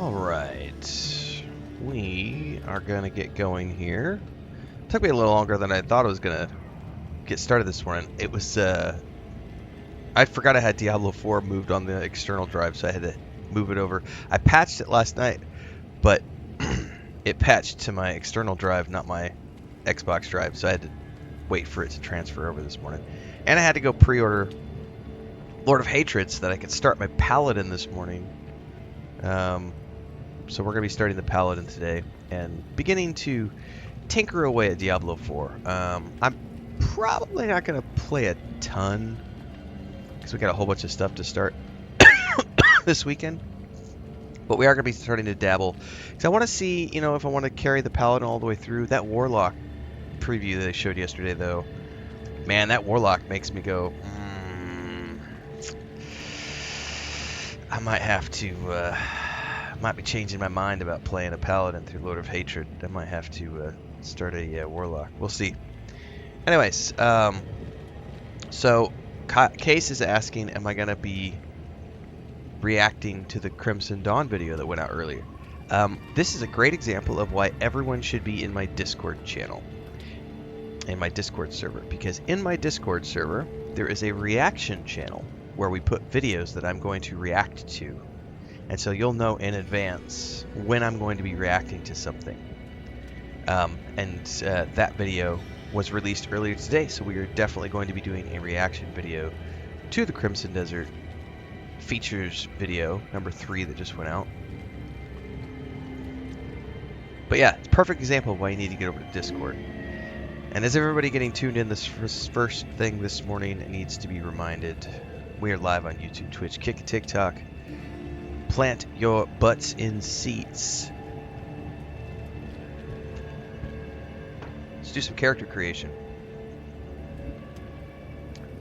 Alright, we are going to get going here. Took me a little longer than I thought it was going to get started this morning. It was, I forgot I had Diablo 4 moved on the external drive, so I had to move it over. I patched it last night, but it patched to my external drive, not my Xbox drive, so I had to wait for it to transfer over this morning. And I had to go pre-order Lord of Hatred so that I could start my Paladin this morning. So we're going to be starting the Paladin today and beginning to tinker away at Diablo 4. I'm probably not going to play a ton because we got a whole bunch of stuff to start this weekend. But we are going to be starting to dabble because I want to see, if I want to carry the Paladin all the way through. That Warlock preview that they showed yesterday, though, man, that Warlock makes me go, I might have to, might be changing my mind about playing a Paladin through Lord of Hatred. I might have to start a Warlock. We'll see. Anyways, so Case is asking, am I going to be reacting to the Crimson Dawn video that went out earlier? This is a great example of why everyone should be in my Discord channel, in my Discord server, because in my Discord server, there is a reaction channel where we put videos that I'm going to react to. And so you'll know in advance when I'm going to be reacting to something. That video was released earlier today, so we are definitely going to be doing a reaction video to the Crimson Desert features video, number 3 that just went out. But yeah, it's a perfect example of why you need to get over to Discord. And as everybody getting tuned in this first thing this morning, it needs to be reminded, we are live on YouTube, Twitch, Kick, TikTok. Plant your butts in seats. Let's do some character creation.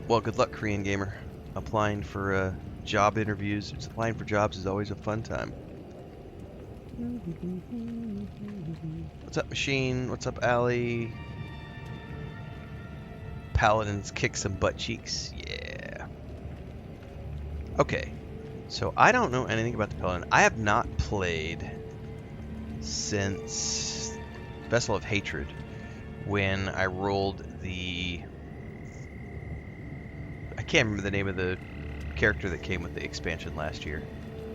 Well, good luck, Korean gamer. Applying for job interviews. Applying for jobs is always a fun time. What's up, Machine? What's up, Allie? Paladins kick some butt cheeks. Yeah. Okay. So I don't know anything about the Paladin. I have not played since Vessel of Hatred, when I rolled the... I can't remember the name of the character that came with the expansion last year.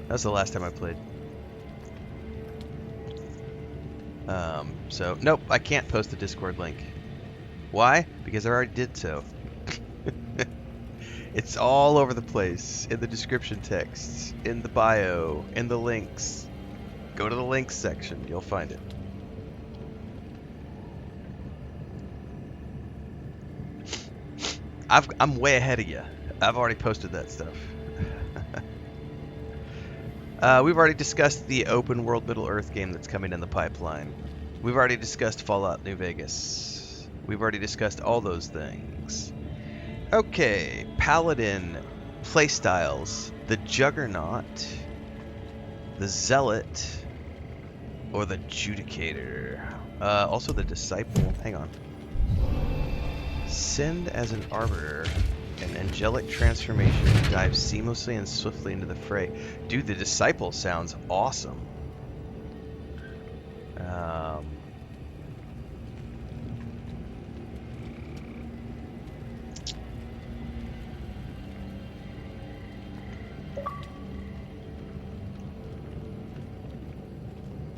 That was the last time I played. So, nope, I can't post the Discord link. Why? Because I already did so. It's all over the place, in the description text, in the bio, in the links. Go to the links section, you'll find it. I'm way ahead of you. I've already posted that stuff. We've already discussed the open world Middle Earth game that's coming in the pipeline. We've already discussed Fallout New Vegas. We've already discussed all those things. Okay, Paladin playstyles: the Juggernaut, the Zealot, or the Judicator. Also the Disciple. Hang on. Send as an Arbiter, an angelic transformation that dives seamlessly and swiftly into the fray. Dude, the Disciple sounds awesome.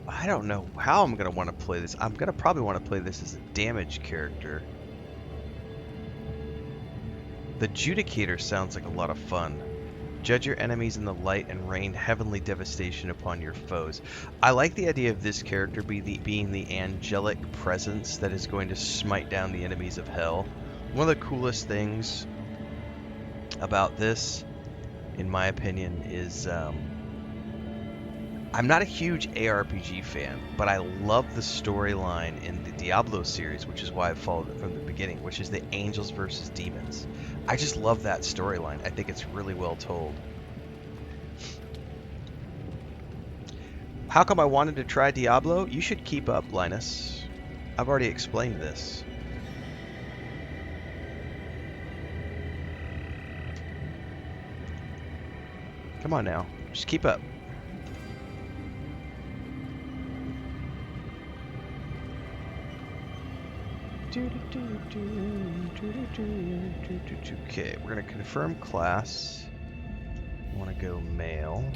I don't know how I'm going to want to play this. I'm going to probably want to play this as a damage character. The Judicator sounds like a lot of fun. Judge your enemies in the light and rain heavenly devastation upon your foes. I like the idea of this character being the angelic presence that is going to smite down the enemies of hell. One of the coolest things about this, in my opinion, is... I'm not a huge ARPG fan, but I love the storyline in the Diablo series, which is why I've followed it from the beginning, which is the angels versus demons. I just love that storyline. I think it's really well told. How come I wanted to try Diablo? You should keep up, Linus. I've already explained this. Come on now, just keep up. Okay, we're gonna confirm class. I want to go male.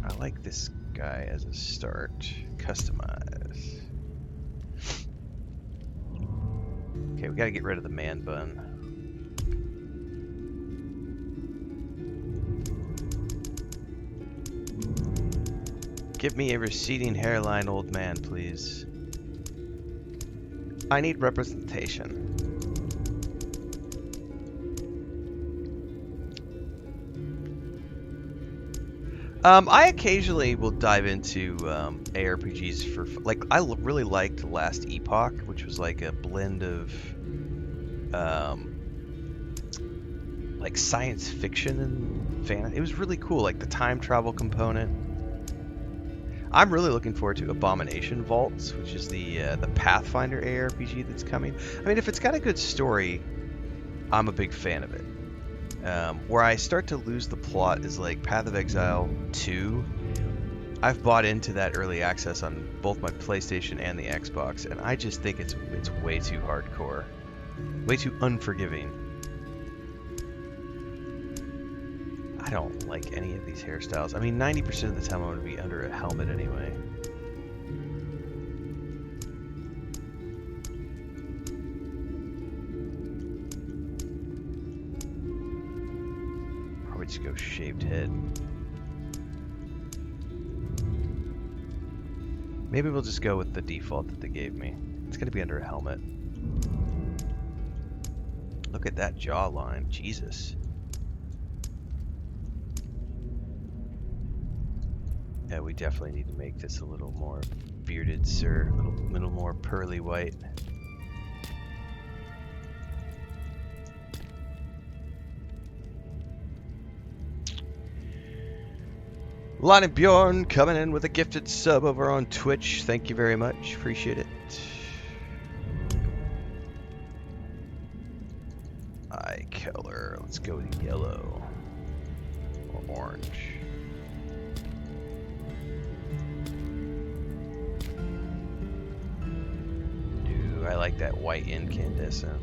I like this guy as a start. Customize. Okay, we gotta get rid of the man bun. Give me a receding hairline, old man, please. I need representation. I occasionally will dive into ARPGs for like really liked Last Epoch, which was like a blend of like science fiction and fantasy. It was really cool, like the time travel component. I'm really looking forward to Abomination Vaults, which is the Pathfinder ARPG that's coming. I mean, if it's got a good story, I'm a big fan of it. Where I start to lose the plot is like Path of Exile 2. I've bought into that early access on both my PlayStation and the Xbox, and I just think it's way too hardcore, way too unforgiving. I don't like any of these hairstyles. I mean, 90% of the time I'm going to be under a helmet anyway. Just go shaved head. Maybe we'll just go with the default that they gave me. It's gonna be under a helmet. Look at that jawline, Jesus. Yeah, we definitely need to make this a little more bearded, sir. A little more pearly white. Lonnie Bjorn coming in with a gifted sub over on Twitch. Thank you very much. Appreciate it. Eye color. Let's go with yellow or orange. Ooh, I like that white incandescent.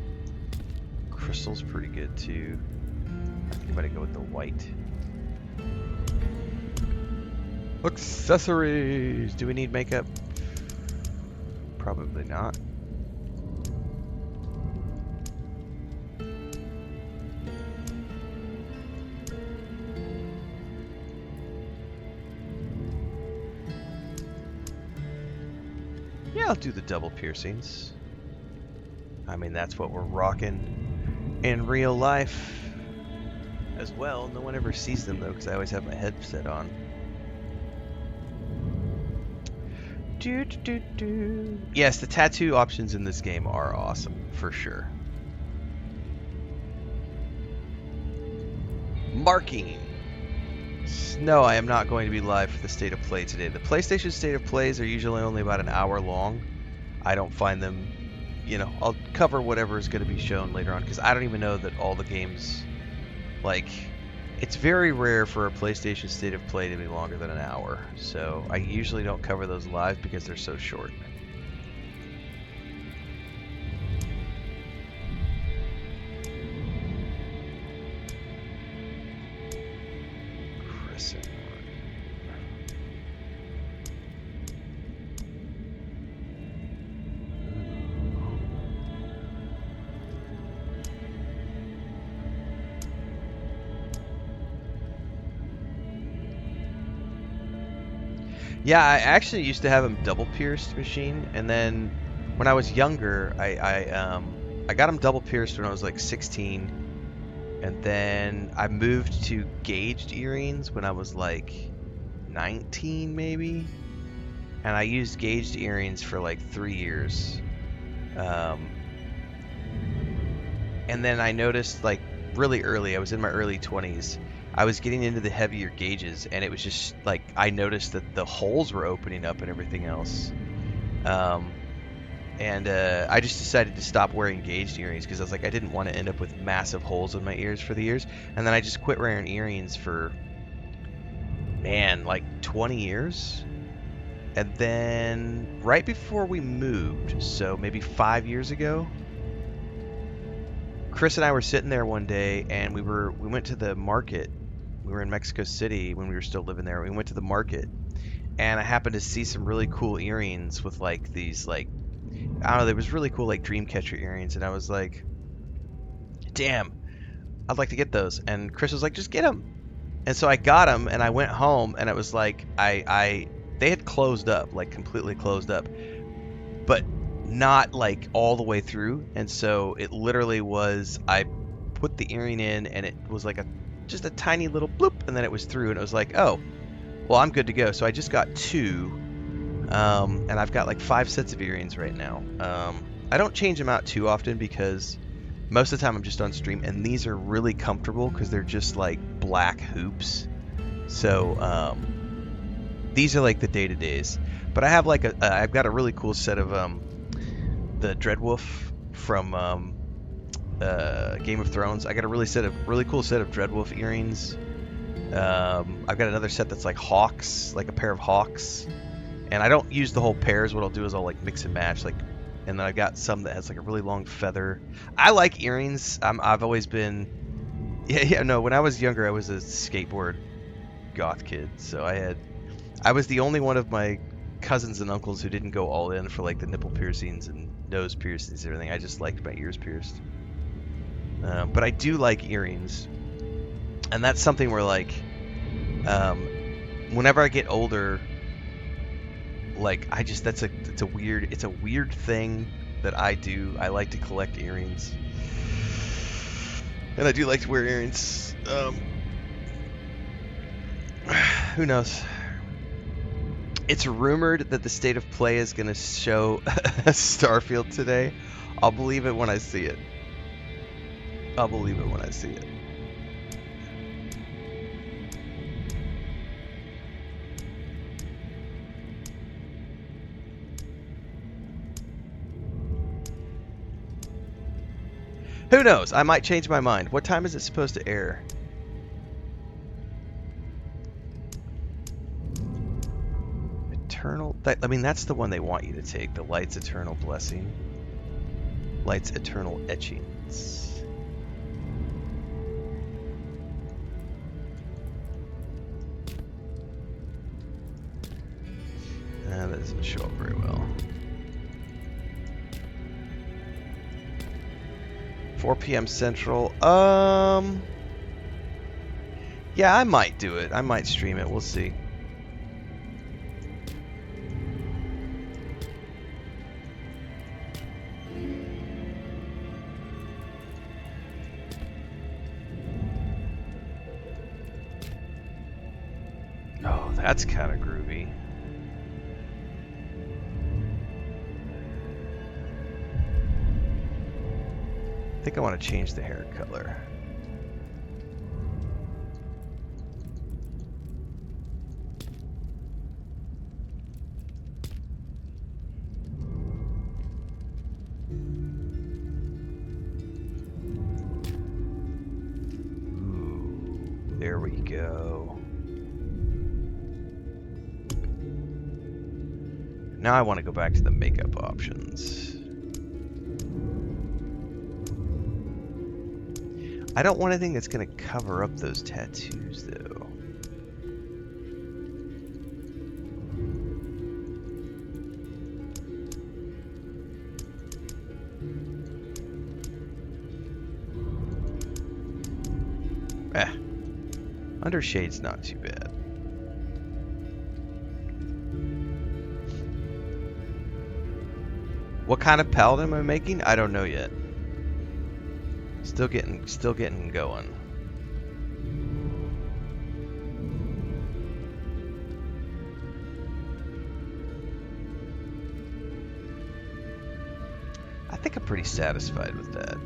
Crystal's pretty good too. I think I'm gonna go with the white. Accessories! Do we need makeup? Probably not. Yeah, I'll do the double piercings. I mean, that's what we're rocking in real life as well. No one ever sees them though, because I always have my headset on. Yes, the tattoo options in this game are awesome, for sure. Marking. No, I am not going to be live for the State of Play today. The PlayStation State of Plays are usually only about an hour long. I don't find them, you know, I'll cover whatever is going to be shown later on, because I don't even know that all the games, like... It's very rare for a PlayStation State of Play to be longer than an hour, so I usually don't cover those live because they're so short. Crescent. Yeah, I actually used to have them double pierced machine, and then when I was younger, I got them double pierced when I was like 16, and then I moved to gauged earrings when I was like 19 maybe, and I used gauged earrings for like 3 years, and then I noticed like really early, I was in my early 20s, I was getting into the heavier gauges, and it was just like I noticed that the holes were opening up and everything else. And I just decided to stop wearing gauged earrings because I was like, I didn't want to end up with massive holes in my ears for the years. And then I just quit wearing earrings for, man, like 20 years. And then right before we moved, so maybe 5 years ago, Chris and I were sitting there one day, and we went to the market. We were in Mexico City when we were still living there. We went to the market, and I happened to see some really cool earrings with like these like, I don't know, there was really cool like dream catcher earrings, and I was like, damn, I'd like to get those. And Chris was like, just get them. And so I got them, and I went home, and it was like they had closed up, like completely closed up, but not like all the way through. And so it literally was, I put the earring in, and it was like just a tiny little bloop, and then it was through, and it was like, oh, well, I'm good to go. So I just got 2. And I've got like 5 sets of earrings right now. I don't change them out too often because most of the time I'm just on stream, and these are really comfortable because they're just like black hoops. So these are like the day-to-days. But I have like I've got a really cool set of the Dreadwolf from Game of Thrones. I got a really cool set of Dreadwolf earrings. I've got another set that's like hawks, like a pair of hawks. And I don't use the whole pairs. What I'll do is I'll like mix and match, like, and then I've got some that has like a really long feather. I like earrings. I've always been, no. When I was younger, I was a skateboard goth kid, so I was the only one of my cousins and uncles who didn't go all in for like the nipple piercings and nose piercings and everything. I just liked my ears pierced. But I do like earrings, and that's something where like, whenever I get older, like it's a weird thing that I do. I like to collect earrings, and I do like to wear earrings. Who knows? It's rumored that the state of play is going to show Starfield today. I'll believe it when I see it. Who knows? I might change my mind. What time is it supposed to air? Eternal... I mean, that's the one they want you to take. The Light's Eternal Blessing. Light's Eternal Etchings. That doesn't show up very well. 4 p.m. Central. Yeah, I might do it. I might stream it. We'll see. Oh, that's kind of groovy. I think I want to change the hair color. Ooh, there we go. Now I want to go back to the makeup options. I don't want anything that's going to cover up those tattoos, though. Undershade's not too bad. What kind of paladin am I making? I don't know yet. Still getting going. I think I'm pretty satisfied with that.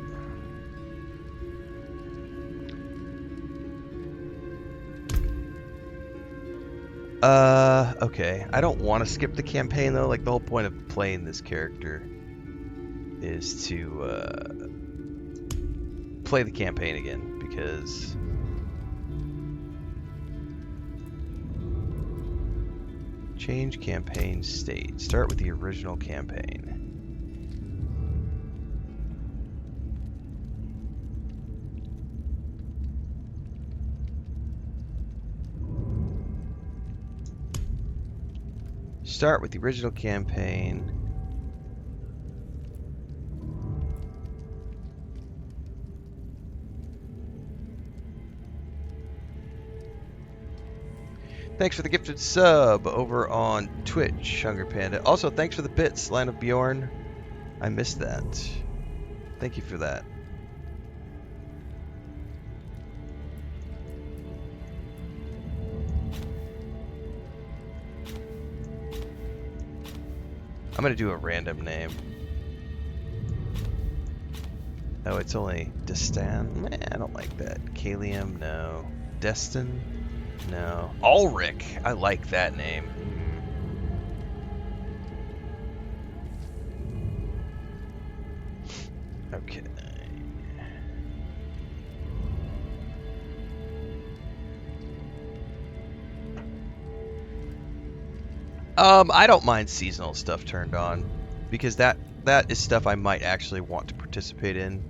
Okay. I don't want to skip the campaign though. Like the whole point of playing this character is to play the campaign again, because change campaign state. Start with the original campaign. Start with the original campaign. Thanks for the gifted sub over on Twitch, Hunger Panda. Also, thanks for the bits, Line of Bjorn. I missed that. Thank you for that. I'm gonna do a random name. Oh, it's only Destan? Man, I don't like that. Kalium, no. Destin? No. Ulrich! I like that name. Okay. I don't mind seasonal stuff turned on, because that is stuff I might actually want to participate in,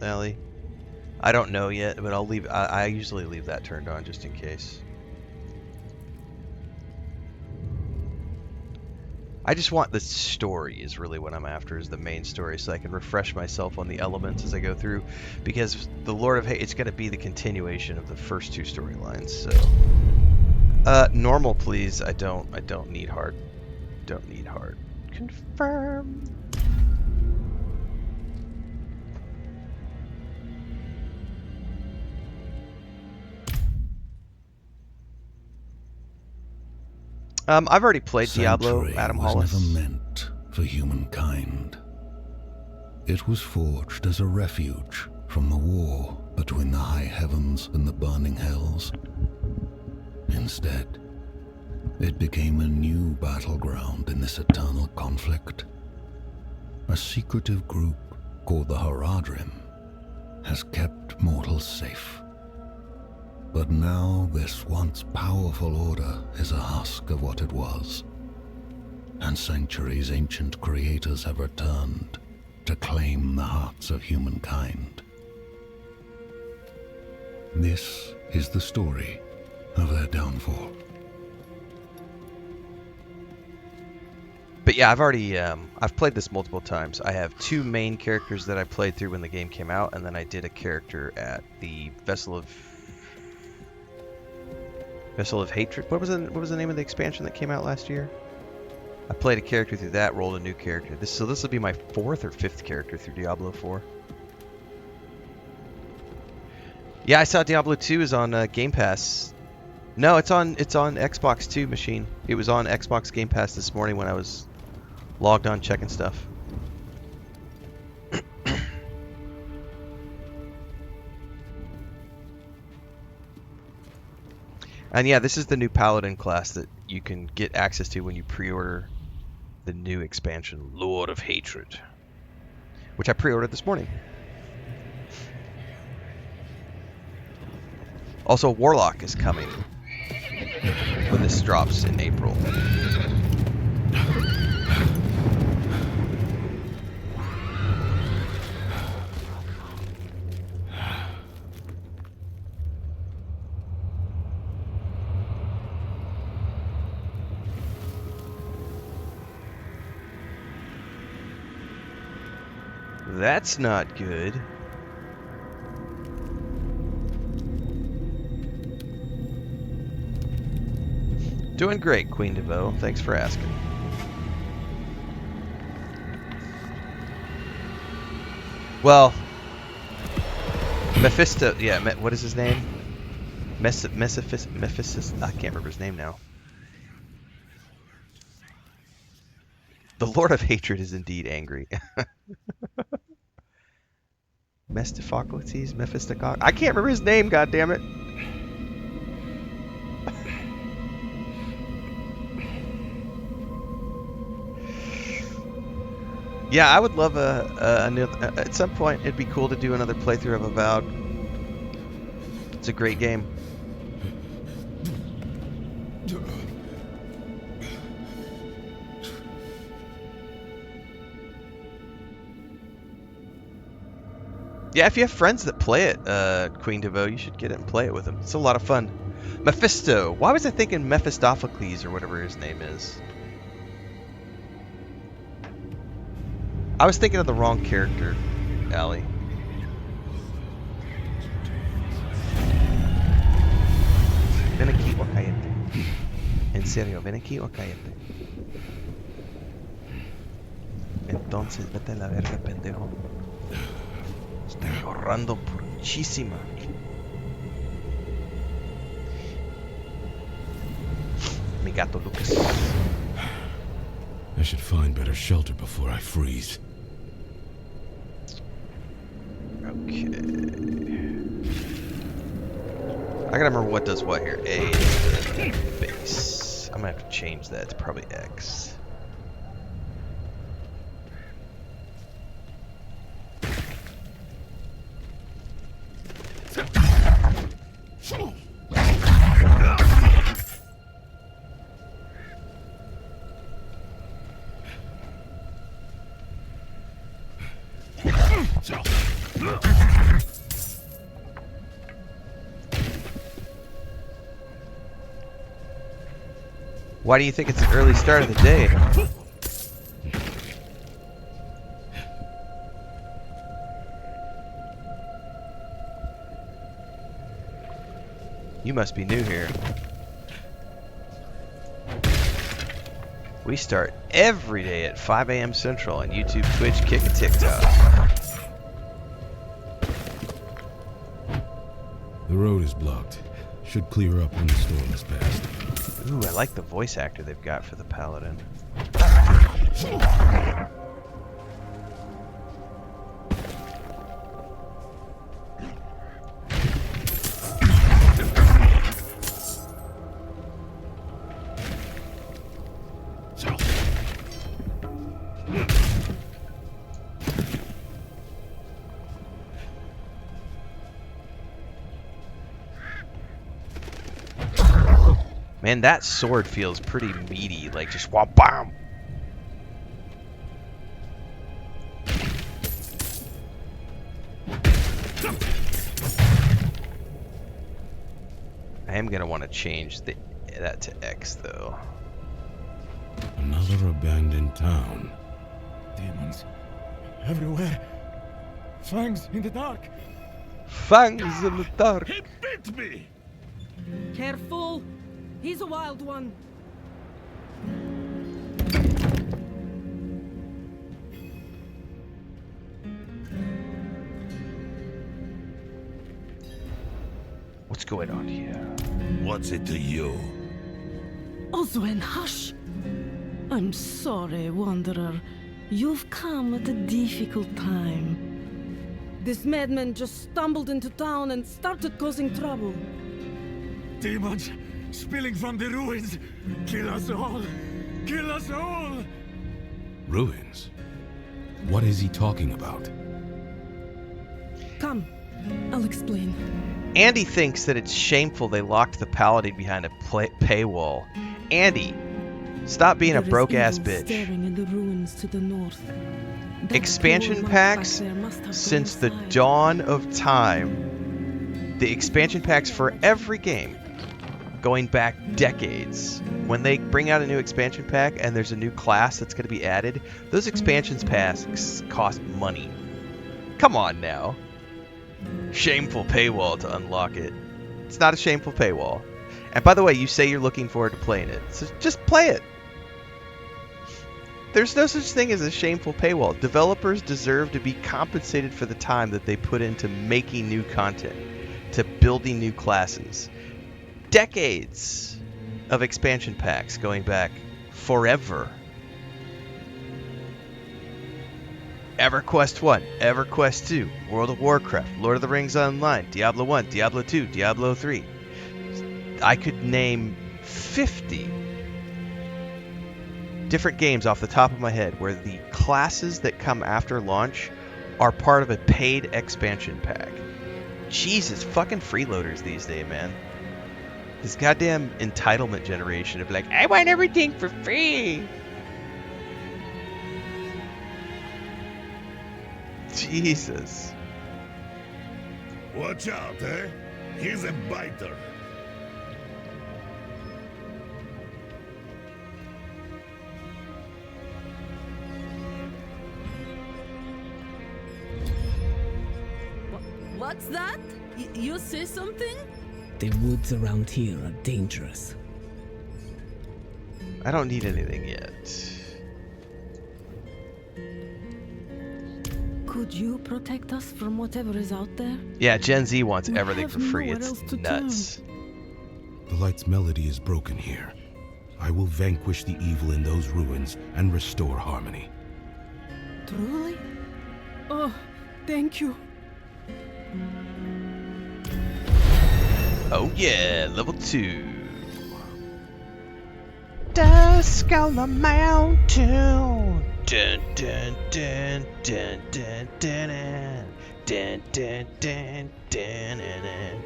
Allie. I don't know yet, but I'll leave. I usually leave that turned on just in case. I just want the story is really what I'm after, is the main story, so I can refresh myself on the elements as I go through, because the Lord of Hate, it's going to be the continuation of the first two storylines. So, normal, please. I don't need hard. Don't need hard. Confirm. I've already played Diablo, Adam Hollis. Was never meant for humankind. It was forged as a refuge from the war between the high heavens and the burning hells. Instead, it became a new battleground in this eternal conflict. A secretive group called the Haradrim has kept mortals safe. But now this once powerful order is a husk of what it was, and Sanctuary's ancient creators have returned to claim the hearts of humankind. This is the story of their downfall. But yeah, I've played this multiple times. I have two main characters that I played through when the game came out, and then I did a character at the Vessel of Hatred. What was the name of the expansion that came out last year? I played a character through that, rolled a new character. This will be my 4th or 5th character through Diablo 4. Yeah, I saw Diablo 2 is on Game Pass. No, it's on Xbox 2 machine. It was on Xbox Game Pass this morning when I was logged on checking stuff. And yeah, this is the new Paladin class that you can get access to when you pre-order the new expansion, Lord of Hatred, which I pre-ordered this morning. Also, Warlock is coming when this drops in April. That's not good. Doing great, Queen DeVoe. Thanks for asking. Well, Mephisto, yeah, what is his name? Mephisto, I can't remember his name now. The Lord of Hatred is indeed angry. Mephistopheles? I can't remember his name, goddammit. Yeah, I would love at some point it'd be cool to do another playthrough of Avowed. It's a great game. Yeah, if you have friends that play it, Queen DeVoe, you should get it and play it with them. It's a lot of fun. Mephisto. Why was I thinking Mephistopheles or whatever his name is? I was thinking of the wrong character, Allie. Ven aquí o cállate. En serio, ven aquí o cállate. Entonces, vete a la verga, pendejo. Estoy ahorrando muchísima. Mi gato Lucas. I should find better shelter before I freeze. Okay. I gotta remember what does what here. A is the base. I'm gonna have to change that to probably X. Why do you think it's an early start of the day? You must be new here. We start every day at 5 a.m. Central on YouTube, Twitch, Kick, and TikTok. The road is blocked. Should clear up when the storm is past. Ooh, I like the voice actor they've got for the Paladin. Man, that sword feels pretty meaty, like just wham bam. I am gonna want to change that to X though. Another abandoned town. Demons everywhere. Fangs in the dark. Fangs in the dark. He bit me. Careful! He's a wild one. What's going on here? What's it to you? Oswen, hush! I'm sorry, Wanderer. You've come at a difficult time. This madman just stumbled into town and started causing trouble. Demons spilling from the ruins. Kill us all. Kill us all. Ruins? What is he talking about? Come, I'll explain. Andy thinks that it's shameful they locked the Paladin behind a paywall. Andy, stop being a broke-ass bitch. Staring in the ruins to the north. That Expansion poor packs white back there must have gone since the inside. dawn of time. The expansion packs for every game, going back decades. When they bring out a new expansion pack and there's a new class that's going to be added, those expansions packs cost money. Come on now. Shameful paywall to unlock it. It's not a shameful paywall. And by the way, you say you're looking forward to playing it, so just play it. There's no such thing as a shameful paywall. Developers deserve to be compensated for the time that they put into making new content, to building new classes. Decades of expansion packs going back forever. EverQuest 1, EverQuest 2, World of Warcraft, Lord of the Rings Online, Diablo 1, Diablo 2, Diablo 3. I could name 50 different games off the top of my head where the classes that come after launch are part of a paid expansion pack. Jesus, fucking freeloaders these days, man. This goddamn entitlement generation of like, I want everything for free. Jesus. Watch out, eh? He's a biter. What's that? You say something? The woods around here are dangerous. I don't need anything yet. Could you protect us from whatever is out there? Yeah, Gen Z wants We everything have for free. nowhere It's else to nuts. The light's melody is broken here. I will vanquish the evil in those ruins and restore harmony. Truly? Oh, thank you. Oh yeah, level 2. Dusk on the mountain. Dun dun dun dun dun dun dun dun dun dun dun.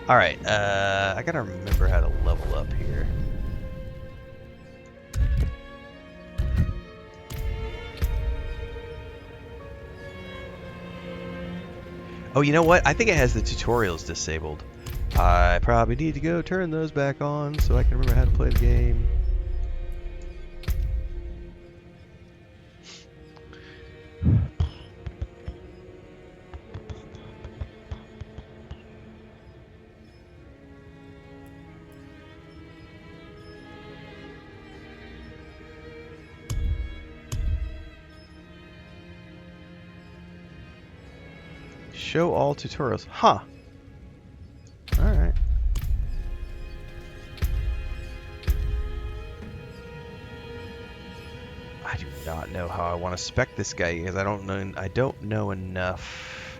All right, I gotta remember how to level up here. Oh, you know what? I think it has the tutorials disabled. I probably need to go turn those back on so I can remember how to play the game. Show all tutorials. Huh. Alright. I do not know how I want to spec this guy because I don't know enough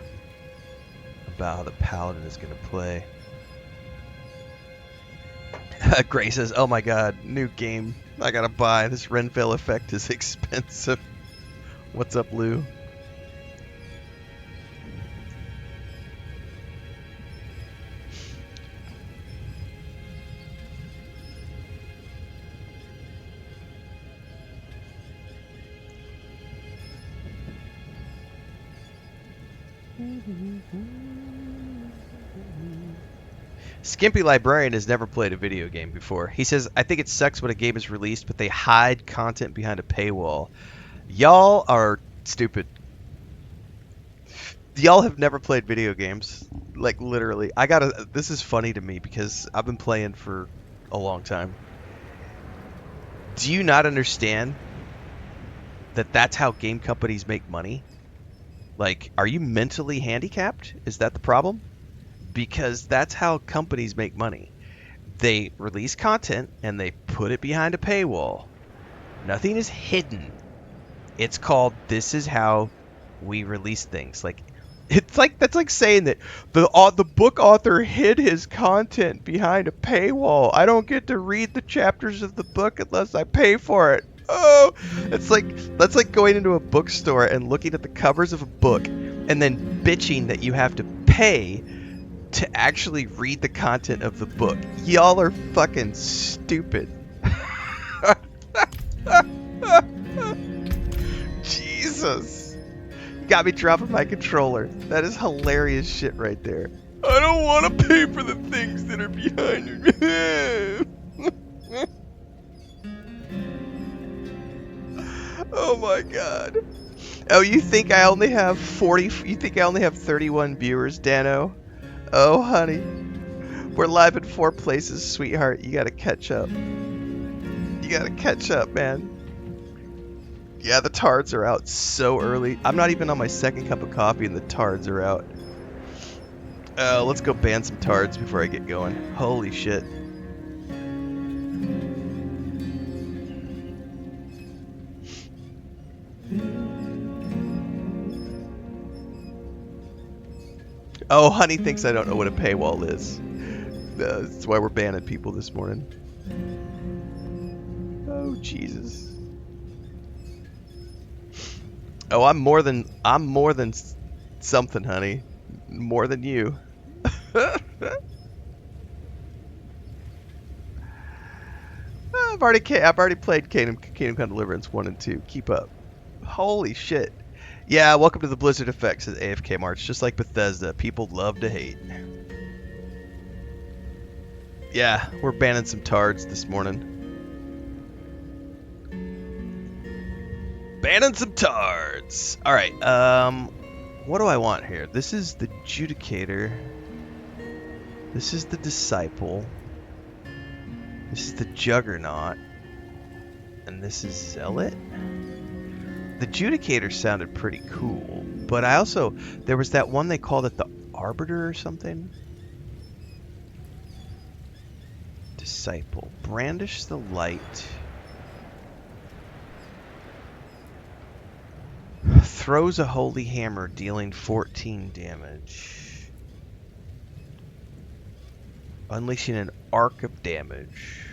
about how the paladin is going to play. Gray says, "Oh my god, new game I gotta buy. This Renfail effect is expensive." What's up, Lou? Skimpy Librarian has never played a video game before. He says, I think it sucks when a game is released, but they hide content behind a paywall. Y'all are stupid. Y'all have never played video games. Like, literally. This is funny to me because I've been playing for a long time. Do you not understand that that's how game companies make money? Like, are you mentally handicapped? Is that the problem? Because that's how companies make money. They release content and they put it behind a paywall. Nothing is hidden. It's called, this is how we release things. Like, that's like saying that the book author hid his content behind a paywall. I don't get to read the chapters of the book unless I pay for it. Oh, that's like going into a bookstore and looking at the covers of a book and then bitching that you have to pay to actually read the content of the book. Y'all are fucking stupid. Jesus. You got me dropping my controller. That is hilarious shit right there. I don't want to pay for the things that are behind me. Oh my god. Oh, you think I only have 31 viewers, Dano? Oh, honey. We're live in 4 places, sweetheart. You gotta catch up. You gotta catch up, man. Yeah, the tards are out so early. I'm not even on my second cup of coffee and the tards are out. Let's go ban some tards before I get going. Holy shit. Oh, honey thinks I don't know what a paywall is. That's why we're banning people this morning. Oh, Jesus. Oh, I'm more than something, honey. More than you. I've already played Kingdom Come Deliverance 1 and 2. Keep up. Holy shit. Yeah, welcome to the Blizzard effects at AFK March. Just like Bethesda, people love to hate. Yeah, we're banning some tards this morning. Banning some tards. All right. What do I want here? This is the Judicator. This is the Disciple. This is the Juggernaut. And this is Zealot. The Judicator sounded pretty cool, but there was that one they called it the Arbiter or something. Disciple. Brandish the light. Throws a holy hammer, dealing 14 damage. Unleashing an arc of damage.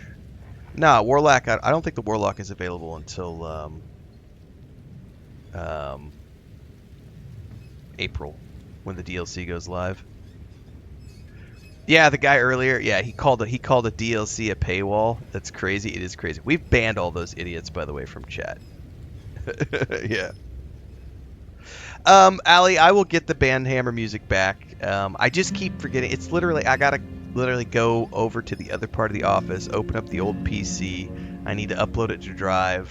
Nah, Warlock, I don't think the Warlock is available until April, when the DLC goes live. Yeah, the guy earlier, yeah, he called a DLC a paywall. That's crazy. It is crazy. We've banned all those idiots, by the way, from chat. Yeah. Ali, I will get the band hammer music back. I just keep forgetting. It's literally, I gotta literally go over to the other part of the office, open up the old PC. I need to upload it to Drive,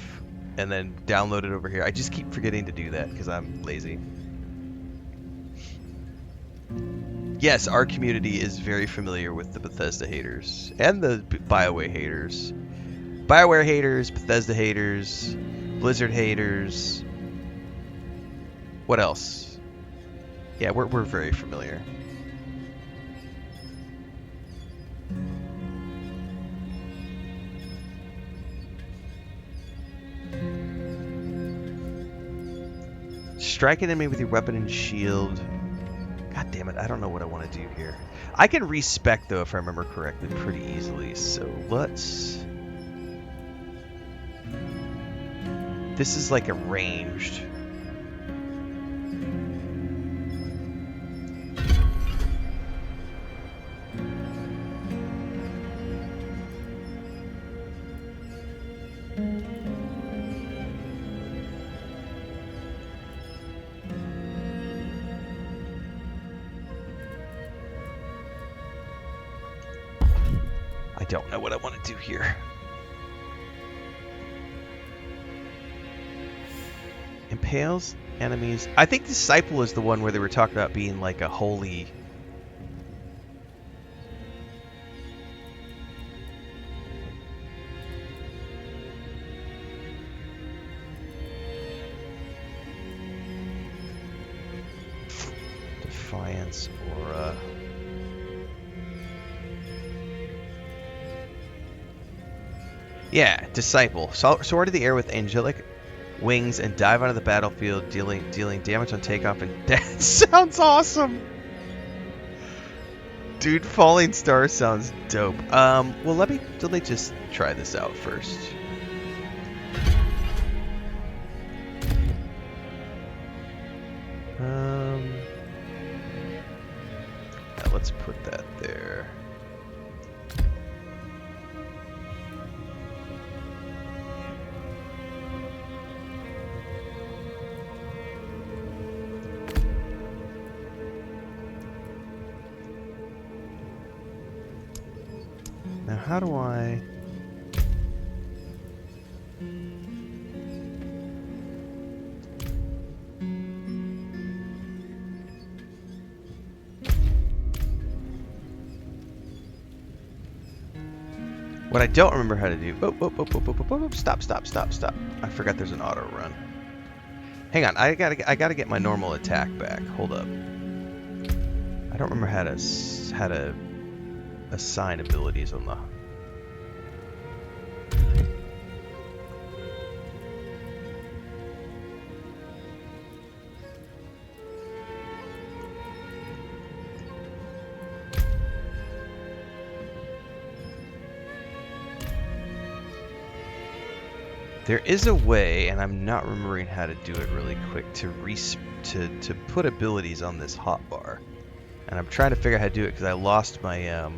and then download it over here. I just keep forgetting to do that because I'm lazy. Yes, our community is very familiar with the Bethesda haters and the BioWare haters. BioWare haters, Bethesda haters, Blizzard haters. What else? Yeah, we're very familiar. Strike an enemy with your weapon and shield. God damn it, I don't know what I want to do here. I can respec though, if I remember correctly, pretty easily. So let's... This is like a ranged. I don't know what I want to do here. Impales enemies. I think Disciple is the one where they were talking about being like a holy... Defiance Aura. Yeah, Disciple. Soar to the air with angelic wings and dive onto the battlefield, dealing damage on takeoff, and that sounds awesome. Dude, Falling Star sounds dope. Well, let me just try this out first. Yeah, let's put that there. Now, how do I... What I don't remember how to do... Oh, stop. I forgot there's an auto run. Hang on, I gotta get my normal attack back. Hold up. I don't remember how to assign abilities on the... There is a way, and I'm not remembering how to do it really quick, to put abilities on this hotbar. And I'm trying to figure out how to do it because I lost my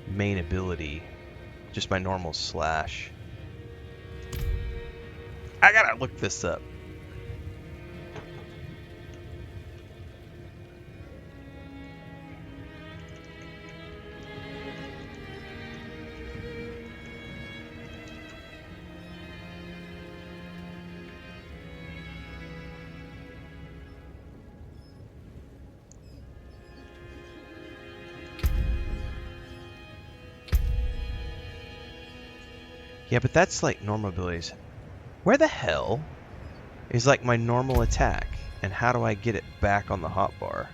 main ability, just my normal slash. I gotta look this up. Yeah, but that's like normal abilities. Where the hell is like my normal attack? And how do I get it back on the hotbar?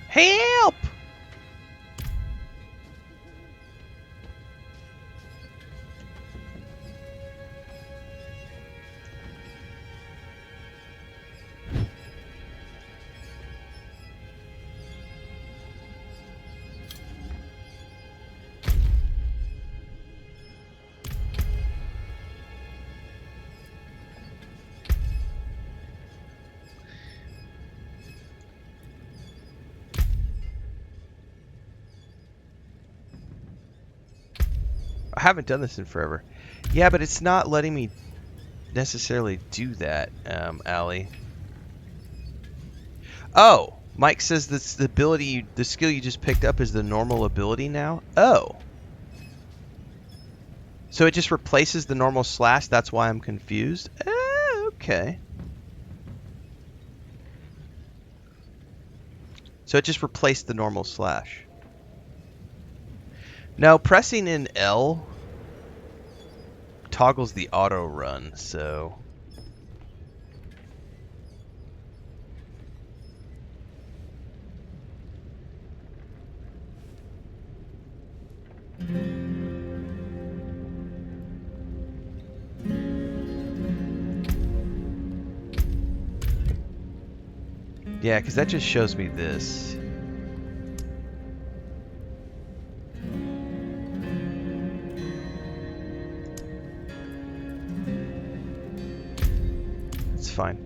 Help! I haven't done this in forever. Yeah, but it's not letting me necessarily do that, Allie. Oh, Mike says this the ability, the skill you just picked up is the normal ability now. Oh, so it just replaces the normal slash. That's why I'm confused. Okay. So it just replaced the normal slash. No, pressing in L toggles the auto run, so. Yeah, because that just shows me this. It's fine.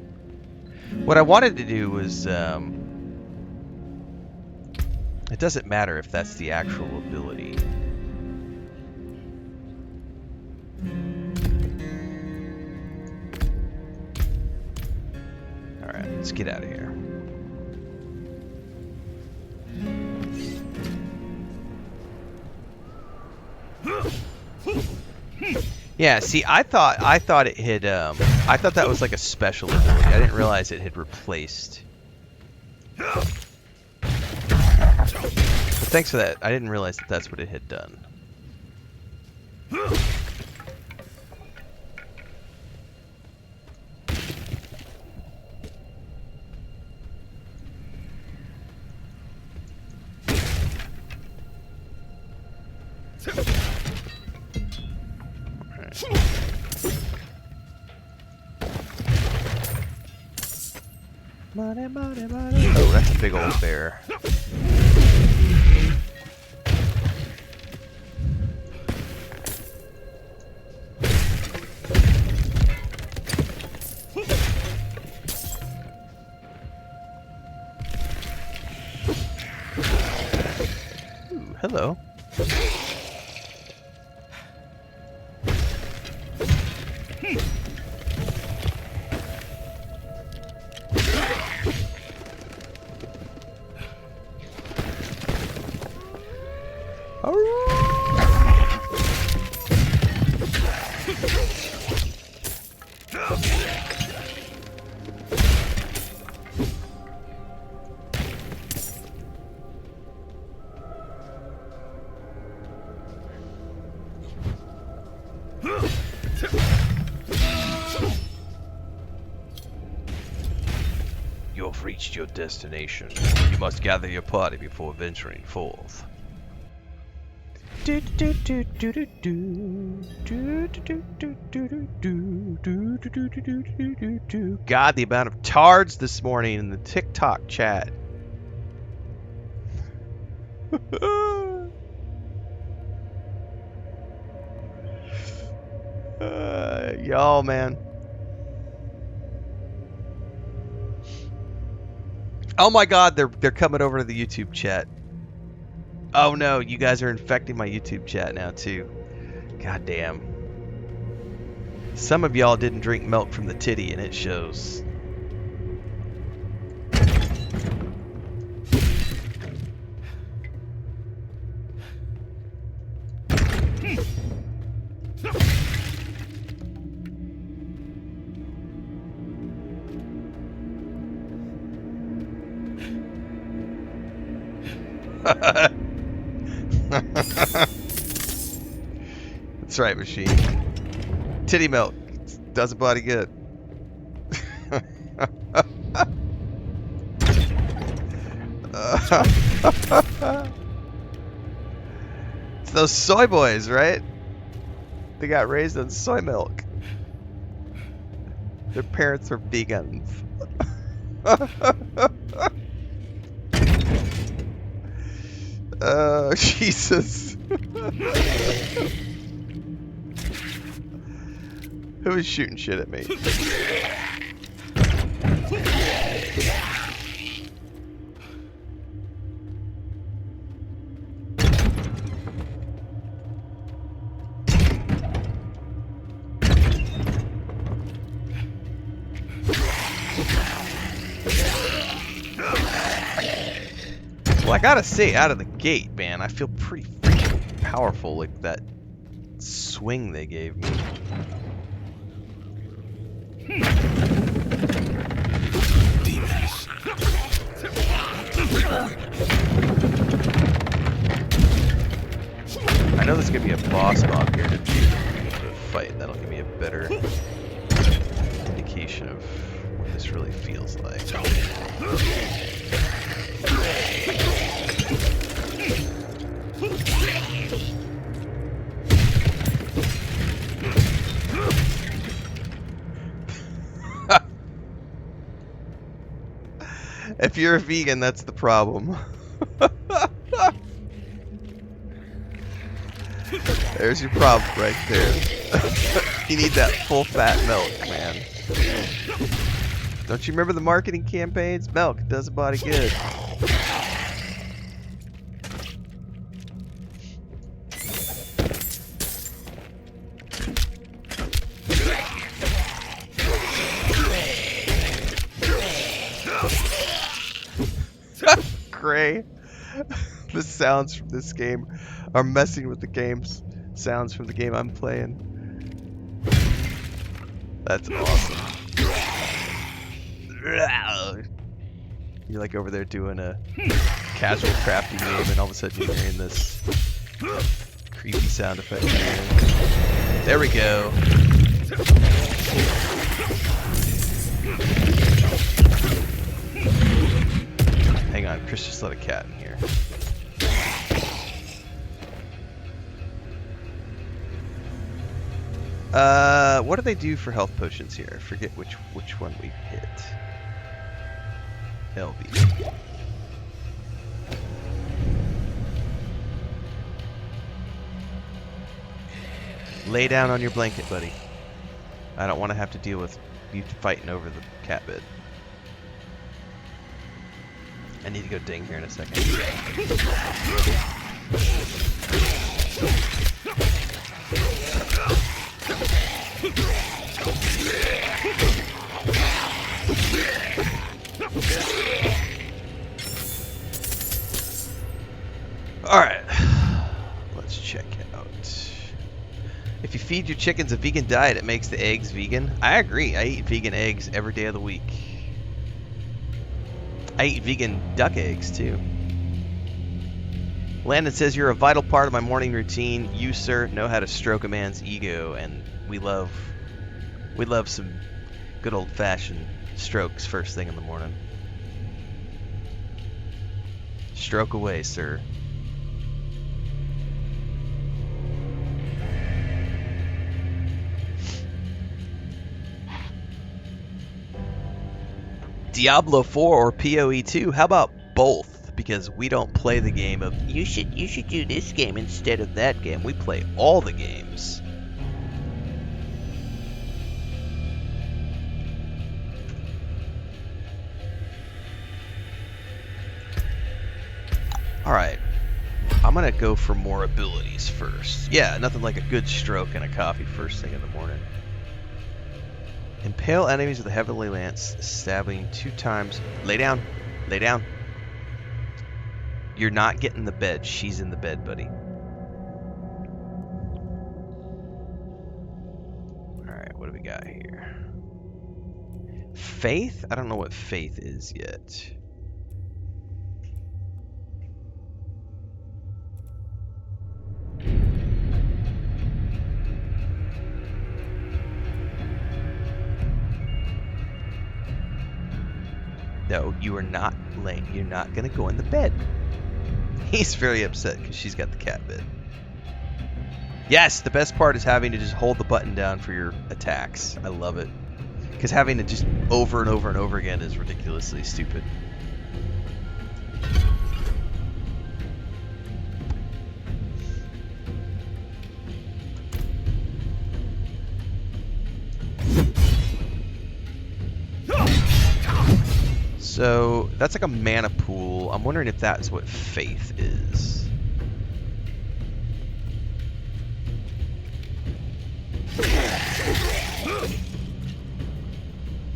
What I wanted to do was, it doesn't matter if that's the actual ability. Alright, let's get out of here. Yeah, see, I thought it had, I thought that was like a special ability. I didn't realize it had replaced. But thanks for that. I didn't realize that that's what it had done. Oh, that's a big old bear. Ooh, hello. You've reached your destination. You must gather your party before venturing forth. God, the amount of tards this morning in the TikTok chat. Y'all, man. Oh my God, they're coming over to the YouTube chat. Oh no, you guys are infecting my YouTube chat now too. God damn. Some of y'all didn't drink milk from the titty, and it shows. That's right, machine. Titty milk does a body good. It's those soy boys, right? They got raised on soy milk. Their parents are vegans. Oh, Jesus. Who is shooting shit at me? Well, I gotta say, out of the gate, man, I feel pretty freaking powerful, like that swing they gave me. Demons. I know there's gonna be a boss mob here to fight. That'll give me a better indication of what this really feels like. If you're a vegan, that's the problem. There's your problem right there. You need that full fat milk, man. Don't you remember the marketing campaigns? Milk does a body good. Gray. The sounds from this game are messing with the game's sounds from the game I'm playing. That's awesome. You're like over there doing a casual crafting game, and all of a sudden you're hearing this creepy sound effect. There we go. Hang on, Chris just let a cat in here. What do they do for health potions here? I forget which one we hit. LB. Lay down on your blanket, buddy. I don't want to have to deal with you fighting over the cat bed. I need to go ding here in a second. Alright. Let's check out. If you feed your chickens a vegan diet, it makes the eggs vegan. I agree. I eat vegan eggs every day of the week. I eat vegan duck eggs too. Landon says you're a vital part of my morning routine. You, sir, know how to stroke a man's ego, and we love some good old-fashioned strokes first thing in the morning. Stroke away, sir. Diablo 4 or PoE 2? How about both? Because we don't play the game of you should do this game instead of that game. We play all the games. I'm gonna go for more abilities first. Yeah, nothing like a good stroke and a coffee first thing in the morning. Impale enemies with a heavenly lance, stabbing 2 times. Lay down. Lay down. You're not getting the bed. She's in the bed, buddy. Alright, what do we got here? Faith? I don't know what faith is yet. No, you are not laying. You're not gonna go in the bed. He's very upset because she's got the cat bed. Yes, the best part is having to just hold the button down for your attacks. I love it. Because having to just over and over and over again is ridiculously stupid. So that's like a mana pool. I'm wondering if that's what faith is.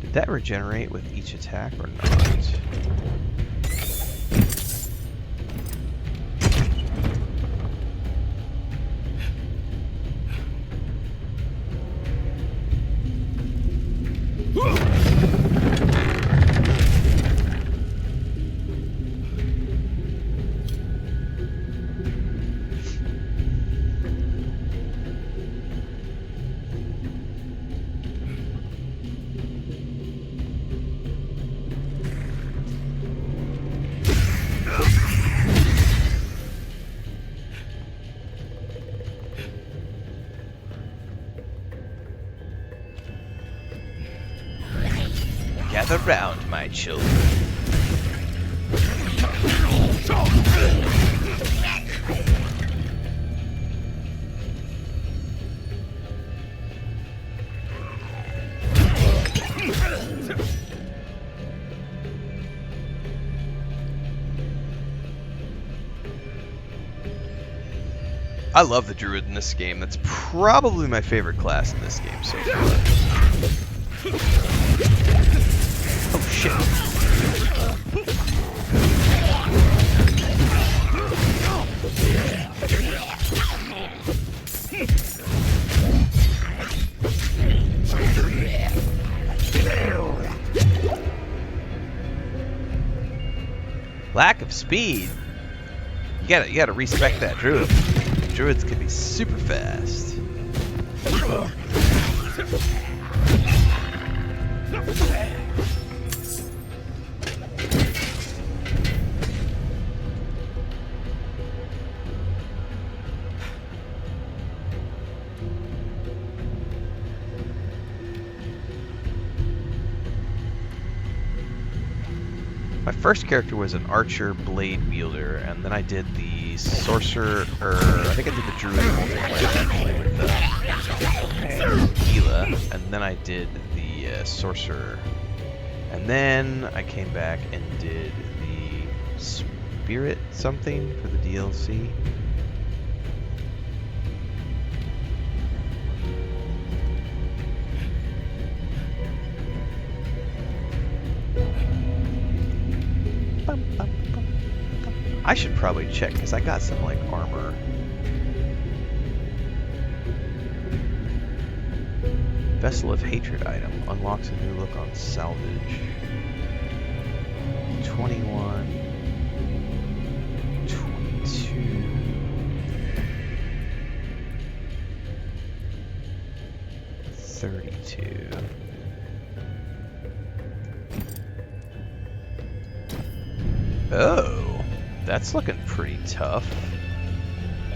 Did that regenerate with each attack or not? Gather round, my children. I love the druid in this game. That's probably my favorite class in this game so far. Oh shit. Lack of speed. You gotta respect that druid. Druids can be super fast. My first character was an archer blade wielder, and then I did the sorcerer, I think I did the druid multiplayer actually with Gila, and then I did the sorcerer. And then I came back and did the spirit something for the DLC. I should probably check because I got some like armor. Vessel of Hatred item unlocks a new look on salvage. 21, 22. Oh, that's looking pretty tough.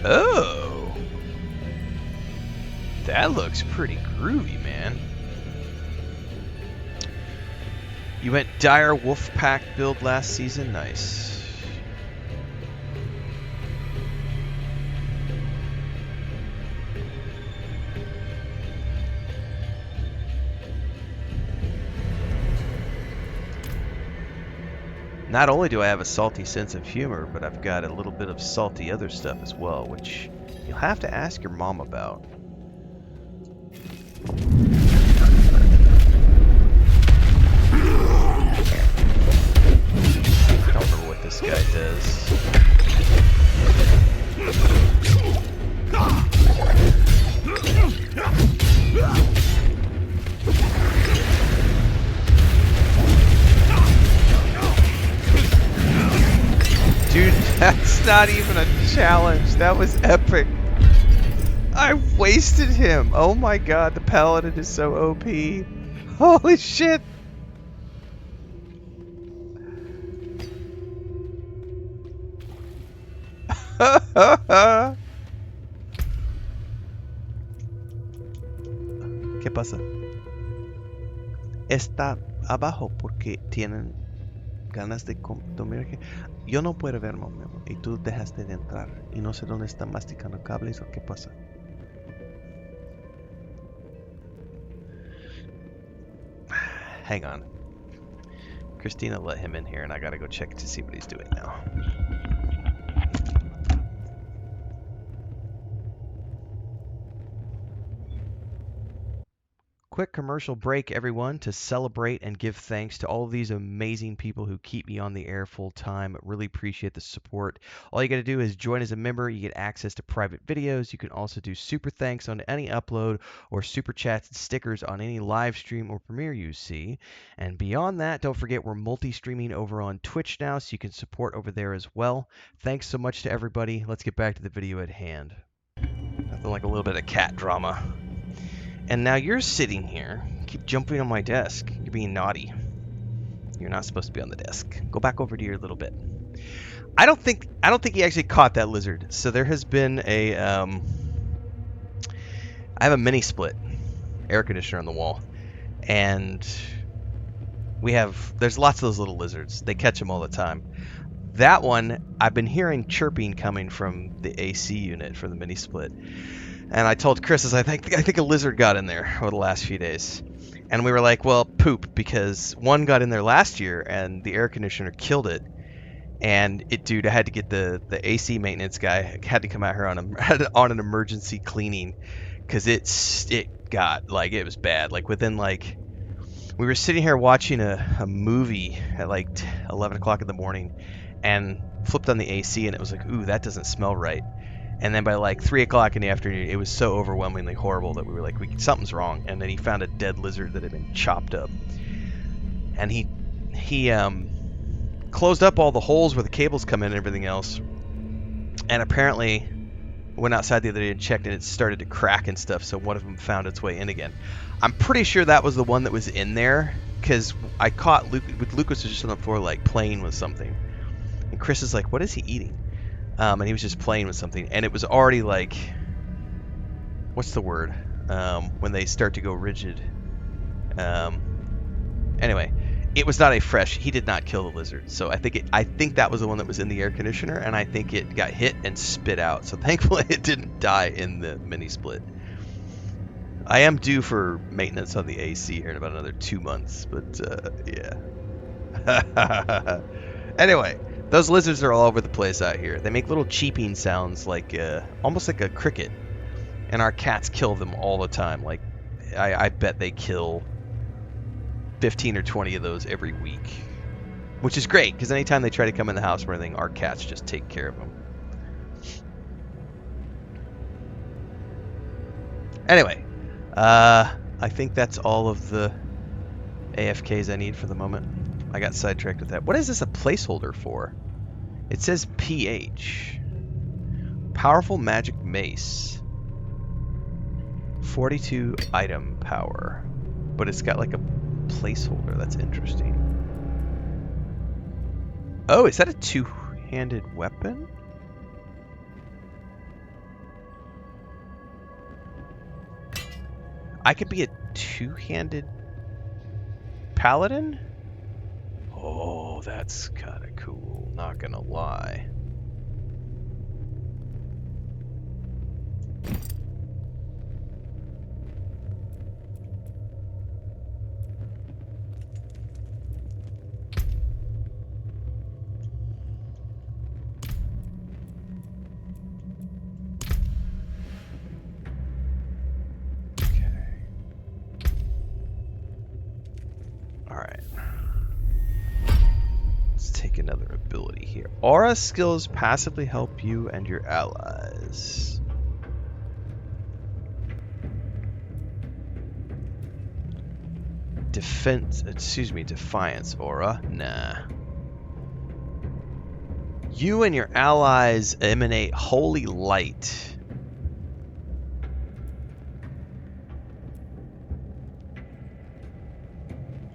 Oh, that looks pretty groovy, man. You went Dire Wolfpack build last season? Nice. Not only do I have a salty sense of humor, but I've got a little bit of salty other stuff as well, which you'll have to ask your mom about. I don't remember what this guy does. Dude, that's not even a challenge. That was epic. I wasted him. Oh my god, the paladin is so OP. Holy shit. ¿Qué pasa? Está abajo porque tienen ganas de comer. Yo no puedo ver, mamá, y tú dejaste de entrar. Y no sé dónde están masticando cables o qué pasa. Hang on. Christina let him in here, and I gotta go check to see what he's doing now. Quick commercial break, everyone, to celebrate and give thanks to all of these amazing people who keep me on the air full time. Really appreciate the support. All you got to do is join as a member. You get access to private videos. You can also do super thanks on any upload or super chats and stickers on any live stream or premiere you see. And beyond that, don't forget we're multi-streaming over on Twitch now, so you can support over there as well. Thanks so much to everybody. Let's get back to the video at hand. Nothing like a little bit of cat drama. And now you're sitting here, keep jumping on my desk. You're being naughty. You're not supposed to be on the desk. Go back over to your little bit. I don't think he actually caught that lizard. So there has been a I have a mini split air conditioner on the wall, and there's lots of those little lizards. They catch them all the time. That one, I've been hearing chirping coming from the AC unit for the mini split. And I told Chris, I think a lizard got in there over the last few days. And we were like, well, poop, because one got in there last year and the air conditioner killed it. And I had to get the AC maintenance guy, had to come out here on an emergency cleaning, because it got, like, it was bad. Like, within, like, we were sitting here watching a movie at like 11 o'clock in the morning and flipped on the AC and it was like, ooh, that doesn't smell right. And then by like 3 o'clock in the afternoon, it was so overwhelmingly horrible that we were like, something's wrong. And then he found a dead lizard that had been chopped up. And he closed up all the holes where the cables come in and everything else. And apparently went outside the other day and checked, and it started to crack and stuff. So one of them found its way in again. I'm pretty sure that was the one that was in there, because I caught Lucas was just on the floor like playing with something. And Chris is like, what is he eating? And he was just playing with something, and it was already like, what's the word? When they start to go rigid. Anyway, it was not he did not kill the lizard. So I think that was the one that was in the air conditioner, and I think it got hit and spit out. So thankfully it didn't die in the mini split. I am due for maintenance on the AC here in about another 2 months, but yeah. Anyway. Those lizards are all over the place out here. They make little cheeping sounds, like almost like a cricket. And our cats kill them all the time. Like, I bet they kill 15 or 20 of those every week. Which is great, because anytime they try to come in the house or anything, our cats just take care of them. Anyway, I think that's all of the AFKs I need for the moment. I got sidetracked with that. What is this a placeholder for? It says PH. Powerful magic mace. 42 item power. But it's got like a placeholder. That's interesting. Oh, is that a two-handed weapon? I could be a two-handed paladin? Oh, that's kind of cool, not gonna lie. Aura skills passively help you and your allies. Defiance aura? Nah. You and your allies emanate holy light.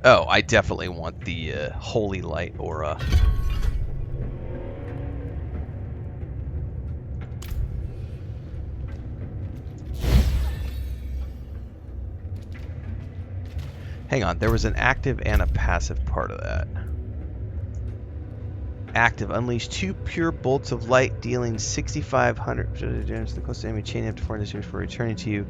Oh, I definitely want the holy light aura. Hang on, there was an active and a passive part of that. Active, unleash 2 pure bolts of light, dealing 6,500 damage to the closest enemy, chaining up to 4 damage for returning to you.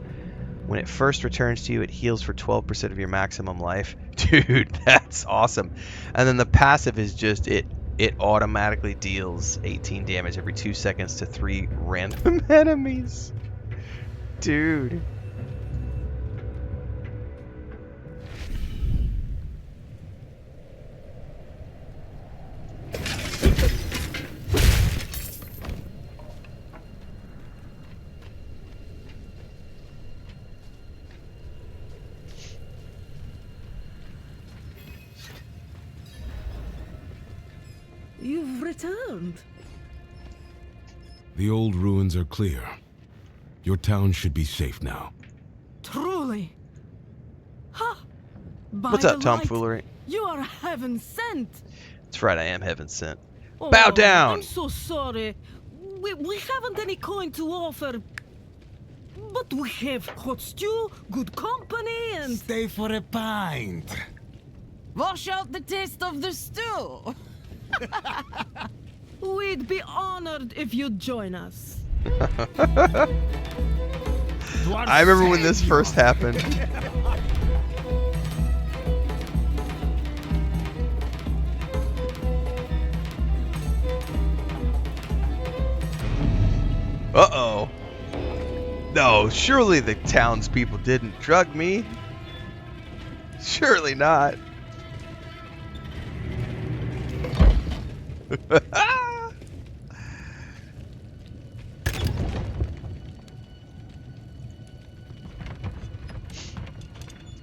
When it first returns to you, it heals for 12% of your maximum life. Dude, that's awesome. And then the passive is just, it automatically deals 18 damage every 2 seconds to 3 random enemies. Dude. You've returned. The old ruins are clear. Your town should be safe now. Truly. Ha! By What's up, the light, tomfoolery? You are heaven sent. That's right, I am heaven sent. Oh, Bow down! I'm so sorry. We haven't any coin to offer. But we have hot stew, good company, and... Stay for a pint. Wash out the taste of the stew. We'd be honored if you'd join us. I remember when this first happened. Uh-oh. No, surely the townspeople didn't drug me. Surely not.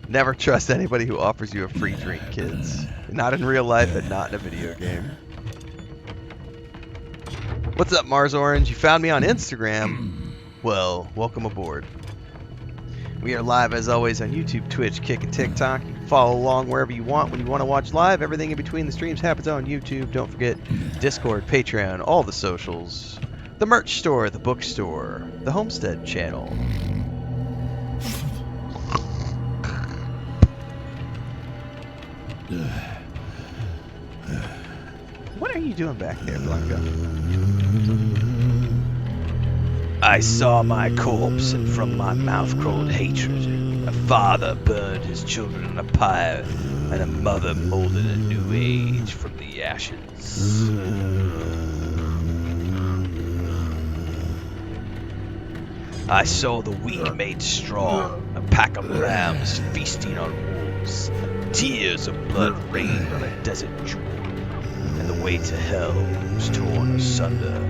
Never trust anybody who offers you a free drink, kids. Not in real life and not in a video game. What's up, Mars Orange? You found me on Instagram. Well, welcome aboard. We are live as always on YouTube, Twitch, Kick, and TikTok. You can follow along wherever you want when you want to watch live. Everything in between the streams happens on YouTube. Don't forget Discord, Patreon, all the socials, the merch store, the bookstore, the Homestead channel. What are you doing back there, Blanca? I saw my corpse, and from my mouth crawled hatred. A father burned his children in a pyre, and a mother molded a new age from the ashes. I saw the weak made strong, a pack of lambs feasting on wolves. Tears of blood rained on a desert jewel, and the way to hell was torn asunder.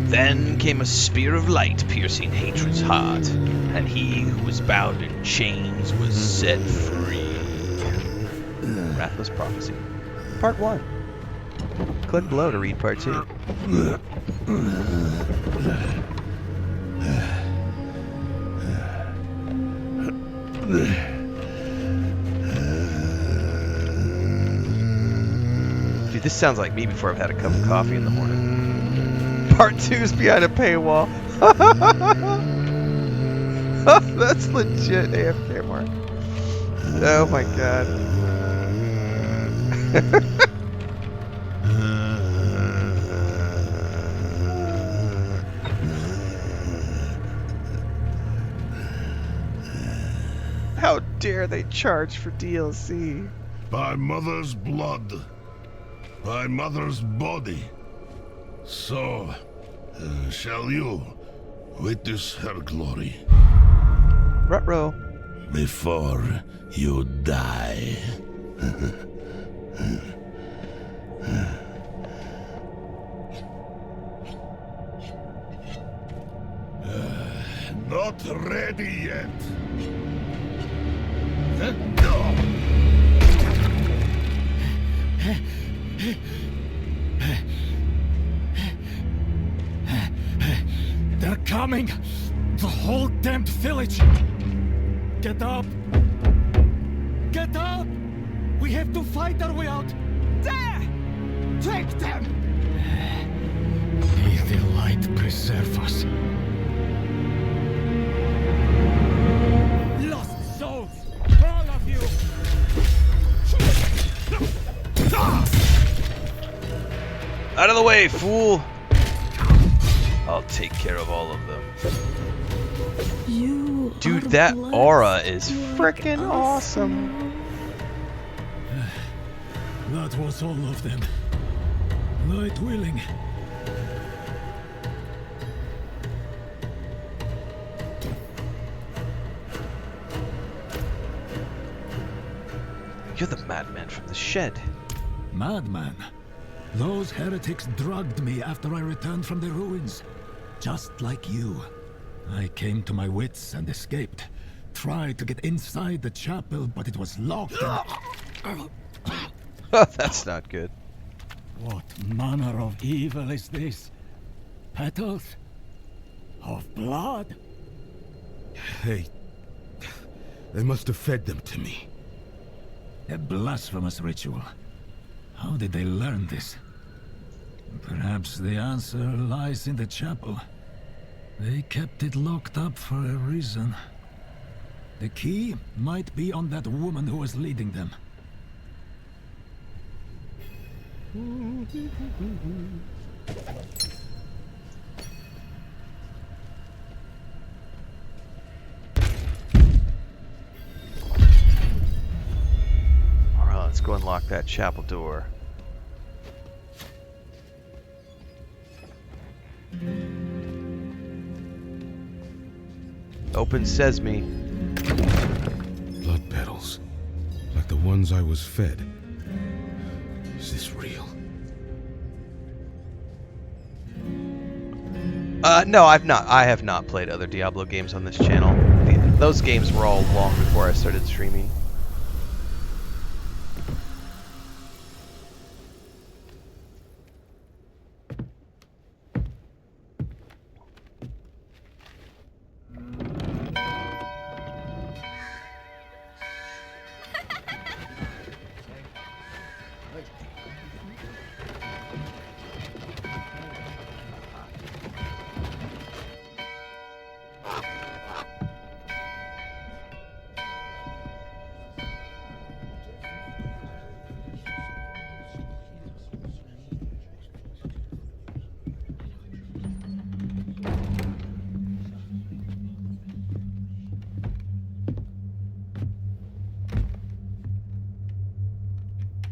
Then came a spear of light piercing hatred's heart, and he who was bound in chains was set free. Wrathless Prophecy, Part 1. Click below to read Part 2. Dude, this sounds like me before I've had a cup of coffee in the morning. Part 2's behind a paywall. That's legit AFK, Mark. Oh my god. How dare they charge for DLC? By mother's blood, by mother's body, so shall you witness her glory. Ruh-roh. Before you die. Not ready yet. They're coming! The whole damned village! Get up! Get up! We have to fight our way out! There! Take them! May the light preserve us. Lost souls! All of you! Out of the way, fool! I'll take care of all of them. You Dude, are that blessed aura is like frickin' us. awesome. That was all of them. Light willing. You're the madman from the shed. Madman. Those heretics drugged me after I returned from the ruins. Just like you. I came to my wits and escaped. Tried to get inside the chapel, but it was locked and... That's not good. What manner of evil is this? Petals? Of blood? They must have fed them to me. A blasphemous ritual. How did they learn this? Perhaps the answer lies in the chapel. They kept it locked up for a reason. The key might be on that woman who was leading them. Alright, let's go unlock that chapel door. Open sesame. Blood petals. Like the ones I was fed. Is this real? No, I have not played other Diablo games on this channel. Those games were all long before I started streaming.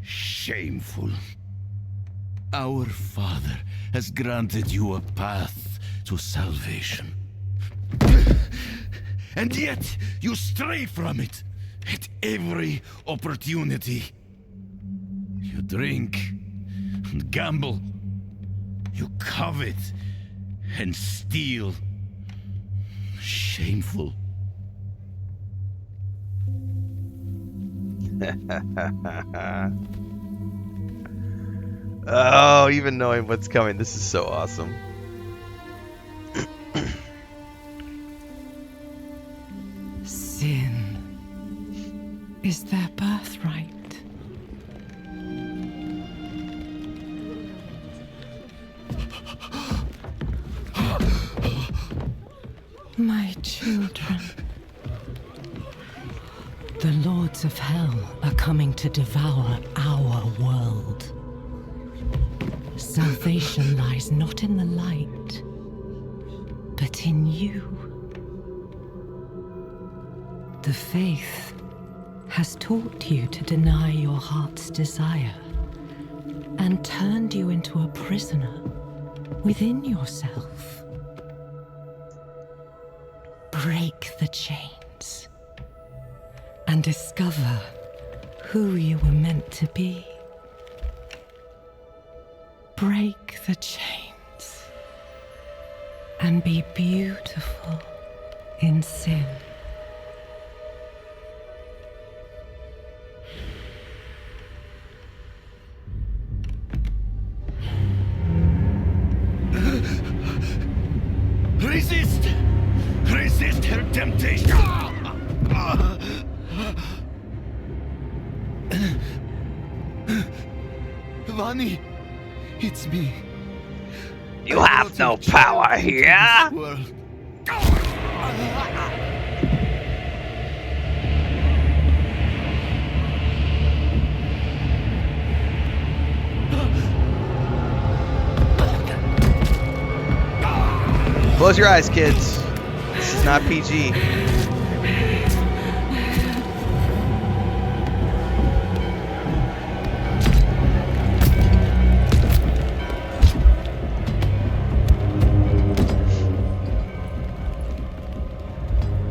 Shameful. Our Father has granted you a path to salvation. And yet, you stray from it at every opportunity. You drink and gamble. You covet and steal. Shameful. Oh, even knowing what's coming, this is so awesome. Sin is their birthright. My children. The lords of hell are coming to devour our world. Salvation lies not in the light, but in you. The faith has taught you to deny your heart's desire and turned you into a prisoner within yourself. Break the chains and discover who you were meant to be. break the chains and be beautiful in sin. Resist! Resist her temptation! Vani, it's me. You have no power here! World. Close your eyes, kids. This is not PG.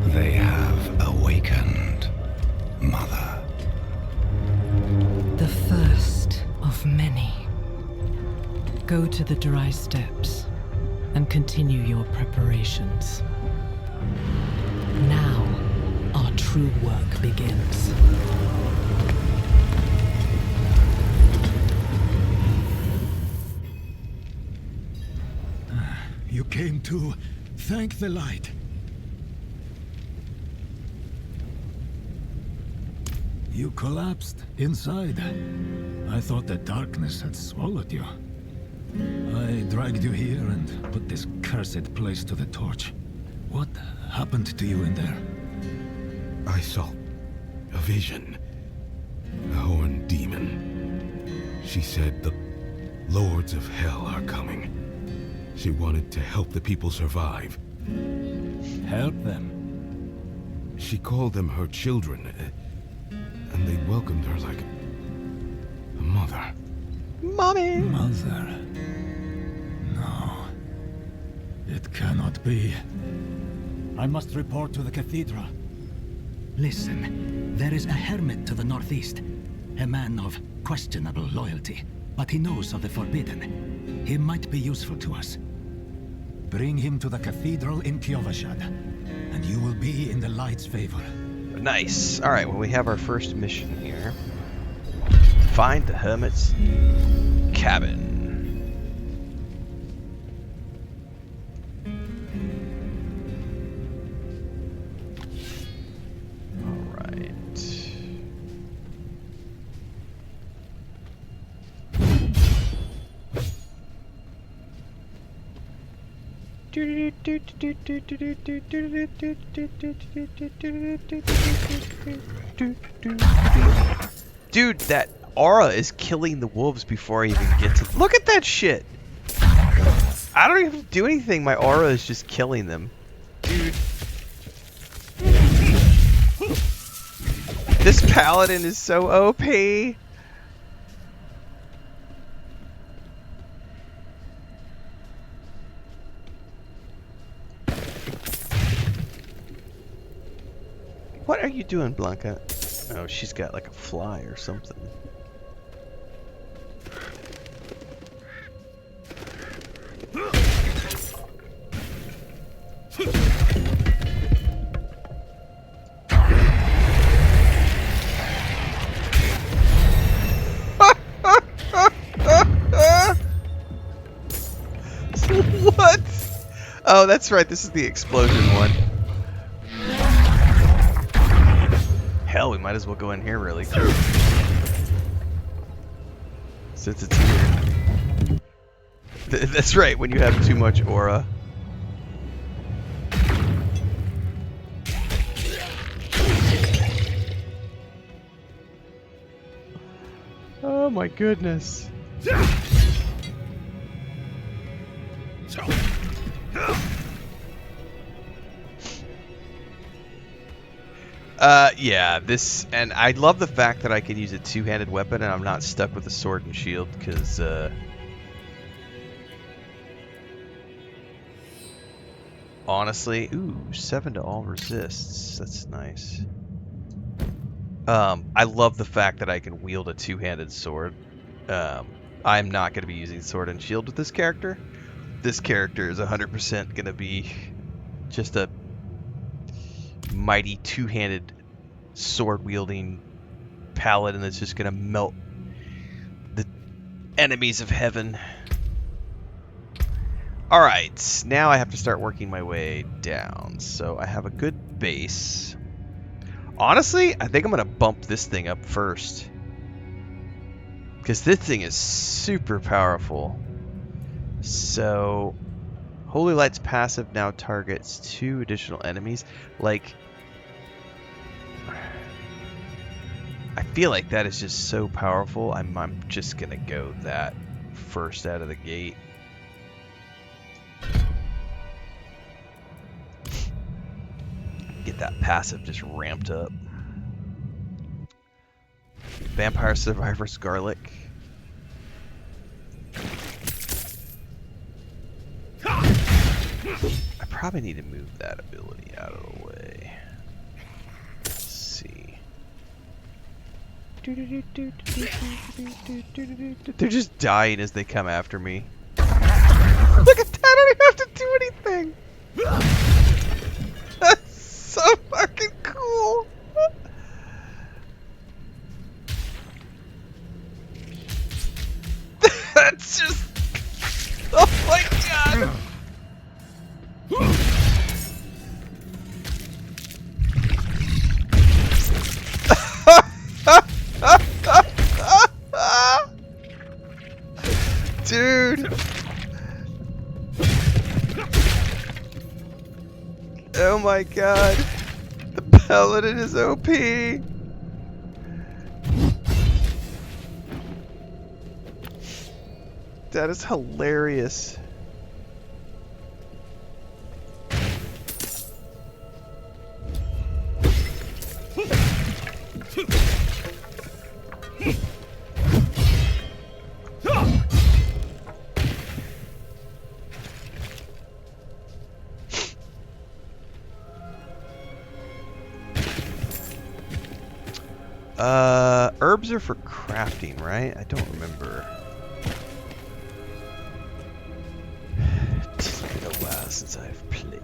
They have awakened, Mother. The first of many. Go to the dry steps and continue your preparations. Now, our true work begins. You came to thank the light. You collapsed inside. I thought the darkness had swallowed you. I dragged you here and put this cursed place to the torch. What happened to you in there? I saw a vision. A horned demon. She said the lords of hell are coming. She wanted to help the people survive. Help them. She called them her children, and they welcomed her like a mother. Mommy! Mother. No. It cannot be. I must report to the cathedral. Listen, there is a hermit to the northeast. A man of questionable loyalty, but he knows of the forbidden. He might be useful to us. Bring him to the cathedral in Kiovashad, and you will be in the light's favor. Nice. Alright, well we have our first mission here. Find the hermit's cabin. Alright. Dude, that aura is killing the wolves before I even get to... Look at that shit! I don't even do anything, my aura is just killing them. Dude. This paladin is so OP! What are you doing, Blanca? Oh, she's got like a fly or something. What? Oh, that's right. This is the explosion one. Hell, we might as well go in here really quick. Since it's here. That's right, when you have too much aura. Oh my goodness. Yeah, this, and I love the fact that I can use a two-handed weapon and I'm not stuck with a sword and shield, because, honestly, ooh, 7 to all resists, that's nice. I love the fact that I can wield a two-handed sword. I'm not going to be using sword and shield with this character. This character is 100% going to be just a mighty two-handed sword-wielding paladin that's just going to melt the enemies of heaven. Alright, now I have to start working my way down. So I have a good base. Honestly, I think I'm going to bump this thing up first. Because this thing is super powerful. So, Holy Light's passive now targets 2 additional enemies. Like, I feel like that is just so powerful. I'm just going to go that first out of the gate. Get that passive just ramped up. Vampire Survivor's Garlic. I probably need to move that ability out of the way. Let's see. They're just dying as they come after me. Look at that! I don't even have to do anything! That's so fucking cool! That's just... Oh my god! Dude! Oh my god! The paladin is OP! That is hilarious. Herbs are for crafting, right? I don't remember. It's been a while since I've played.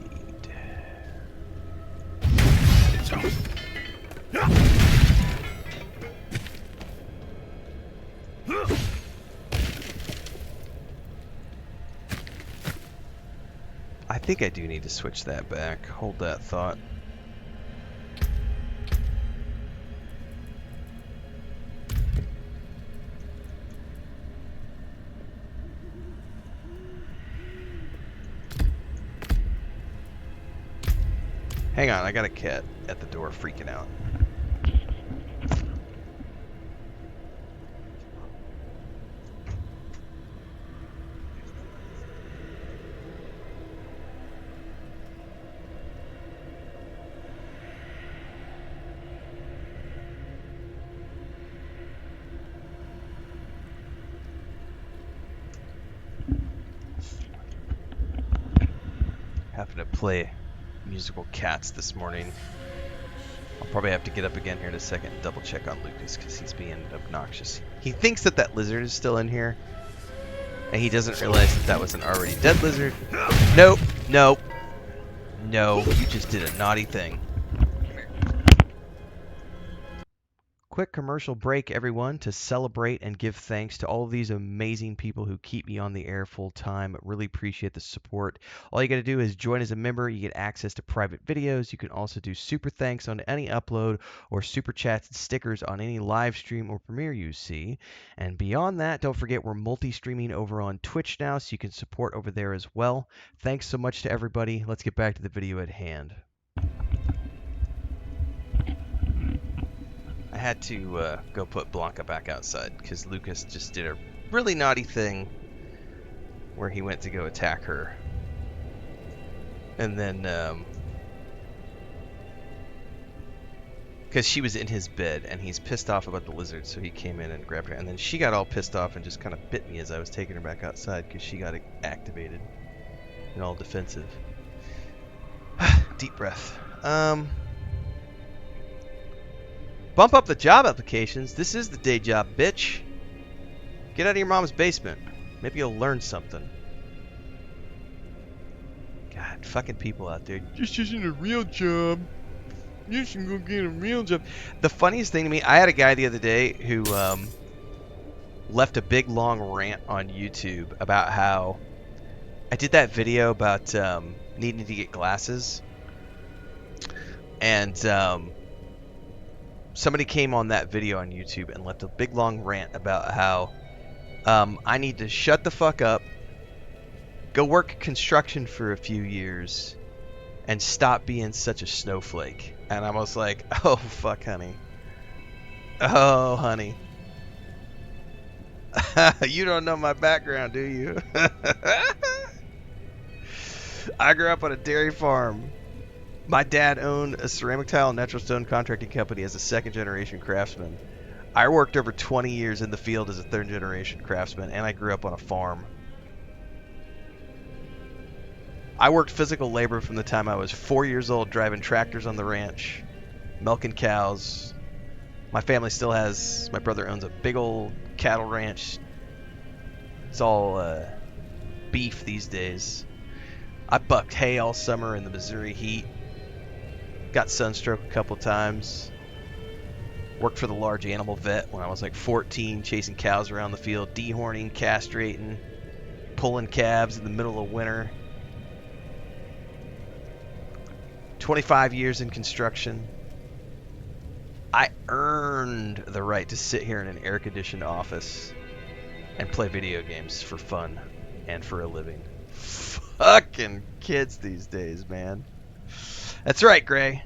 I think I do need to switch that back. Hold that thought. Hang on, I got a cat at the door freaking out. Having to play musical cats this morning. I'll probably have to get up again here in a second and double check on Lucas because he's being obnoxious. He thinks that that lizard is still in here, and he doesn't realize that that was an already dead lizard. Nope, nope, no, you just did a naughty thing. Quick commercial break, everyone, to celebrate and give thanks to all of these amazing people who keep me on the air full time. Really appreciate the support. All you got to do is join as a member. You get access to private videos. You can also do super thanks on any upload or super chats and stickers on any live stream or premiere you see. And beyond that, don't forget we're multi-streaming over on Twitch now, so you can support over there as well. Thanks so much to everybody. Let's get back to the video at hand. I had to go put Blanca back outside because Lucas just did a really naughty thing where he went to go attack her. And then, because she was in his bed and he's pissed off about the lizard, so he came in and grabbed her. And then she got all pissed off and just kind of bit me as I was taking her back outside because she got activated and all defensive. Deep breath. Bump up the job applications. This is the day job, bitch. Get out of your mom's basement. Maybe you'll learn something. God, fucking people out there. This isn't a real job. You should go get a real job. The funniest thing to me, I had a guy the other day who left a big long rant on YouTube about how I did that video about needing to get glasses. And somebody came on that video on YouTube and left a big long rant about how I need to shut the fuck up, go work construction for a few years, and stop being such a snowflake. And I was like, oh, fuck, honey. Oh, honey. You don't know my background, do you? I grew up on a dairy farm. My dad owned a ceramic tile and natural stone contracting company as a second-generation craftsman. I worked over 20 years in the field as a third-generation craftsman, and I grew up on a farm. I worked physical labor from the time I was 4 years old, driving tractors on the ranch, milking cows. My family still has, my brother owns a big old cattle ranch. It's all beef these days. I bucked hay all summer in the Missouri heat. Got sunstroke a couple times. Worked for the large animal vet when I was like 14, chasing cows around the field, dehorning, castrating, pulling calves in the middle of winter. 25 years in construction. I earned the right to sit here in an air-conditioned office and play video games for fun and for a living. Fucking kids these days, man. That's right, Gray.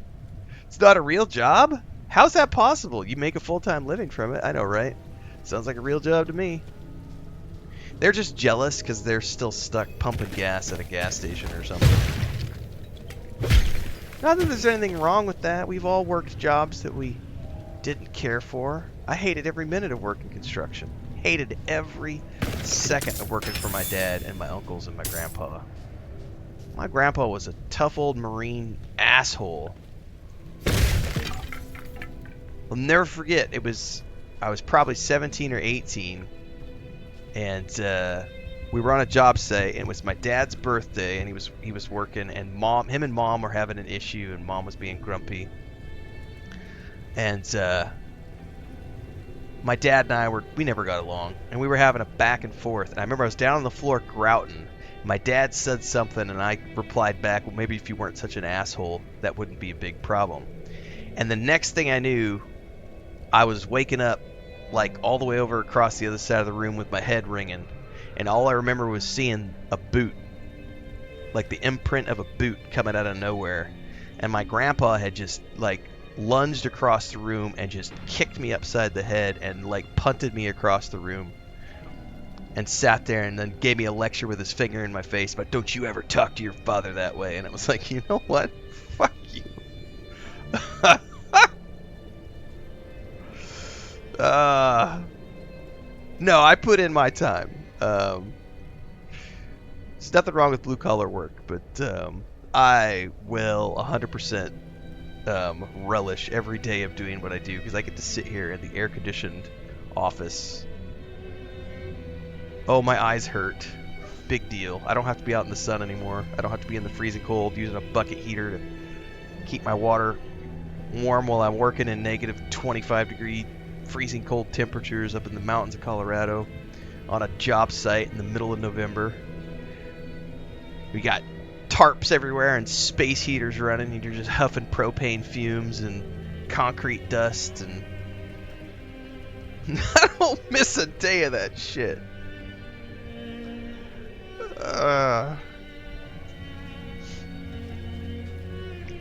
It's not a real job? How's that possible? You make a full-time living from it. I know, right? Sounds like a real job to me. They're just jealous because they're still stuck pumping gas at a gas station or something. Not that there's anything wrong with that. We've all worked jobs that we didn't care for. I hated every minute of working construction. Hated every second of working for my dad and my uncles and my grandpa. My grandpa was a tough old Marine asshole. I'll never forget, I was probably 17 or 18, and we were on a job site, and it was my dad's birthday, and he was working, and him and mom were having an issue, and mom was being grumpy. And my dad and I we never got along, and we were having a back and forth. And I remember I was down on the floor grouting. My dad said something, and I replied back, well, maybe if you weren't such an asshole, that wouldn't be a big problem. And the next thing I knew, I was waking up like all the way over across the other side of the room with my head ringing. And all I remember was seeing a boot, like the imprint of a boot coming out of nowhere. And my grandpa had just like lunged across the room and just kicked me upside the head and like punted me across the room. And sat there and then gave me a lecture with his finger in my face, but don't you ever talk to your father that way. And it was like, you know what? Fuck you. No, I put in my time. There's nothing wrong with blue collar work, but I will 100% relish every day of doing what I do because I get to sit here in the air conditioned office. Oh, my eyes hurt. Big deal. I don't have to be out in the sun anymore. I don't have to be in the freezing cold using a bucket heater to keep my water warm while I'm working in negative 25 degree freezing cold temperatures up in the mountains of Colorado on a job site in the middle of November. We got tarps everywhere and space heaters running, and you're just huffing propane fumes and concrete dust, and I don't miss a day of that shit.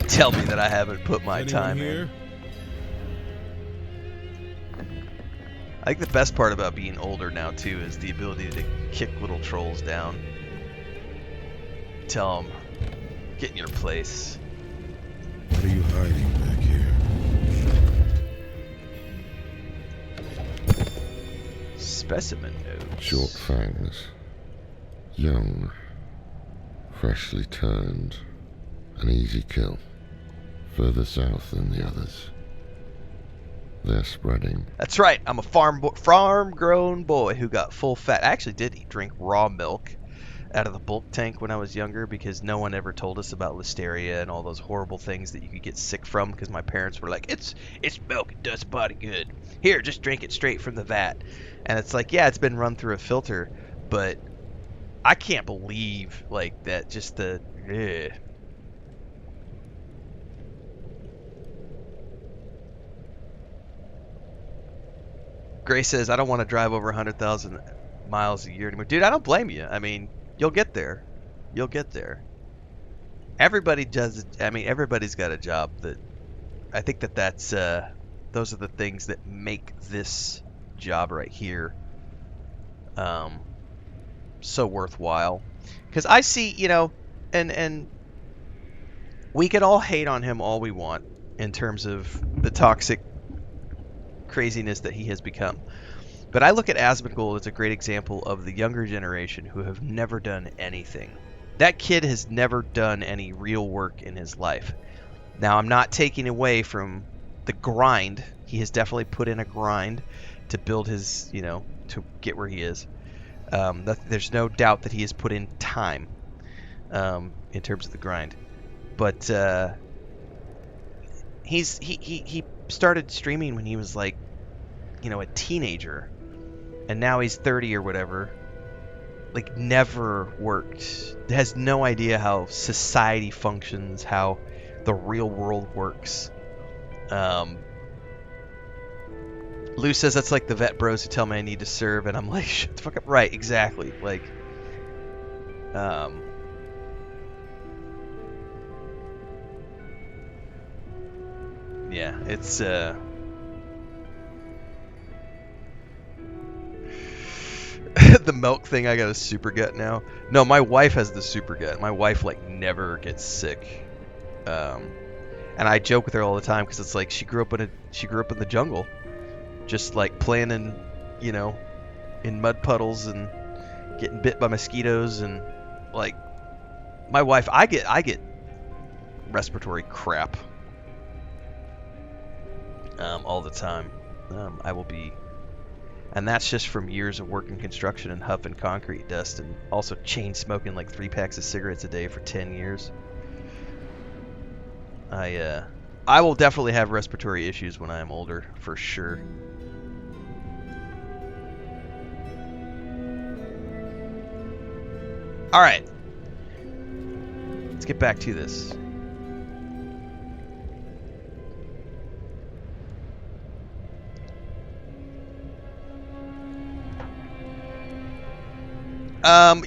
Tell me that I haven't put my time in. I think the best part about being older now too is the ability to kick little trolls down. Tell them, get in your place. What are you hiding back here? Specimen nodes. Short fangs. Young. Freshly turned. An easy kill. Further south than the others. they're spreading. That's right. I'm a farm-grown boy who got full fat. I actually did drink raw milk out of the bulk tank when I was younger because no one ever told us about listeria and all those horrible things that you could get sick from because my parents were like, it's milk, it does the body good. Here, just drink it straight from the vat. And it's like, yeah, it's been run through a filter, but I can't believe like that just the ugh. Gray says, I don't want to drive over 100,000 miles a year anymore. Dude, I don't blame you. I mean, you'll get there. You'll get there. Everybody does it. I mean, everybody's got a job that I think that's those are the things that make this job right here so worthwhile. Because I see, you know, and we can all hate on him all we want in terms of the toxic craziness that he has become. But I look at Asmongold as a great example of the younger generation who have never done anything. That kid has never done any real work in his life. Now, I'm not taking away from the grind. He has definitely put in a grind to build his, you know, to get where he is. There's no doubt that he has put in time in terms of the grind. But he started streaming when he was like, you know, a teenager, and now he's 30 or whatever. Like, never worked, has no idea how society functions, how the real world works. Lou says that's like the vet bros who tell me I need to serve, and I'm like, shut the fuck up. Right, exactly. Like, yeah, it's the milk thing. I got a super gut now. No, my wife has the super gut. My wife like never gets sick, and I joke with her all the time because it's like she grew up in the jungle, just like playing in, you know, in mud puddles and getting bit by mosquitoes, and like my wife, I get respiratory crap all the time. I will be. And that's just from years of working construction and huffing concrete dust, and also chain smoking like 3 packs of cigarettes a day for 10 years. I will definitely have respiratory issues when I am older, for sure. All right, let's get back to this.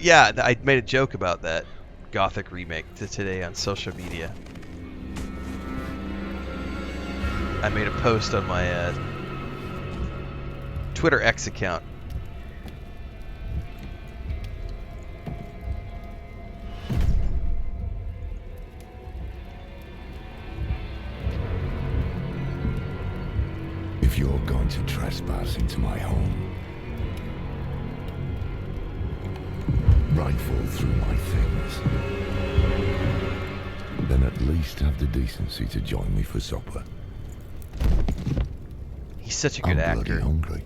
Yeah, I made a joke about that Gothic remake today on social media. I made a post on my Twitter X account. If you're going to trespass into my home, rifle through my things, then at least have the decency to join me for supper. He's such a good actor. I'm bloody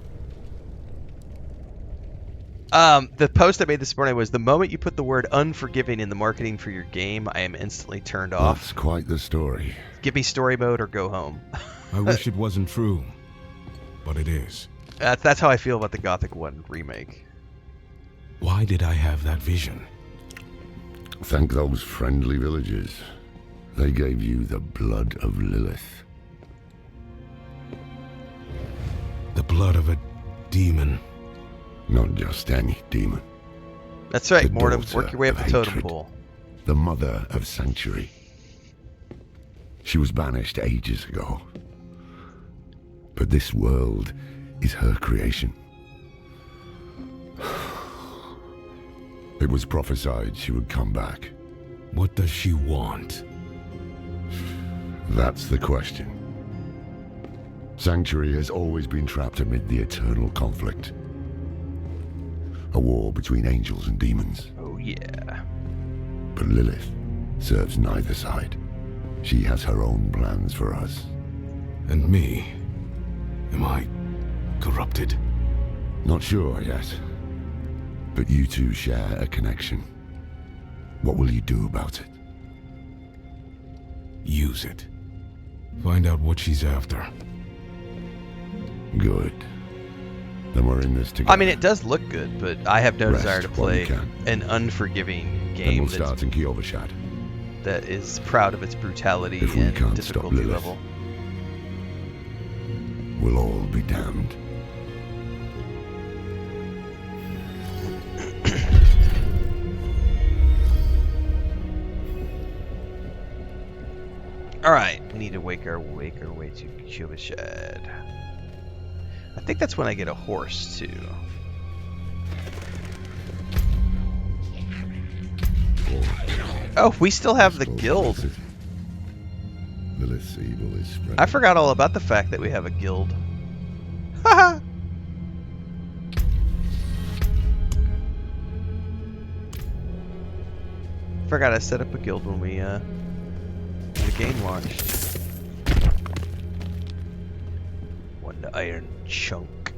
hungry. The post I made this morning was, the moment you put the word unforgiving in the marketing for your game, I am instantly turned off. That's quite the story. Give me story mode or go home. I wish it wasn't true, but it is. That's how I feel about the Gothic 1 remake. Why did I have that vision? Thank those friendly villagers. They gave you the blood of Lilith. The blood of a demon. Not just any demon. That's right, The Mortem. daughter Work your way up of the totem hatred. pole. The mother of Sanctuary. She was banished ages ago. But this world is her creation. It was prophesied she would come back. What does she want? That's the question. Sanctuary has always been trapped amid the eternal conflict. A war between angels and demons. Oh yeah. But Lilith serves neither side. She has her own plans for us. And me? Am I corrupted? Not sure yet. But you two share a connection. What will you do about it? Use it. Find out what she's after. Good. Then we're in this together. I mean, it does look good, but I have no Rest desire to while we play can. an unforgiving Then game we'll start in Kiovashad. that is proud of its brutality If we and can't difficulty stop Lilith, level. we'll all be damned. Alright, we need to wake our way to Kiovashad. I think that's when I get a horse, too. Oh, we still have the guild. Lilith's evil is spreading. I forgot all about the fact that we have a guild. Haha! Forgot I set up a guild when the game launched. One iron chunk.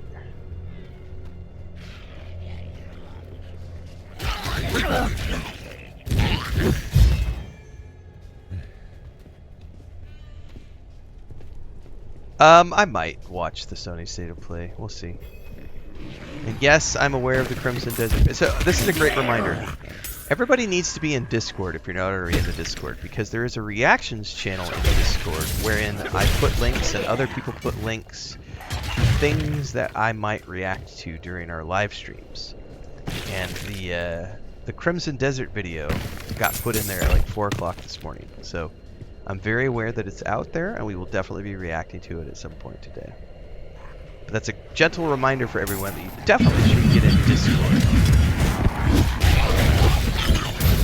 I might watch the Sony State of Play. We'll see. And yes, I'm aware of the Crimson Desert. So this is a great reminder. Everybody needs to be in Discord if you're not already in the Discord, because there is a reactions channel in the Discord wherein I put links and other people put links to things that I might react to during our live streams. And the Crimson Desert video got put in there at like 4 o'clock this morning. So I'm very aware that it's out there, and we will definitely be reacting to it at some point today. But that's a gentle reminder for everyone that you definitely should get in Discord.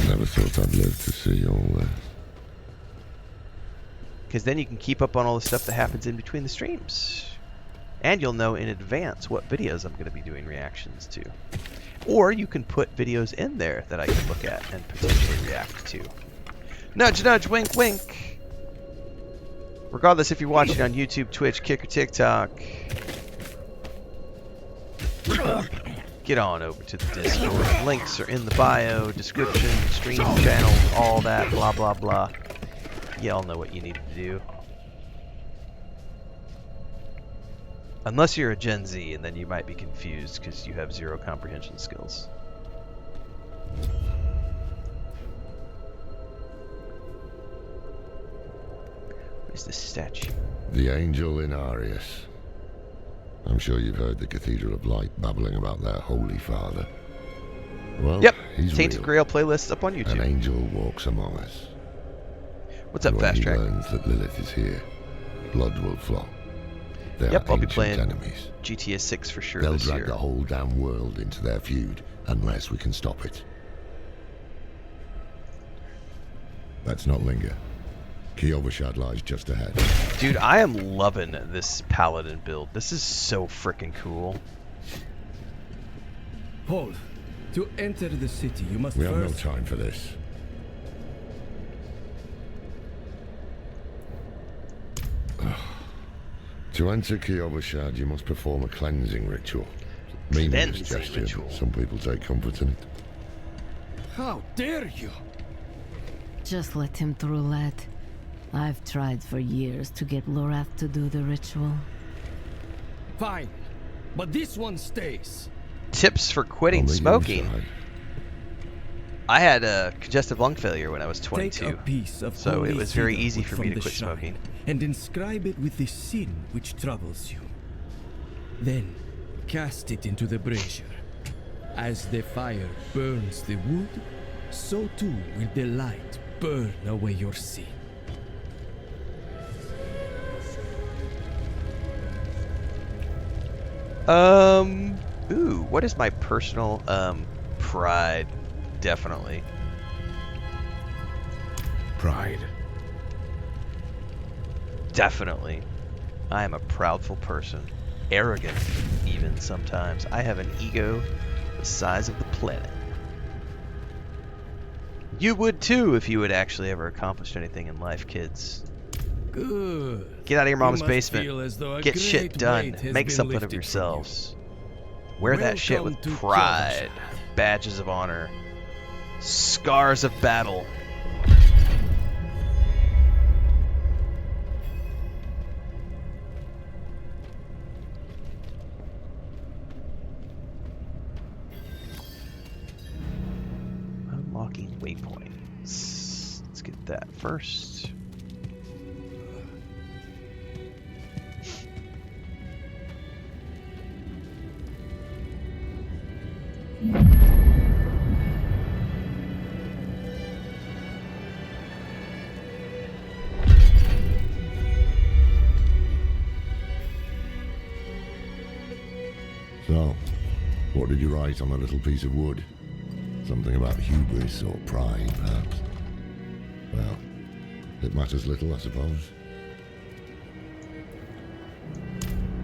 Never thought I'd live to see all this. Because then you can keep up on all the stuff that happens in between the streams. And you'll know in advance what videos I'm going to be doing reactions to. Or you can put videos in there that I can look at and potentially react to. Nudge, nudge, wink, wink. Regardless if you're watching on YouTube, Twitch, Kick, or TikTok, get on over to the Discord. Links are in the bio, description, stream channel, all that, blah, blah, blah. Y'all know what you need to do. Unless you're a Gen Z, and then you might be confused because you have 0 comprehension skills. What is this statue? The angel in Arius. I'm sure you've heard the Cathedral of Light babbling about their Holy Father. Well, Yep, he's Tainted real. Grail playlist up on YouTube. An angel walks among us. What's up, And Fast Track? when he learns that Lilith is here, blood will flow. They Yep, are I'll be ancient playing enemies. GTA 6 for sure They'll this drag year. the whole damn world into their feud unless we can stop it. Let's not linger. Kiovashad lies just ahead. Dude, I am loving this Paladin build. This is so freaking cool. Hold. To enter the city, you must We have no first... time for this. To enter Kiovashad, you must perform a cleansing ritual. Meaningless Cleansing gesture, ritual. but some people take comfort in it. How dare you? Just let him through, lad. I've tried for years to get Lorath to do the ritual. Fine. But this one stays. Tips for quitting On the smoking. inside, I had a congestive lung failure when I was Take 22. a piece of So it holy was very cedarwood easy for me from to the quit shrine smoking. and inscribe it with the sin which troubles you. Then cast it into the brazier. As the fire burns the wood, so too will the light burn away your sin. Ooh, what is my personal, pride? Definitely. Pride. Definitely. I am a proudful person. Arrogant, even sometimes. I have an ego the size of the planet. You would too if you had actually ever accomplished anything in life, kids. Good. Get out of your mom's must basement. feel as though a Get shit great done. weight has Make been something of lifted from yourselves. Wear that shit with Welcome to pride. Badges of honor. Scars of battle. Unlocking waypoints. Let's get that first. So, what did you write on a little piece of wood? Something about hubris or pride, perhaps? Well, it matters little, I suppose.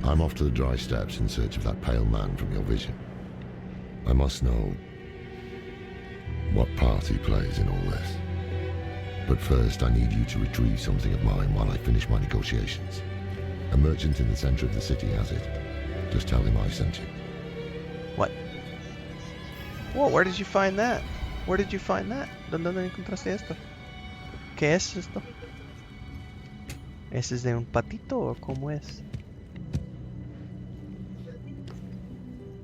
I'm off to the dry steppes in search of that pale man from your vision. I must know what part he plays in all this. But first, I need you to retrieve something of mine while I finish my negotiations. A merchant in the center of the city has it. Just tell him I sent you. What? Whoa, where did you find that? Where did you find that? ¿Dónde encontraste esto? ¿Qué es esto? ¿Ese es de un patito o cómo es?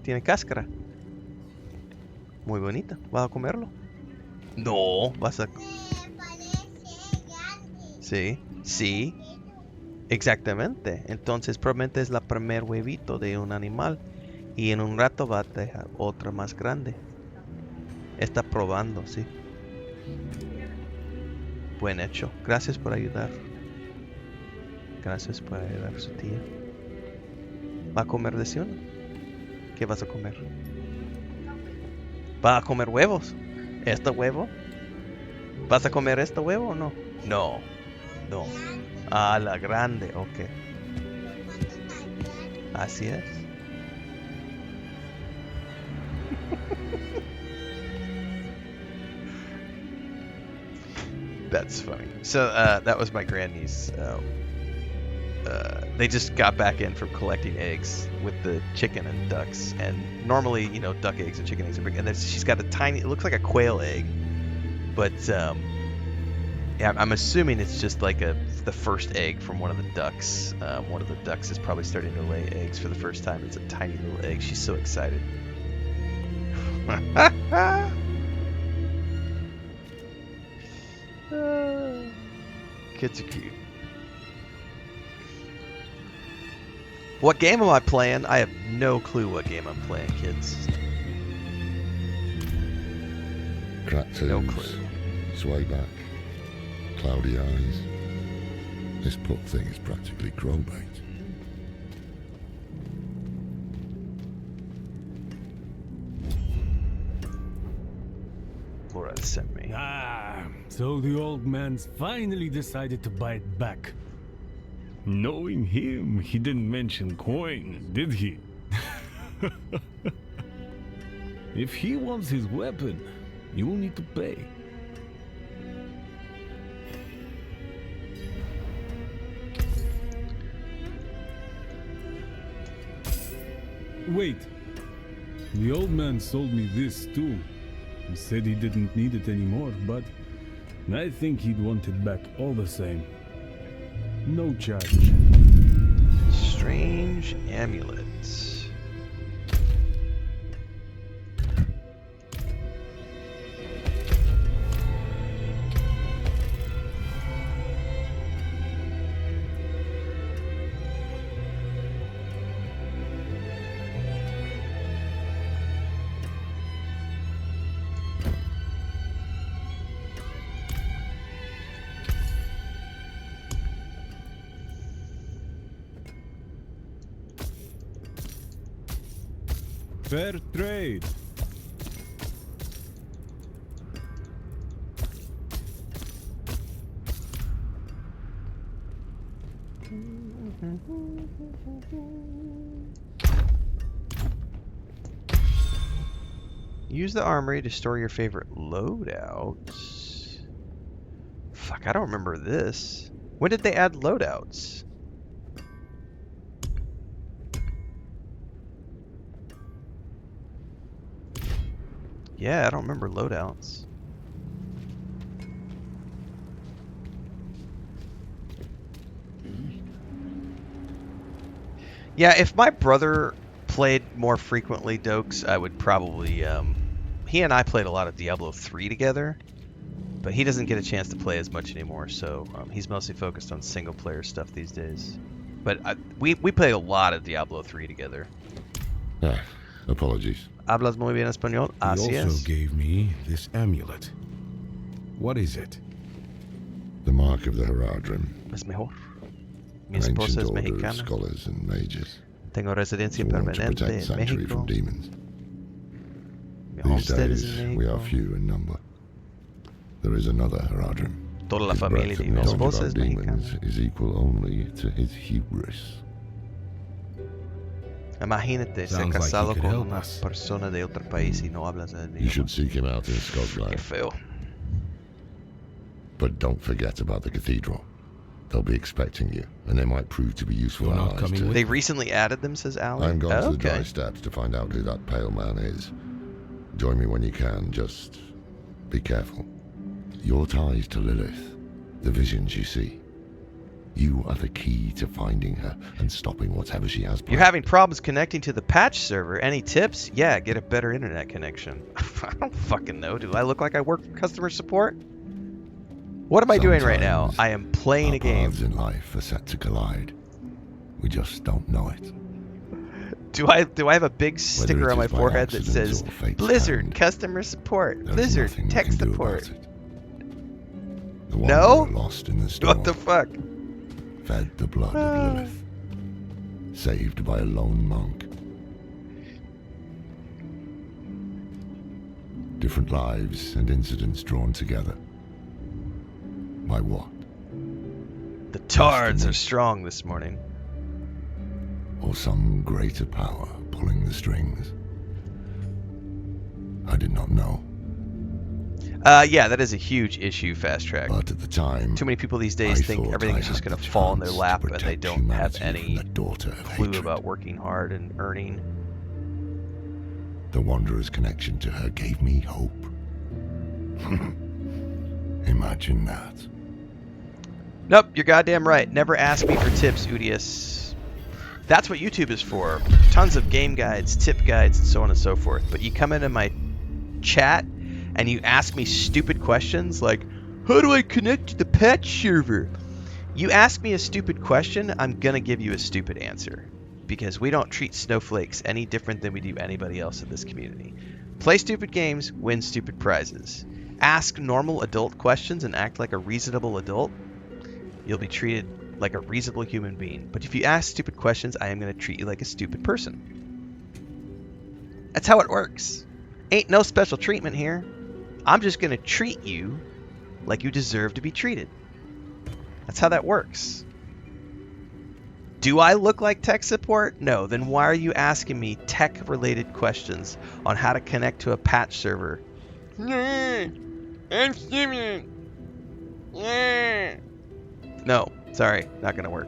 Tiene cáscara. Muy bonita. ¿Vas a comerlo? No, vas a... Sí, sí. Exactamente. Entonces probablemente es la primer huevito de un animal. Y en un rato va a dejar otra más grande. Está probando, sí. Buen hecho. Gracias por ayudar. Gracias por ayudar a su tía. ¿Va a comer de uno? ¿Qué vas a comer? ¿Va a comer huevos? ¿Este huevo? ¿Vas a comer este huevo o no? No. No. Ah, la grande, ok. Así es. That's funny. So that was my grandniece. They just got back in from collecting eggs with the chicken and ducks. And normally, you know, duck eggs and chicken eggs are big. And then she's got a tiny, it looks like a quail egg. But yeah, I'm assuming it's just like the first egg from one of the ducks. One of the ducks is probably starting to lay eggs for the first time. It's a tiny little egg. She's so excited. Kids are cute. What game am I playing? I have no clue what game I'm playing, kids. Cracked No hooves, clue. sway back, cloudy eyes. This pup thing is practically crowbait. Laura sent me. Ah, so the old man's finally decided to bite back. Knowing him, he didn't mention coin, did he? If he wants his weapon, you will need to pay. Wait. The old man sold me this too. He said he didn't need it anymore, but I think he'd want it back all the same. No charge. Strange amulet. Fair trade. Use the armory to store your favorite loadouts. Fuck, I don't remember this. When did they add loadouts? Yeah, I don't remember loadouts. Yeah, if my brother played more frequently, Dokes, I would probably... he and I played a lot of Diablo 3 together, but he doesn't get a chance to play as much anymore, so he's mostly focused on single-player stuff these days. But we played a lot of Diablo 3 together. Ah, apologies. Hablas muy bien español. Así He also es. gave me this amulet. What is it? The mark of the Heradrim. Es mejor. Mi An esposa ancient es order of mexicana. scholars and mages Tengo residencia sworn to permanente protect en sanctuary México. from demons. Mi These homestead is days, in we are México. few in number. There is another Heradrim. Toda la His familia breadth de of mi knowledge esposa about es demons mexicana. is equal only to his hubris. Imagínate ser Sounds like he casado could con help una us. persona de otro país y no hablas el You idioma. should seek him out in Qué Scotland. feo. But don't forget about the cathedral. They'll be expecting you, and they might prove to be useful You're not allies coming to... with They recently added them, says Ali. I'm going to the dry Okay. steps to find out who that pale man is. Join me when you can, just be careful. Your ties to Lilith, the visions you see, you are the key to finding her and stopping whatever she has planned. You're having problems connecting to the patch server. Any tips? Yeah, get a better internet connection. I don't fucking know. Do I look like I work for customer support? What am I doing right now? Sometimes I am playing our a game. paths in life are set to collide. We just don't know it. Do I have a big sticker it on my is by forehead that accident says or fate's Blizzard hand, customer support, There's Blizzard nothing we tech can do support? about it. The No? wanderer lost in the storm. What the fuck? Fed the blood of Lilith. Saved by a lone monk. Different lives and incidents drawn together. By what? The tards are strong this morning. Or some greater power pulling the strings? I did not know. Yeah, that is a huge issue, Fast Track. But at the time, Too many people these days I think thought everything I is just had going to the fall in their chance to lap and they protect don't have humanity any from the daughter of clue hatred. about working hard and earning. The Wanderer's connection to her gave me hope. Imagine that. Nope, you're goddamn right. Never ask me for tips, Udius. That's what YouTube is for. Tons of game guides, tip guides, and so on and so forth. But you come into my chat and you ask me stupid questions like, how do I connect to the patch server? You ask me a stupid question, I'm gonna give you a stupid answer. Because we don't treat snowflakes any different than we do anybody else in this community. Play stupid games, win stupid prizes. Ask normal adult questions and act like a reasonable adult. You'll be treated like a reasonable human being. But if you ask stupid questions, I am going to treat you like a stupid person. That's how it works. Ain't no special treatment here. I'm just going to treat you like you deserve to be treated. That's how that works. Do I look like tech support? No. Then why are you asking me tech-related questions on how to connect to a patch server? I'm stupid. No, sorry, not gonna work.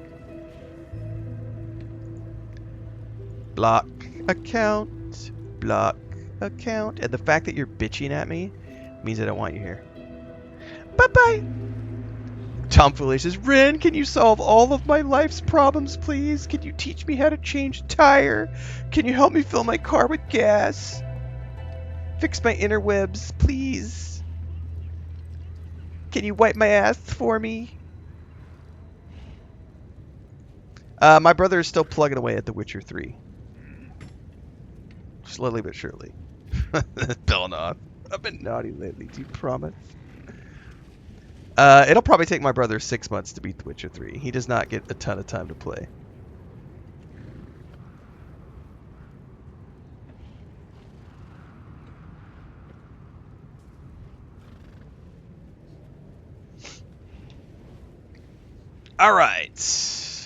Block account, block account. And the fact that you're bitching at me means I don't want you here. Bye-bye. Tom Foley says, Ren, can you solve all of my life's problems, please? Can you teach me how to change a tire? Can you help me fill my car with gas? Fix my interwebs, please. Can you wipe my ass for me? My brother is still plugging away at The Witcher 3. Slowly but surely. Belnoth. I've been naughty lately, do you promise? It'll probably take my brother 6 months to beat The Witcher 3. He does not get a ton of time to play. Alright.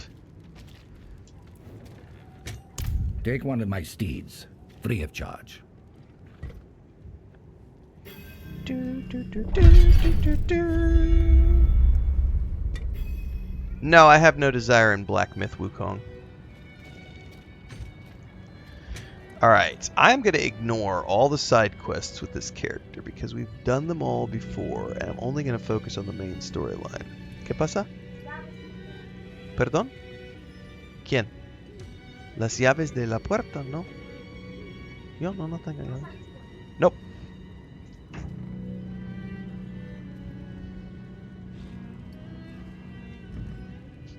Take one of my steeds, free of charge. No, I have no desire in Black Myth Wukong. Alright, I'm going to ignore all the side quests with this character because we've done them all before, and I'm only going to focus on the main storyline. ¿Qué pasa? ¿Perdón? ¿Quién? Las llaves de la puerta, ¿no? Yo no tengo llaves. Nope.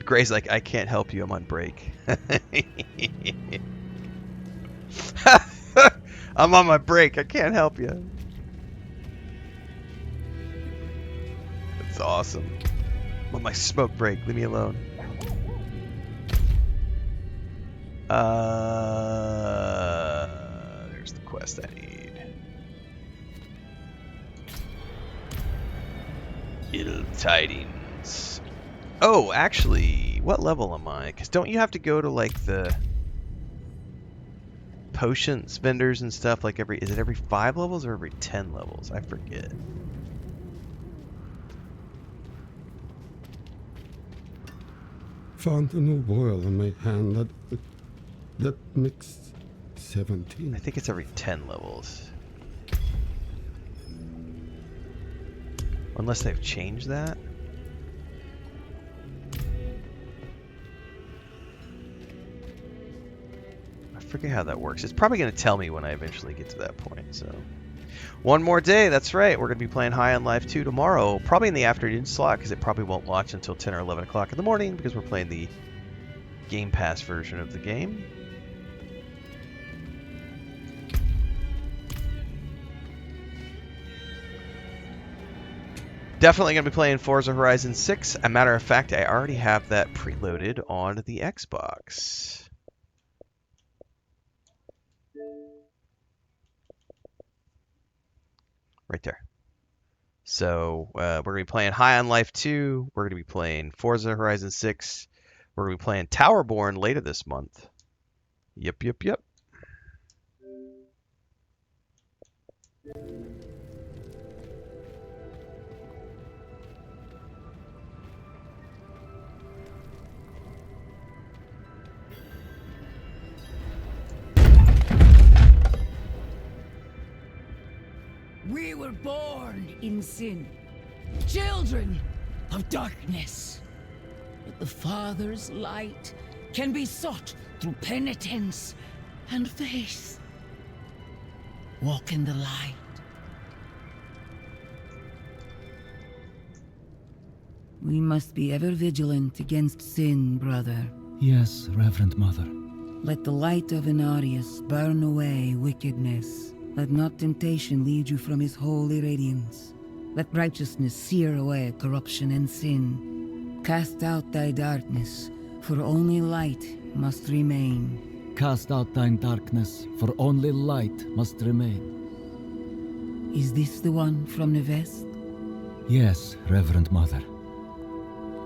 Gray's like, I can't help you, I'm on break. I'm on my break, I can't help you. That's awesome. I'm on my smoke break, leave me alone. There's the quest I need. Ill tidings. Oh, actually, what level am I? Because don't you have to go to, like, the potions vendors and stuff, like, is it every 5 levels or every 10 levels? I forget. Found a new boil in my hand that makes 17. I think it's every 10 levels. Unless they've changed that. I forget how that works. It's probably going to tell me when I eventually get to that point, so. One more day, that's right. We're going to be playing High on Life 2 tomorrow. Probably in the afternoon slot, because it probably won't launch until 10 or 11 o'clock in the morning, because we're playing the Game Pass version of the game. Definitely going to be playing Forza Horizon 6. As a matter of fact, I already have that preloaded on the Xbox. Right there. So we're going to be playing High on Life 2. We're going to be playing Forza Horizon 6. We're going to be playing Towerborn later this month. Yep. We were born in sin, children of darkness. But the Father's light can be sought through penitence and faith. Walk in the light. We must be ever vigilant against sin, brother. Yes, Reverend Mother. Let the light of Inarius burn away wickedness. Let not temptation lead you from his holy radiance. Let righteousness sear away corruption and sin. Cast out thy darkness, for only light must remain. Cast out thine darkness, for only light must remain. Is this the one from the west? Yes, Reverend Mother.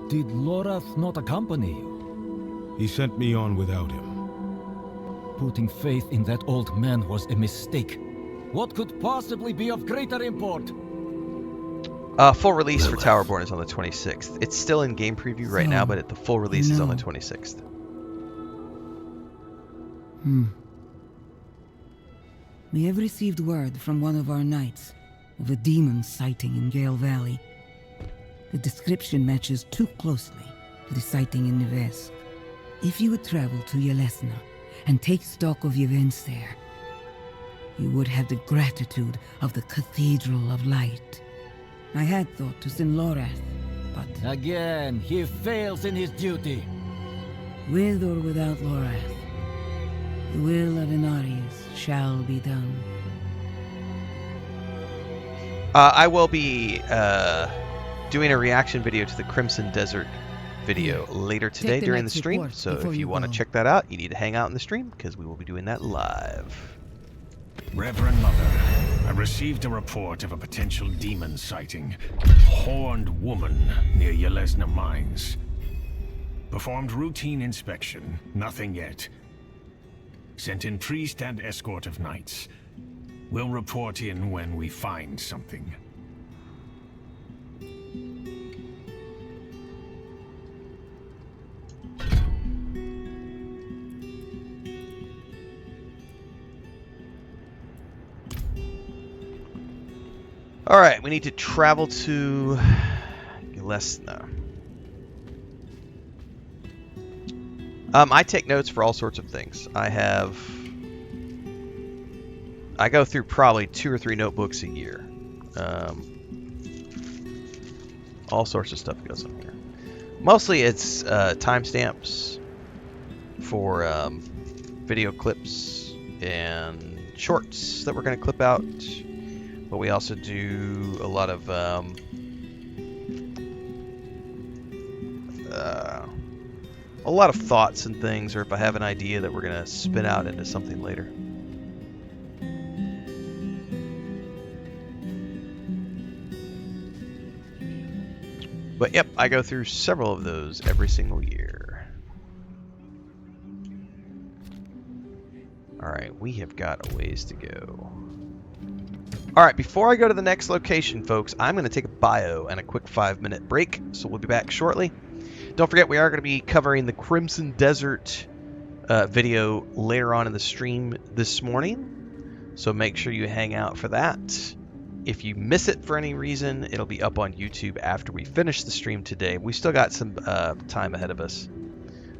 Did Lorath not accompany you? He sent me on without him. Putting faith in that old man was a mistake. What could possibly be of greater import? Full release for Towerborn is on the 26th. It's still in game preview right now, but the full release is on the 26th. We have received word from one of our knights of a demon sighting in Gale Valley. The description matches too closely to the sighting in the west. If you would travel to Yelesna and take stock of the events there, you would have the gratitude of the Cathedral of Light. I had thought to send Lorath, but... Again, he fails in his duty. With or without Lorath, the will of Inarius shall be done. I will be doing a reaction video to the Crimson Desert video later today during the stream. So if you want to check that out, you need to hang out in the stream because we will be doing that live. Reverend Mother, I received a report of a potential demon sighting. Horned woman near Yelesna Mines. Performed routine inspection. Nothing yet. Sent in priest and escort of knights. We'll report in when we find something. All right, we need to travel to Gilesna. I take notes for all sorts of things. I go through probably 2 or 3 notebooks a year. All sorts of stuff goes in here. Mostly it's timestamps for video clips and shorts that we're going to clip out. But we also do a lot of thoughts and things, or if I have an idea that we're going to spin out into something later. But yep, I go through several of those every single year. Alright, we have got a ways to go. Alright, before I go to the next location, folks, I'm going to take a bio and a quick 5-minute break, so we'll be back shortly. Don't forget, we are going to be covering the Crimson Desert video later on in the stream this morning, so make sure you hang out for that. If you miss it for any reason, it'll be up on YouTube after we finish the stream today. We still got some time ahead of us.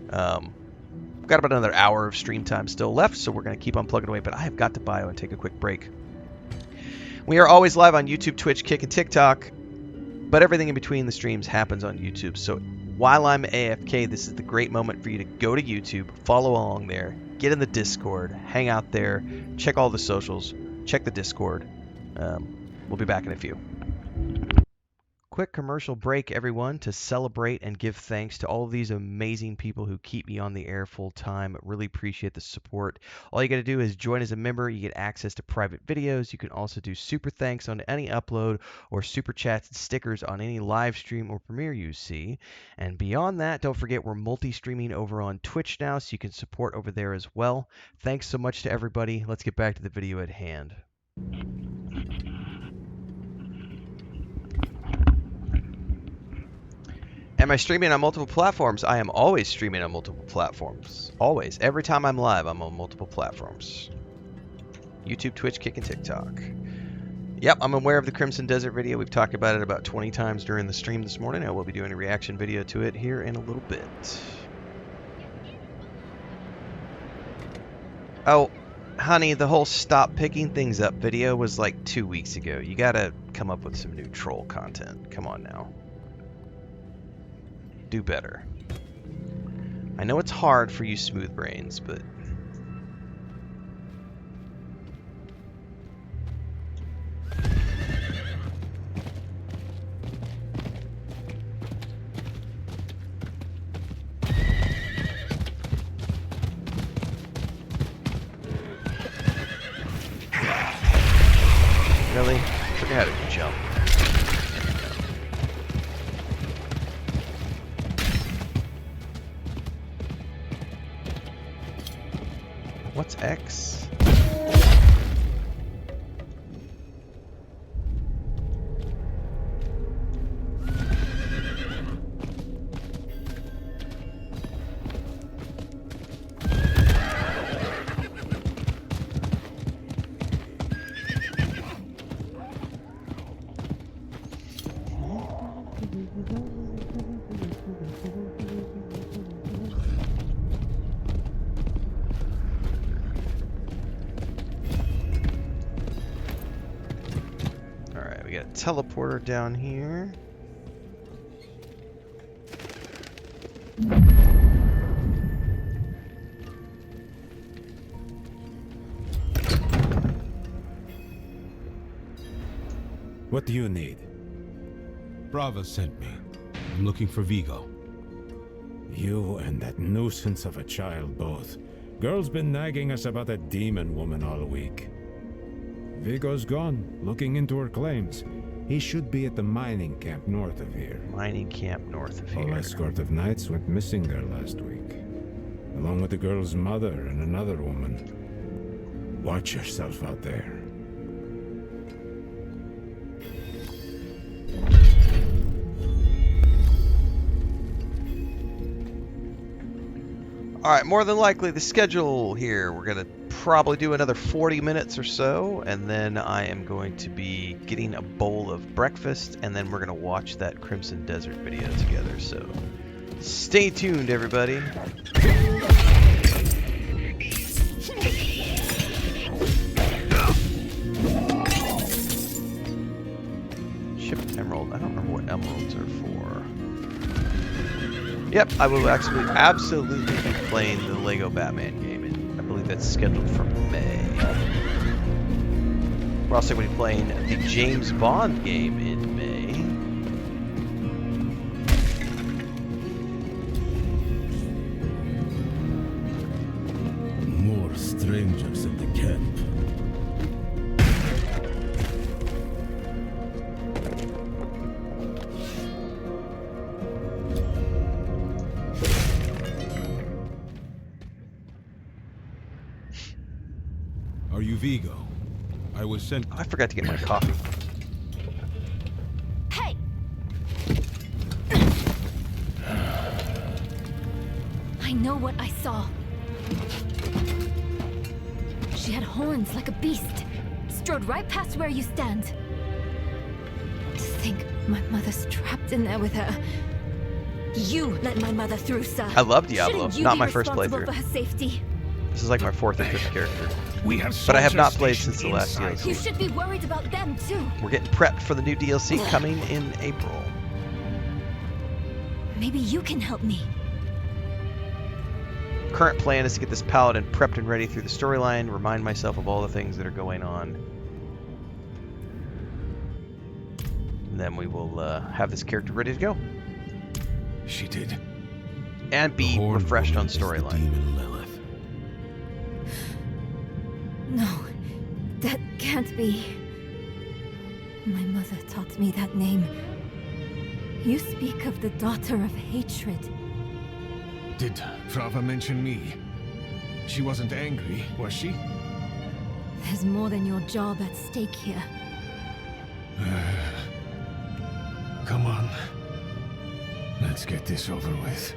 We've got about another hour of stream time still left, so we're going to keep on plugging away, but I have got to bio and take a quick break. We are always live on YouTube, Twitch, Kick, and TikTok, but everything in between the streams happens on YouTube. So while I'm AFK, this is the great moment for you to go to YouTube, follow along there, get in the Discord, hang out there, check all the socials, check the Discord. We'll be back in a few. Quick commercial break, everyone, to celebrate and give thanks to all of these amazing people who keep me on the air full time. Really appreciate the support. All you got to do is join as a member. You get access to private videos. You can also do super thanks on any upload or super chats and stickers on any live stream or premiere you see. And beyond that, don't forget we're multi-streaming over on Twitch now, so you can support over there as well. Thanks so much to everybody. Let's get back to the video at hand. Am I streaming on multiple platforms? I am always streaming on multiple platforms. Always. Every time I'm live, I'm on multiple platforms. YouTube, Twitch, Kick, and TikTok. Yep, I'm aware of the Crimson Desert video. We've talked about it about 20 times during the stream this morning. I will be doing a reaction video to it here in a little bit. Oh, honey, the whole stop picking things up video was like 2 weeks ago. You gotta come up with some new troll content. Come on now. Do better. I know it's hard for you smooth brains, but really? I forgot how to jump. What's X? Teleporter down here. What do you need? Brava sent me. I'm looking for Vigo. You and that nuisance of a child both. Girl's been nagging us about that demon woman all week. Vigo's gone, looking into her claims. He should be at the mining camp north of here. Mining camp north of here. Whole escort of knights went missing there last week, along with the girl's mother and another woman. Watch yourself out there. Alright, more than likely the schedule here. We're going to probably do another 40 minutes or so, and then I am going to be getting a bowl of breakfast, and then we're going to watch that Crimson Desert video together. So stay tuned, everybody. Shipped emerald. I don't remember what emeralds are for. Yep, I will actually absolutely be playing the Lego Batman game, and I believe that's scheduled for May. We're also going to be playing the James Bond game in May. More strangers at the camp. Are you Vigo? I was sent... Oh, I forgot to get my coffee. Hey! I know what I saw. She had horns like a beast. Strode right past where you stand. To think my mother's trapped in there with her. You let my mother through, sir. I love Diablo. Shouldn't you Not be my first responsible playthrough. for her safety? This is like my 4th or 5th character. We have but I have not soldiers played since the last stationed DLC. You should be worried about them too. We're getting prepped for the new DLC coming in April. Maybe you can help me. Current plan is to get this paladin prepped and ready through the storyline, remind myself of all the things that are going on. And then we will have this character ready to go. She did. And be refreshed on storyline. No, that can't be. My mother taught me that name. You speak of the daughter of hatred. Did Frava mention me? She wasn't angry, was she? There's more than your job at stake here. Come on. Let's get this over with.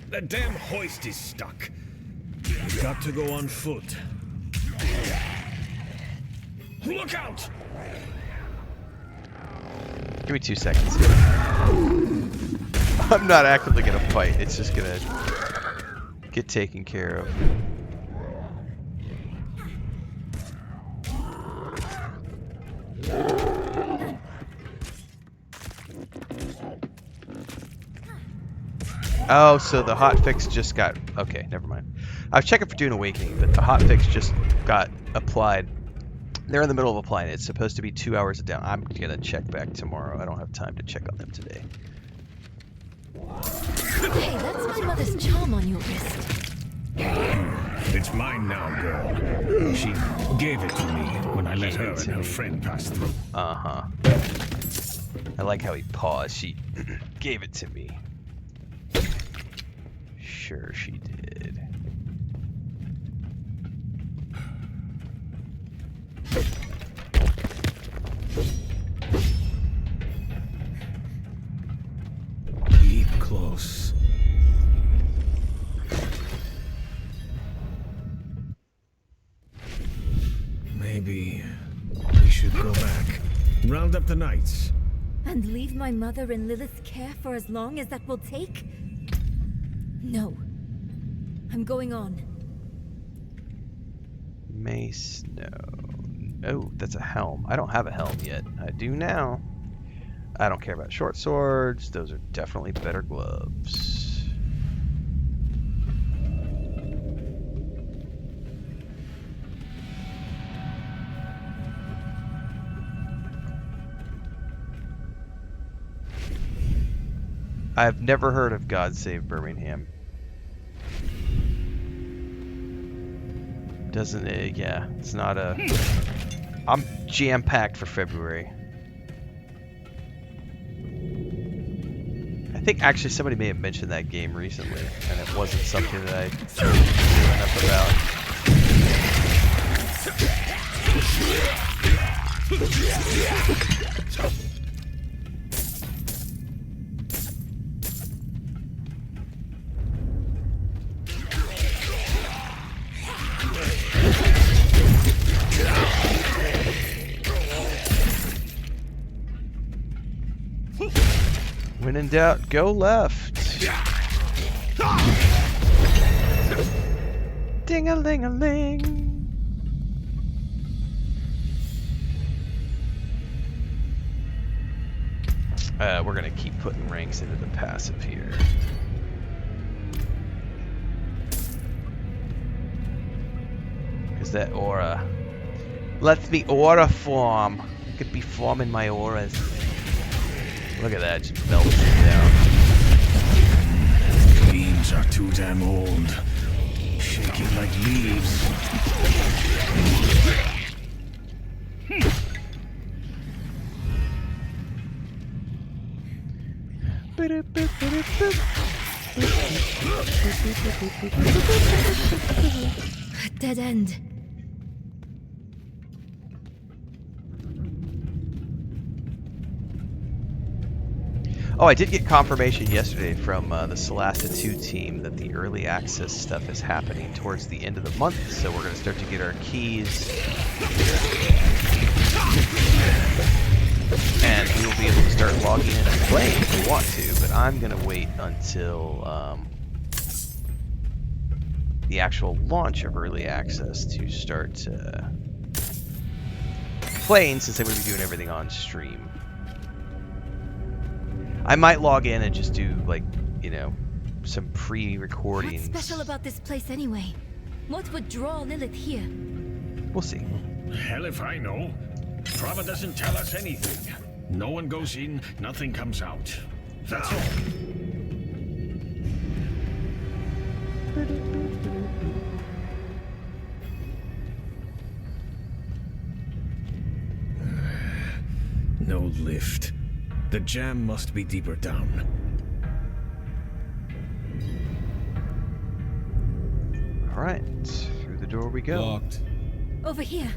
The damn hoist is stuck. We've got to go on foot. Look out! Give me 2 seconds. I'm not actively gonna fight. It's just gonna get taken care of. Oh, so the hotfix just got... Okay, never mind. I was checking for Dune Awakening, but the hotfix just got applied. They're in the middle of applying it. It's supposed to be 2 hours down. I'm going to check back tomorrow. I don't have time to check on them today. Hey, that's my mother's charm on your wrist. It's mine now, girl. She gave it to me when I let her and her friend pass through. Uh-huh. I like how he paused. She gave it to me. Sure she did. Keep close. Maybe we should go back. Round up the knights. And leave my mother in Lilith's care for as long as that will take? No. I'm going on. Mace, no. Oh, that's a helm. I don't have a helm yet. I do now. I don't care about short swords. Those are definitely better gloves. I've never heard of God Save Birmingham. Doesn't it? Yeah, it's not a... I'm jam-packed for February. think actually somebody may have mentioned that game recently, and it wasn't something that I knew enough about. When in doubt, go left. Ding-a-ling-a-ling. We're gonna keep putting ranks into the passive here. Cause that aura lets me aura form. I could be forming my auras. Look at that, just melts it down. Beams are too damn old. Shaking like leaves. Dead end. Oh, I did get confirmation yesterday from the Solasta 2 team that the early access stuff is happening towards the end of the month, so we're going to start to get our keys. And we will be able to start logging in and playing if we want to, but I'm going to wait until the actual launch of early access to start playing, since I'm going to be doing everything on stream. I might log in and just do, like, you know, some pre-recordings. What's special about this place anyway? What would draw Lilith here? We'll see. Hell if I know. Prava doesn't tell us anything. No one goes in, nothing comes out. That's all. No lift. The jam must be deeper down. Alright, through the door we go. Locked. Over here.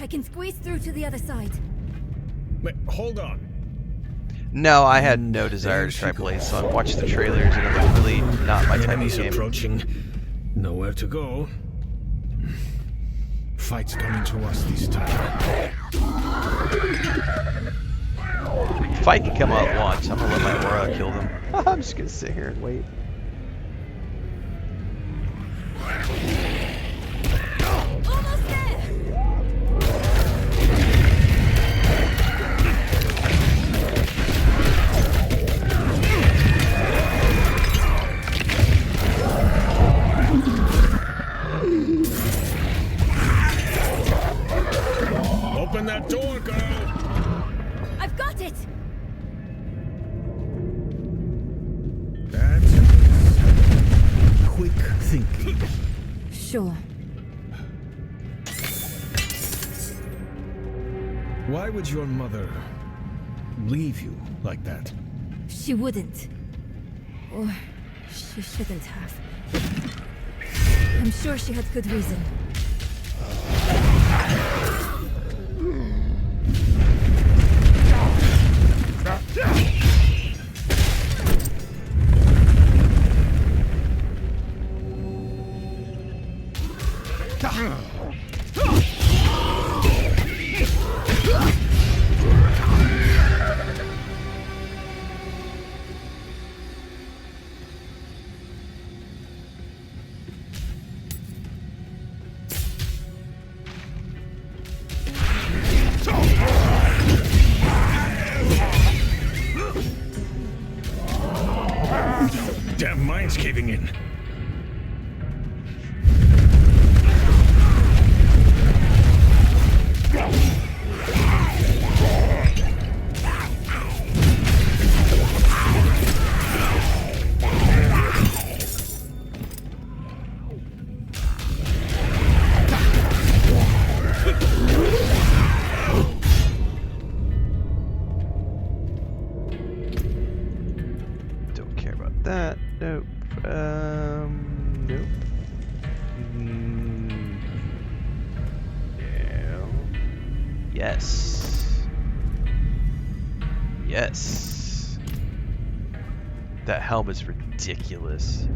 I can squeeze through to the other side. Wait, hold on. No, I had no desire to try Blaze, so I watched the trailers and it was really not my type of Enemies game. approaching. Nowhere to go. Fight's coming to us this time. Fight can come out once. I'm gonna let my aura kill them. I'm just gonna sit here and wait. Almost there! Open that door, girl! I've got it! That's quick thinking. Sure. Why would your mother leave you like that? She wouldn't. Or she shouldn't have. I'm sure she had good reason. Damn mine's caving in. Yes. Yes. That helm is ridiculous.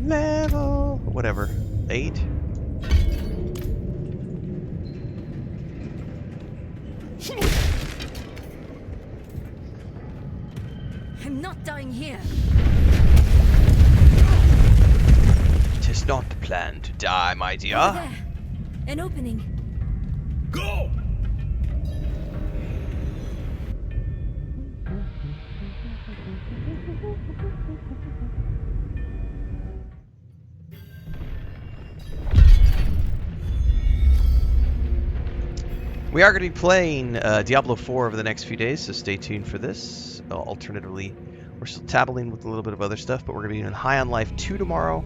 Level whatever. 8. I'm not dying here. Tis not the plan to die, my dear. Over there. An opening. Go! We are going to be playing Diablo 4 over the next few days, so stay tuned for this. Alternatively, we're still dabbling with a little bit of other stuff, but we're going to be doing High on Life 2 tomorrow.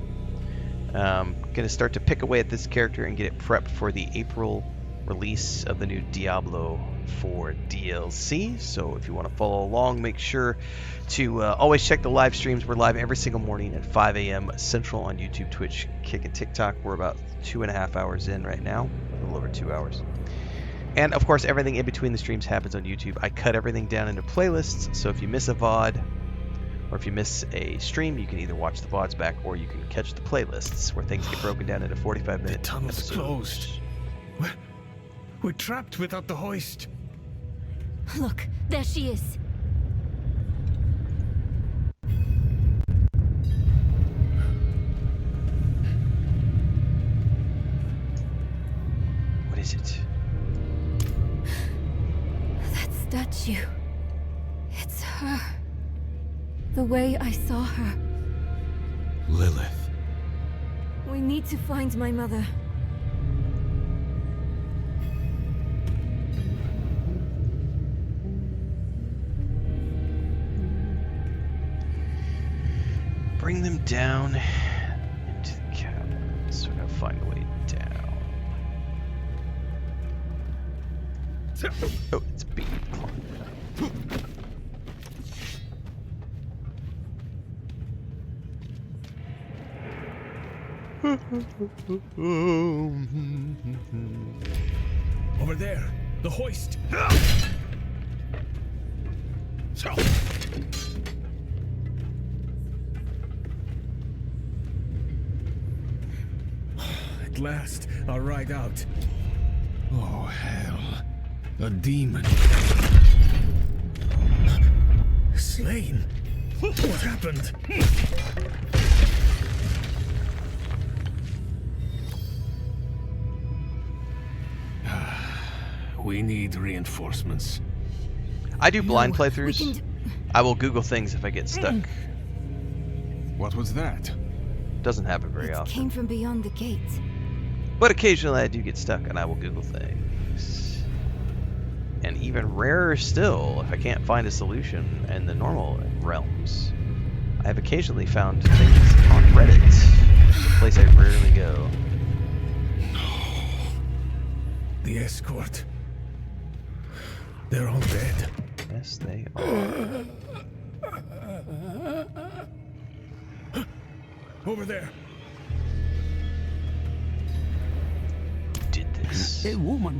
Going to start to pick away at this character and get it prepped for the April release of the new Diablo 4 DLC. So if you want to follow along, make sure to always check the live streams. We're live every single morning at 5 a.m. Central on YouTube, Twitch, Kick, and TikTok. We're about 2.5 hours in right now, a little over 2 hours. And of course, everything in between the streams happens on YouTube. I cut everything down into playlists, so if you miss a VOD or if you miss a stream, you can either watch the VODs back or you can catch the playlists where things get broken down into 45-minute tunnel's episodes. Closed. We're trapped without the hoist. Look, there she is. What is it? That statue. It's her. The way I saw her. Lilith. We need to find my mother. Bring them down into the cabin. So we're gonna find a way down. Oh, it's B. Over there, the hoist. At last, I'll ride out. Oh, hell. A demon. Slain? What happened? We need reinforcements. I do blind playthroughs. I will Google things if I get stuck. What was that? Doesn't happen very often. Came from beyond the gate. But occasionally I do get stuck and I will Google things. And even rarer still, if I can't find a solution in the normal realms, I have occasionally found things on Reddit, a place I rarely go. The escort. They're all dead. Yes, they are. Over there. Did this? A woman.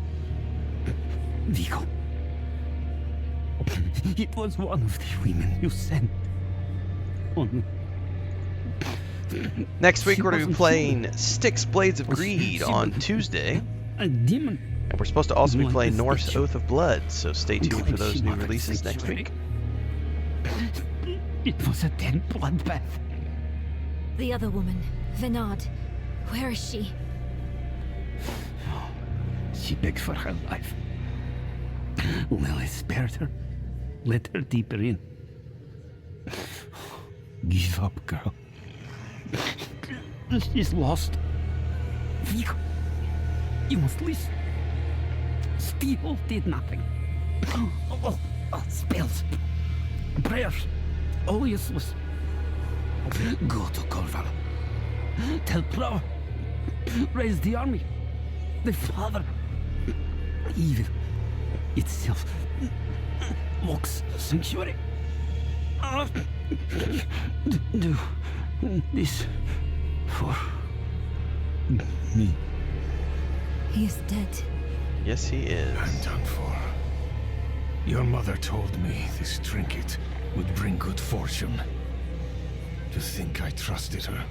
Vigo. It was one of the women you sent. On. Next week we're going to be playing Styx Blades of Greed on Tuesday. A demon. And we're supposed to also be playing Norse Oath of Blood, so stay tuned for those new releases next week. It was a dead bloodbath. The other woman, Venard. Where is she? She begged for her life. Well, I spared her. Let her deeper in. Give up, girl. She's lost. Vigo, you must listen. Steel did nothing. Spells. Prayers. All useless. Go to Corval. Tell Plow. Raise the army. The Father. Evil itself mocks sanctuary. Do this for me. He is dead. Yes, he is. I'm done for. Your mother told me this trinket would bring good fortune. You think I trusted her?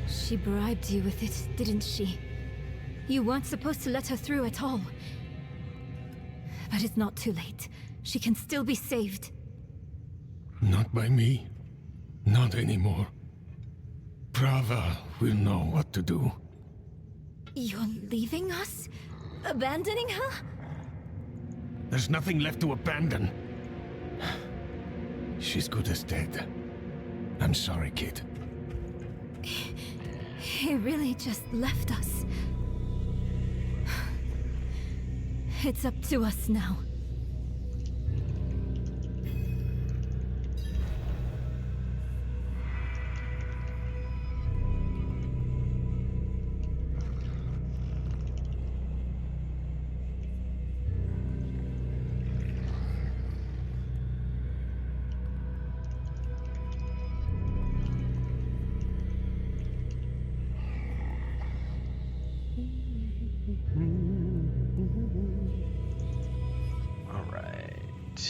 She bribed you with it, didn't she? You weren't supposed to let her through at all. But it's not too late. She can still be saved. Not by me. Not anymore. Prava will know what to do. You're leaving us? Abandoning her? There's nothing left to abandon. She's good as dead. I'm sorry, kid. He really just left us. It's up to us now.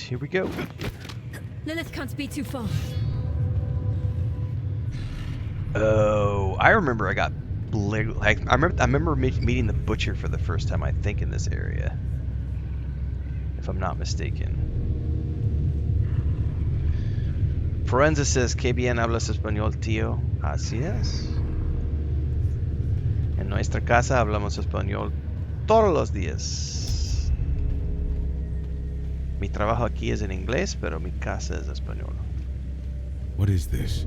Here we go. Lilith can't be too far. Oh, I remember I got like I remember meeting the butcher for the first time, I think, in this area, if I'm not mistaken. Forenza says, "Que bien hablas español, tío." Así es. En nuestra casa hablamos español todos los días. Mi trabajo aquí es en inglés, pero mi casa es español. What is this?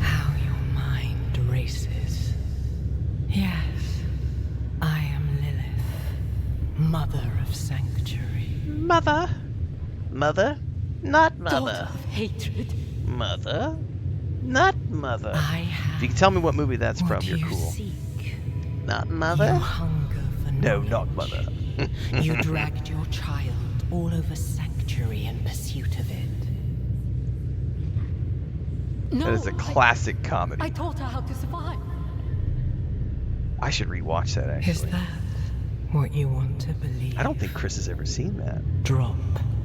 How your mind races. Yes, I am Lilith, mother of sanctuary. Mother? Mother? Not mother. Daughter of hatred. Mother? Not mother. I have. If you can tell me what movie that's what from, you're you cool. Seek. Not mother? You hunger for No, knowledge. not mother. You dragged your child all over sanctuary in pursuit of it. No, That is a classic comedy. I taught her how to survive. I should rewatch that, actually. Is that what you want to believe? I don't think Chris has ever seen that. Drop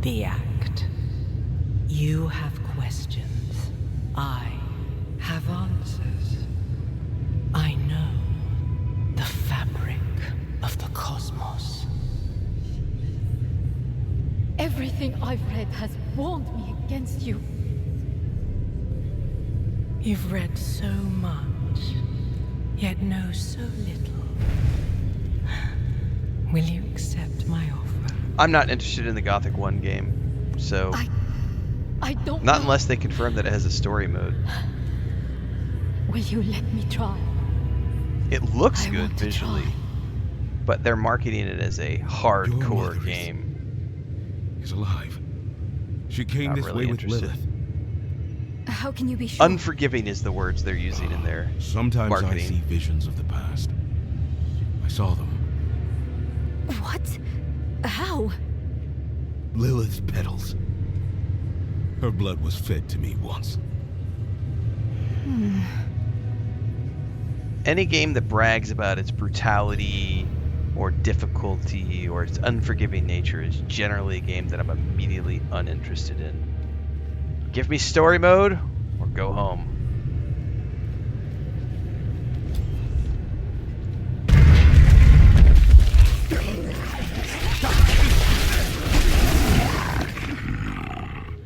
the act. You have questions. I have answers. I know the fabric of the cosmos. Everything I've read has warned me against you. You've read so much, yet know so little. Will you accept my offer? I'm not interested in the Gothic 1 game, so... I don't Not know. unless they confirm that it has a story mode. Will you let me try? It looks I good want to visually, try. but they're marketing it as a hardcore game. Is alive. She came Not this really way with interested. Lilith. How can you be sure? Unforgiving is the words they're using in their Sometimes marketing. I see visions of the past. I saw them. What? How? Lilith's petals. Her blood was fed to me once. Any game that brags about its brutality or difficulty or its unforgiving nature is generally a game that I'm immediately uninterested in. Give me story mode or go home.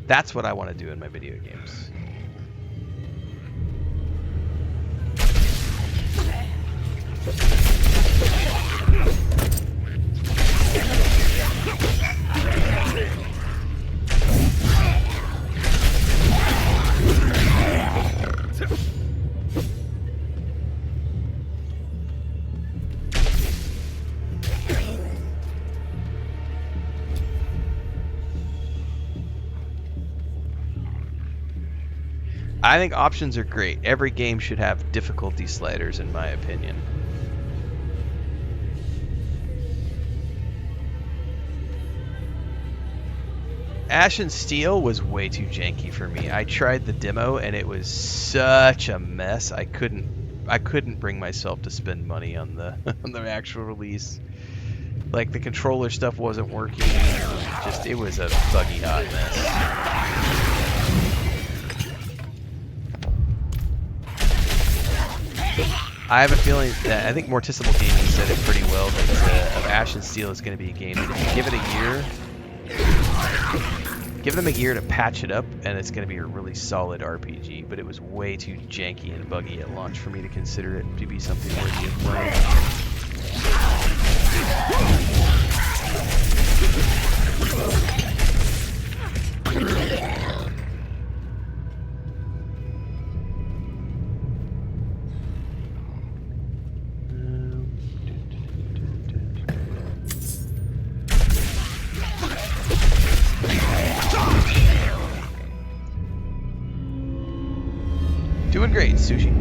That's what I want to do in my video games. I think options are great. Every game should have difficulty sliders, in my opinion. Ash and Steel was way too janky for me. I tried the demo and it was such a mess. I couldn't bring myself to spend money on the on the actual release. Like the controller stuff wasn't working. It was a buggy hot mess. I have a feeling that I think Morticible Gaming said it pretty well that of Ash and Steel is going to be a game that if you give it a year, give them a year to patch it up, and it's going to be a really solid RPG. But it was way too janky and buggy at launch for me to consider it to be something worthy of playing. Doing great, Sushi.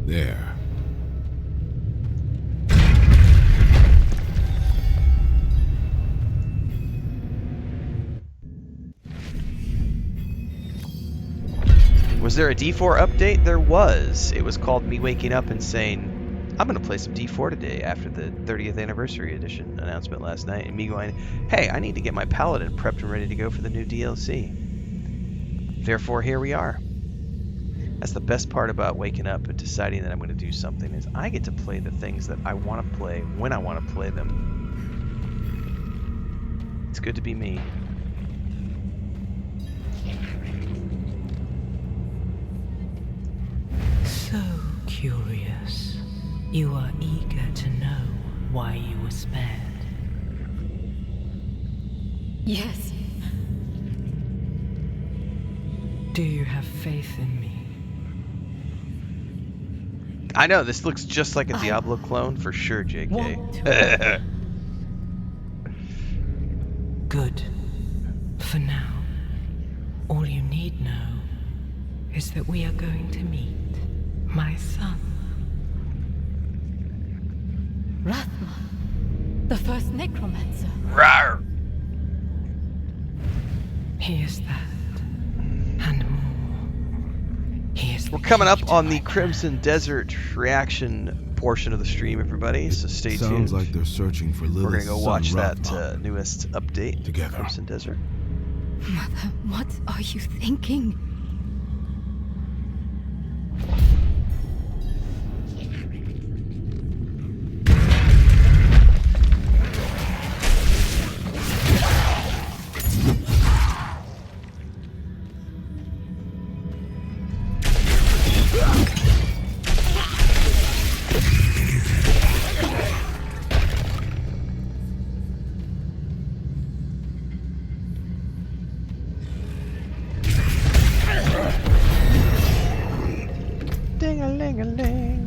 There. Was there a D4 update? There was. It was called me waking up and saying, I'm going to play some D4 today after the 30th anniversary edition announcement last night. And me going, hey, I need to get my Paladin prepped and ready to go for the new DLC. Therefore, here we are. That's the best part about waking up and deciding that I'm going to do something is I get to play the things that I want to play when I want to play them. It's good to be me. So curious. You are eager to know why you were spared. Yes. Do you have faith in me? I know, this looks just like a Diablo clone for sure, JK. Good. For now, all you need know is that we are going to meet my son. Rathma, the first necromancer. Rawr! He is that, and more. He is. We're coming up on the Crimson Desert reaction portion of the stream, everybody, so stay tuned. Sounds like they're searching for Lilith's We're going to go watch son, that Rathma. newest update, Together. Crimson Desert. Mother, what are you thinking? Ding-a-ling-a-ling.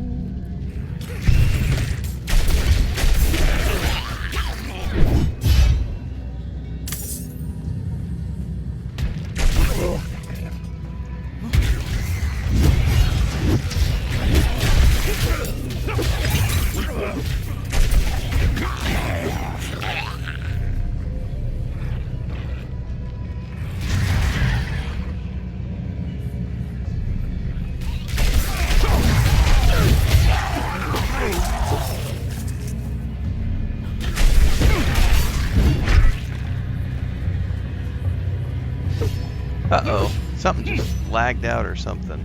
Uh-oh. Something just lagged out or something.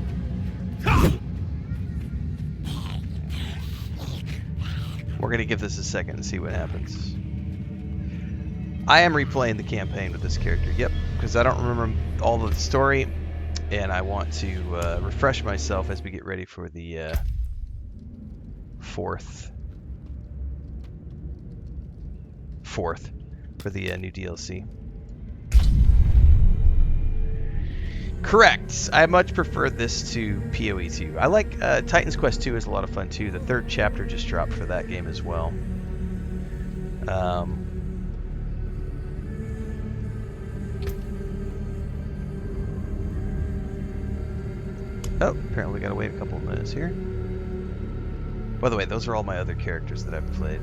We're going to give this a second and see what happens. I am replaying the campaign with this character. Yep, because I don't remember all of the story, and I want to refresh myself as we get ready for the fourth for the new DLC. Correct. I much prefer this to PoE 2. I like Titan's Quest 2 is a lot of fun too. The 3rd chapter just dropped for that game as well. Oh, apparently we gotta wait a couple of minutes here. By the way, those are all my other characters that I've played.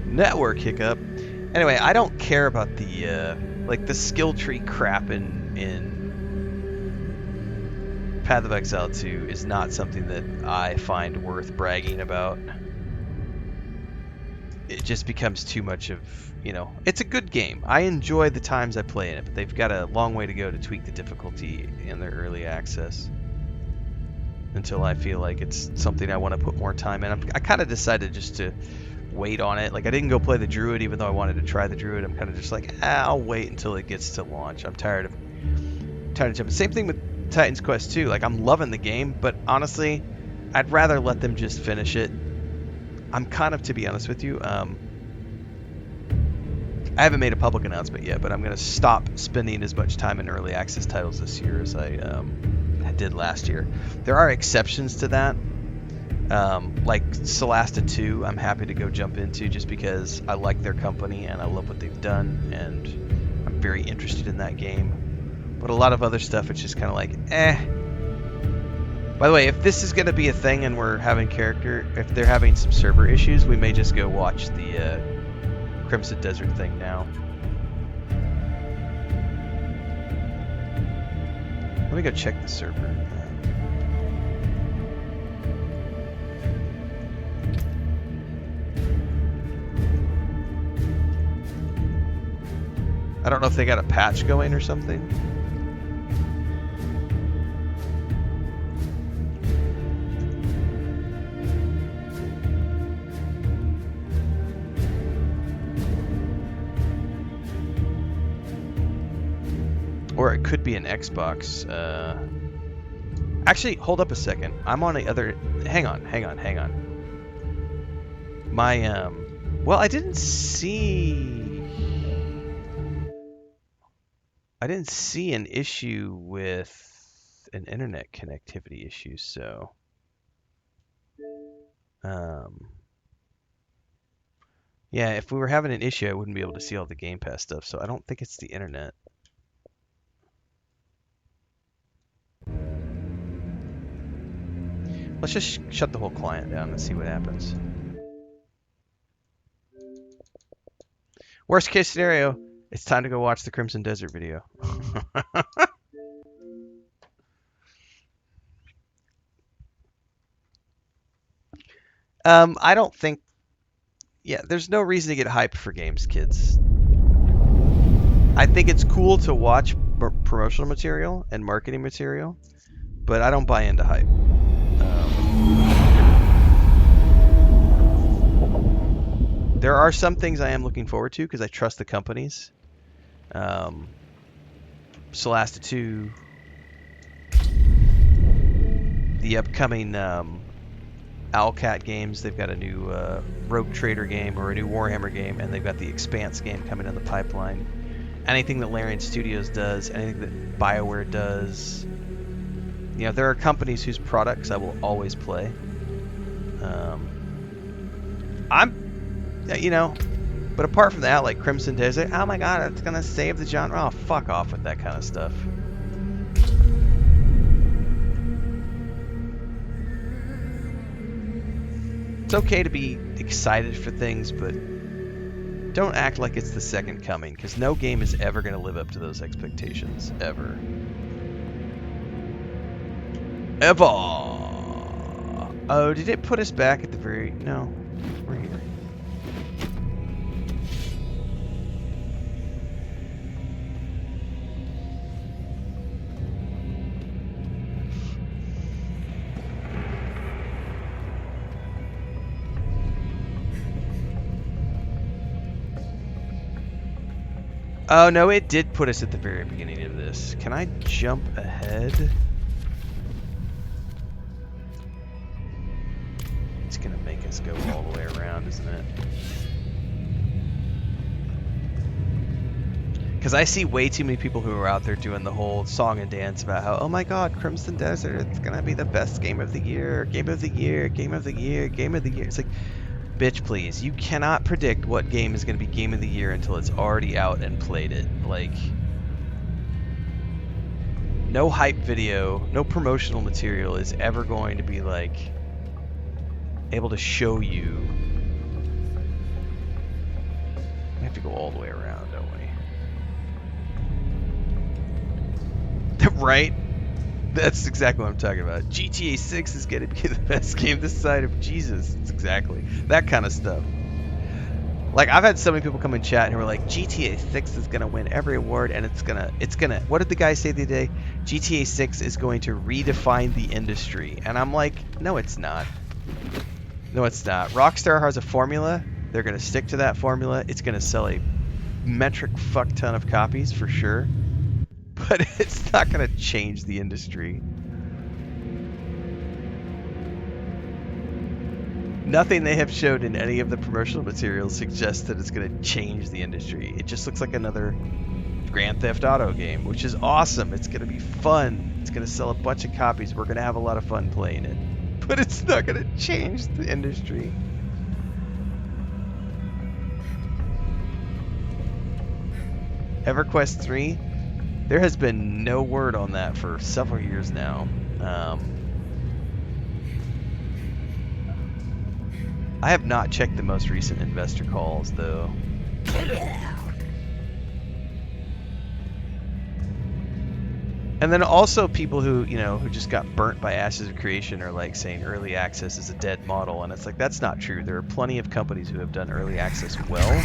Network hiccup. Anyway, I don't care about the like the skill tree crap in Path of Exile 2 is not something that I find worth bragging about. It just becomes too much of, you know, it's a good game. I enjoy the times I play in it, but they've got a long way to go to tweak the difficulty in their early access until I feel like it's something I want to put more time in. I kind of decided just to wait on it. Like, I didn't go play the Druid even though I wanted to try the Druid. I'm kind of just like, I'll wait until it gets to launch. I'm tired of jumping. Same thing with Titan's Quest 2. Like, I'm loving the game, but honestly, I'd rather let them just finish it. I'm kind of, to be honest with you, I haven't made a public announcement yet, but I'm going to stop spending as much time in early access titles this year as I did last year. There are exceptions to that. Like Solasta 2, I'm happy to go jump into just because I like their company and I love what they've done, and I'm very interested in that game. But a lot of other stuff, it's just kind of like, By the way, if this is going to be a thing and we're having if they're having some server issues, we may just go watch the Crimson Desert thing now. Let me go check the server. I don't know if they got a patch going or something. Or it could be an Xbox. Actually, hold up a second. I'm on the other... Hang on. My, well, I didn't see an issue with an internet connectivity issue, so... Yeah, if we were having an issue, I wouldn't be able to see all the Game Pass stuff, so I don't think it's the internet. Let's just shut the whole client down and see what happens. Worst case scenario, it's time to go watch the Crimson Desert video. I don't think... Yeah, there's no reason to get hyped for games, kids. I think it's cool to watch promotional material and marketing material, but I don't buy into hype. There are some things I am looking forward to because I trust the companies. Solasta 2, the upcoming Owlcat games. They've got a new Rogue Trader game or a new Warhammer game, and they've got the Expanse game coming in the pipeline. Anything that Larian Studios does, anything that BioWare does. You know, there are companies whose products I will always play. You know, but apart from that, like Crimson Desert, oh my god, it's gonna save the genre. Oh, fuck off with that kind of stuff. It's okay to be excited for things, but don't act like it's the second coming, because no game is ever gonna live up to those expectations, ever. Ever. Oh, did it put us back at the very... No, we're here. Oh, no, it did put us at the very beginning of this. Can I jump ahead? It's going to make us go all the way around, isn't it? Because I see way too many people who are out there doing the whole song and dance about how, oh my god, Crimson Desert, it's going to be the best game of the year, game of the year, game of the year, game of the year. It's like, bitch, please. You cannot predict what game is going to be game of the year until it's already out and played it. Like, no hype video, no promotional material is ever going to be, like, able to show you. We have to go all the way around, don't we? Right? That's exactly what I'm talking about. GTA 6 is going to be the best game this side of Jesus. It's exactly that kind of stuff. Like, I've had so many people come in chat and were like, GTA 6 is going to win every award, and it's gonna, what did the guy say the other day? GTA 6 is going to redefine the industry. And I'm like, no, it's not. No, it's not. Rockstar has a formula. They're going to stick to that formula. It's going to sell a metric fuck ton of copies for sure. But it's not going to change the industry. Nothing they have showed in any of the promotional materials suggests that it's going to change the industry. It just looks like another Grand Theft Auto game, which is awesome. It's going to be fun. It's going to sell a bunch of copies. We're going to have a lot of fun playing it. But it's not going to change the industry. EverQuest 3? There has been no word on that for several years now. I have not checked the most recent investor calls, though. And then also people who, you know, who just got burnt by Ashes of Creation are like saying early access is a dead model, and it's like, that's not true. There are plenty of companies who have done early access well.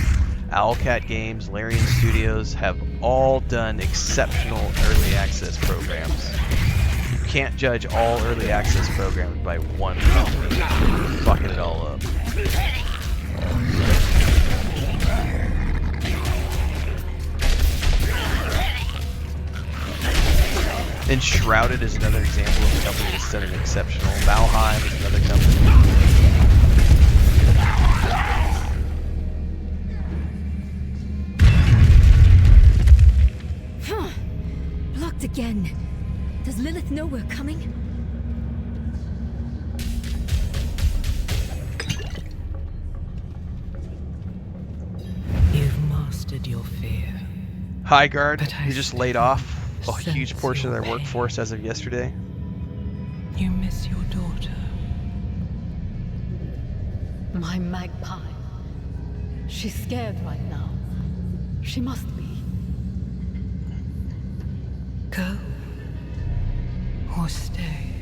Owlcat Games, Larian Studios have all done exceptional early access programs. You can't judge all early access programs by one company fucking it all up. Enshrouded is another example of a company that's done an exceptional. Valheim is another company. Blocked again. Does Lilith know we're coming? You've mastered your fear. Highguard, who just laid off a huge portion of their workforce as of yesterday. You miss your daughter. My magpie. She's scared right now. She must be. Go or stay.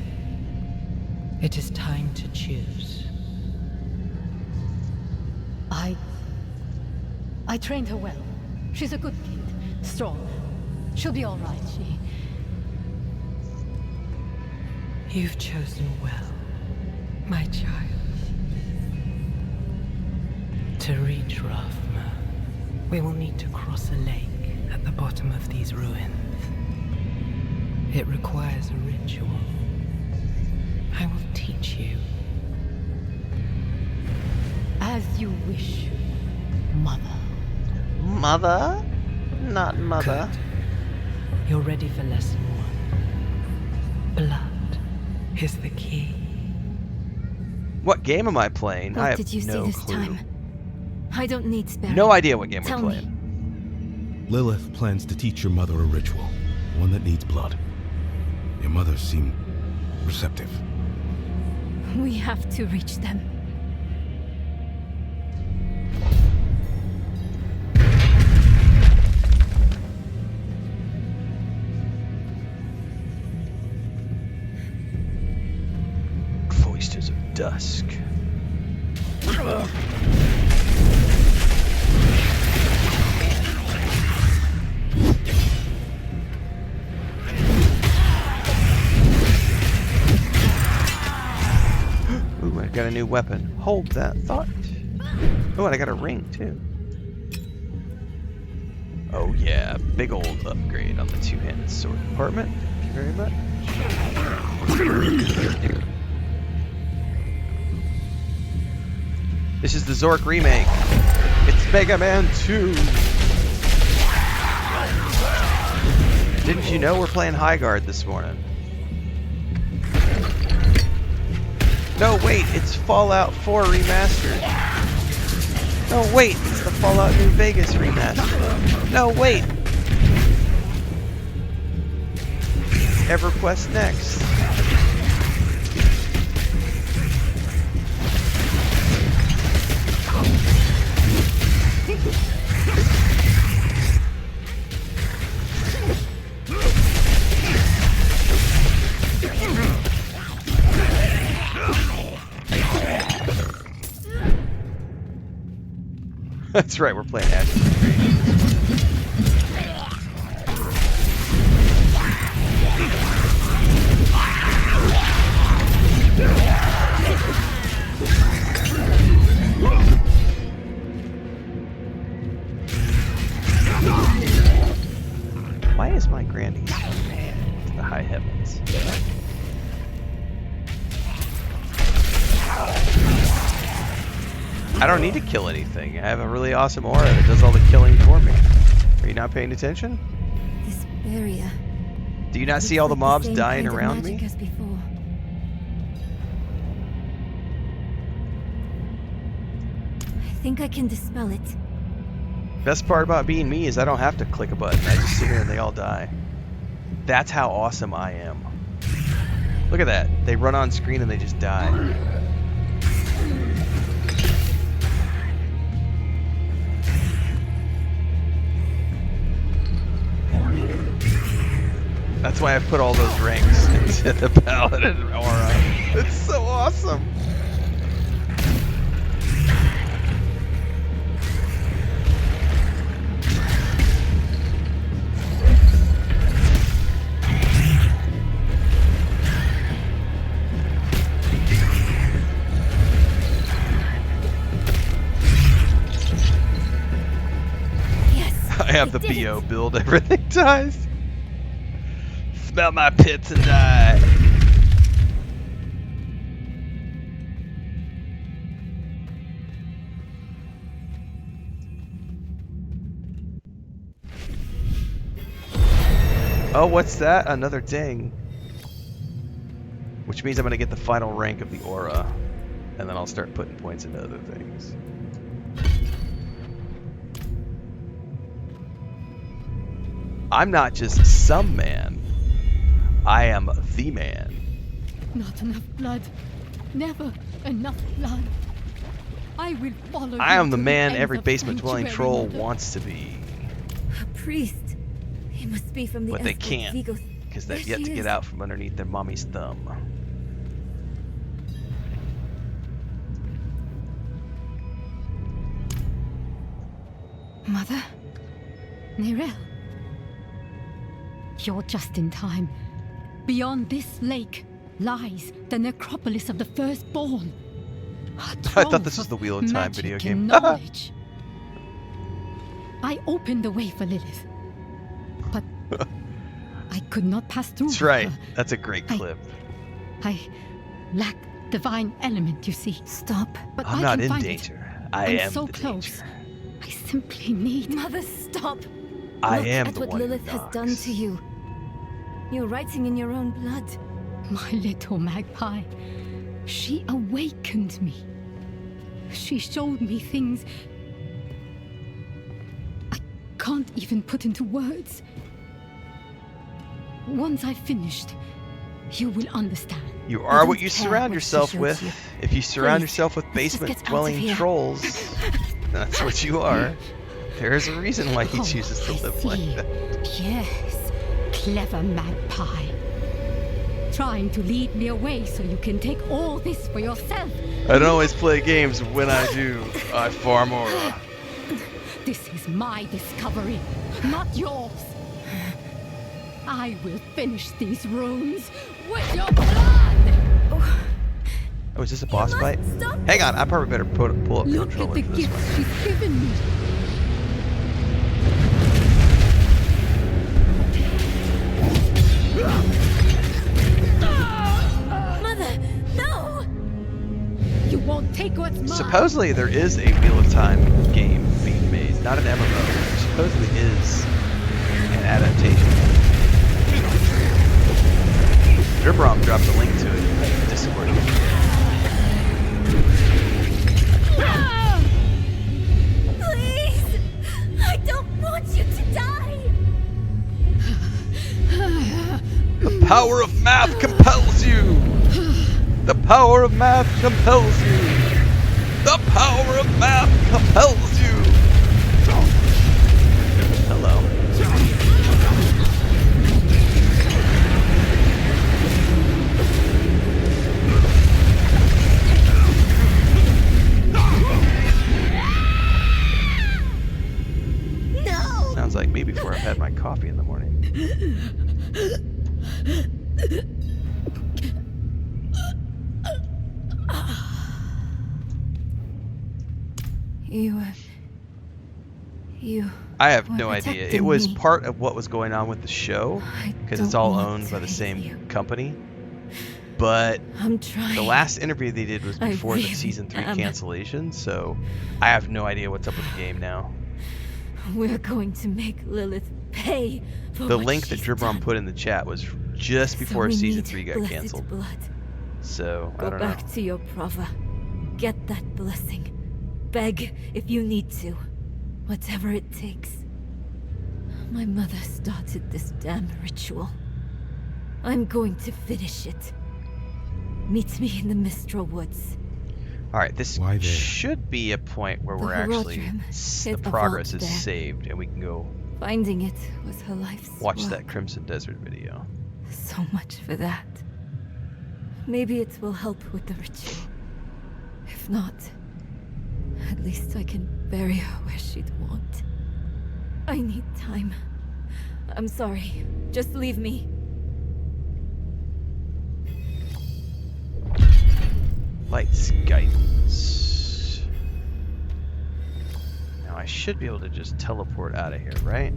It is time to choose. I trained her well. She's a good kid. Strong. She'll be all right, You've chosen well, my child. To reach Rafma, we will need to cross a lake at the bottom of these ruins. It requires a ritual. I will teach you. As you wish, Mother. Mother? Not mother. Good. You're ready for lesson 1. Blood is the key. What game am I playing? What I have did you no see this clue. time? I don't need sparing. No idea what game Tell we're playing. Lilith plans to teach your mother a ritual, one that needs blood. Your mother seemed receptive. We have to reach them. Cloisters of Dusk. Ooh, I got a new weapon. Hold that thought. Oh, and I got a ring too. Oh yeah, big old upgrade on the two-handed sword department. Thank you very much. This is the Zork remake. It's Mega Man 2. Didn't you know we're playing High Guard this morning? No, wait, it's Fallout 4 remastered. No, wait, it's the Fallout New Vegas remastered. No, wait. EverQuest next. That's right, we're playing Ashes of Creation. Why is my granny to the high heavens? I don't need to kill anything. I have a really awesome aura that does all the killing for me. Are you not paying attention? This area. Do you not see all the mobs dying around me? As before. I think I can dispel it. Best part about being me is I don't have to click a button. I just sit here and they all die. That's how awesome I am. Look at that. They run on screen and they just die. That's why I put all those ranks into the Paladin aura. It's so awesome. Yes. I have the BO build, everything dies. Smell my pits and die. Oh, what's that? Another ding. Which means I'm going to get the final rank of the aura. And then I'll start putting points into other things. I'm not just some man. I am the man. Not enough blood. Never enough blood. I will follow. I am the man every basement-dwelling troll wants to be. A priest. He must be from the. But they can't, because they've yet to get out from underneath their mommy's thumb. Mother? Nerel? You're just in time. Beyond this lake lies the necropolis of the firstborn. I thought this was the Wheel of Time video game. Knowledge. I opened the way for Lilith, but I could not pass through. That's right. That's a great clip. I lack divine element, you see. Stop. But I'm not in danger. I am so the close. danger. I simply need. Mother, stop. I Look am at the what one who Lilith has knocks. done to you. You're writing in your own blood. My little magpie. She awakened me. She showed me things I can't even put into words. Once I've finished, you will understand. You are what you surround yourself with. If you surround yourself with basement-dwelling trolls, that's what you are. There is a reason why he chooses to live like that. Yes, clever magpie. Trying to lead me away so you can take all this for yourself. I don't always play games. When I do, I farm aura. This is my discovery, not yours. I will finish these runes with your blood! Oh, is this a boss fight? Hang on, I probably better pull up the Look at controller the for this gifts one. she's given me. You won't take what's mine. Supposedly there is a Wheel of Time game being made, not an MMO. There supposedly is an adaptation. Dribrom dropped a link to it in Discord. Please! I don't want you to die! The power of math compels you! The power of math compels you! The power of math compels you! Hello. No! Sounds like me before I've had my coffee in the morning. You... I have no idea. protecting It was me. part of what was going on with the show, because it's don't all want owned to by the hate same you. company. But I'm trying. the last interview they did was I before the really season 3 am. cancellation, so I have no idea what's up with the game now. We're going to make Lilith pay for The what link that she's Dribrom done. put in the chat was just before we season need 3 got blessed canceled. blood. So, I Go don't know. back to your Prava. Get that blessing. Beg if you need to. Whatever it takes. My mother started this damn ritual. I'm going to finish it. Meet me in the Mistral Woods. Alright, this Why there? should be a point where The we're actually... Horadrim the hid a progress vault is there. saved, and we can go Finding it was her life's watch work. that Crimson Desert video. So much for that. Maybe it will help with the ritual. If not, at least I can bury her where she'd want. I need time. I'm sorry. Just leave me. Lights guidance. Now I should be able to just teleport out of here, right?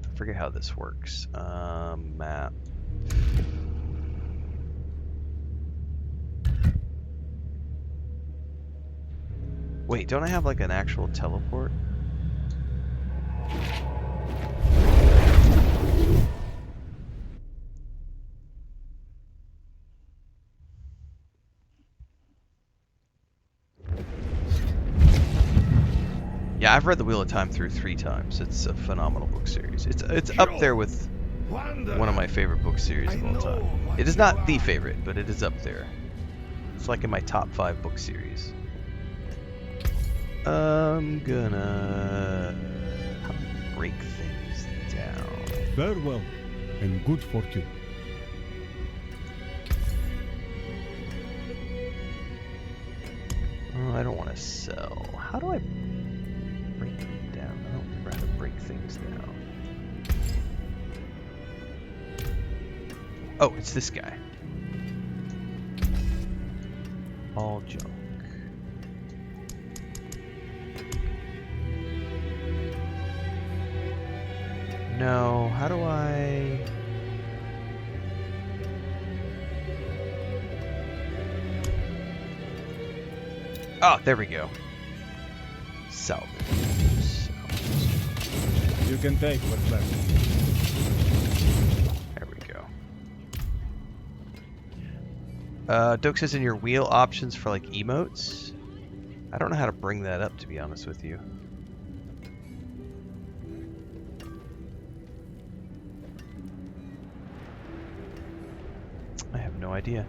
I forget how this works. Map. Wait, don't I have like an actual teleport? Yeah, I've read The Wheel of Time through 3 times. It's a phenomenal book series. It's up there with one of my favorite book series of all time. It is not the favorite, but it is up there. It's like in my top 5 book series. I'm gonna break things down. Farewell, and good fortune. Oh, I don't want to sell. How do I break them down? I don't remember how to break things down. Oh, it's this guy. All junk. No, how do I... Oh, there we go. Salvage. You can take what's left. There we go. Doke says in your wheel options for like emotes. I don't know how to bring that up, to be honest with you. I have no idea.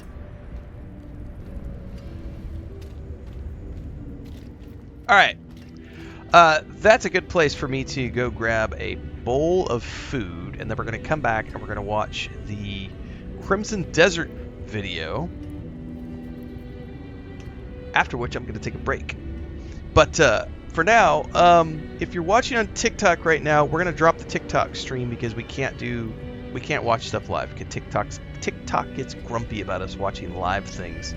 Alright. That's a good place for me to go grab a bowl of food, and then we're going to come back and we're going to watch the Crimson Desert video. After which I'm going to take a break. But for now, if you're watching on TikTok right now, we're going to drop the TikTok stream because we can't watch stuff live. Because TikTok gets grumpy about us watching live things.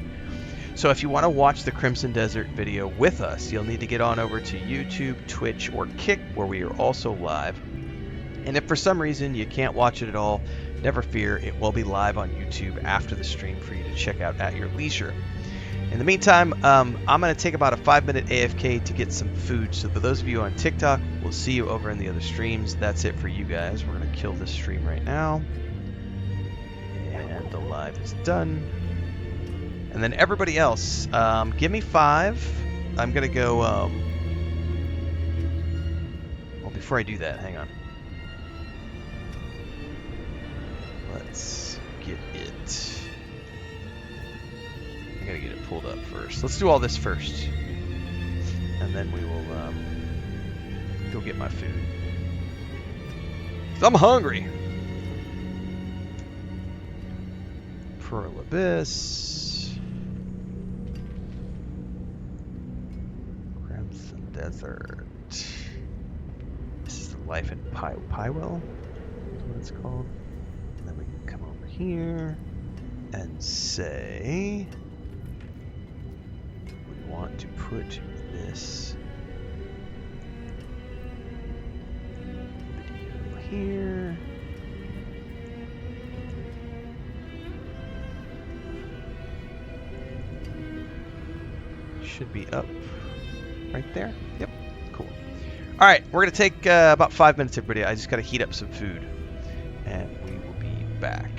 So if you want to watch the Crimson Desert video with us, you'll need to get on over to YouTube, Twitch, or Kick, where we are also live. And if for some reason you can't watch it at all, never fear, it will be live on YouTube after the stream for you to check out at your leisure. In the meantime, I'm going to take about a 5-minute AFK to get some food. So for those of you on TikTok, we'll see you over in the other streams. That's it for you guys. We're going to kill this stream right now. And the live is done. And then everybody else, give me 5. I'm going to go... well, before I do that, hang on. Let's get it... I gotta get it pulled up first. Let's do all this first. And then we will go get my food. 'Cause I'm hungry. Pearl Abyss. Crimson Desert. This is the Life in Pywell. That's what it's called. And then we can come over here and say... want to put this video here. Should be up right there. Yep, cool. All right, we're gonna take about 5 minutes, everybody. I just gotta heat up some food, and we will be back.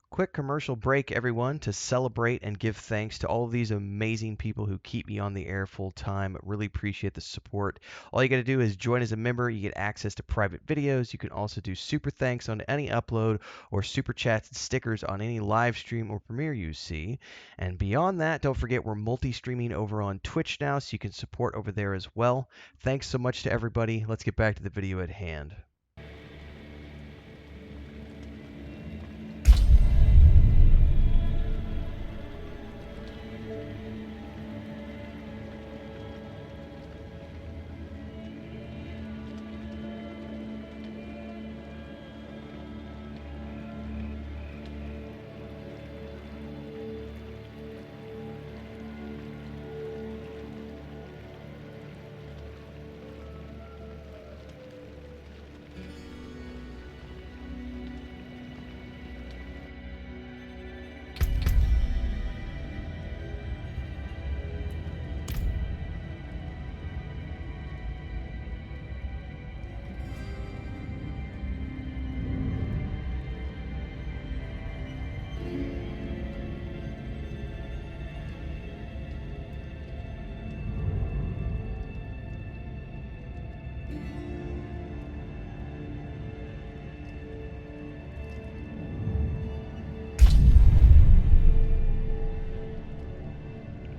Quick commercial break, everyone, to celebrate and give thanks to all of these amazing people who keep me on the air full time. Really appreciate the support. All you got to do is join as a member. You get access to private videos. You can also do super thanks on any upload or super chats and stickers on any live stream or premiere you see. And beyond that, don't forget we're multi-streaming over on Twitch now, so you can support over there as well. Thanks so much to everybody. Let's get back to the video at hand.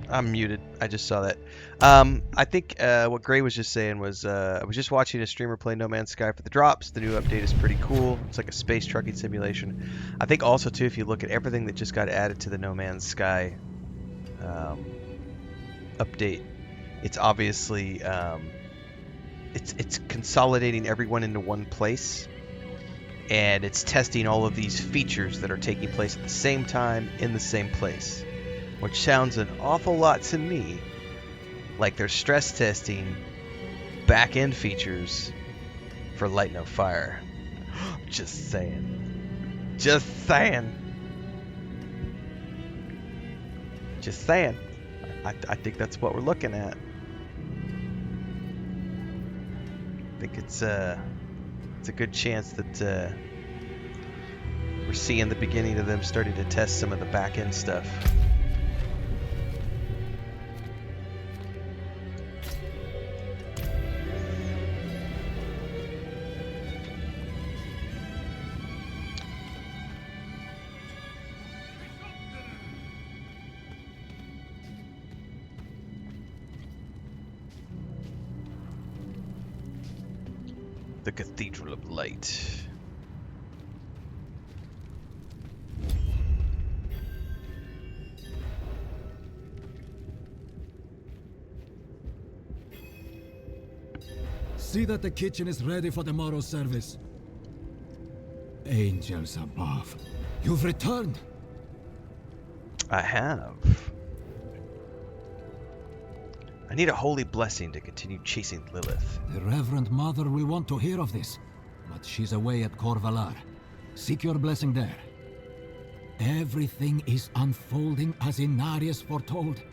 I'm muted. I just saw that. I think what Gray was just saying was I was just watching a streamer play No Man's Sky for the drops. The new update is pretty cool. It's like a space trucking simulation. I think also too, if you look at everything that just got added to the No Man's Sky update, it's obviously it's consolidating everyone into one place, and it's testing all of these features that are taking place at the same time in the same place. Which sounds an awful lot to me like they're stress testing back-end features for Light No Fire. Just saying. Just saying. Just saying. I think that's what we're looking at. I think it's a good chance that we're seeing the beginning of them starting to test some of the back-end stuff. The Cathedral of Light. See that the kitchen is ready for tomorrow's service. Angels above, you've returned. I have. I need a holy blessing to continue chasing Lilith. The Reverend Mother will want to hear of this, but she's away at Corvalar. Seek your blessing there. Everything is unfolding as Inarius foretold.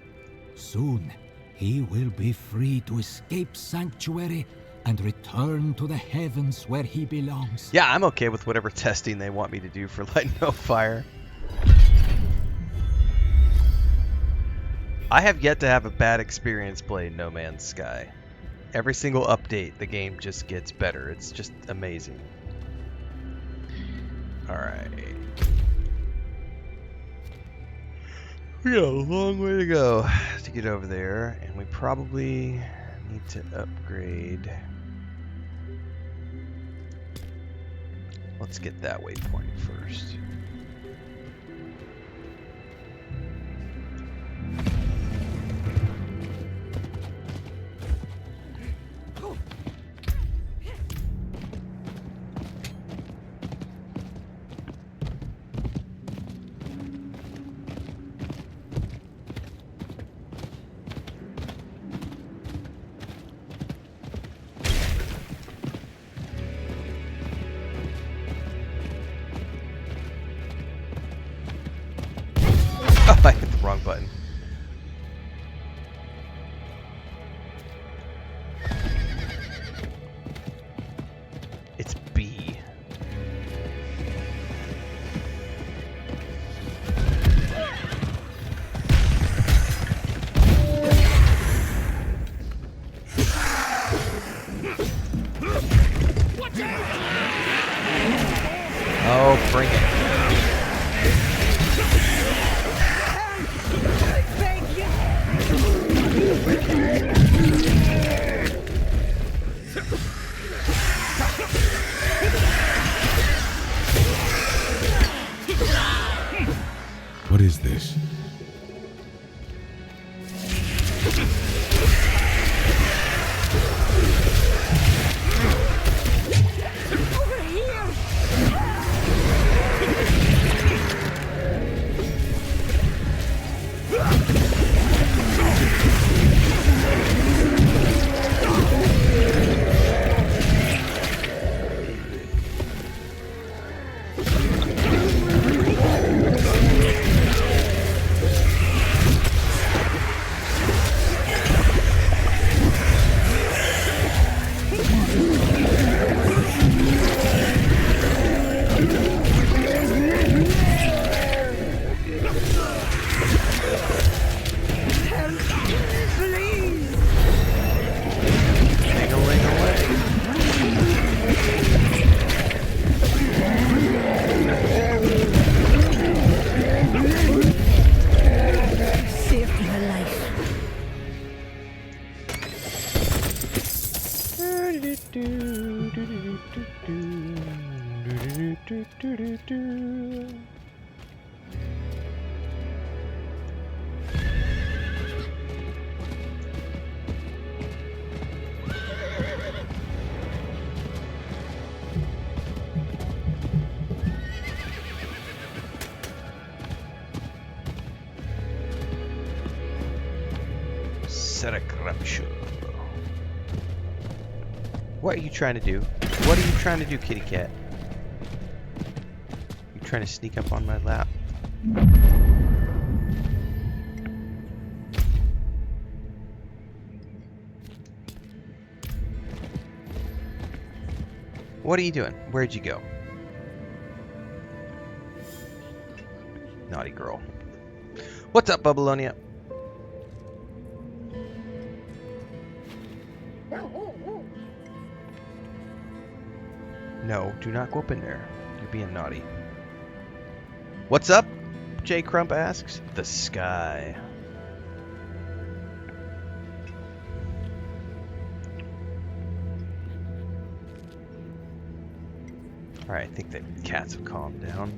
Soon, he will be free to escape Sanctuary and return to the heavens where he belongs. Yeah, I'm okay with whatever testing they want me to do for Light No Fire. I have yet to have a bad experience playing No Man's Sky. Every single update, the game just gets better. It's just amazing. Alright. We got a long way to go to get over there, and we probably need to upgrade. Let's get that waypoint first. Oh, I hit the wrong button. It's B. Oh, bring it. What is this? What are you trying to do? What are you trying to do, kitty cat? You trying to sneak up on my lap? What are you doing? Where'd you go? Naughty girl. What's up, Babylonia? No, do not go up in there. You're being naughty. What's up? J. Crump asks. The sky. Alright, I think the cats have calmed down.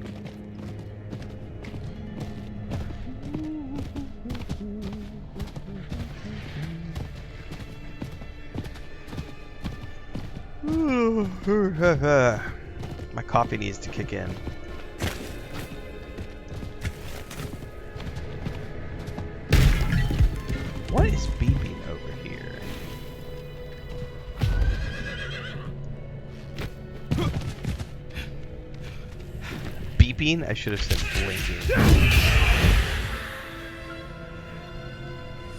My coffee needs to kick in. What is beeping over beeping? I should have said blinking.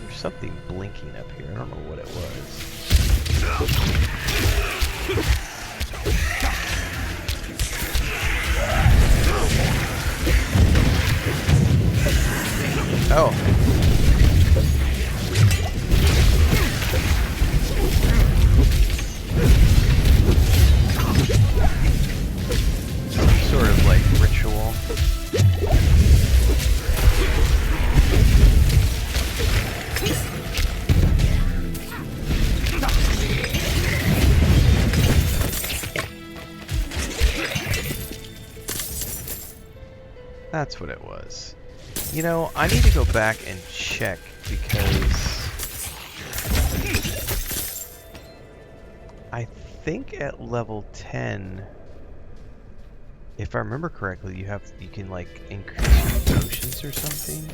There's something blinking up here. I don't know what it was. Oh. Some sort of like ritual. That's what it was. You know, I need to go back and check because I think at level 10, if I remember correctly, you can like increase your potions or something.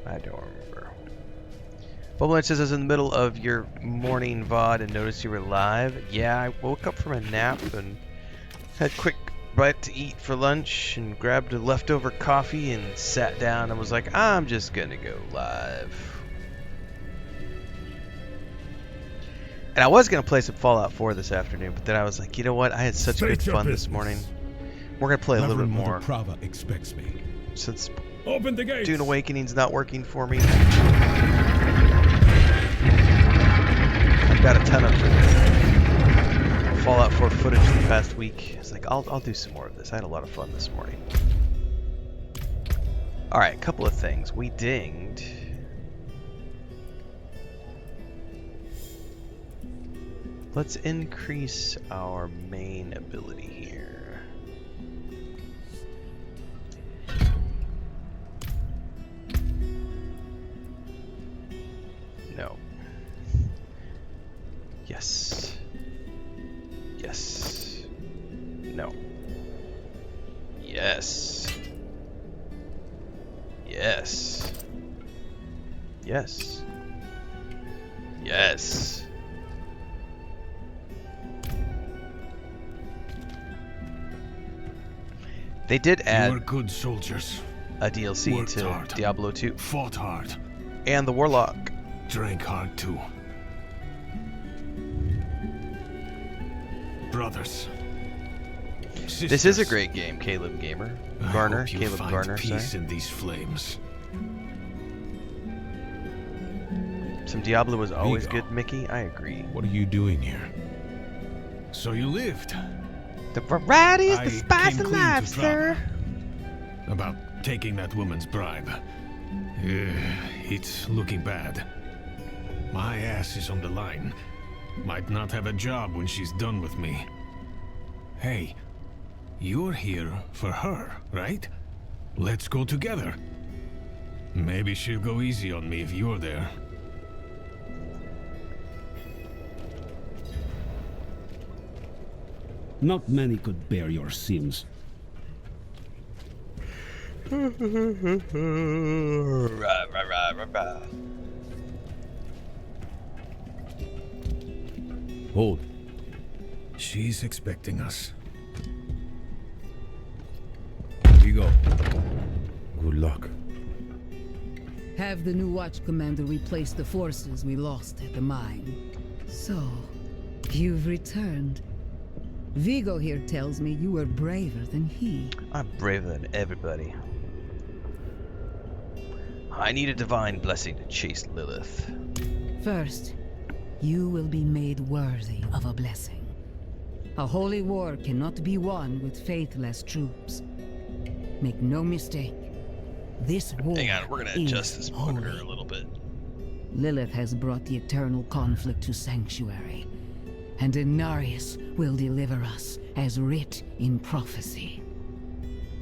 I don't remember. Bubbleman says I was in the middle of your morning VOD and noticed you were live. Yeah, I woke up from a nap and had quick bite to eat for lunch and grabbed a leftover coffee and sat down and was like, I'm just gonna go live. And I was gonna play some Fallout 4 this afternoon, but then I was like, you know what? I had such good fun this morning. We're gonna play a little bit more. Prava expects me. Since Open the gates. Dune Awakening's not working for me. I've got a ton of Fallout 4 footage the past week. It's like, I'll do some more of this. I had a lot of fun this morning. Alright, a couple of things. We dinged. Let's increase our main ability here. No. Yes. Yes. No. Yes. Yes. Yes. Yes. They did add good soldiers. A DLC Worked to hard. Diablo 2. Fought hard. And the Warlock. Drank hard too. Brothers. This is a great game, Caleb Gamer. Garner, Caleb Garner, peace sorry. in these flames. Some Diablo was always Vigo. good, Mickey. I agree. What are you doing here? So you lived. The variety is I the spice came of clean life, to Prava sir. About taking that woman's bribe. It's looking bad. My ass is on the line. Might not have a job when she's done with me. Hey, you're here for her, right? Let's go together. Maybe she'll go easy on me if you're there. Not many could bear your sins. Hold. She's expecting us. We go. Good luck. Have the new watch commander replace the forces we lost at the mine. So, you've returned. Vigo here tells me you were braver than he. I'm braver than everybody. I need a divine blessing to chase Lilith. First, you will be made worthy of a blessing. A holy war cannot be won with faithless troops. Make no mistake, this war Hang on, we're gonna adjust this monitor holy. a little bit. Lilith has brought the eternal conflict to Sanctuary, and Inarius will deliver us as writ in prophecy.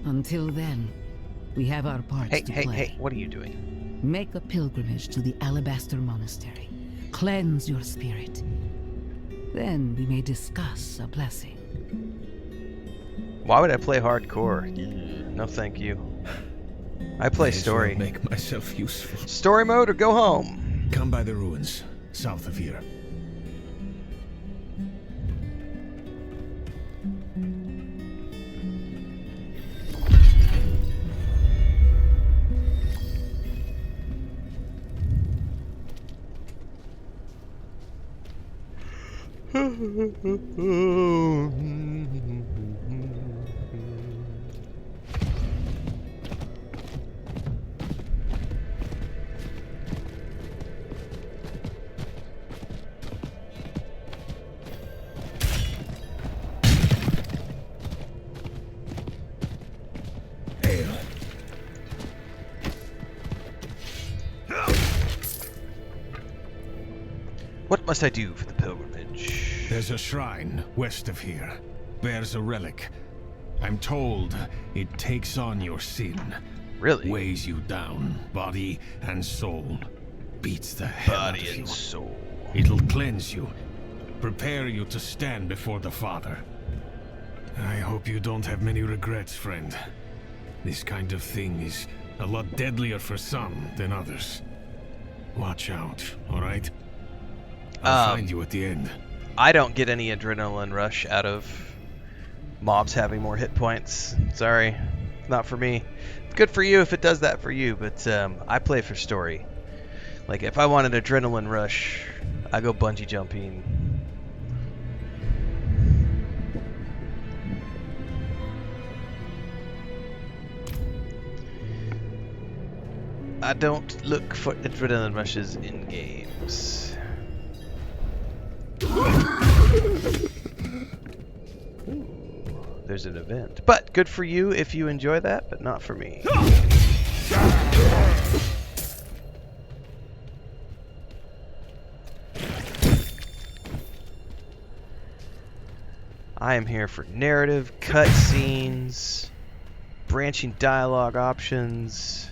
Until then, we have our parts to play. Hey, what are you doing? Make a pilgrimage to the Alabaster Monastery. Cleanse your spirit. Then we may discuss a blessing. Why would I play hardcore? No, thank you. I play story. Make myself useful. Story mode or go home. Come by the ruins, south of here. What must I do for the pilgrimage? There's a shrine west of here. Bears a relic. I'm told it takes on your sin. Really? Weighs you down, body and soul. Beats the hell out of you. Body and soul. It'll cleanse you. Prepare you to stand before the Father. I hope you don't have many regrets, friend. This kind of thing is a lot deadlier for some than others. Watch out, alright? I'll find you at the end. I don't get any adrenaline rush out of mobs having more hit points. Sorry, not for me. It's good for you if it does that for you, but I play for story. Like, if I want an adrenaline rush, I go bungee jumping. I don't look for adrenaline rushes in games. Ooh, there's an event. But good for you if you enjoy that, but not for me. I am here for narrative, cutscenes, branching dialogue options,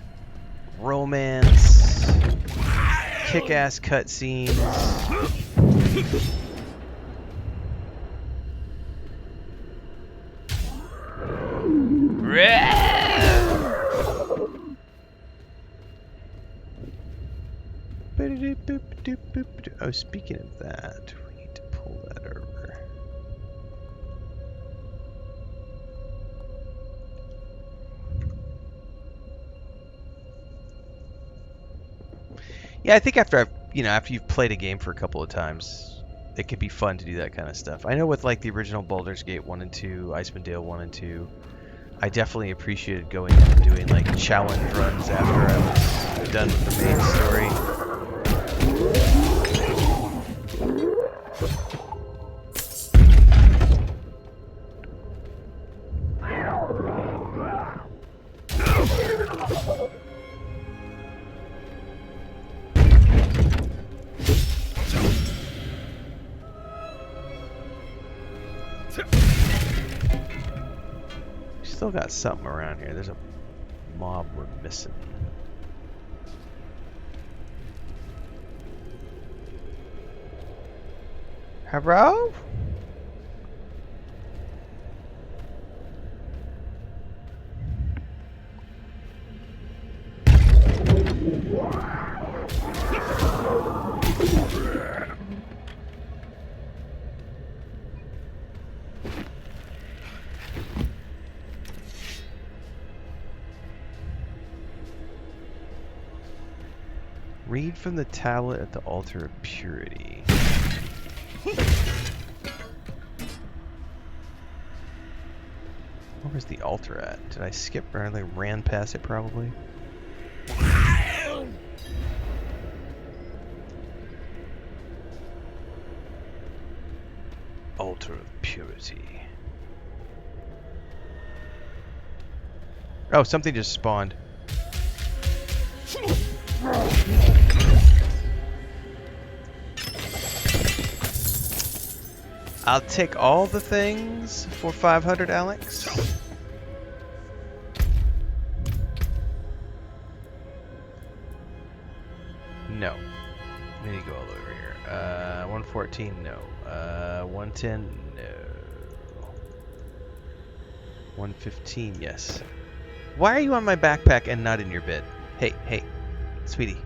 romance, kick-ass cutscenes. Oh, speaking of that, we need to pull that over. Yeah, I think after you've played a game for a couple of times, it could be fun to do that kind of stuff. I know with like the original Baldur's Gate 1 and 2, Icewind Dale 1 and 2, I definitely appreciated going in and doing like challenge runs after I was done with the main story. Still got something around here. There's a mob we're missing. Hello? Read from the tablet at the altar of purity. Where was the altar at? Did I skip or I ran past it probably? Altar of purity. Oh, something just spawned. I'll take all the things for 500, Alex. No. We need to go all over here. 114, no. 110, no. 115, yes. Why are you on my backpack and not in your bed? Hey, hey, sweetie.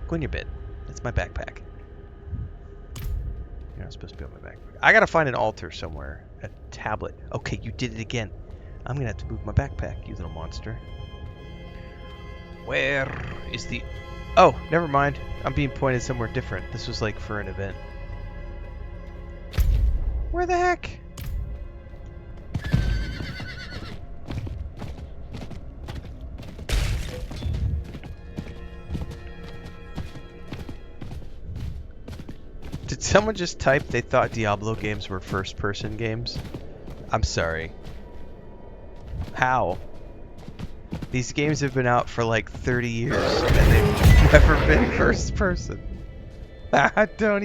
Go in your bed. It's my backpack. You're not supposed to be on my backpack. I gotta find an altar somewhere. A tablet. Okay, you did it again. I'm gonna have to move my backpack, you little monster. Where is the... Oh, never mind. I'm being pointed somewhere different. This was like for an event. Where the heck? Did someone just type they thought Diablo games were first-person games? I'm sorry. How? These games have been out for like 30 years and they've never been first-person. I can't.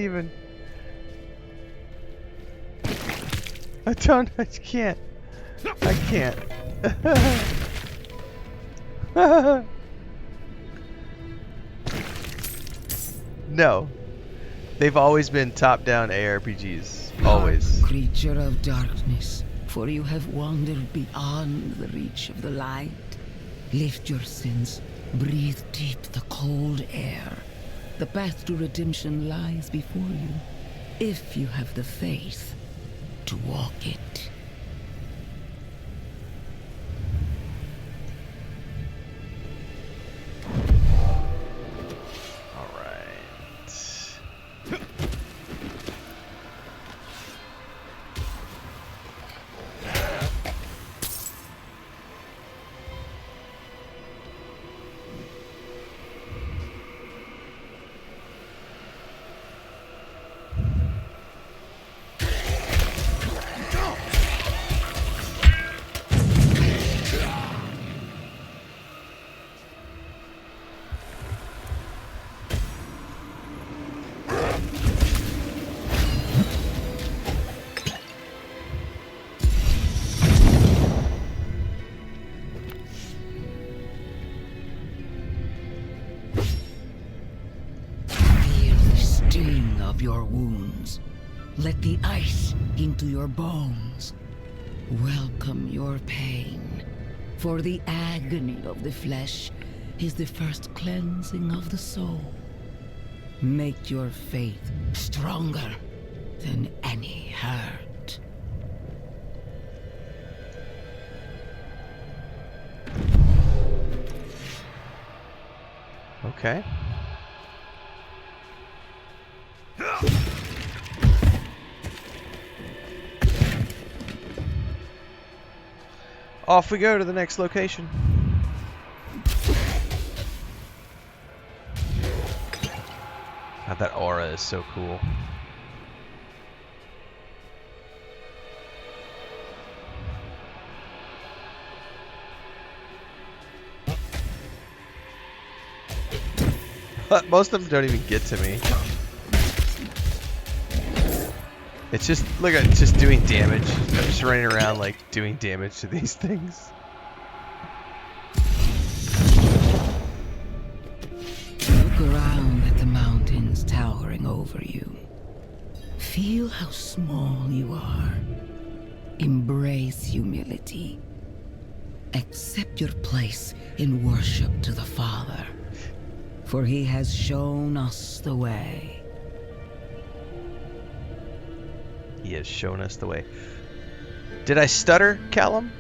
No. They've always been top-down ARPGs. Always. Creature of darkness, for you have wandered beyond the reach of the light. Lift your sins, breathe deep the cold air. The path to redemption lies before you, if you have the faith to walk it. Your wounds. Let the ice into your bones. Welcome your pain, for the agony of the flesh is the first cleansing of the soul. Make your faith stronger than any hurt. Okay. Off we go to the next location. God, that aura is so cool. Most of them don't even get to me. It's just, look at it, it's just doing damage. I'm just running around like doing damage to these things. Look around at the mountains towering over you. Feel how small you are. Embrace humility. Accept your place in worship to the Father, for He has shown us the way. He has shown us the way. Did I stutter, Callum?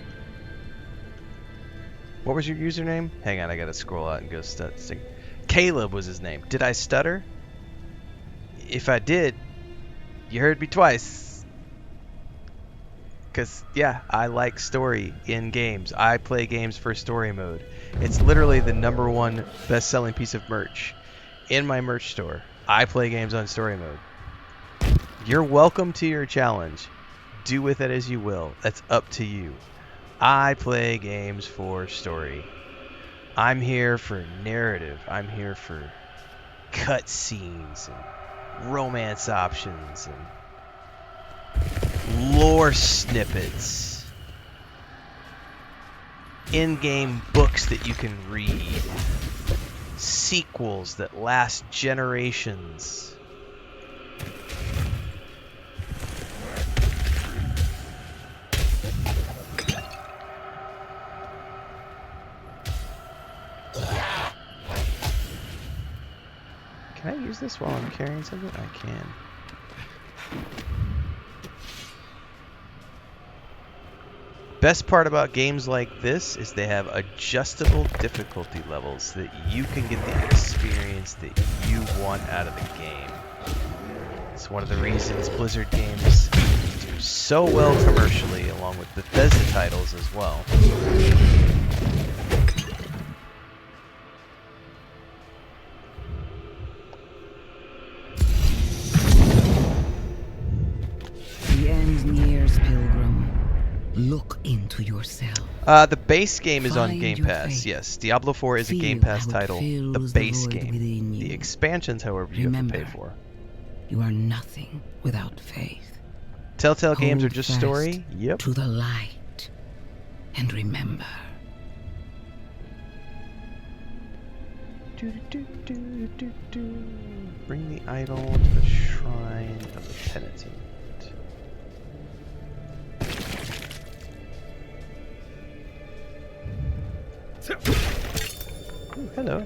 What was your username? Hang on, I gotta scroll out and go stutter. Caleb was his name. Did I stutter? If I did, you heard me twice. Because, yeah, I like story in games. I play games for story mode. It's literally the #1 best-selling piece of merch in my merch store. I play games on story mode. You're welcome to your challenge. Do with it as you will. That's up to you. I play games for story. I'm here for narrative. I'm here for cutscenes and romance options and lore snippets. In-game books that you can read. Sequels that last generations. Can I use this while I'm carrying something? I can. Best part about games like this is they have adjustable difficulty levels so that you can get the experience that you want out of the game. It's one of the reasons Blizzard games do so well commercially, along with Bethesda titles as well. The end nears, pilgrim. Look into yourself. The base game is on Find Game your Pass, faith. yes. Diablo 4 is a Game Feel Pass how it title, the fills base void game. within you. The expansions, however, you have to pay Remember, for. You are nothing without faith. Telltale games are Hold just fast story? Yep. To the light. And remember. Bring the idol to the shrine of the penitent. Ooh, hello.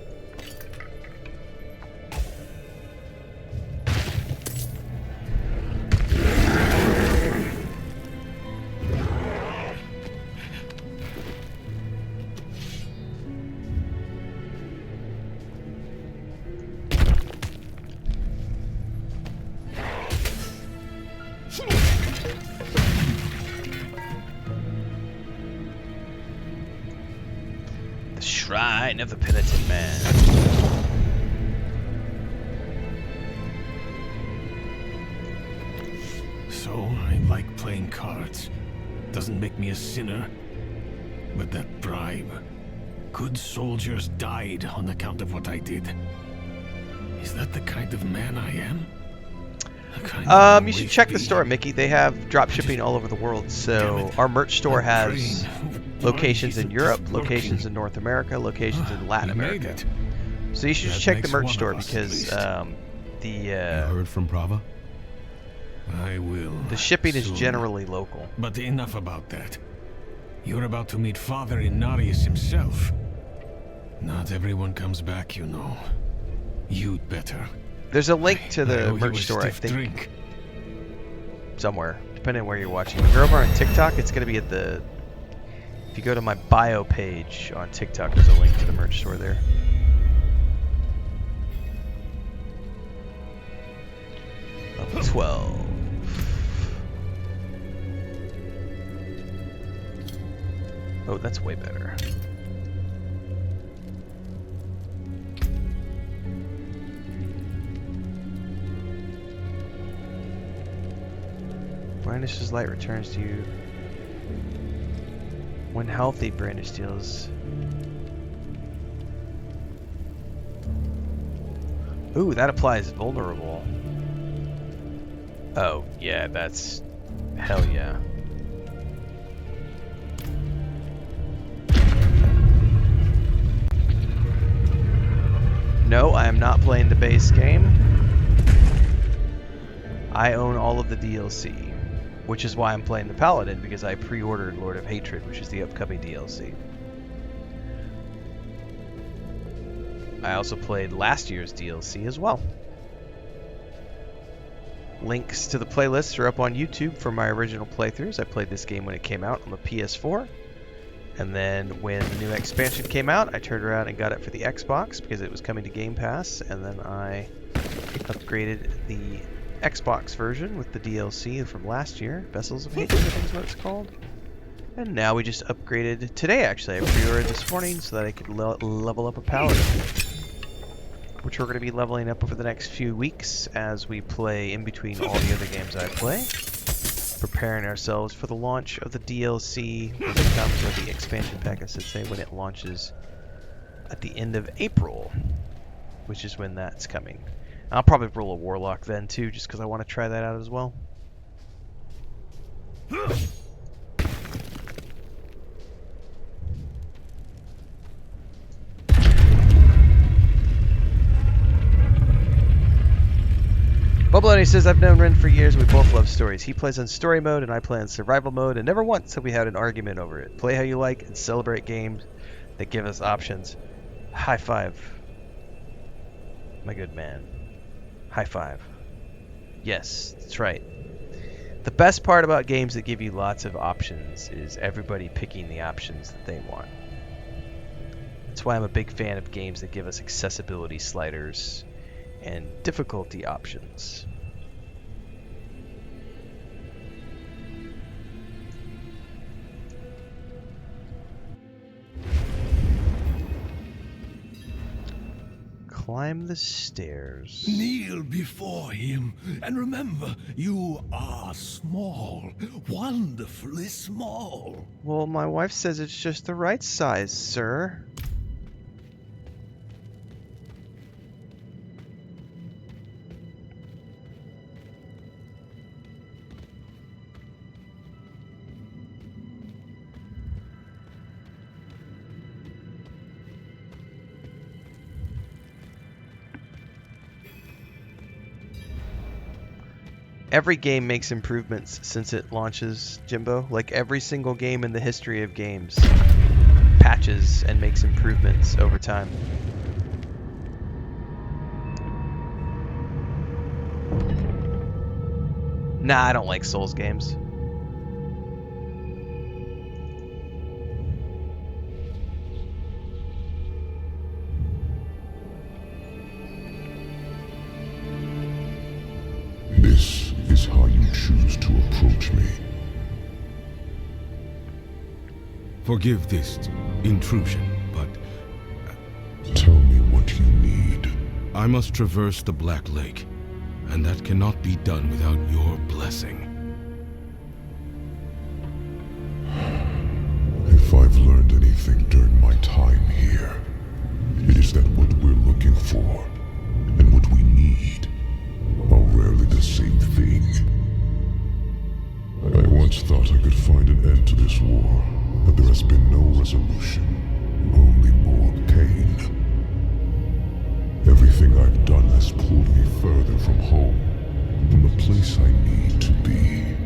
The shrine of the penitent man. So, I like playing cards. Doesn't make me a sinner. But that bribe. Good soldiers died on account of what I did. Is that the kind of man I am? You should check the store, Mickey. They have drop shipping all over the world. So our merch store has locations in Europe, locations in North America, locations in Latin America. So you should just check the merch store because You heard from Prava? I will. The shipping is soon. generally local. But enough about that. You're about to meet Father Inarius himself. Not everyone comes back, you know. You'd better. There's a link to I the owe you merch a store, I stiff think. drink. Somewhere, depending on where you're watching. If you're over on TikTok, it's going to be at the... If you go to my bio page on TikTok, there's a link to the merch store there. Level 12. Oh, that's way better. Brandish's light returns to you. When healthy, Brandish deals. Ooh, that applies vulnerable. Oh, yeah, that's... Hell yeah. No, I am not playing the base game. I own all of the DLC. Which is why I'm playing the Paladin, because I pre-ordered Lord of Hatred, which is the upcoming DLC. I also played last year's DLC as well. Links to the playlists are up on YouTube for my original playthroughs. I played this game when it came out on the PS4. And then when the new expansion came out, I turned around and got it for the Xbox because it was coming to Game Pass. And then I upgraded the Xbox version with the DLC from last year. Vessels of Hatred, I think is what it's called. And now we just upgraded today, actually. I pre-ordered this morning so that I could level up a Paladin, which we're going to be leveling up over the next few weeks as we play in between all the other games I play. Preparing ourselves for the launch of the DLC when it comes, or the expansion pack, I should say, when it launches at the end of April, which is when that's coming. I'll probably roll a Warlock then too, just because I want to try that out as well. Bubbloni says, I've known Ren for years. We both love stories. He plays on story mode and I play on survival mode, and never once have we had an argument over it. Play how you like and celebrate games that give us options. High five. My good man. High five. Yes, that's right. The best part about games that give you lots of options is everybody picking the options that they want. That's why I'm a big fan of games that give us accessibility sliders and difficulty options. Climb the stairs. Kneel before him, and remember, you are small, wonderfully small. Well, my wife says it's just the right size, sir. Every game makes improvements since it launches, Jimbo. Like every single game in the history of games patches and makes improvements over time. Nah, I don't like Souls games. This is how you choose to approach me. Forgive this intrusion, but... Tell me what you need. I must traverse the Black Lake, and that cannot be done without your blessing. If I've learned anything during my time here, it is that what we're looking for and what we need are rarely the same thing. I once thought I could find an end to this war, but there has been no resolution, only more pain. Everything I've done has pulled me further from home, from the place I need to be.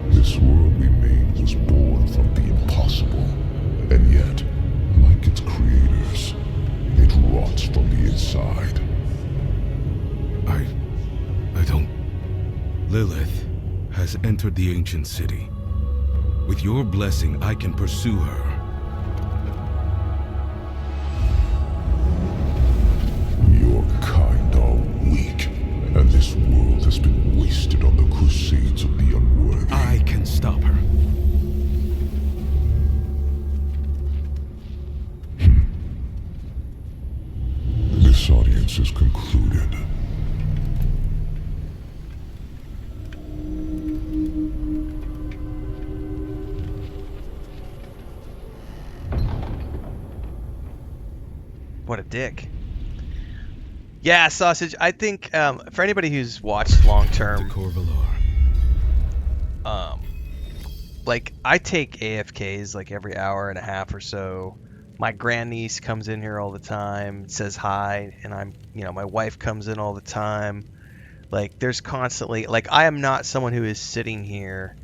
This world we made was born from the impossible, and yet, like its creators, it rots from the inside. I don't... Lilith has entered the ancient city. With your blessing, I can pursue her. Your kind are weak, and this world has been wasted on the crusades of the unworthy. I can stop her. This audience is concluded. What a dick. Yeah, Sausage, I think for anybody who's watched long term, like I take AFKs like every hour and a half or so. My grandniece comes in here all the time, says hi, and my wife comes in all the time. Like there's constantly, like I am not someone who is sitting here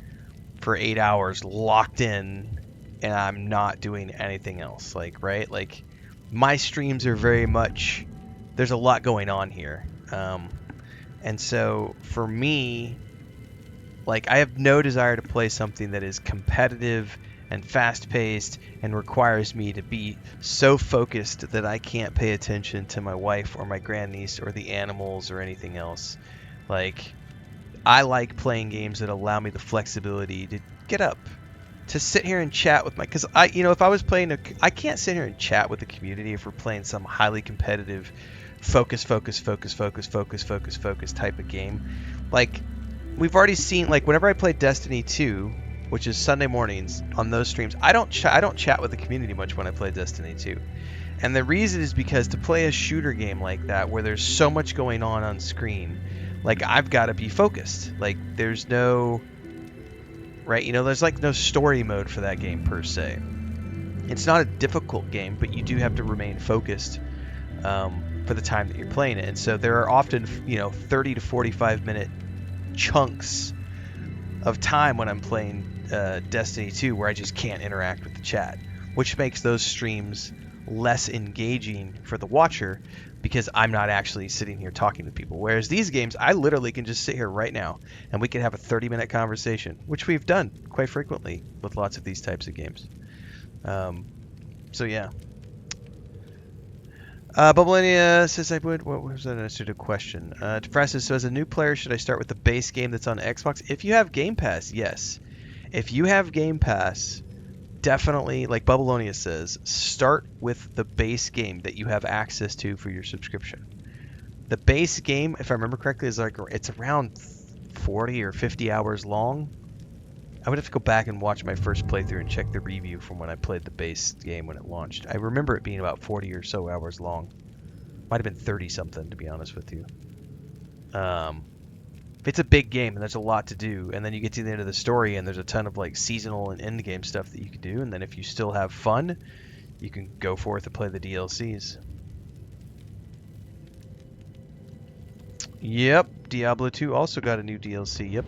for 8 hours locked in and I'm not doing anything else. Like, right? Like my streams are very much, there's a lot going on here. And so for me, like I have no desire to play something that is competitive and fast-paced and requires me to be so focused that I can't pay attention to my wife or my grandniece or the animals or anything else. Like I like playing games that allow me the flexibility to get up, to sit here and chat with because if I was playing I can't sit here and chat with the community if we're playing some highly competitive focus type of game. Like we've already seen, like whenever I play Destiny 2, which is Sunday mornings on those streams, I don't chat with the community much when I play Destiny 2. And the reason is because to play a shooter game like that where there's so much going on screen, like I've got to be focused. Like there's no there's like no story mode for that game per se. It's not a difficult game, but you do have to remain focused for the time that you're playing it. And so there are often 30 to 45 minute chunks of time when I'm playing Destiny 2 where I just can't interact with the chat, which makes those streams less engaging for the watcher because I'm not actually sitting here talking to people. Whereas these games, I literally can just sit here right now and we can have a 30-minute conversation, which we've done quite frequently with lots of these types of games. So yeah. Bubblania says what was that answer to a question? DeFrastus, so as a new player, should I start with the base game that's on Xbox? If you have Game Pass, yes. If you have Game Pass, definitely, like Babylonia says, start with the base game that you have access to for your subscription. The base game, if I remember correctly, is like it's around 40 or 50 hours long. I would have to go back and watch my first playthrough and check the review from when I played the base game when it launched. I remember it being about 40 or so hours long. Might have been 30 something, to be honest with you. It's a big game and there's a lot to do, and then you get to the end of the story and there's a ton of like seasonal and end game stuff that you can do, and then if you still have fun, you can go forth and play the DLCs. Yep, Diablo 2 also got a new DLC. Yep.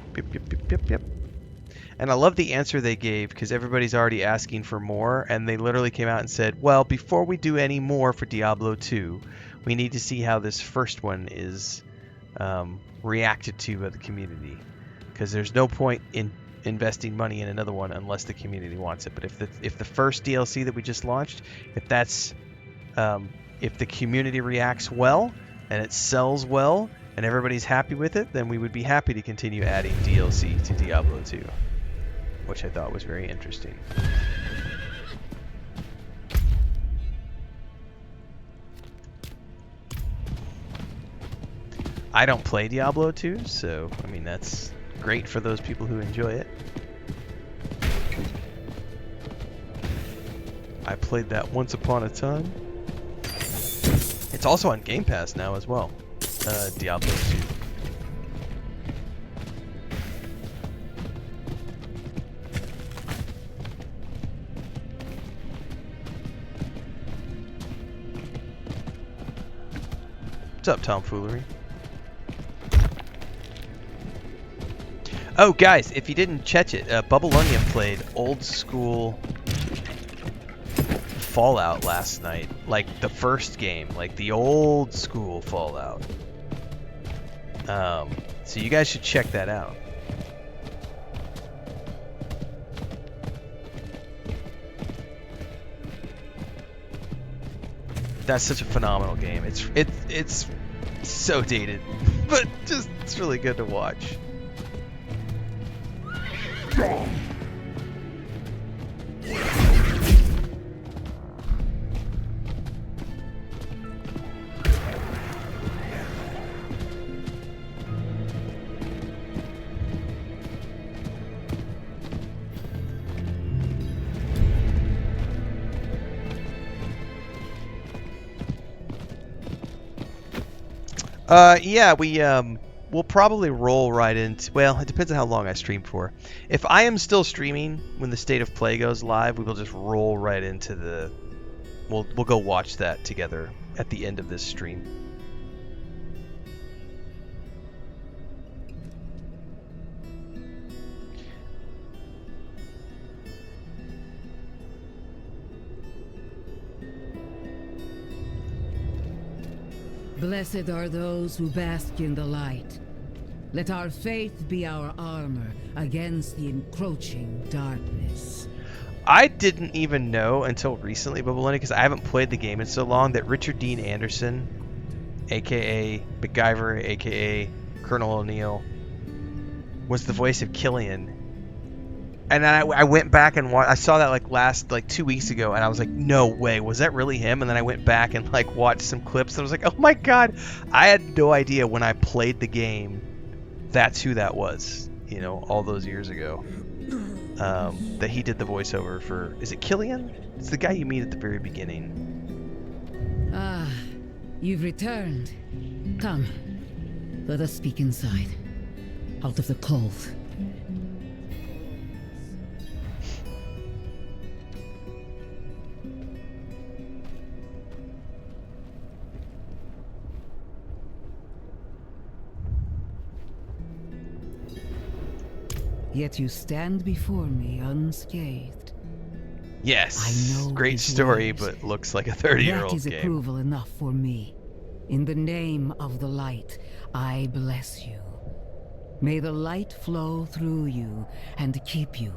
And I love the answer they gave, because everybody's already asking for more, and they literally came out and said, well, before we do any more for Diablo 2, we need to see how this first one is reacted to by the community, because there's no point in investing money in another one unless the community wants it. But if the first DLC that we just launched, if the community reacts well and it sells well and everybody's happy with it, then we would be happy to continue adding DLC to Diablo 2, which I thought was very interesting. I don't play Diablo 2, so, I mean, that's great for those people who enjoy it. I played that once upon a time. It's also on Game Pass now as well, Diablo 2. What's up, Tomfoolery? Oh, guys, if you didn't catch it, Babylonia played old school Fallout last night. Like the first game, like the old school Fallout. So you guys should check that out. That's such a phenomenal game. It's so dated, but just it's really good to watch. Yeah, we'll probably roll right into, well, it depends on how long I stream for. If I am still streaming when the State of Play goes live, we will just roll right into we'll go watch that together at the end of this stream. Blessed are those who bask in the light. Let our faith be our armor against the encroaching darkness. I didn't even know until recently, Babylonia, because I haven't played the game in so long, that Richard Dean Anderson, aka MacGyver, aka Colonel O'Neill, was the voice of Killian. And I went back and I saw that like 2 weeks ago, and I was like, no way, was that really him? And then I went back and like watched some clips, and I was like, oh my god, I had no idea when I played the game that's who that was, you know, all those years ago. That he did the voiceover for, is it Killian? It's the guy you meet at the very beginning. Ah, you've returned. Come, let us speak inside, out of the cold. Yet you stand before me unscathed. Yes, I know great story, but looks like a 30-year-old That is game. approval enough for me. In the name of the light, I bless you. May the light flow through you and keep you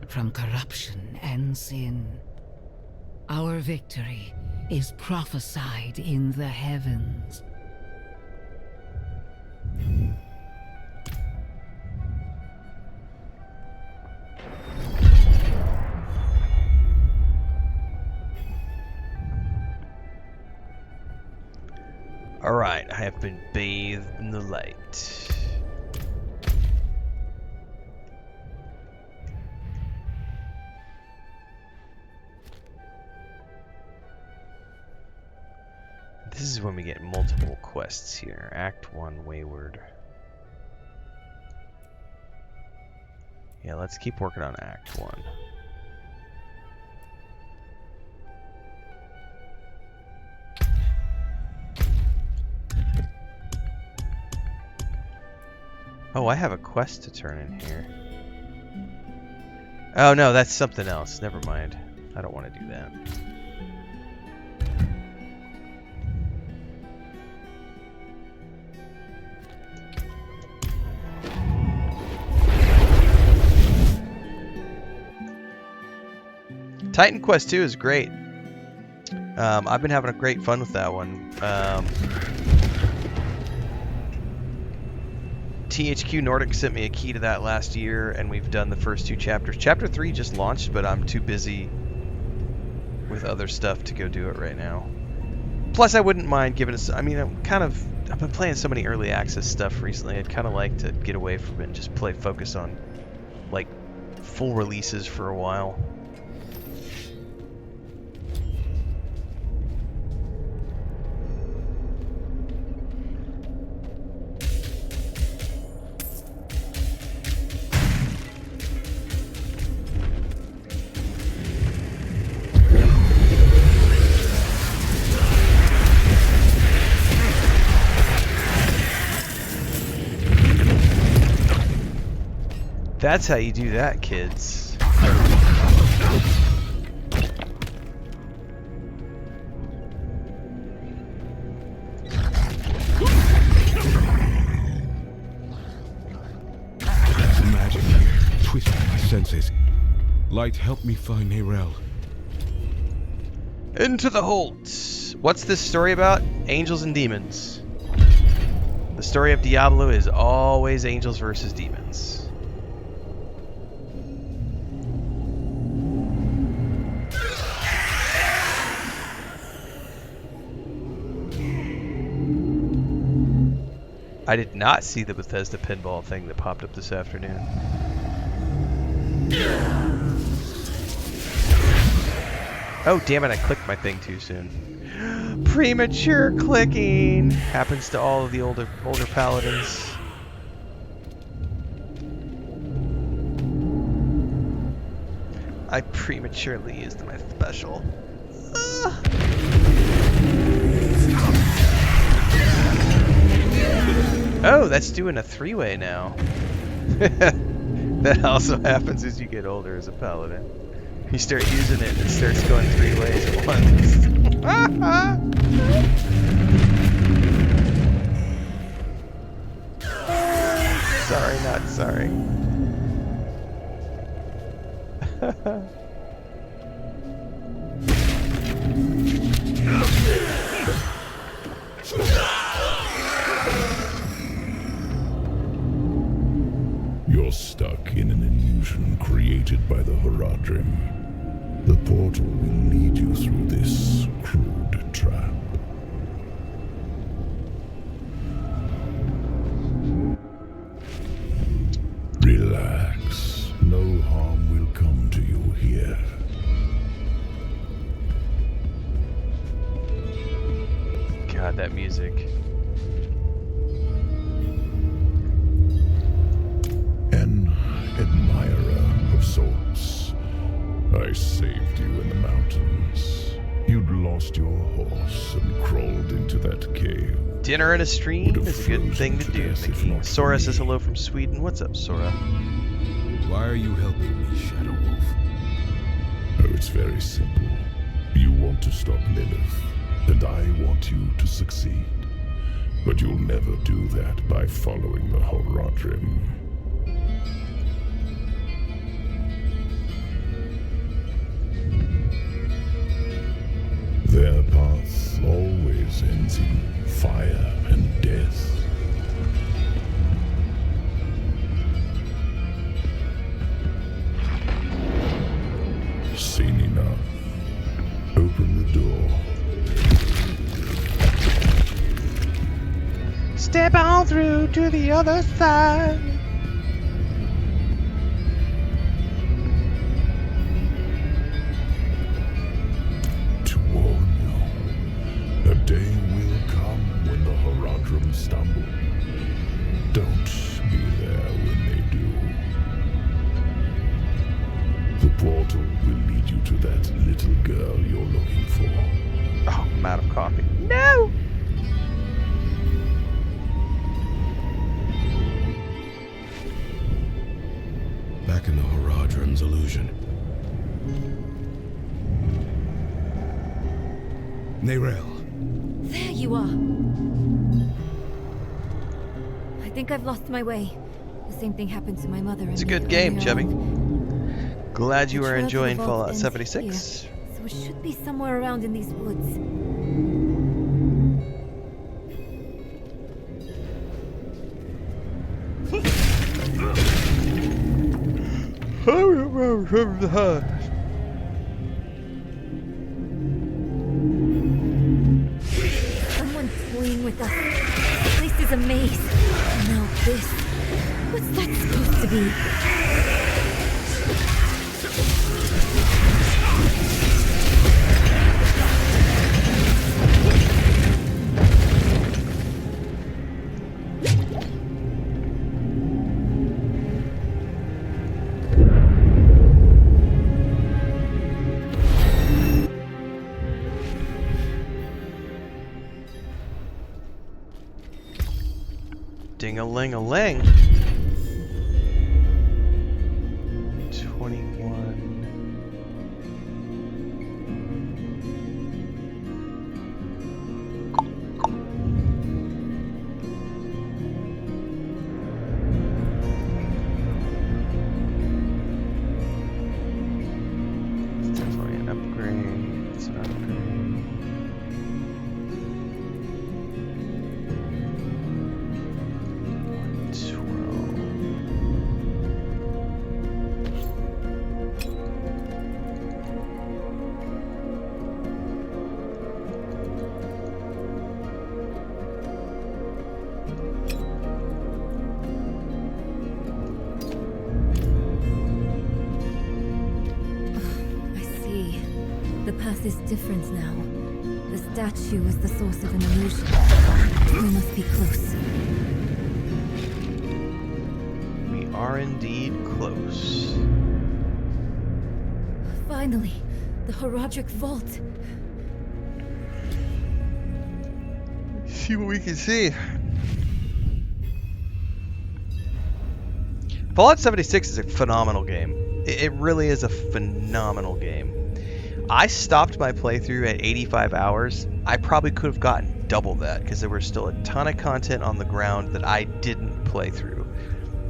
from corruption and sin. Our victory is prophesied in the heavens. up and bathe in the light. This is when we get multiple quests here. Act 1, Wayward. Yeah, let's keep working on Act 1. Oh, I have a quest to turn in here. Oh no, that's something else. Never mind. I don't want to do that. Titan Quest 2 is great. I've been having a great fun with that one. THQ Nordic sent me a key to that last year, and we've done the first 2 chapters. Chapter 3 just launched, but I'm too busy with other stuff to go do it right now. Plus, I wouldn't mind giving us. I mean, I've been playing so many early access stuff recently. I'd kind of like to get away from it and just focus on like full releases for a while. That's how you do that, kids. Magic twisted my senses. Light helped me find Nerel. Into the Holt. What's this story about? Angels and demons. The story of Diablo is always angels versus demons. I did not see the Bethesda pinball thing that popped up this afternoon. Oh, damn it, I clicked my thing too soon. Premature clicking! Happens to all of the older paladins. I prematurely used my special. Oh, that's doing a 3-way now. That also happens as you get older as a paladin. You start using it and it starts going 3 ways at once. Sorry, not sorry. You're stuck in an illusion created by the Horadrim. The portal will lead you through this crude trap. Relax. No harm will come to you here. God, that music. An admirer of sorts. I saved you in the mountains. You'd lost your horse and crawled into that cave. Dinner and a stream is a good thing to do, Mickey. Sora says hello from Sweden. What's up, Sora? Why are you helping me, Shadow Wolf? Oh, it's very simple. You want to stop Lilith, and I want you to succeed. But you'll never do that by following the Horadrim. Their path always ends in fire and death. Seen enough. Open the door. Step on through to the other side. To warn you, a day will come when the Horadrim stumble. Don't be there when they do. The portal will lead you to that little girl you're looking for. Oh, I'm out of coffee. No! Back in the Horadrim's illusion. Neyrel. There you are. I think I've lost my way. The same thing happened to my mother. It's a good game, Chubby. Glad you are enjoying Fallout 76. Here, so it should be somewhere around in these woods. Someone toying with us. This place is a maze. Now this. What's that supposed to be? Ding-a-ling-a-ling. 21. It's definitely an upgrade. It's an upgrade. Is different now. The statue was the source of an illusion. We must be close. We are indeed close. Finally, the Horadric Vault. See what we can see. Fallout 76 is a phenomenal game. It really is a phenomenal game. I stopped my playthrough at 85 hours. I probably could have gotten double that because there was still a ton of content on the ground that I didn't play through.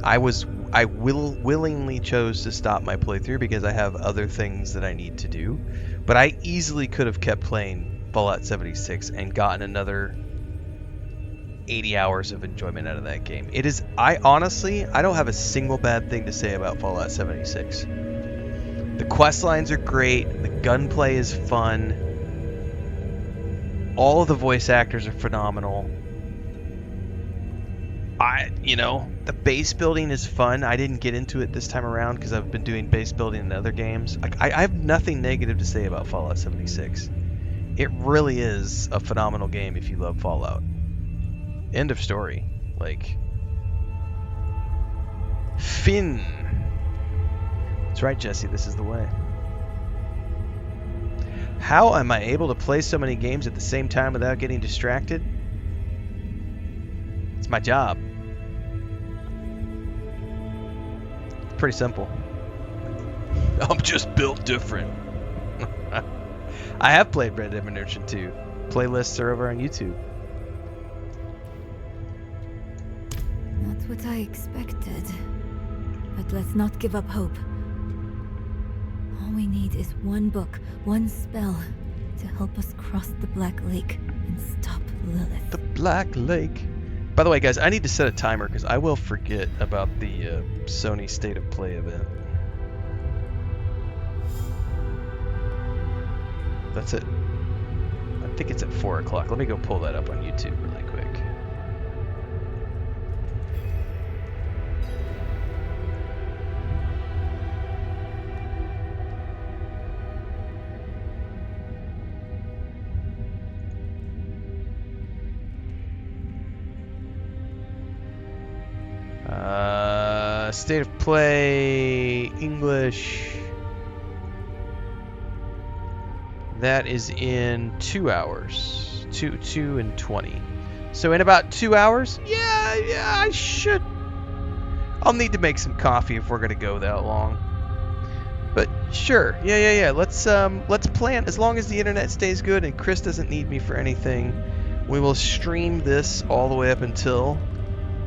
I willingly chose to stop my playthrough because I have other things that I need to do. But I easily could have kept playing Fallout 76 and gotten another 80 hours of enjoyment out of that game. I don't have a single bad thing to say about Fallout 76. The quest lines are great. The gunplay is fun. All of the voice actors are phenomenal. The base building is fun. I didn't get into it this time around because I've been doing base building in other games. I have nothing negative to say about Fallout 76. It really is a phenomenal game if you love Fallout. End of story. Finn. That's right, Jesse, this is the way. How am I able to play so many games at the same time without getting distracted? It's my job. It's pretty simple. I'm just built different. I have played Red Dead Redemption 2. Playlists are over on YouTube. Not what I expected. But let's not give up hope. All we need is one book, one spell, to help us cross the Black Lake and stop Lilith. The Black Lake. By the way, guys, I need to set a timer because I will forget about the Sony State of Play event. That's it. I think it's at 4 o'clock. Let me go pull that up on YouTube really quick. State of play, English. That is in 2 hours. 2 and 20. So in about 2 hours? Yeah, I should. I'll need to make some coffee if we're gonna go that long. But sure, yeah. Let's plan. As long as the internet stays good and Chris doesn't need me for anything, we will stream this all the way up until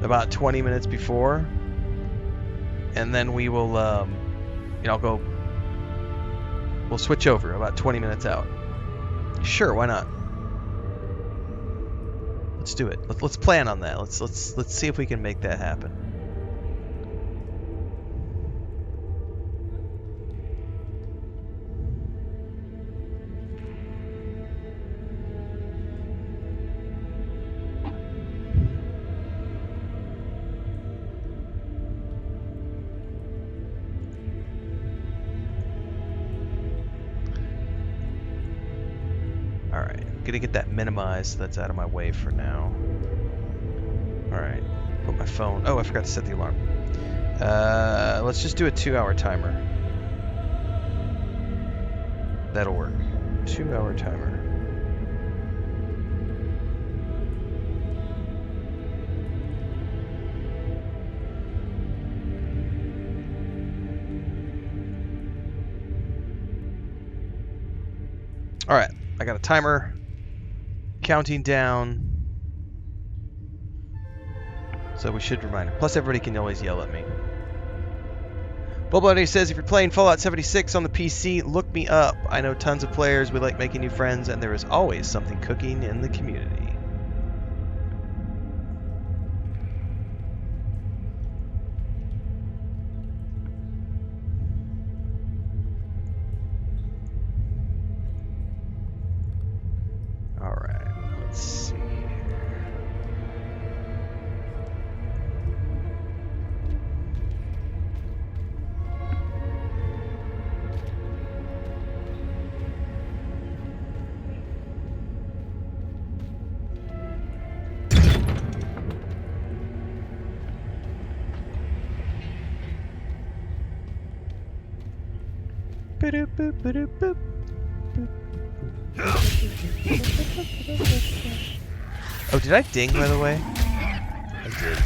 about 20 minutes before, and then we will, we'll switch over about 20 minutes out. Sure, why not? Let's do it. Let's plan on that. Let's see if we can make that happen. Gonna get that minimized so that's out of my way for now. Alright, put my phone. Oh, I forgot to set the alarm. Let's just do a 2-hour timer. That'll work. 2-hour timer. Alright, I got a timer. Counting down. So we should remind her. Plus everybody can always yell at me. Bulbloody says, if you're playing Fallout 76 on the PC, look me up. I know tons of players, we like making new friends, and there is always something cooking in the community. Alright, let's see here. Boop, boop, boop, boop. Oh, did I ding, by the way? I did.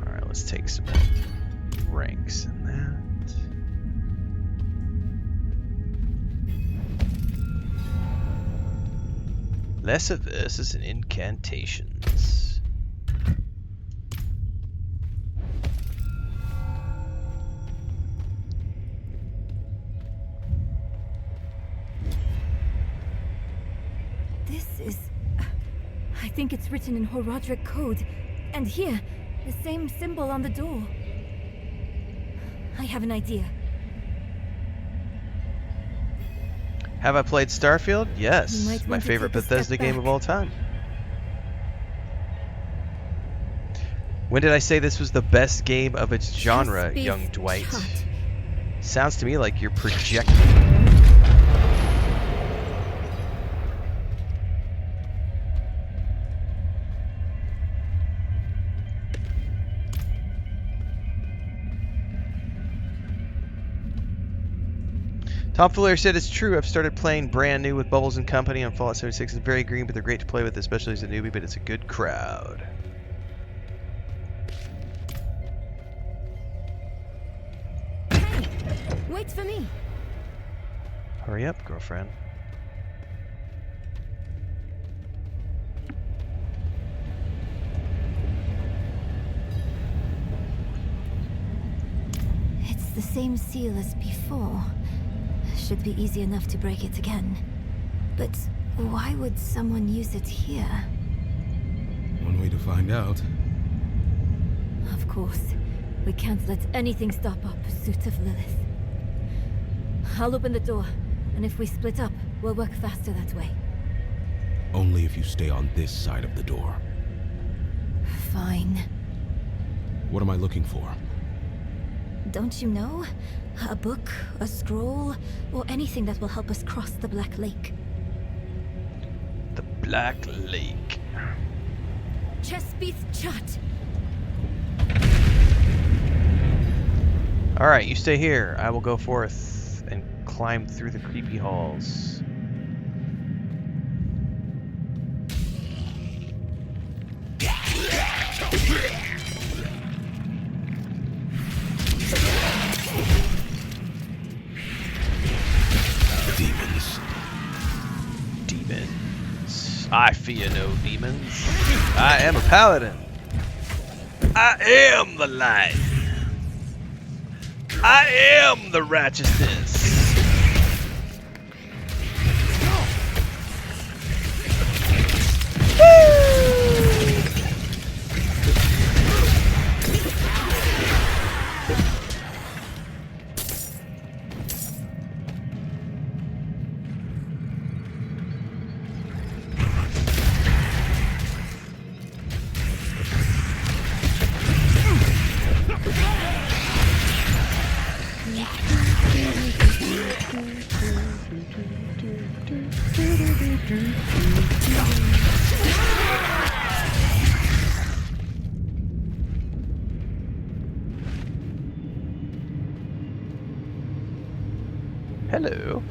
Alright, let's take some ranks in that. Less of this is an incantations. I think it's written in Horadric code. And here, the same symbol on the door. I have an idea. Have I played Starfield? Yes. My favorite Bethesda game of all time. When did I say this was the best game of its genre, young Dwight? Sounds to me like you're projecting. Tom Fuller said it's true. I've started playing brand new with Bubbles and Company on Fallout 76. It's very green, but they're great to play with, especially as a newbie, but it's a good crowd. Hey, wait for me. Hurry up, girlfriend. It's the same seal as before. Should be easy enough to break it again. But why would someone use it here? One way to find out. Of course. We can't let anything stop our pursuit of Lilith. I'll open the door, and if we split up, we'll work faster that way. Only if you stay on this side of the door. Fine. What am I looking for? Don't you know? A book, a scroll, or anything that will help us cross the Black Lake. The Black Lake. chest beats shut. Alright, you stay here. I will go forth and climb through the creepy halls. Demons. Demons. I fear no demons. I am a paladin. I am the light. I am the righteousness. Hello.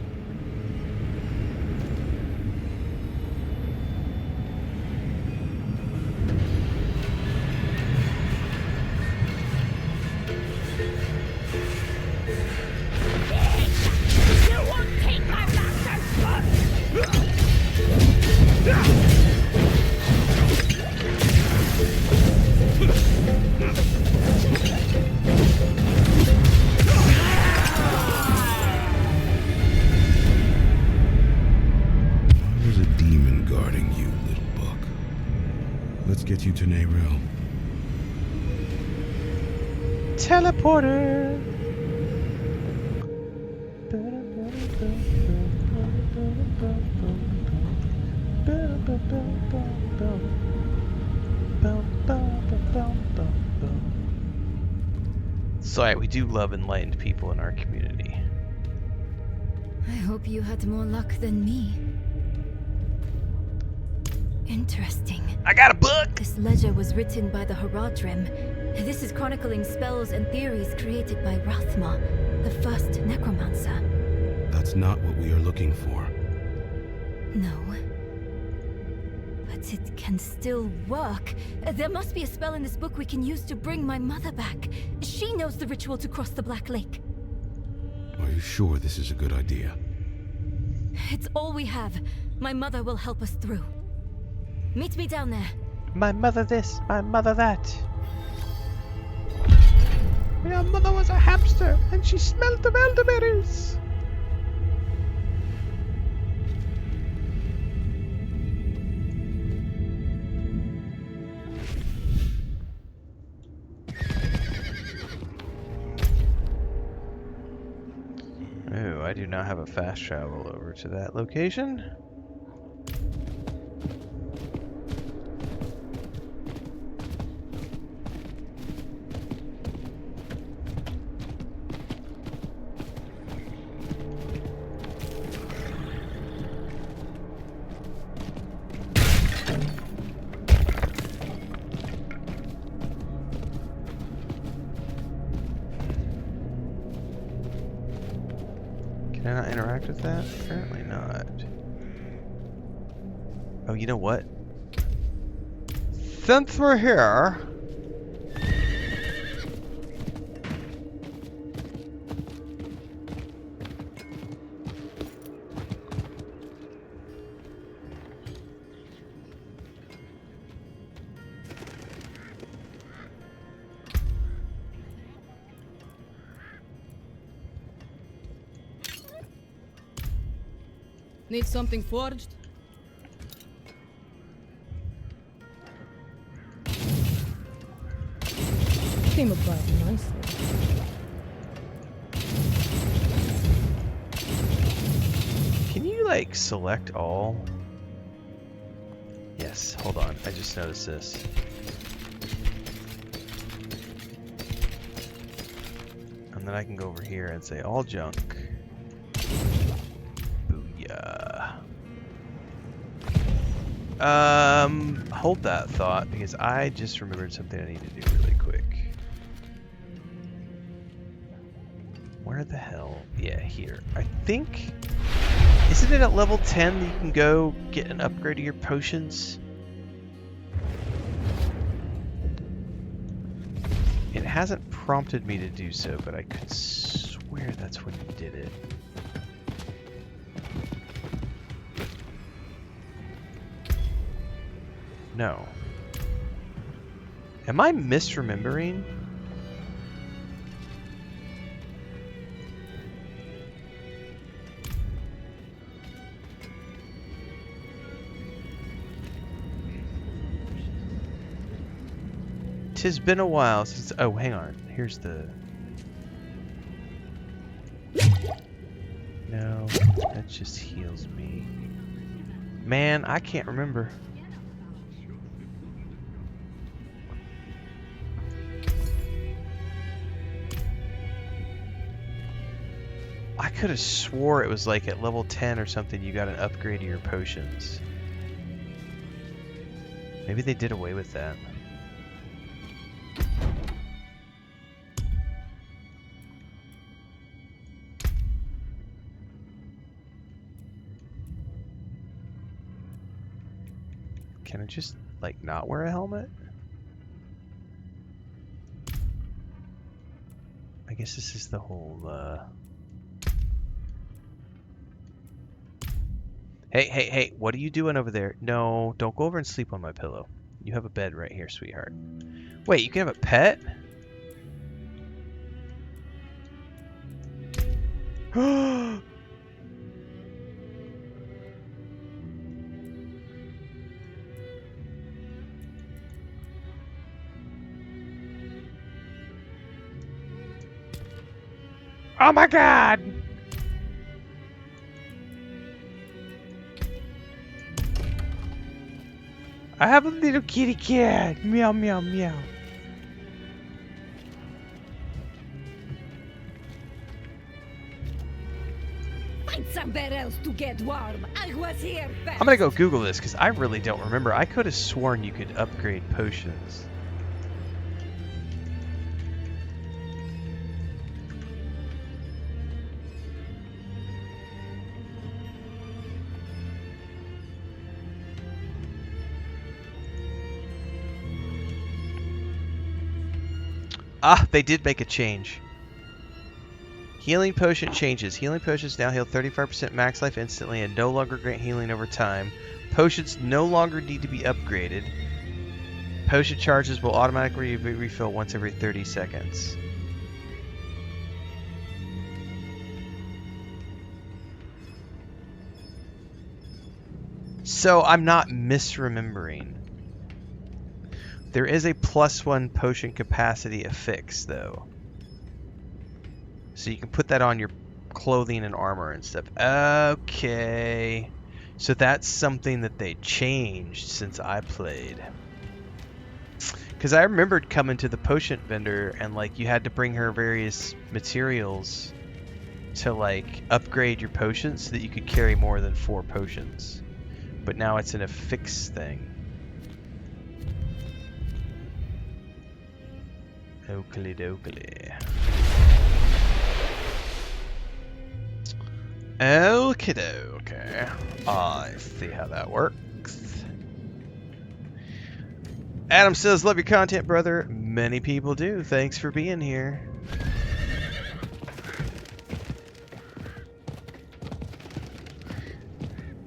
You won't take my master's blood! There's a demon guarding you, little buck. Let's get you to Neyril. Teleporter. Sorry, we do love enlightened people in our community. I hope you had more luck than me. Interesting. I got a book! This ledger was written by the Haradrim. This is chronicling spells and theories created by Rathma, the first necromancer. That's not what we are looking for. No. But it can still work. There must be a spell in this book we can use to bring my mother back. She knows the ritual to cross the Black Lake. Are you sure this is a good idea? It's all we have. My mother will help us through. Meet me down there. My mother this, my mother that. Your mother was a hamster, and she smelled of elderberries. Oh, I do not have a fast travel over to that location. Can I not interact with that? Apparently not. Oh, you know what? Since we're here... Need something forged? Came about nicely. Can you, like, select all? Yes, hold on. I just noticed this. And then I can go over here and say all junk. Booyah. Hold that thought, because I just remembered something I need to do really quick. Where the hell? Yeah, here. I think... Isn't it at level 10 that you can go get an upgrade to your potions? It hasn't prompted me to do so, but I could swear that's when you did it. No. Am I misremembering? Tis been a while since... Oh, hang on. Here's the... No, that just heals me. Man, I can't remember. I could have swore it was like at level 10 or something you got an upgrade to your potions. Maybe they did away with that. Can I just, like, not wear a helmet? I guess this is the whole, Hey, what are you doing over there? No, don't go over and sleep on my pillow. You have a bed right here, sweetheart. Wait, you can have a pet? Oh my god! I have a little kitty cat. Meow, meow, meow. Find somewhere else to get warm. I was here first. I'm gonna go Google this because I really don't remember. I could have sworn you could upgrade potions. Ah, they did make a change. Healing potion changes. Healing potions now heal 35% max life instantly and no longer grant healing over time. Potions no longer need to be upgraded. Potion charges will automatically refill once every 30 seconds. So I'm not misremembering. There is a +1 potion capacity affix, though. So you can put that on your clothing and armor and stuff. Okay. So that's something that they changed since I played. Because I remembered coming to the potion vendor and, like, you had to bring her various materials to, like, upgrade your potions so that you could carry more than 4 potions. But now it's an affix thing. Oakley dokley. Okie dokie. I see how that works. Adam says, love your content, brother. Many people do. Thanks for being here.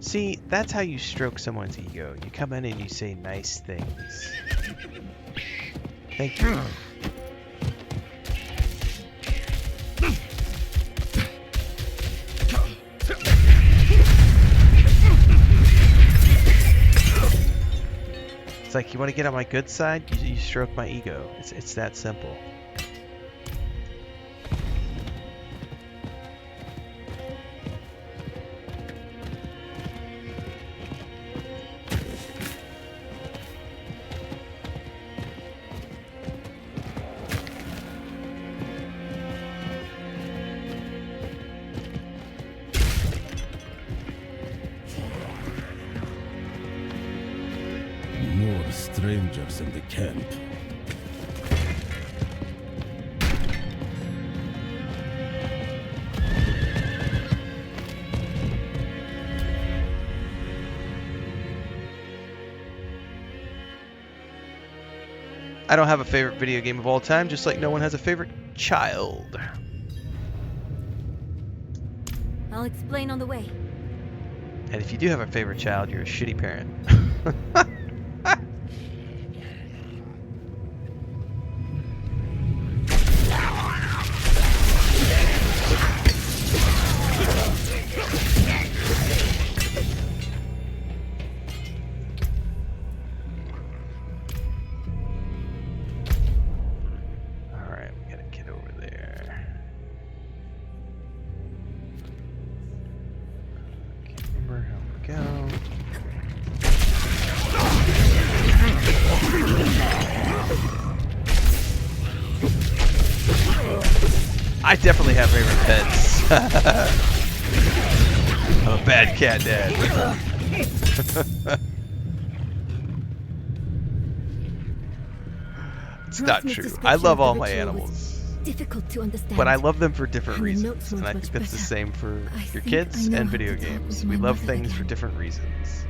See, that's how you stroke someone's ego. You come in and you say nice things. Thank you. It's like, you want to get on my good side? You stroke my ego. It's that simple. of strangers in the camp. I don't have a favorite video game of all time, just like no one has a favorite child. I'll explain on the way. And if you do have a favorite child, you're a shitty parent. Alright, we gotta get over there. Can't remember how we go. I definitely have favorite pets. I'm a bad cat dad. It's not true. I love all my animals. Difficult to understand. But I love them for different And the reasons. notes And I weren't think much that's the better. same for I your think kids I know and how video to talk games. with We my love mother things for again. different reasons.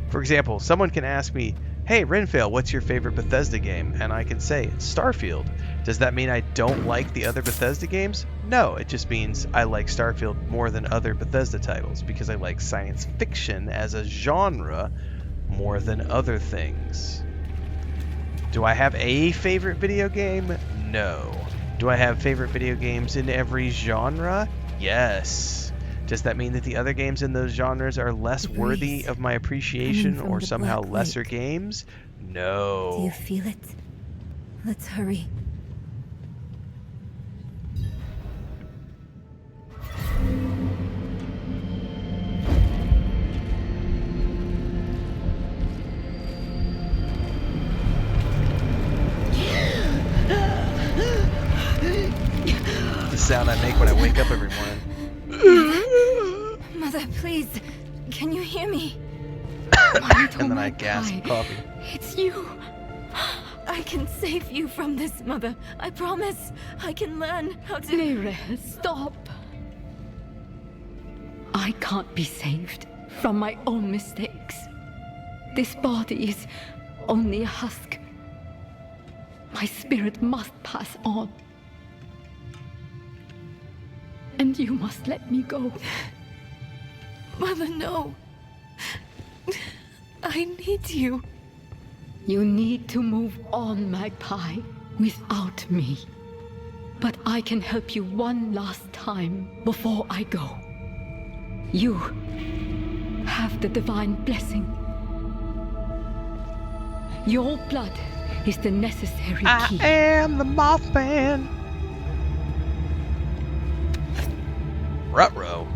For example, someone can ask me, hey, Renfail, what's your favorite Bethesda game? And I can say, Starfield. Does that mean I don't like the other Bethesda games? No, it just means I like Starfield more than other Bethesda titles because I like science fiction as a genre more than other things. Do I have a favorite video game? No. Do I have favorite video games in every genre? Yes. Does that mean that the other games in those genres are less The worthy breeze of my appreciation coming from or the somehow Black lesser Lake. games? Do you No. feel it? Let's hurry. The sound I make when I wake up every morning. Mother, please. Can you hear me? And then I gasp coffee. It's you. I can save you from this, Mother. I promise. I can learn how to... Nere, stop. I can't be saved from my own mistakes. This body is only a husk. My spirit must pass on. And you must let me go. Mother, no. I need you. You need to move on, Magpie, without me. But I can help you one last time before I go. You have the divine blessing. Your blood is the necessary key. I am the Mothman. Ruh-roh.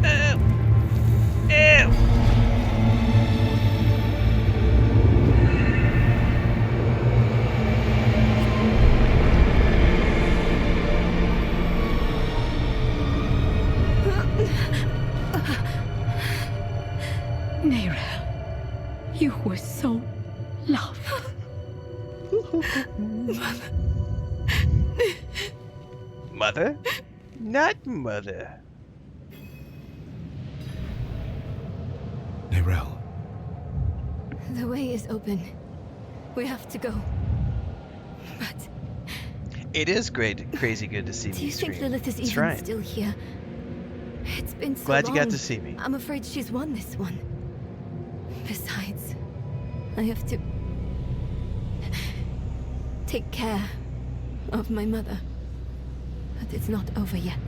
Ew. Ew. Nerel, you were so loved. Mother? Not mother. Nerel. The way is open. We have to go. But It is great, crazy good to see do me you think stream. Lilith is That's even right. still here? It's been so Glad you got long. to see me. I'm afraid she's won this one. Besides, I have to take care of my mother. But it's not over yet.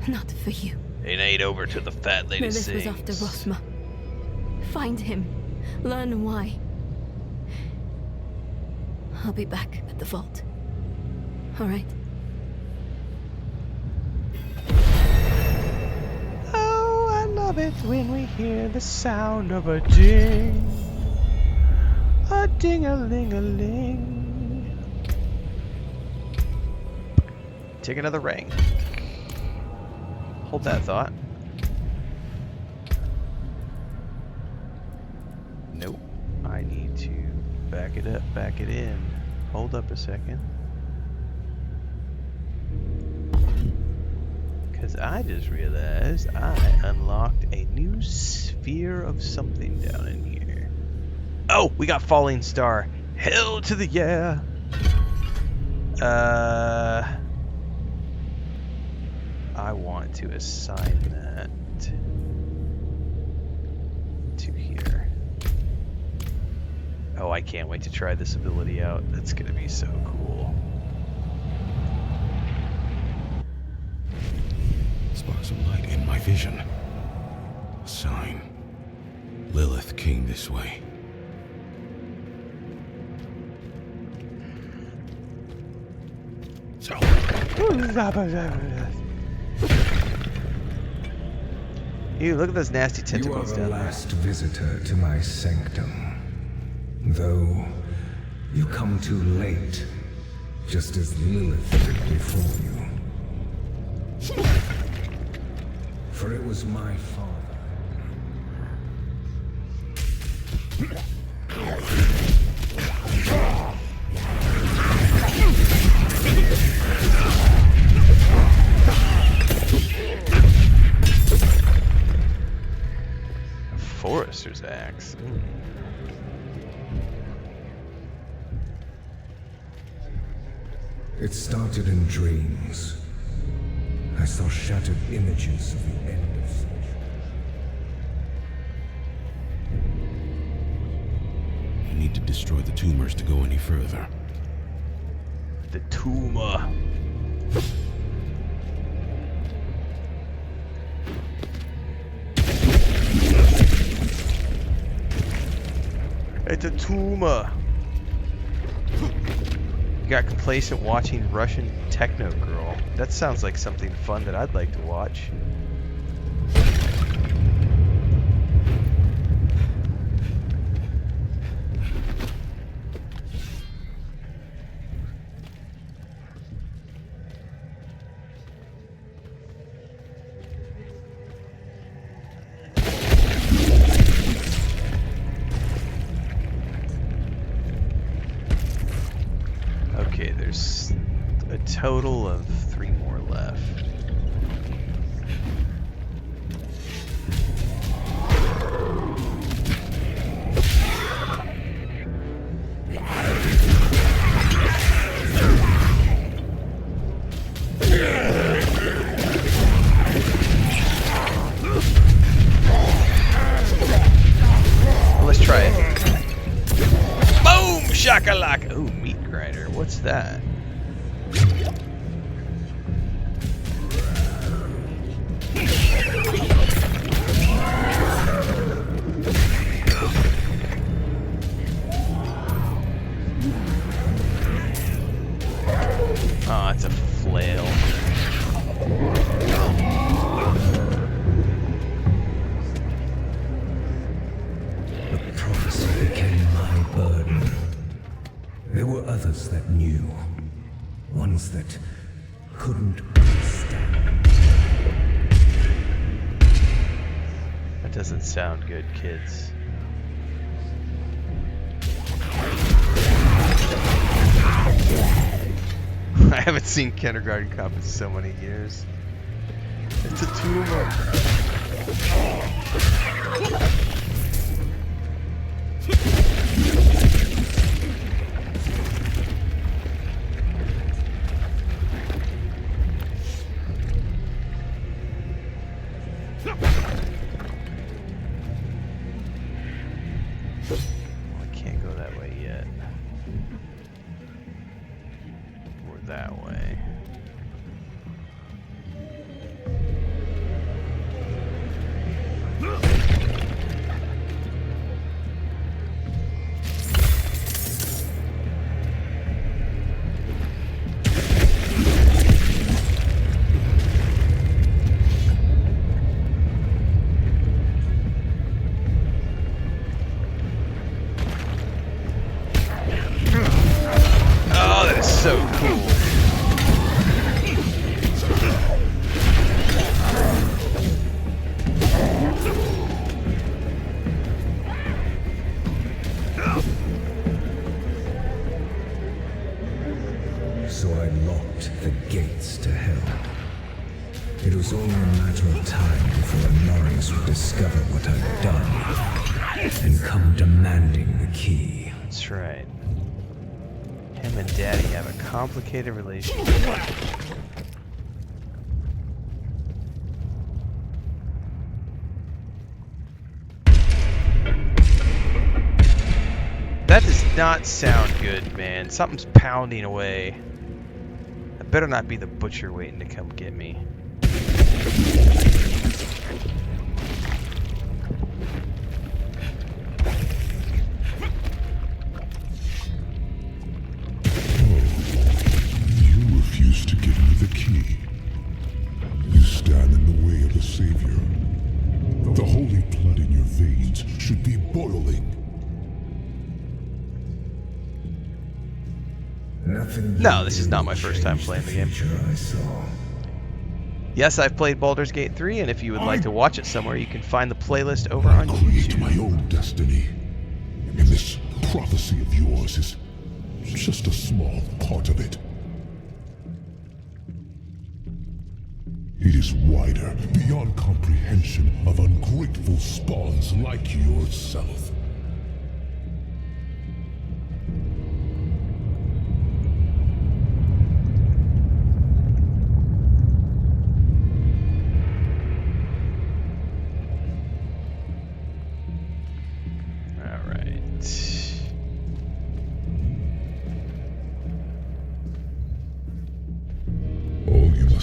Not for you. It ain't over till the fat lady Lilith sings. was after Rosma. Find him. Learn why. I'll be back at the vault. All right? Oh, I love it when we hear the sound of a ding. A ding-a-ling-a-ling. Take another ring. Hold that thought. Nope. I need to back it up, back it in. Hold up a second. Because I just realized I unlocked a new sphere of something down in here. Oh, we got Falling Star. Hell to the yeah. I want to assign that to here. Oh, I can't wait to try this ability out. That's gonna be so cool. Sparks of light in my vision. A sign. Lilith came this way. Ew, look at those nasty tentacles You are the down there. last visitor to my sanctum. Though you come too late, just as Lilith did before you. For it was my father. A forester's axe. Ooh. It started in dreams. I saw shattered images of the end of centuries. You need to destroy the tumors to go any further. The tumor. It's a tumor. Got complacent watching Russian techno girl. That sounds like something fun that I'd like to watch. Okay, there's a total of 3 more left. Well, let's try it. Boom! Shakalaka! Ooh, meat grinder. What's that? Oh, it's a flail. The prophecy became my burden. There were others that knew. Ones that couldn't understand. That doesn't sound good, kids. I haven't seen Kindergarten Cop in so many years. It's a tumor. Well, I can't go that way yet. Or that way. Oh, that is so cool. gates to hell. It was only a matter of time before Norris would discover what I'd done and come demanding the key. That's right. Him and Daddy have a complicated relationship. That does not sound good, man. Something's pounding away. That better not be the butcher waiting to come get me. You refuse to give me the key. You stand in the way of the Savior. The holy blood in your veins should be boiling. No, this is not my first time playing the game. Yes, I've played Baldur's Gate 3, and if you would like to watch it somewhere, you can find the playlist over on YouTube. My own destiny. And this prophecy of yours is just a small part of it. It is wider, beyond comprehension of ungrateful spawns like yourself.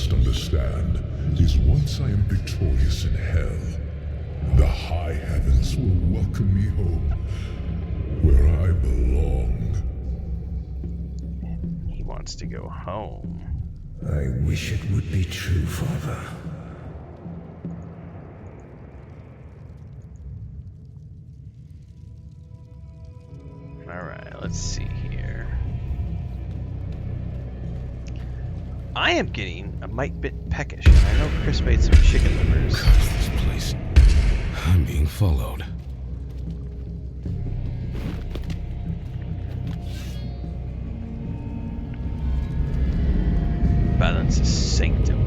Understand is once I am victorious in hell, the high heavens will welcome me home, where I belong. He wants to go home. I wish it would be true, Father. Alright, let's see here. I am getting a mite bit peckish, and I know Chris made some chicken livers. This place. I'm being followed. Balance is sanctum.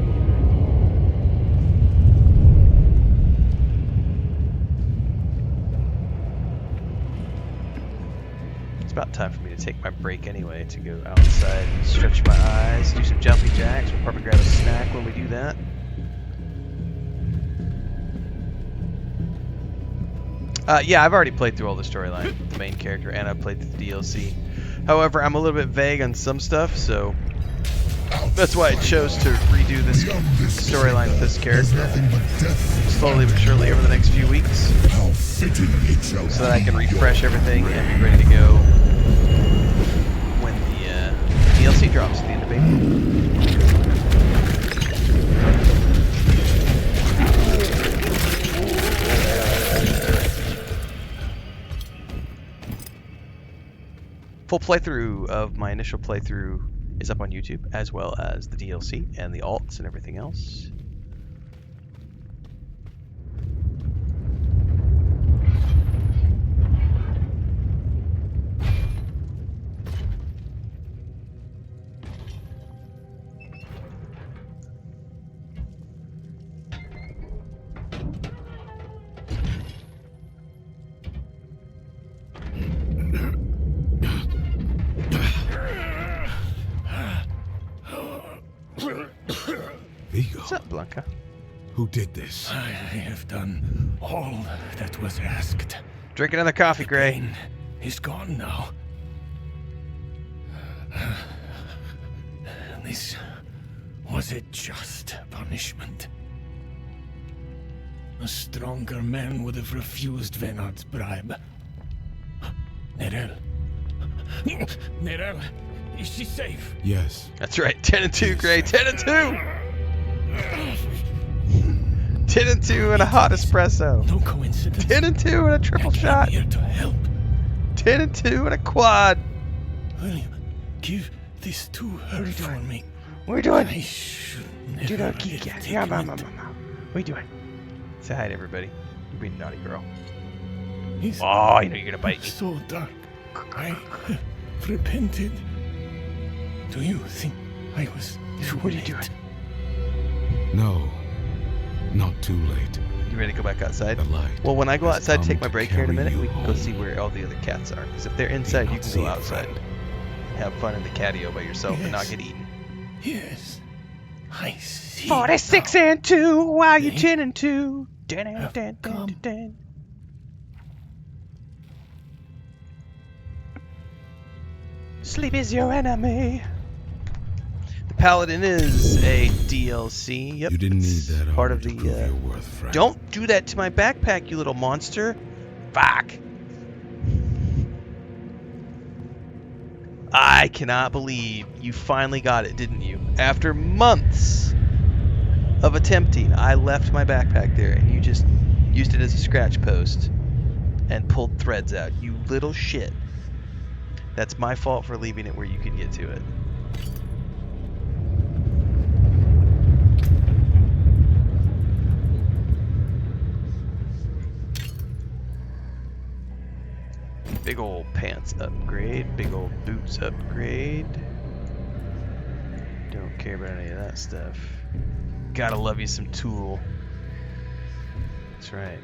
It's about time for me to take my break anyway, to go outside and stretch my eyes, do some jumping jacks. We'll probably grab a snack when we do that. Yeah, I've already played through all the storyline with the main character, and I've played through the DLC. However, I'm a little bit vague on some stuff, so that's why I chose to redo this storyline with this character slowly but surely over the next few weeks, so that I can refresh everything and be ready to go when the DLC drops at the end of April. Full playthrough of my initial playthrough is up on YouTube, as well as the DLC and the alts and everything else. What's up, Blanca? Who did this? I have done all that was asked. Drink another coffee, Gray. He's gone now. This was a just punishment. A stronger man would have refused Venard's bribe. Nerel. Nerel, is she safe? Yes. That's right. 10 and 2, Gray. 10 and 2. 10 and 2 and a hot espresso. No coincidence. 10 and 2 and a triple shot. I'm here to help. 10 and 2 and a quad. William, give this to her for me. What are you doing? I should Do never not geek have out. taken Yeah, it. What are you doing? Say hi to everybody. You're being a naughty girl. It's Oh, you know you're gonna bite me. so dark. I have repented. Do you think I was What are you doing? No, not too late. You ready to go back outside? The light Well, when I go has outside, come take my to break here in a carry minute, you we can go home. see where all the other cats are. Because if they're inside, you not can see go it, outside. friend? Have fun in the catio by yourself and not get eaten. Yes, I see. 46 and 2, while you 10 and 2. Sleep is your enemy. The Paladin is a DLC. Yep. You didn't need it's that part armor of to the. prove your worth, friend. Don't do that to my backpack, you little monster. Fuck. I cannot believe you finally got it, didn't you? After months of attempting, I left my backpack there and you just used it as a scratch post and pulled threads out. You little shit. That's my fault for leaving it where you could get to it. Big old pants upgrade, big old boots upgrade. Don't care about any of that stuff. Gotta love you some Tool. That's right.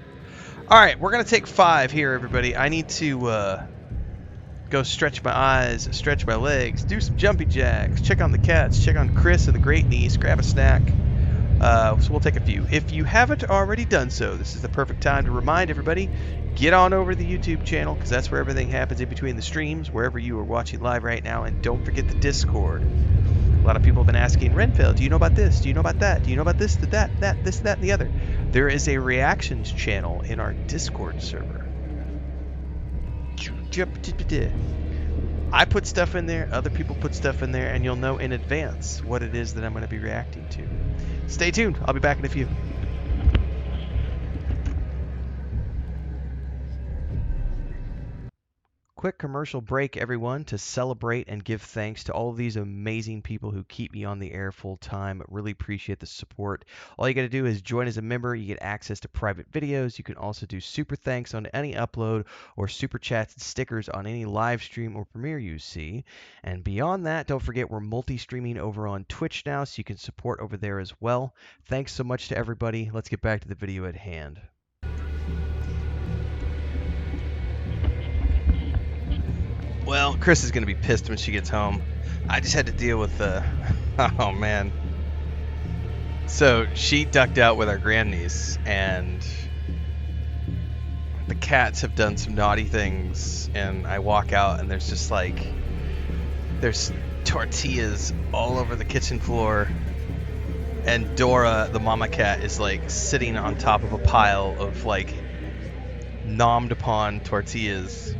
Alright, we're gonna take 5 here, everybody. I need to go stretch my eyes, stretch my legs, do some jumpy jacks, check on the cats, check on Chris and the great niece, grab a snack. So we'll take a few. If you haven't already done so, this is the perfect time to remind everybody, get on over to the YouTube channel, because that's where everything happens in between the streams, wherever you are watching live right now, and don't forget the Discord. A lot of people have been asking, Renfail, do you know about this? Do you know about that? Do you know about this, that, this, that, and the other? There is a reactions channel in our Discord server. I put stuff in there, other people put stuff in there, and you'll know in advance what it is that I'm going to be reacting to. Stay tuned. I'll be back in a few. Quick commercial break, everyone, to celebrate and give thanks to all of these amazing people who keep me on the air full time. Really appreciate the support. All you got to do is join as a member. You get access to private videos. You can also do super thanks on any upload or super chats and stickers on any live stream or premiere you see. And beyond that, don't forget we're multi-streaming over on Twitch now, so you can support over there as well. Thanks so much to everybody. Let's get back to the video at hand. Well, Chris is going to be pissed when she gets home. I just had to deal with oh man. So she ducked out with our grandniece, and the cats have done some naughty things, and I walk out and there's just like, there's tortillas all over the kitchen floor, and Dora, the mama cat, is like sitting on top of a pile of like nommed upon tortillas.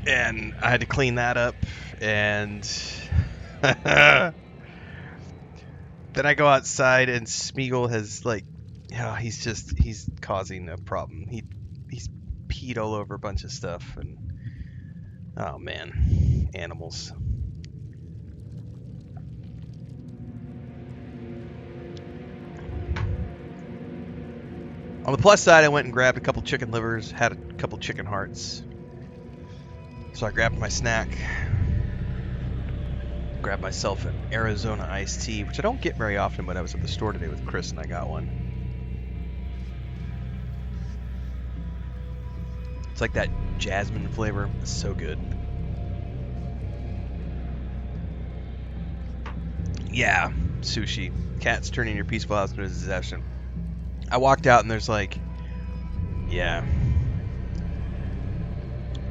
And I had to clean that up, and then I go outside, and Smeagol has like, he's causing a problem. He's peed all over a bunch of stuff, and oh man, animals. On the plus side, I went and grabbed a couple chicken livers, had a couple chicken hearts. So I grabbed my snack, grabbed myself an Arizona iced tea, which I don't get very often, but I was at the store today with Chris and I got one. It's like that jasmine flavor. It's so good. Yeah, sushi. Cats turning your peaceful house into a disaster. I walked out and there's like, yeah.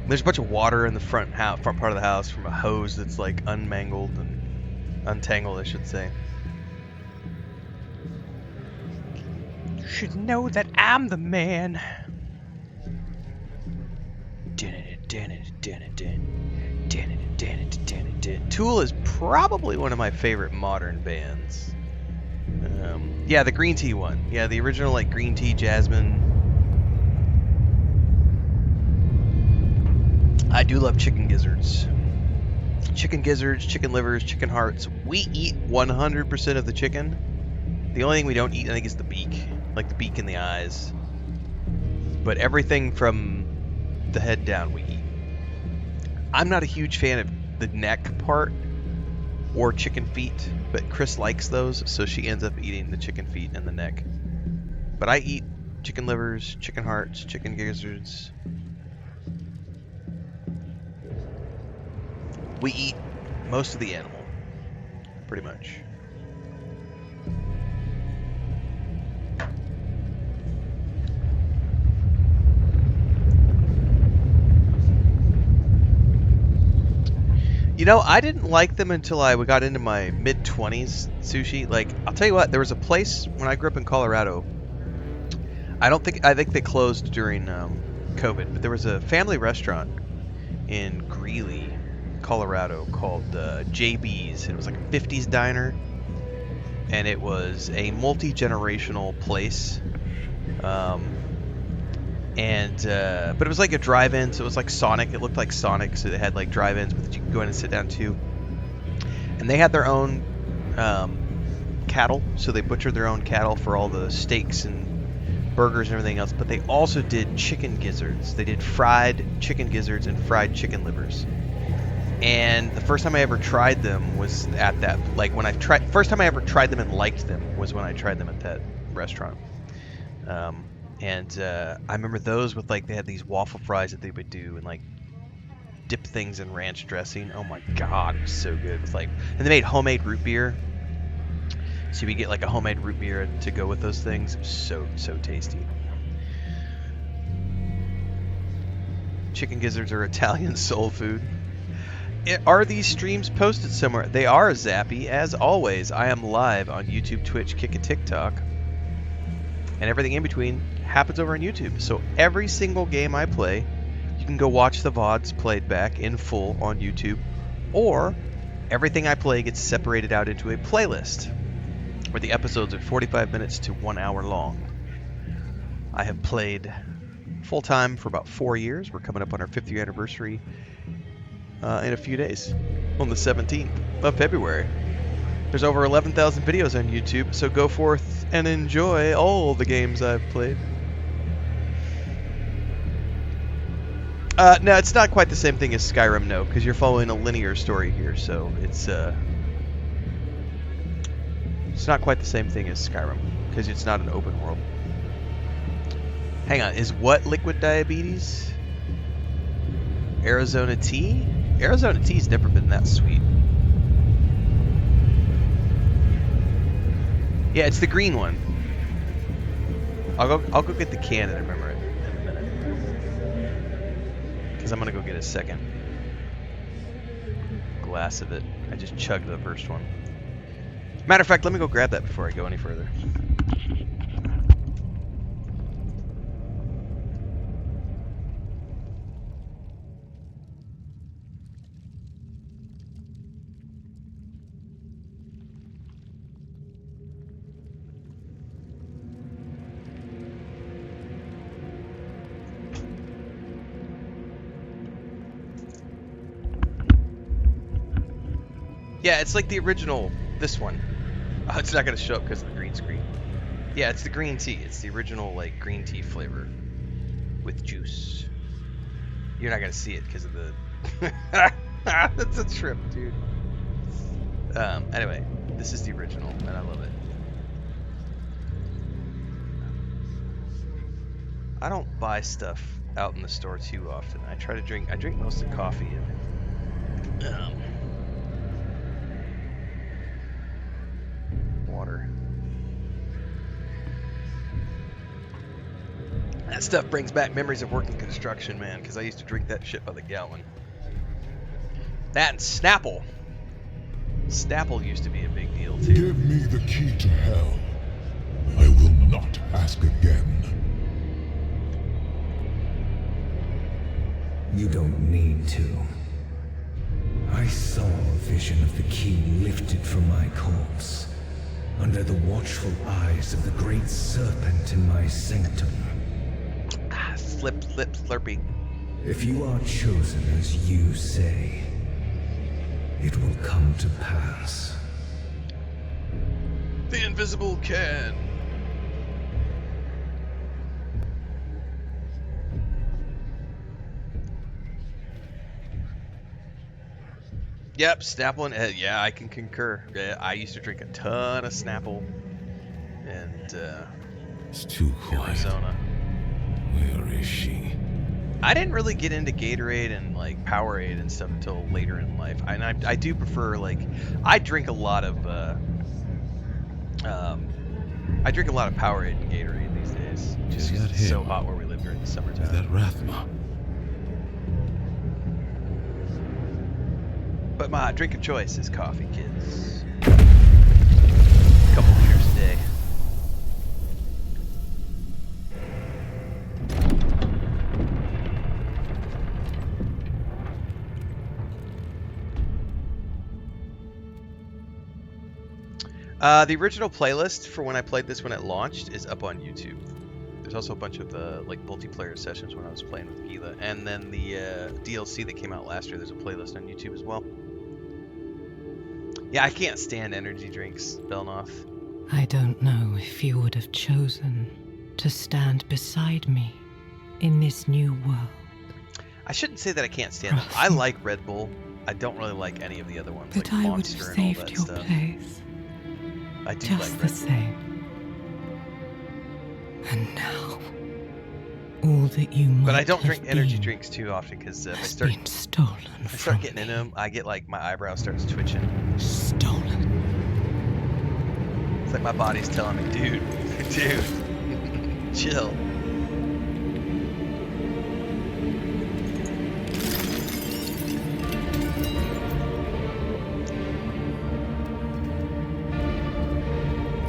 There's a bunch of water in the front part of the house from a hose that's like unmangled and untangled, I should say. You should know that I'm the man. Tool is probably one of my favorite modern bands. Yeah, the green tea one. Yeah, the original like green tea jasmine. I do love chicken gizzards. Chicken gizzards, chicken livers, chicken hearts. We eat 100% of the chicken. The only thing we don't eat, I think, is the beak. Like the beak and the eyes. But everything from the head down we eat. I'm not a huge fan of the neck part or chicken feet. but Chris likes those, so she ends up eating the chicken feet and the neck. But I eat chicken livers, chicken hearts, chicken gizzards. We eat most of the animal, pretty much. You know, I didn't like them until I got into my mid-20s, sushi. Like, I'll tell you what, there was a place when I grew up in Colorado. I think they closed during COVID, but there was a family restaurant in Greeley, Colorado called JB's. And it was like a 50s diner, and it was a multi-generational place. But it was like a drive-in, so it was like Sonic. It looked like Sonic, so they had like drive-ins that you could go in and sit down to. And they had their own cattle, so they butchered their own cattle for all the steaks and burgers and everything else. But they also did chicken gizzards. They did fried chicken gizzards and fried chicken livers. And the first time I ever tried them was at that, like when first time I ever tried them and liked them was when I tried them at that restaurant. I remember those with like, they had these waffle fries that they would do and like dip things in ranch dressing. Oh my god, it was so good. With like, and they made homemade root beer. So you would get like a homemade root beer to go with those things. It was so tasty. Chicken gizzards are Italian soul food. Are these streams posted somewhere? They are, Zappy. As always, I am live on YouTube, Twitch, Kick, and TikTok. And everything in between happens over on YouTube. So every single game I play, you can go watch the VODs played back in full on YouTube. Or everything I play gets separated out into a playlist where the episodes are 45 minutes to 1 hour long. I have played full-time for about 4 years. We're coming up on our 5th year anniversary in a few days, on the 17th of February. There's over 11,000 videos on YouTube, so go forth and enjoy all the games I've played. No, it's not quite the same thing as Skyrim, no, because you're following a linear story here, so it's not quite the same thing as Skyrim, because it's not an open world. Hang on, is what liquid diabetes? Arizona tea? Arizona tea's never been that sweet. Yeah, it's the green one. I'll go get the can and remember it in a minute. Because I'm gonna go get a second glass of it. I just chugged the first one. Matter of fact, let me go grab that before I go any further. Yeah, it's like the original, this one. Oh, it's not going to show up because of the green screen. Yeah, it's the green tea. It's the original, like, green tea flavor with juice. You're not going to see it because of the... That's a trip, dude. Anyway, this is the original, and I love it. I don't buy stuff out in the store too often. I drink most of the coffee and water. That stuff brings back memories of working construction, man, because I used to drink that shit by the gallon. That and Snapple. Snapple used to be a big deal too. Give me the key to hell. I will not ask again. You don't need to. I saw a vision of the key lifted from my corpse, under the watchful eyes of the great serpent in my sanctum. Slip, slurpy. If you are chosen as you say, it will come to pass. The invisible can. Yep, Snapple and yeah, I can concur. I used to drink a ton of Snapple, and it's too quiet. Arizona. Where is she? I didn't really get into Gatorade and like Powerade and stuff until later in life. I do prefer I drink a lot of Powerade and Gatorade these days. Just Is that it's so him? hot where we live during the summertime. Is that Rathma? But my drink of choice is coffee, kids. A couple liters a day. The original playlist for when I played this when it launched is up on YouTube. There's also a bunch of multiplayer sessions when I was playing with Gila, and then the DLC that came out last year. There's a playlist on YouTube as well. Yeah, I can't stand energy drinks, Belnoff. I don't know if you would have chosen to stand beside me in this new world. I shouldn't say that I can't stand them. I like Red Bull. I don't really like any of the other ones, But like I would Monster have and all saved that your stuff. place. I do Just like the Red Bull. same. And now, all that you might But I don't drink have energy been drinks too often because if I has start been stolen if I start getting into them, I get like my eyebrow starts twitching. Stolen. It's like my body's telling me, dude, chill.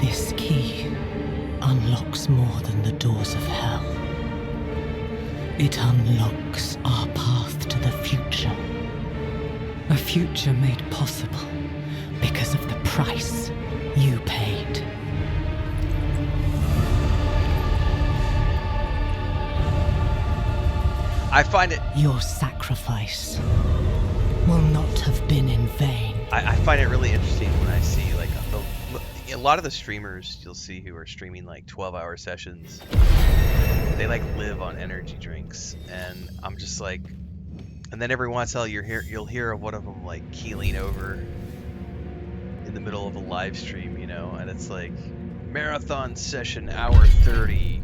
This key unlocks more than the doors of hell. It unlocks our path to the future. A future made possible because of the price you paid. I find it... Your sacrifice will not have been in vain. I find it really interesting when I see like a lot of the streamers you'll see who are streaming like 12-hour sessions. They like live on energy drinks, and I'm just like, and then every once in a while you'll hear of one of them like keeling over in the middle of a live stream, you know, and it's like marathon session hour 30,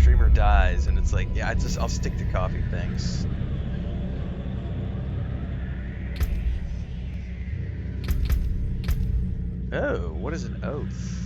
streamer dies, and it's like, yeah, I'll stick to coffee, thanks. Oh, what is an oath?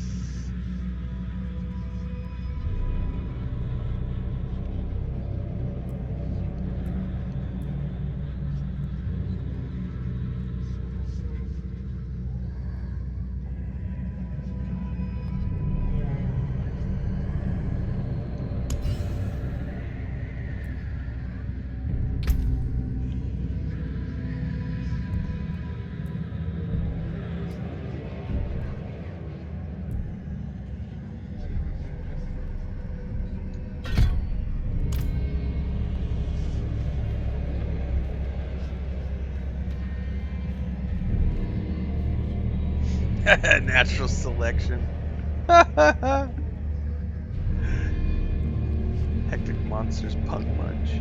Natural selection. Hectic Monsters Punk Munch.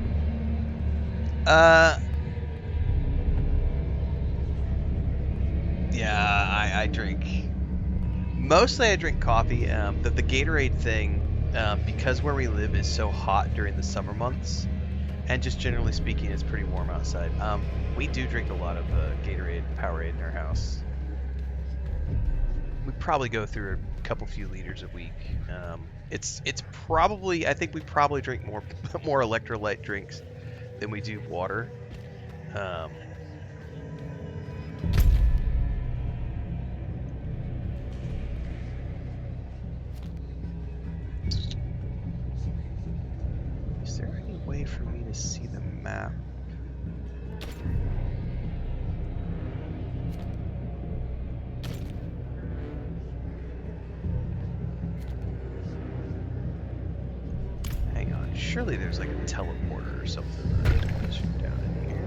Yeah, I drink. Mostly I drink coffee. The Gatorade thing, because where we live is so hot during the summer months, and just generally speaking, it's pretty warm outside. We do drink a lot of Gatorade and Powerade in our house. We probably go through a few liters a week. It's probably, I think we probably drink more electrolyte drinks than we do water. Is there any way for me to see the map? Surely there's like a teleporter or something that I shoot down in here.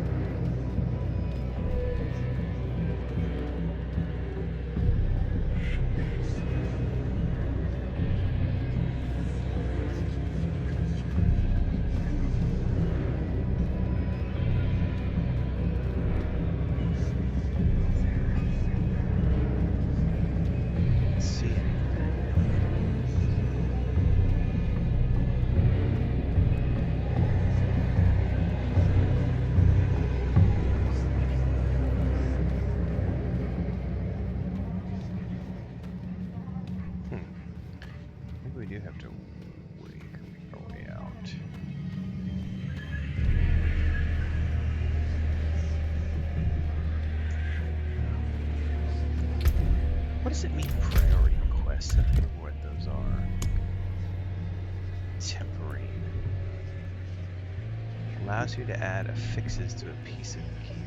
does it mean priority quests? I don't know what those are. Temporary. Allows you to add affixes to a piece of gear.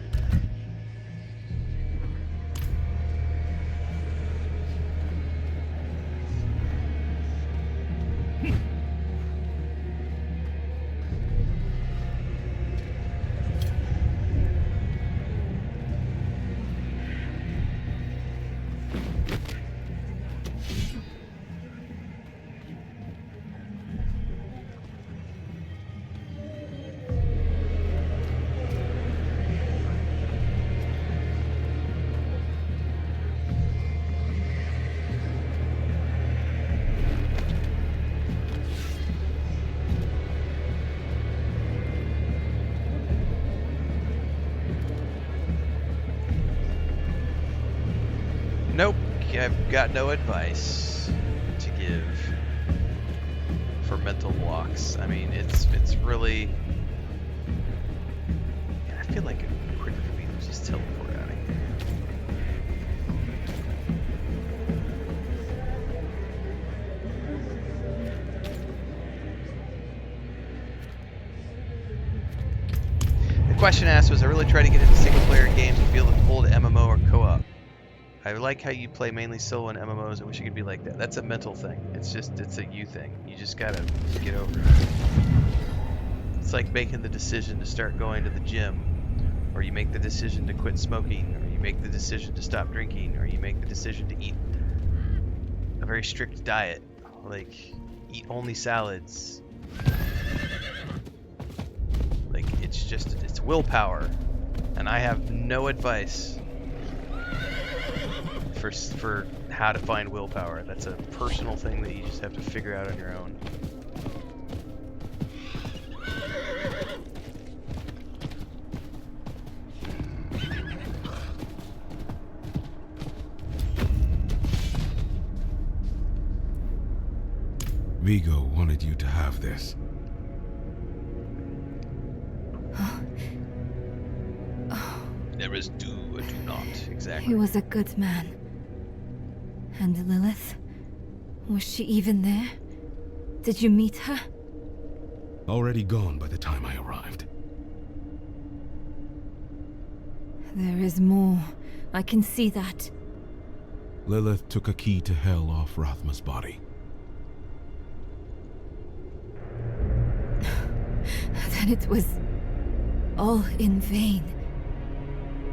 Nope, I've got no advice to give for mental blocks. I mean, it's really. I feel like it would be quicker for me to just teleport out of here. The question asked was, I really try to get into single-player games and feel the pull to MMO or co-op. I like how you play mainly solo in MMOs. I wish it could be like that. That's a mental thing. It's a you thing. You just gotta get over it. It's like making the decision to start going to the gym, or you make the decision to quit smoking, or you make the decision to stop drinking, or you make the decision to eat a very strict diet, like eat only salads. Like it's willpower, and I have no advice for how to find willpower. That's a personal thing that you just have to figure out on your own. Vigo wanted you to have this. There is do or do not, exactly. He was a good man. And Lilith? Was she even there? Did you meet her? Already gone by the time I arrived. There is more. I can see that. Lilith took a key to hell off Rathma's body. Then it was all in vain.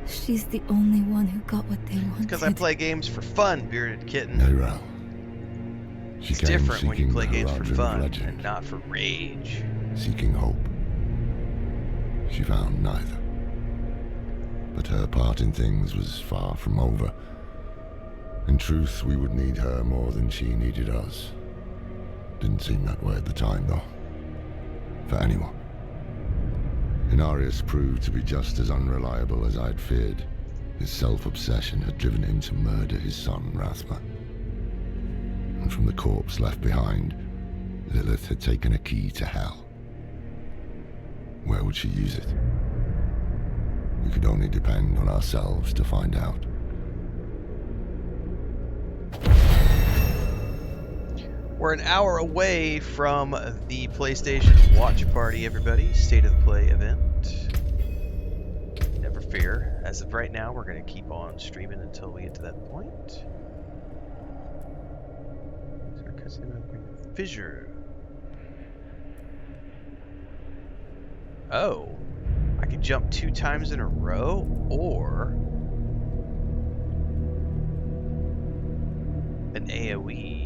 She's the only one who got what they wanted. Because I play games for fun, bearded kitten. Neyrelle. She It's came different when you seeking play the games for Haradrim fun legend, and not for rage. seeking hope. She found neither. But her part in things was far from over. In truth, we would need her more than she needed us. Didn't seem that way at the time, though. For anyone. Inarius proved to be just as unreliable as I'd feared. His self-obsession had driven him to murder his son, Rathma. And from the corpse left behind, Lilith had taken a key to hell. Where would she use it? We could only depend on ourselves to find out. We're an hour away from the PlayStation Watch Party, everybody. State of the Play event. Never fear. As of right now, we're going to keep on streaming until we get to that point. Fissure. Oh. I could jump 2 times in a row, or an AoE.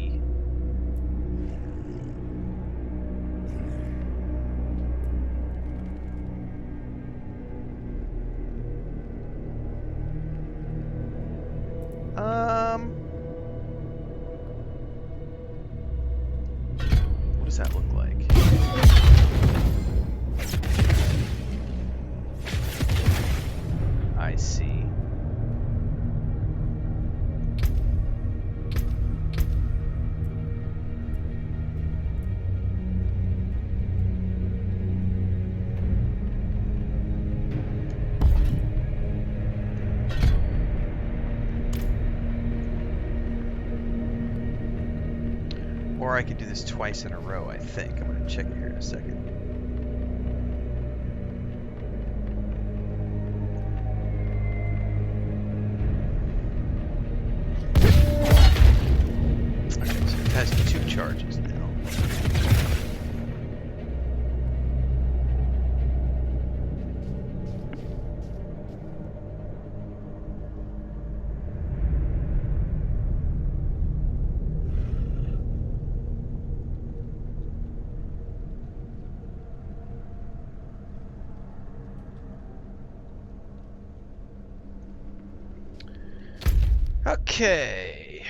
What does that look like? I see. Or I can do this twice in a row, I think. I'm going to check here in a second. Okay, so it has 2 charges now. Okay,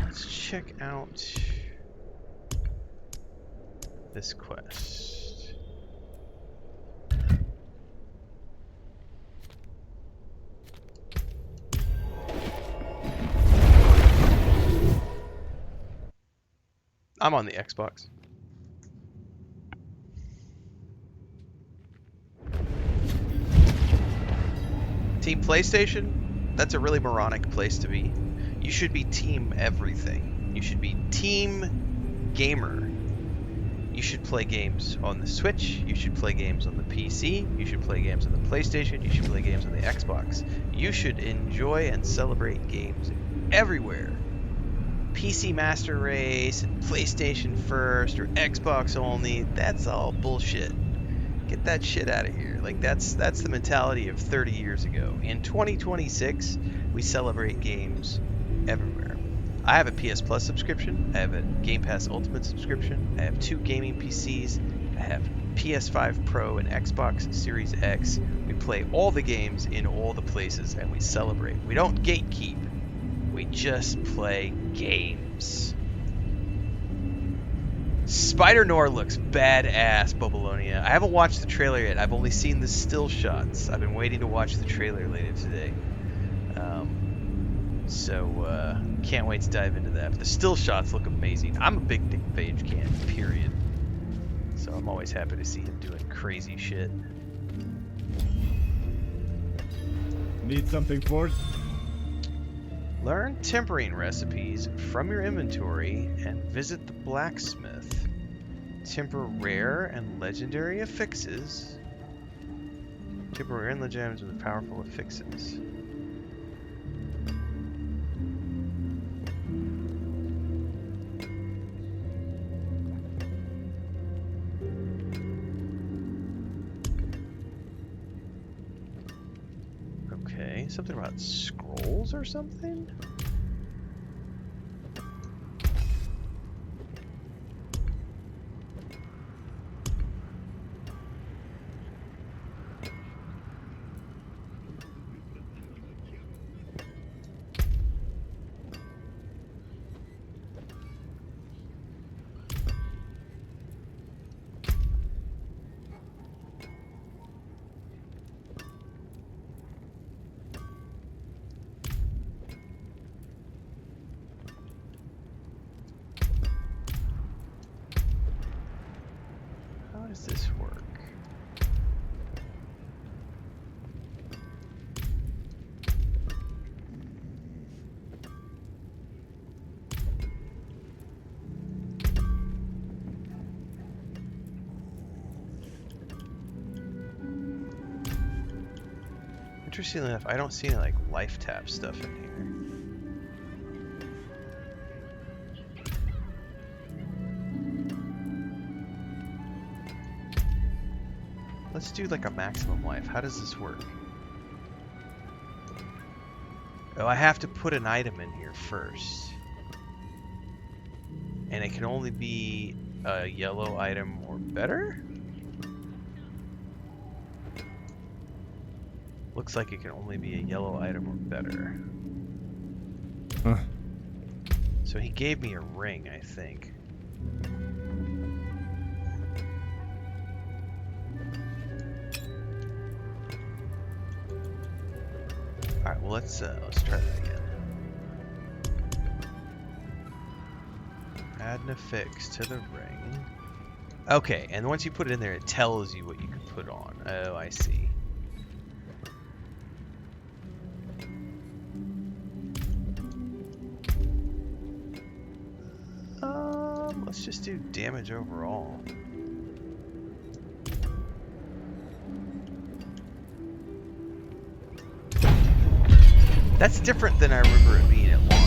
let's check out this quest. I'm on the Xbox. Team PlayStation? That's a really moronic place to be. You should be team everything. You should be team gamer. You should play games on the Switch. You should play games on the PC. You should play games on the PlayStation. You should play games on the Xbox. You should enjoy and celebrate games everywhere. PC Master Race and PlayStation First or Xbox only, that's all bullshit. Get that shit out of here. Like that's the mentality of 30 years ago. In 2026, we celebrate games everywhere. I have a PS Plus subscription. I have a Game Pass Ultimate subscription. I have 2 gaming PCs. I have PS5 Pro and Xbox Series X. We play all the games in all the places and we celebrate. We don't gatekeep. We just play games. Spider-Noir looks badass, Bubalonia. I haven't watched the trailer yet. I've only seen the still shots. I've been waiting to watch the trailer later today. So can't wait to dive into that. But the still shots look amazing. I'm a big Nick Cage fan, period. So I'm always happy to see him doing crazy shit. Need something, Ford? Learn tempering recipes from your inventory and visit the blacksmith. Temper rare and legendary affixes. Temper rare and legendary items with powerful affixes. Okay, something about scrolls or something? How does this work? Interestingly enough, I don't see any like life tap stuff in here. Let's do like a maximum life. How does this work? Oh, I have to put an item in here first. And it can only be a yellow item or better? Looks like it can only be a yellow item or better. Huh. So he gave me a ring, I think. Alright, well let's try that again. Add an affix to the ring. Okay, and once you put it in there, it tells you what you can put on. Oh, I see. Let's let's just do damage overall. That's different than I remember it being at launch.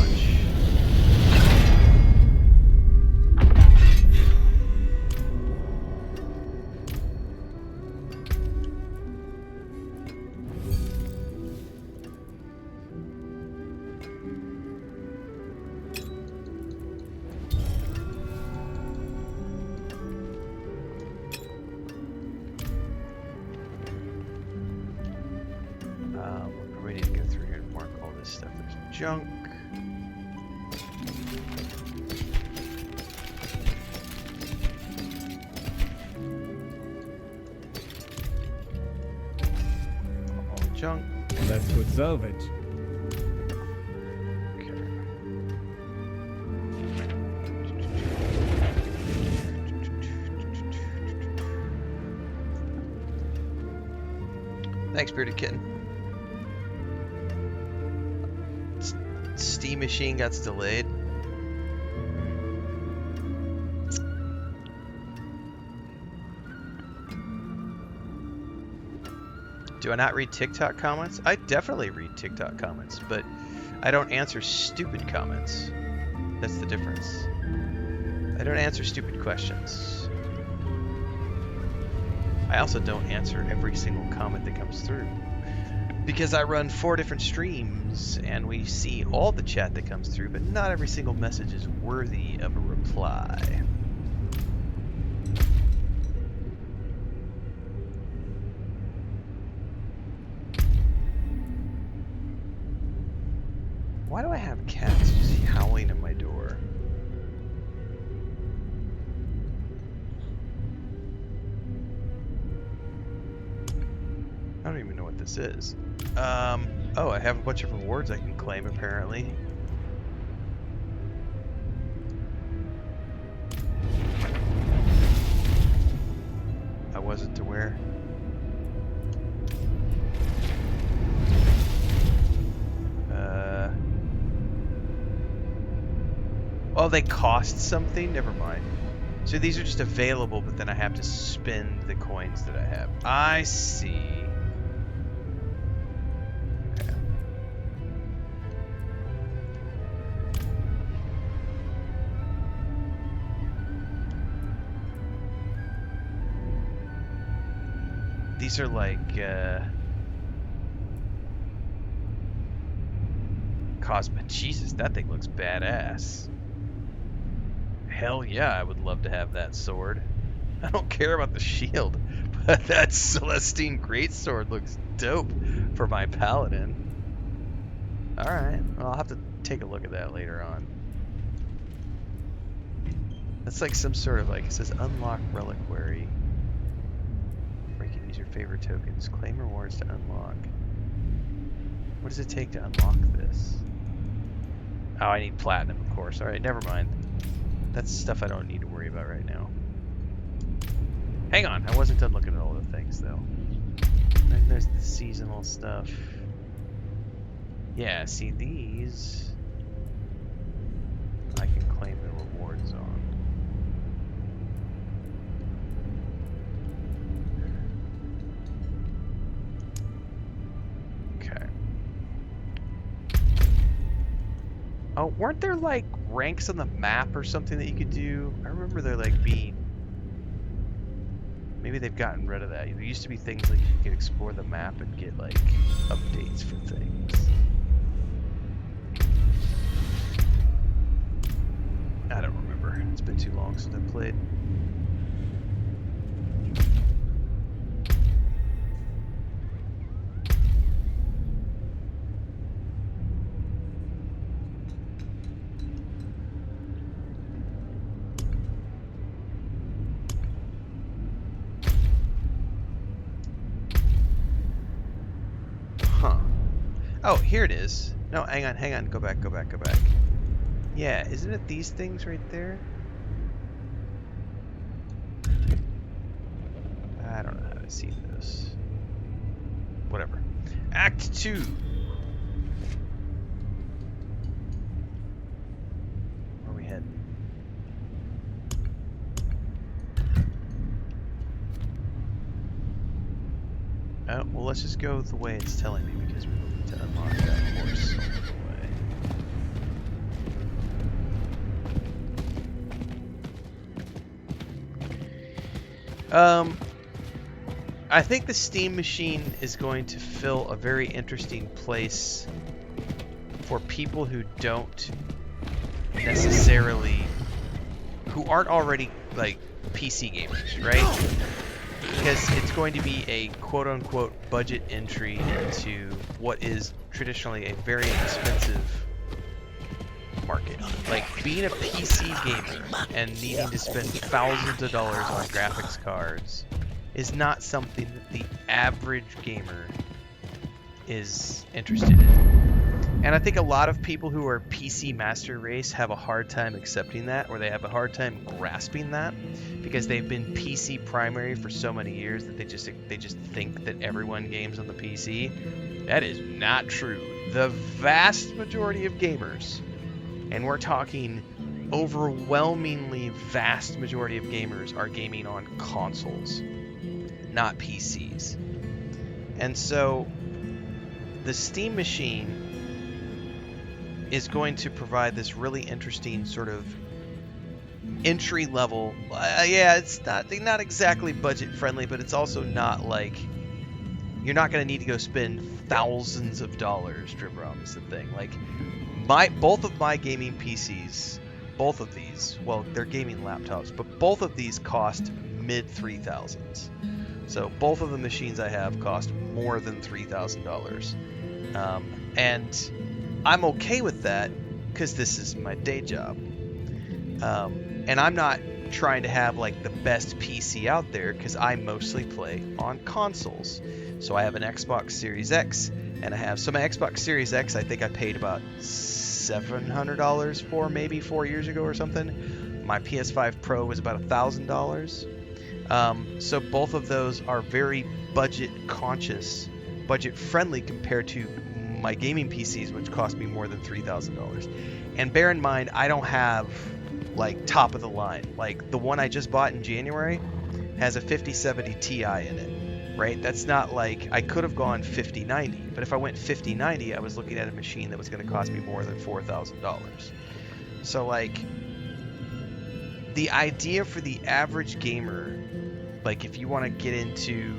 We need to go through here and mark all this stuff as junk. All junk. That's good salvage. Thanks, Bearded Kitten. Steam machine got delayed. Do I not read TikTok comments? I definitely read TikTok comments, but I don't answer stupid comments. That's the difference. I don't answer stupid questions. I also don't answer every single comment that comes through, because I run 4 different streams and we see all the chat that comes through, but not every single message is worthy of a reply. Why do I have cats just howling at my door? I don't even know what this is. Oh, I have a bunch of rewards I can claim, apparently. I wasn't aware. Oh, they cost something? Never mind. So these are just available, but then I have to spend the coins that I have. I see. Okay. These are like, Cosmic. Jesus, that thing looks badass. Hell yeah, I would love to have that sword. I don't care about the shield, but that Celestine Greatsword looks dope for my paladin. Alright, well, I'll have to take a look at that later on. That's like some sort of like, it says unlock reliquary. Where you can use your favorite tokens, claim rewards to unlock. What does it take to unlock this? Oh, I need platinum, of course. Alright, never mind. That's stuff I don't need to worry about right now. Hang on, I wasn't done looking at all the things, though. Then there's the seasonal stuff. Yeah, see these, I can claim the rewards on. Okay. Oh, weren't there like ranks on the map or something that you could do? I remember there like being... Maybe they've gotten rid of that. There used to be things like you could explore the map and get like updates for things. I don't remember. It's been too long since I played. Oh, here it is. No, hang on. Go back. Yeah, isn't it these things right there? I don't know how to see this. Whatever. Act 2. Where are we heading? let's just go the way it's telling me because we need to unlock that horse along the way. I think the Steam Machine is going to fill a very interesting place for people who don't necessarily, who aren't already like PC gamers, right? Because it's going to be a quote-unquote budget entry into what is traditionally a very expensive market. Like, being a PC gamer and needing to spend thousands of dollars on graphics cards is not something that the average gamer is interested in. And I think a lot of people who are PC master race have a hard time accepting that, or they have a hard time grasping that, because they've been PC primary for so many years that they just think that everyone games on the PC. That is not true. The vast majority of gamers, and we're talking overwhelmingly vast majority of gamers, are gaming on consoles, not PCs. And so the Steam Machine is going to provide this really interesting sort of entry level. Yeah, it's not exactly budget friendly, but it's also not like you're not going to need to go spend thousands of dollars. Dribrom is the thing. Like both of my gaming PCs, both of these, well, they're gaming laptops, but both of these cost mid $3,000s. So both of the machines I have cost more than $3,000, and I'm okay with that because this is my day job, and I'm not trying to have like the best PC out there because I mostly play on consoles. So I have an Xbox Series X, and I have my Xbox Series X. I think I paid about $700 for maybe 4 years ago or something. My PS5 Pro was about $1,000. So both of those are very budget conscious, budget friendly compared to my gaming PCs, which cost me more than $3,000. And bear in mind, I don't have like top of the line. Like the one I just bought in January has a 5070 Ti in it, right? That's not like, I could have gone 5090, but if I went 5090, I was looking at a machine that was going to cost me more than $4,000. So like, the idea for the average gamer, like if you want to get into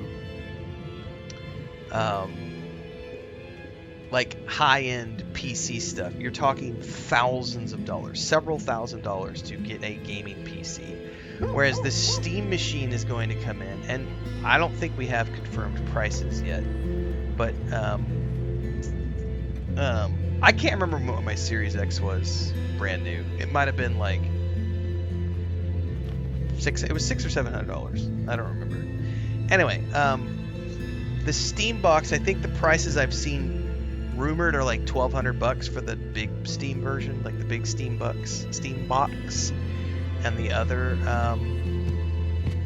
like high-end PC stuff, you're talking thousands of dollars, several $1,000s to get a gaming PC. Whereas the Steam Machine is going to come in, and I don't think we have confirmed prices yet, but I can't remember what my Series X was brand new. It might have been like $600 or $700. I don't remember. Anyway, the Steam box, I think the prices I've seen rumored are like $1,200 for the big Steam version, like the big Steam box, and the other,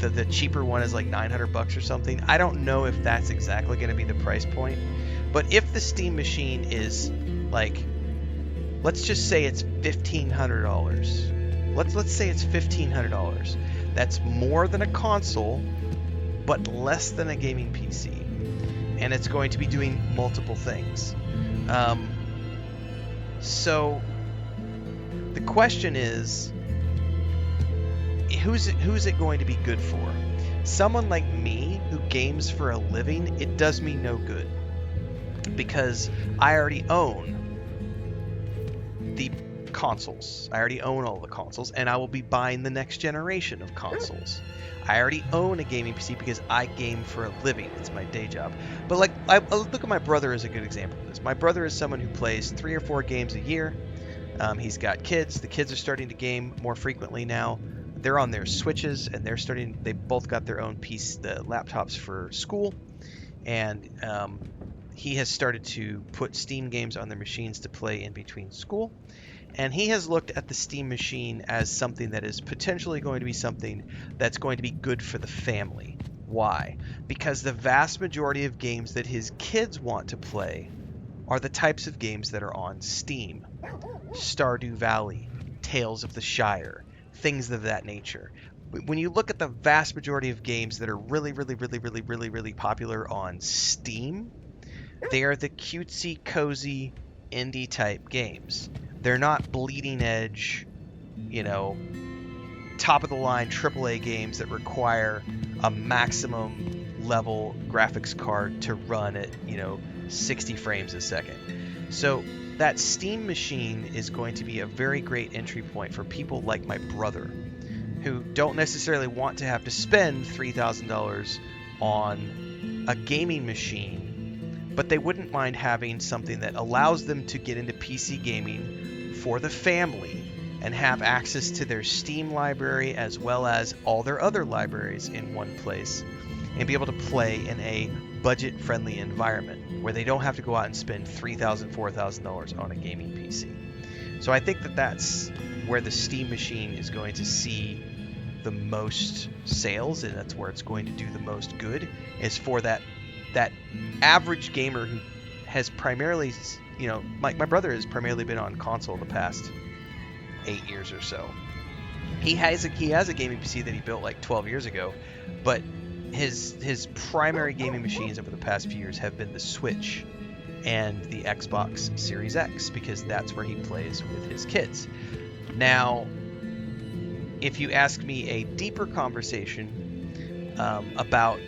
the cheaper one is like $900 or something. I don't know if that's exactly going to be the price point, but if the Steam Machine is like, let's just say it's $1,500. Let's say it's $1,500. That's more than a console, but less than a gaming PC, and it's going to be doing multiple things. So the question is, who's it going to be good for? Someone like me who games for a living, it does me no good, because I already own the consoles. I already own all the consoles, and I will be buying the next generation of consoles. I already own a gaming PC because I game for a living. It's my day job. But like, I look at my brother as a good example of this. My brother is someone who plays 3 or 4 games a year. He's got kids. The kids are starting to game more frequently now. They're on their Switches, and they both got their own the laptops for school. And he has started to put Steam games on their machines to play in between school. And he has looked at the Steam Machine as something that is potentially going to be something that's going to be good for the family. Why? Because the vast majority of games that his kids want to play are the types of games that are on Steam. Stardew Valley, Tales of the Shire, things of that nature. when you look at the vast majority of games that are really, really, really, really, really, really popular on Steam, they are the cutesy, cozy, indie type games. They're not bleeding edge, you know, top of the line AAA games that require a maximum level graphics card to run at, 60 frames a second. So that Steam machine is going to be a very great entry point for people like my brother, who don't necessarily want to have to spend $3,000 on a gaming machine, but they wouldn't mind having something that allows them to get into PC gaming for the family and have access to their Steam library as well as all their other libraries in one place, and be able to play in a budget-friendly environment where they don't have to go out and spend $3,000, $4,000 on a gaming PC. So I think that that's where the Steam machine is going to see the most sales, and that's where it's going to do the most good, is for that average gamer who has primarily, my brother has primarily been on console the past 8 years or so. He has a gaming PC that he built like 12 years ago, but his primary gaming machines over the past few years have been the Switch and the Xbox Series X, because that's where he plays with his kids. Now, if you ask me a deeper conversation about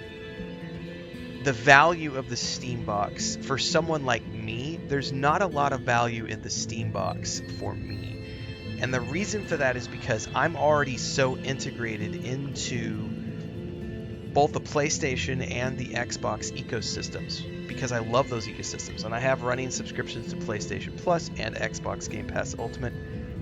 the value of the Steam box for someone like me, there's not a lot of value in the Steam box for me. And the reason for that is because I'm already so integrated into both the PlayStation and the Xbox ecosystems, because I love those ecosystems, and I have running subscriptions to PlayStation Plus and Xbox Game Pass Ultimate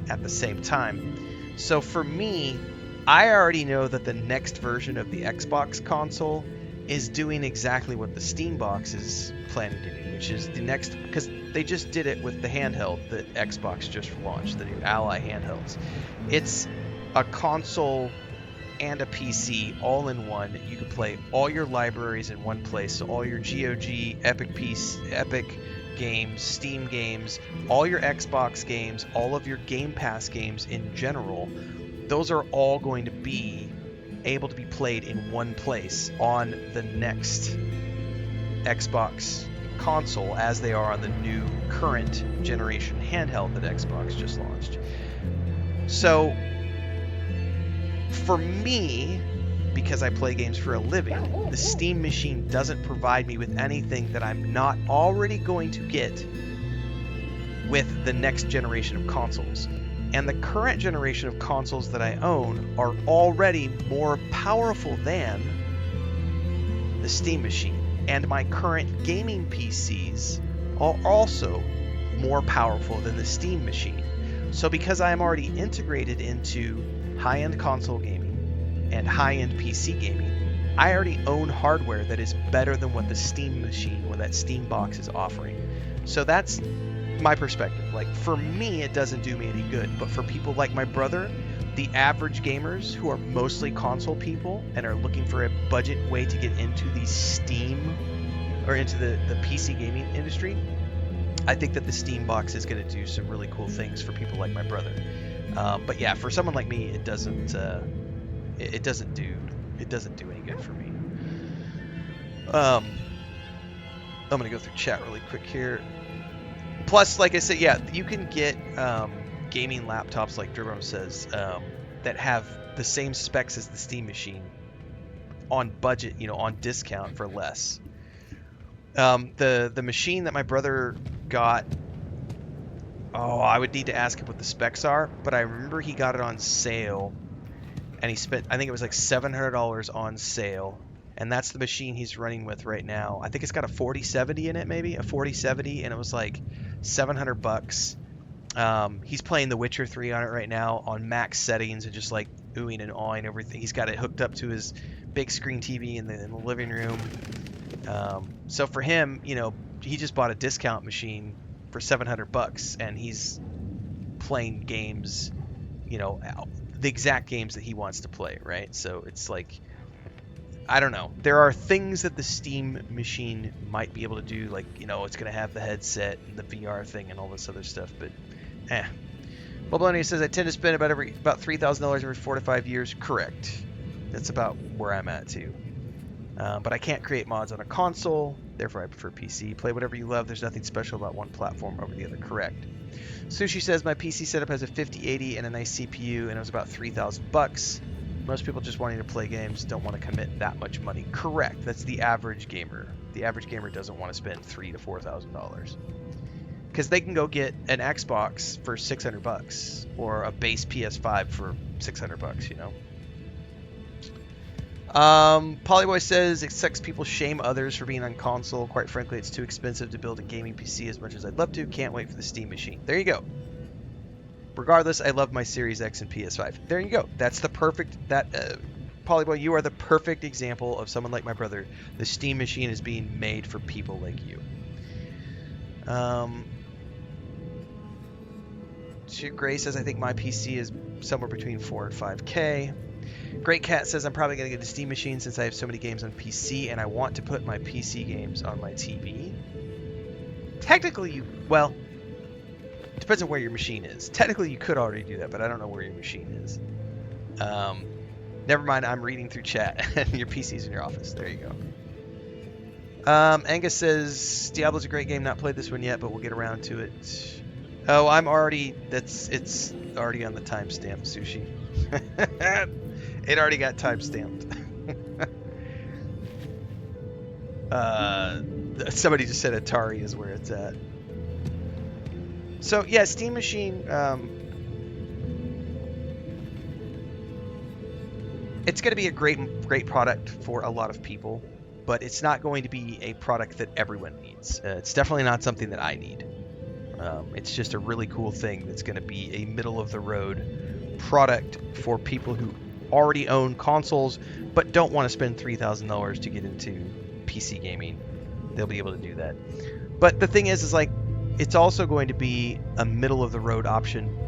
at the same time. So for me, I already know that the next version of the Xbox console is doing exactly what the Steam box is planning to do, which is the next, because they just did it with the handheld that Xbox just launched, the new Ally handhelds. It's a console and a PC all in one. You can play all your libraries in one place, so all your GOG, Epic games, Steam games, all your Xbox games, all of your Game Pass games in general, those are all going to be able to be played in one place on the next Xbox console, as they are on the new current generation handheld that Xbox just launched. So for me, because I play games for a living, the Steam machine doesn't provide me with anything that I'm not already going to get with the next generation of consoles. And the current generation of consoles that I own are already more powerful than the Steam machine. And my current gaming PCs are also more powerful than the Steam machine. So because I am already integrated into high-end console gaming and high-end PC gaming, I already own hardware that is better than what the Steam machine or that Steam box is offering. So that's my perspective. Like, for me, it doesn't do me any good, but for people like my brother, the average gamers who are mostly console people and are looking for a budget way to get into the Steam or into the PC gaming industry, I think that the Steam box is going to do some really cool things for people like my brother. But yeah, for someone like me, it doesn't do any good for me. I'm gonna go through chat really quick here. Plus, like I said, yeah, you can get gaming laptops, like Durham says, that have the same specs as the Steam machine on budget, on discount for less. The machine that my brother got, I would need to ask him what the specs are, but I remember he got it on sale, and he spent, I think it was like $700 on sale, and that's the machine he's running with right now. I think it's got a 4070 in it, maybe a 4070, and it was like $700. He's playing The Witcher 3 on it right now on max settings and just like oohing and awing everything. He's got it hooked up to his big screen TV in the living room. So for him, he just bought a discount machine for $700, and he's playing games, the exact games that he wants to play, right? So it's like, I don't know. There are things that the Steam machine might be able to do, like, it's going to have the headset and the VR thing and all this other stuff, but Balbonia says, I tend to spend about $3,000 every 4 to 5 years. Correct. That's about where I'm at too. But I can't create mods on a console, therefore I prefer PC. Play whatever you love. There's nothing special about one platform over the other. Correct. Sushi says my PC setup has a 5080 and a nice CPU, and it was about $3,000. Most people just wanting to play games don't want to commit that much money. Correct. That's the average gamer. The average gamer doesn't want to spend $3,000 to $4,000 because they can go get an Xbox for $600 or a base PS5 for $600. You know. Polyboy says it sucks people shame others for being on console. Quite frankly, it's too expensive to build a gaming PC as much as I'd love to. Can't wait for the Steam machine. There you go. Regardless, I love my Series X and PS5. There you go. That's the perfect... Polyboy, you are the perfect example of someone like my brother. The Steam machine is being made for people like you. Gray says, I think my PC is somewhere between 4 and 5K. Great Cat says, I'm probably going to get a Steam machine since I have so many games on PC and I want to put my PC games on my TV. Technically, well, depends on where your machine is. Technically, you could already do that, but I don't know where your machine is. Never mind, I'm reading through chat. Your PC's in your office. There you go. Angus says, Diablo's a great game. Not played this one yet, but we'll get around to it. Oh, it's already on the timestamp, Sushi. It already got time-stamped. Somebody just said Atari is where it's at. So yeah, Steam Machine. It's going to be a great product for a lot of people, but it's not going to be a product that everyone needs. It's definitely not something that I need. It's just a really cool thing that's going to be a middle-of-the-road product for people who already own consoles but don't want to spend $3,000 to get into PC gaming. They'll be able to do that. But the thing is like it's also going to be a middle of the road option.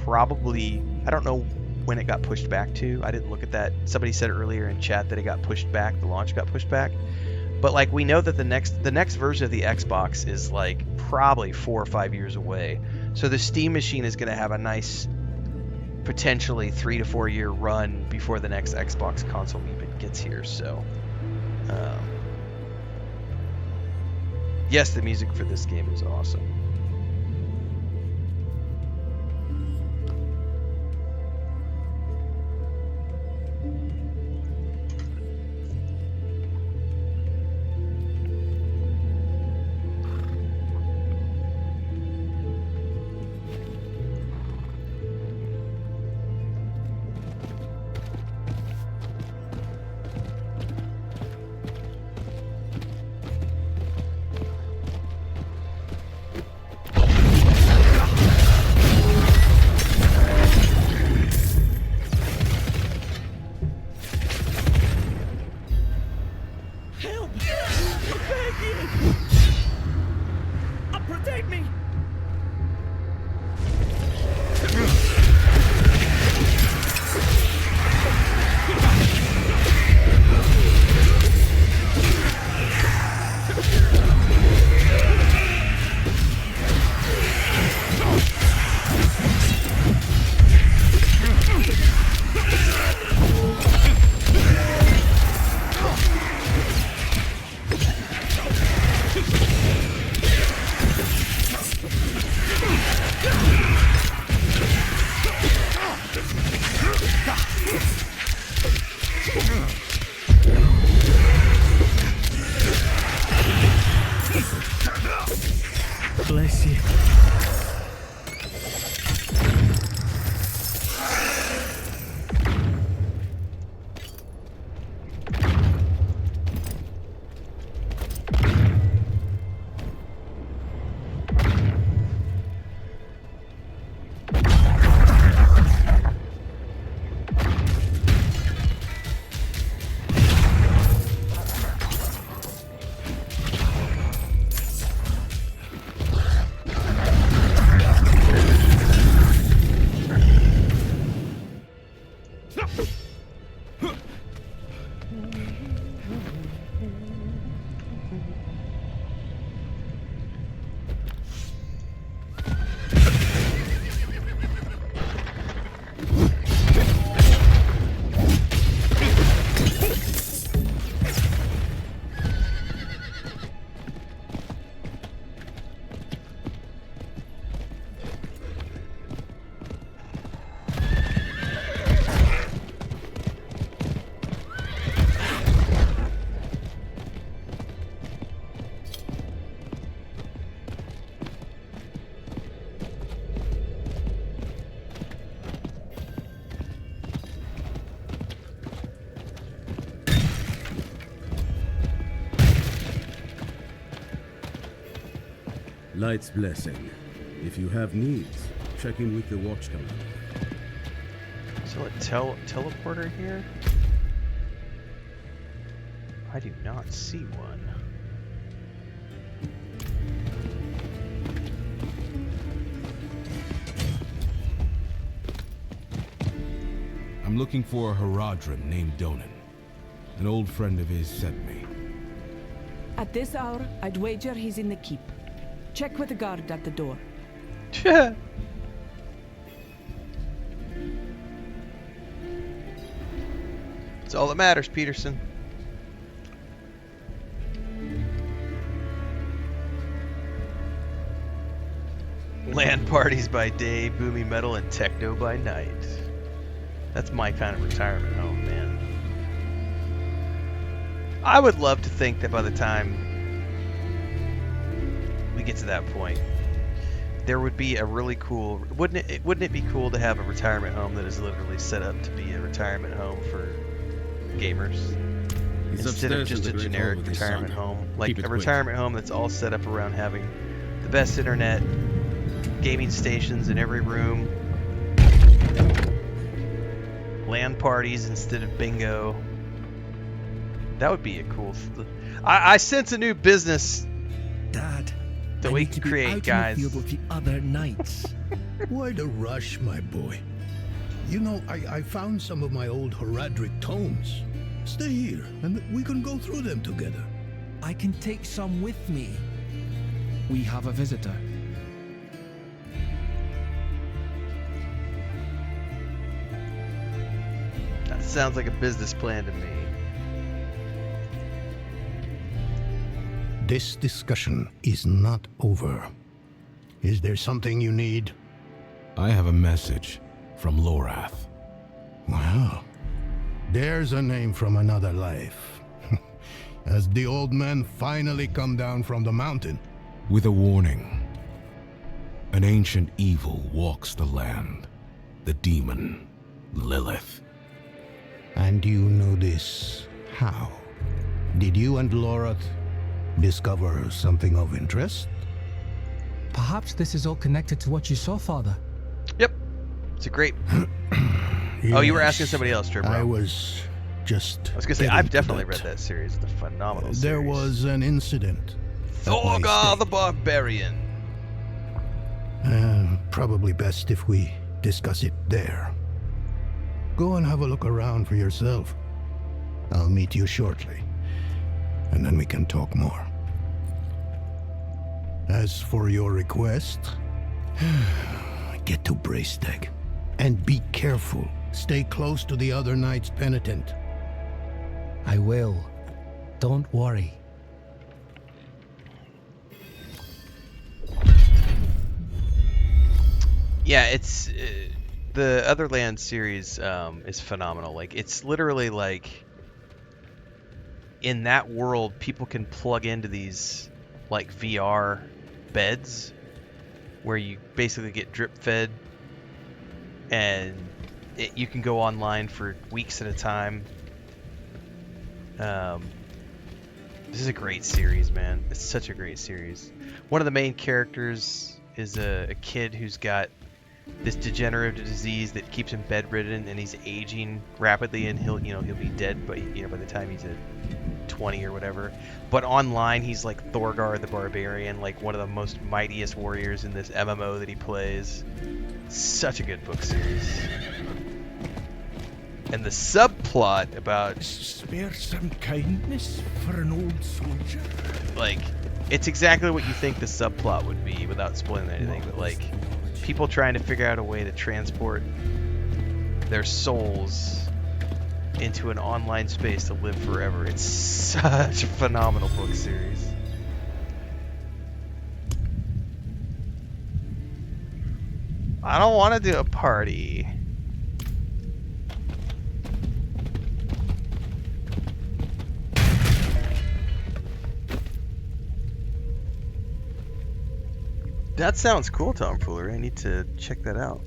Probably, I don't know when it got pushed back to. I didn't look at that. Somebody said earlier in chat that it got pushed back, the launch got pushed back. But like we know that the next version of the Xbox is like probably 4 or 5 years away. So the Steam machine is going to have a nice potentially 3 to 4 year run before the next Xbox console even gets here. So yes, the music for this game is awesome. Bless you. Light's blessing. If you have needs, check in with the watch commander. So a teleporter here? I do not see one. I'm looking for a Haradrim named Donan. An old friend of his sent me. At this hour, I'd wager he's in the keep. Check with the guard at the door. It's all that matters, Peterson. Land parties by day, boomy metal, and techno by night. That's my kind of retirement home, man. I would love to think that by the time we get to that point, there would be a really cool. Wouldn't it be cool to have a retirement home that is literally set up to be a retirement home for gamers instead of just a generic retirement home, like a retirement home that's all set up around having the best internet, gaming stations in every room, LAN parties instead of bingo. That would be a cool. I sense a new business, Dad, that we can create, guys. In the field with the other knights. Why the rush, my boy? You know, I found some of my old Haradric tomes. Stay here, and we can go through them together. I can take some with me. We have a visitor. That sounds like a business plan to me. This discussion is not over. Is there something you need? I have a message from Lorath. Well, there's a name from another life. Has the old man finally come down from the mountain? With a warning. An ancient evil walks the land. The demon, Lilith. And you know this how? Did you and Lorath discover something of interest? Perhaps this is all connected to what you saw, Father. Yep. It's a great... Yes, oh, you were asking somebody else, Trevor. I was just... I was going to say, I've definitely read that series. It's a phenomenal series. There was an incident. Thorgar the Barbarian. Probably best if we discuss it there. Go and have a look around for yourself. I'll meet you shortly, and then we can talk more. As for your request, get to Braestag. And be careful. Stay close to the other Knights Penitent. I will. Don't worry. Yeah, it's... the Otherland series is phenomenal. Like, it's literally like... in that world, people can plug into these, like, VR beds where you basically get drip fed, and you can go online for weeks at a time. This is a great series, man. It's such a great series. One of the main characters is a kid who's got this degenerative disease that keeps him bedridden, and he's aging rapidly, and he'll be dead by the time he's 20 or whatever. But online, he's like Thorgar the Barbarian, like one of the most mightiest warriors in this MMO that he plays. Such a good book series. And the subplot about spare some kindness for an old soldier. Like, it's exactly what you think the subplot would be without spoiling anything, but like people trying to figure out a way to transport their souls into an online space to live forever. It's such a phenomenal book series. I don't want to do a party. That sounds cool, Tomfoolery. I need to check that out.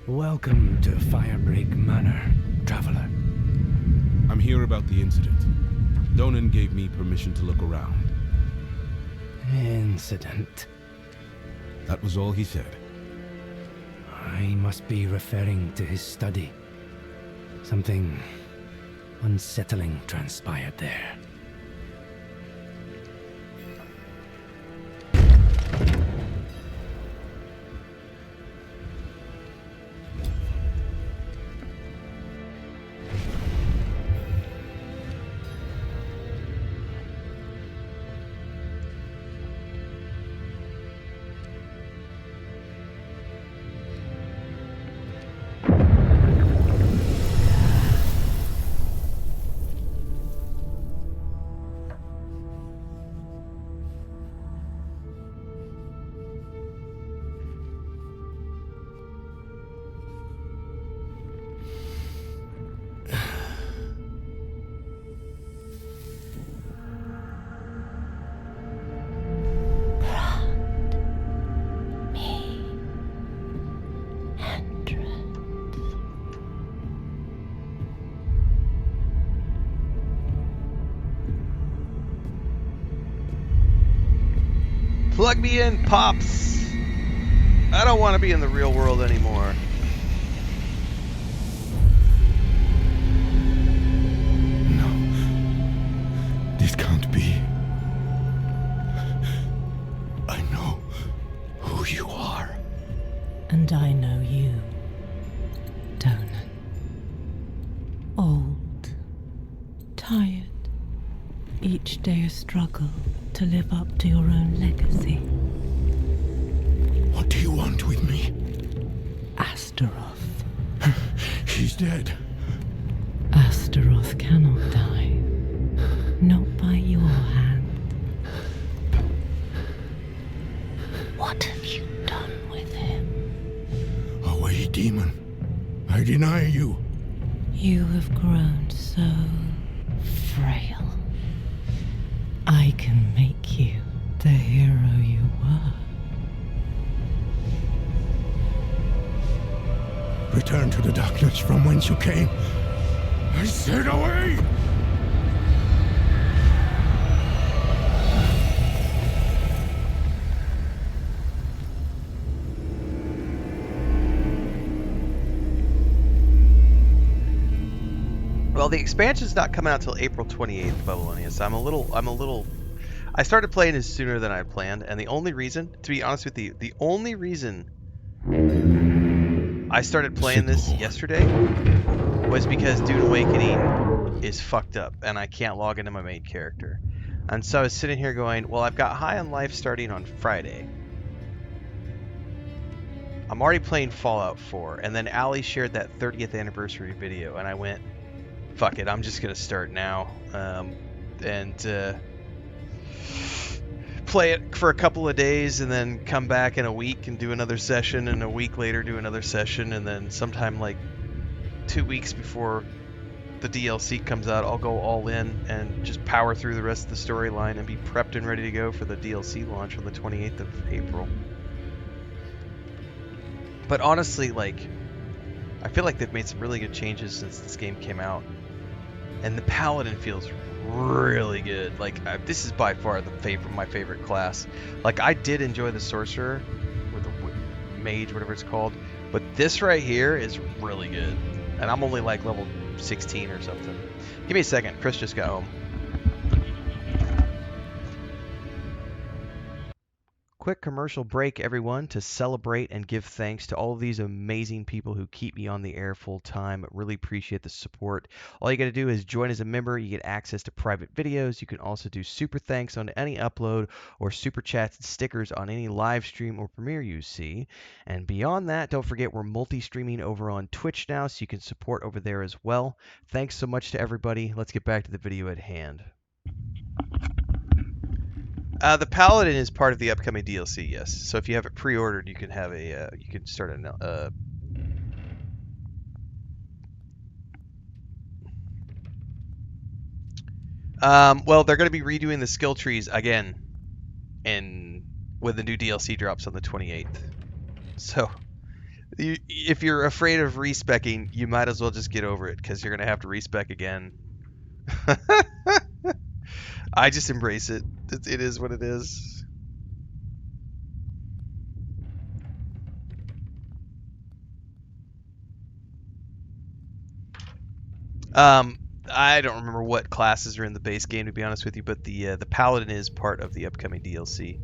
Welcome to Firebreak Manor, traveler. I'm here about the incident. Donan gave me permission to look around. Incident. That was all he said. I must be referring to his study. Something unsettling transpired there. Plug me in, Pops! I don't want to be in the real world anymore. No. This can't be. I know who you are. And I know you, Donan. Old, tired, each day a struggle to live up to your own legacy. What do you want with me? Astaroth. She's dead. Astaroth cannot die. Not by your hand. What have you done with him? Away, demon. I deny you. You have grown so frail. I can make you the hero you were. Return to the darkness from whence you came. I said away! Well, the expansion's not coming out till April 28th, Babylonia, so I'm a little... I started playing this sooner than I had planned, and the only reason, to be honest with you, the only reason I started playing this yesterday was because Dune Awakening is fucked up, and I can't log into my main character. And so I was sitting here going, well, I've got High on Life starting on Friday. I'm already playing Fallout 4, and then Allie shared that 30th anniversary video, and I went, fuck it, I'm just going to start now. And play it for a couple of days and then come back in a week and do another session, and a week later do another session, and then sometime like 2 weeks before the DLC comes out, I'll go all in and just power through the rest of the storyline and be prepped and ready to go for the DLC launch on the 28th of April. But honestly, like, I feel like they've made some really good changes since this game came out, and the Paladin feels really good. Like, this is by far my favorite class. Like, I did enjoy the Sorcerer, or the Mage, whatever it's called, but this right here is really good. And I'm only like level 16 or something. Give me a second. Chris just got home. Quick commercial break, everyone, to celebrate and give thanks to all of these amazing people who keep me on the air full time. Really appreciate the support. All you got to do is join as a member. You get access to private videos. You can also do super thanks on any upload, or super chats and stickers on any live stream or premiere you see. And beyond that, don't forget we're multi-streaming over on Twitch now, so you can support over there as well. Thanks so much to everybody. Let's get back to the video at hand. The Paladin is part of the upcoming DLC, yes. So if you have it pre-ordered, you can have a you can start a well, they're going to be redoing the skill trees again, and when the new DLC drops on the 28th. So if you're afraid of respecking, you might as well just get over it, because you're going to have to respec again I just embrace it. It is what it is. I don't remember what classes are in the base game, to be honest with you, but the Paladin is part of the upcoming DLC,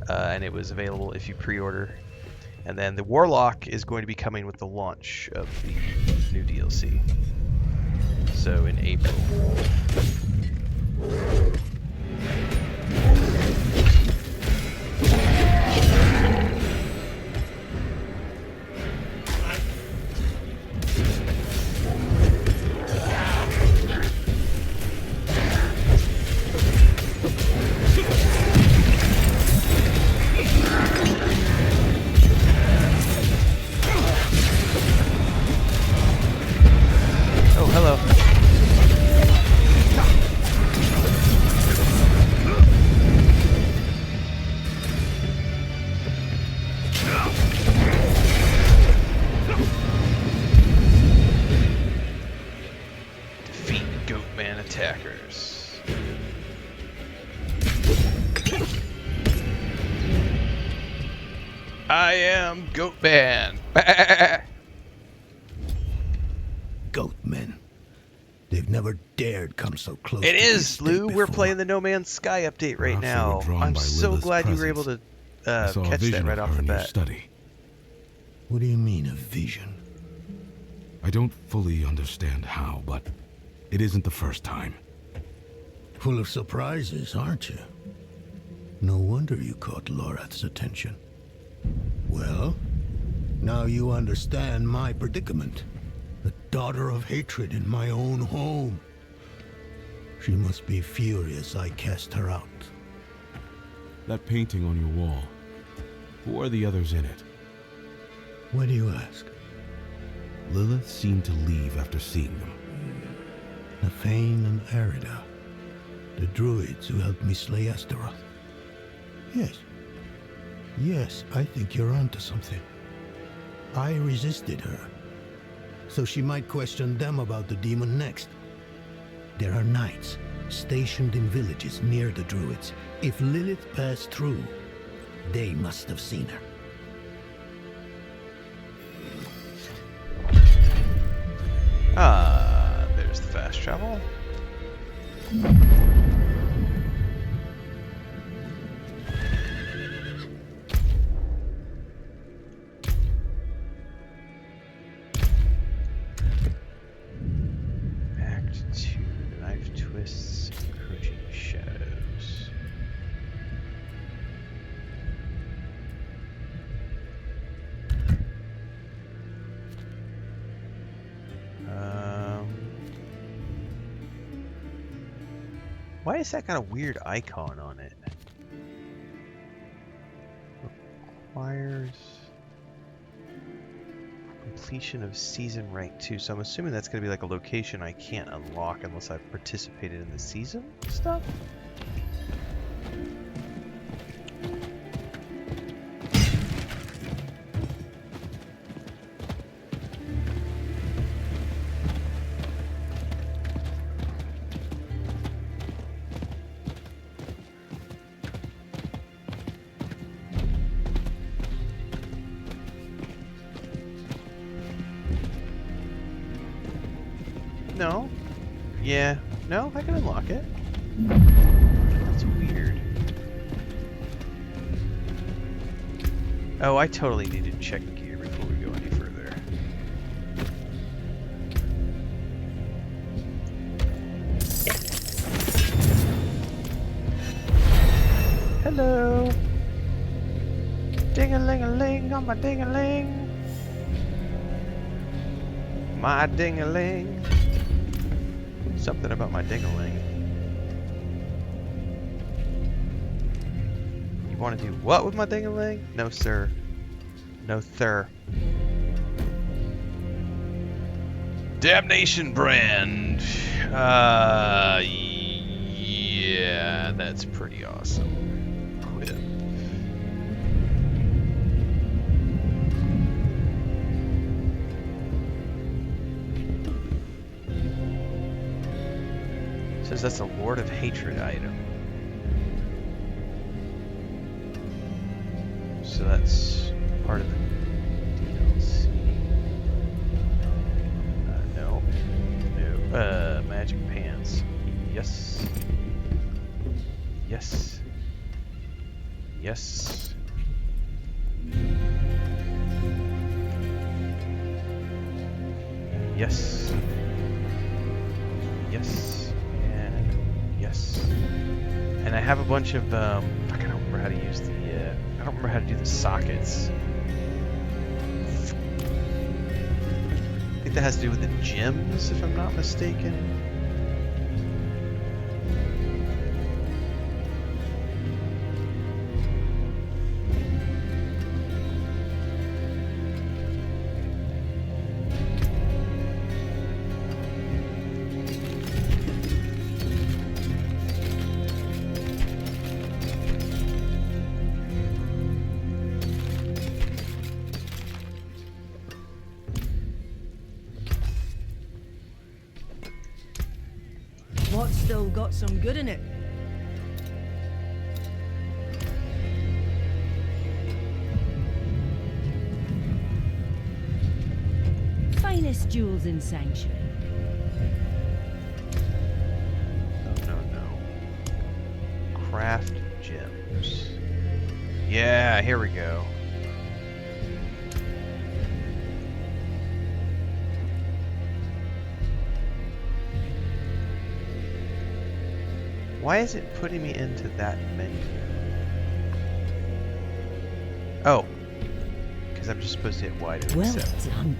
and it was available if you pre-order. And then the Warlock is going to be coming with the launch of the new DLC. So in April. Oh, hello. Defeat Goatman attackers. I am Goatman. Goatmen. They've never dared come so close. It to is, this Lou. state We're before. playing the No Man's Sky update right Perhaps they now. were drawn I'm by so Lilith's glad you were able presence. to I saw a catch that vision right of off her the in your bat. study. What do you mean, a vision? I don't fully understand how, but it isn't the first time. Full of surprises, aren't you? No wonder you caught Lorath's attention. Well, now you understand my predicament. The daughter of hatred in my own home. She must be furious I cast her out. That painting on your wall. Who are the others in it? Why do you ask? Lilith seemed to leave after seeing them. Nafane and Arida. The druids who helped me slay Astaroth. Yes. Yes, I think you're onto something. I resisted her, so she might question them about the demon next. There are knights stationed in villages near the druids. If Lilith passed through, they must have seen her. There's the fast travel. Act 2, the knife twists, encroaching shadows. Why is that got a weird icon on it? Requires completion of season rank 2. So I'm assuming that's going to be like a location I can't unlock unless I've participated in the season stuff? No. Yeah. No, I can unlock it. That's weird. Oh, I totally need to check gear before we go any further. Hello. Ding-a-ling-a-ling on my ding-a-ling. My ding-a-ling. Something about my ding-a-ling. You want to do what with my ding-a-ling? No, sir. No, sir. Damnation brand. Yeah, that's pretty awesome. Quit. Says that's a Lord of Hatred item. So that's part of the DLC. No. No. Magic pants. Yes. Yes. Yes. Yes. Yes. And yes. And I have a bunch of, I don't remember how to use the, I don't remember how to do the sockets. I think that has to do with the gems, if I'm not mistaken. What's still got some good in it? Finest jewels in Sanctuary. No. Craft gems. Yeah, here we go. Why is it putting me into that menu? Oh, because I'm just supposed to hit Y to Well accept. done.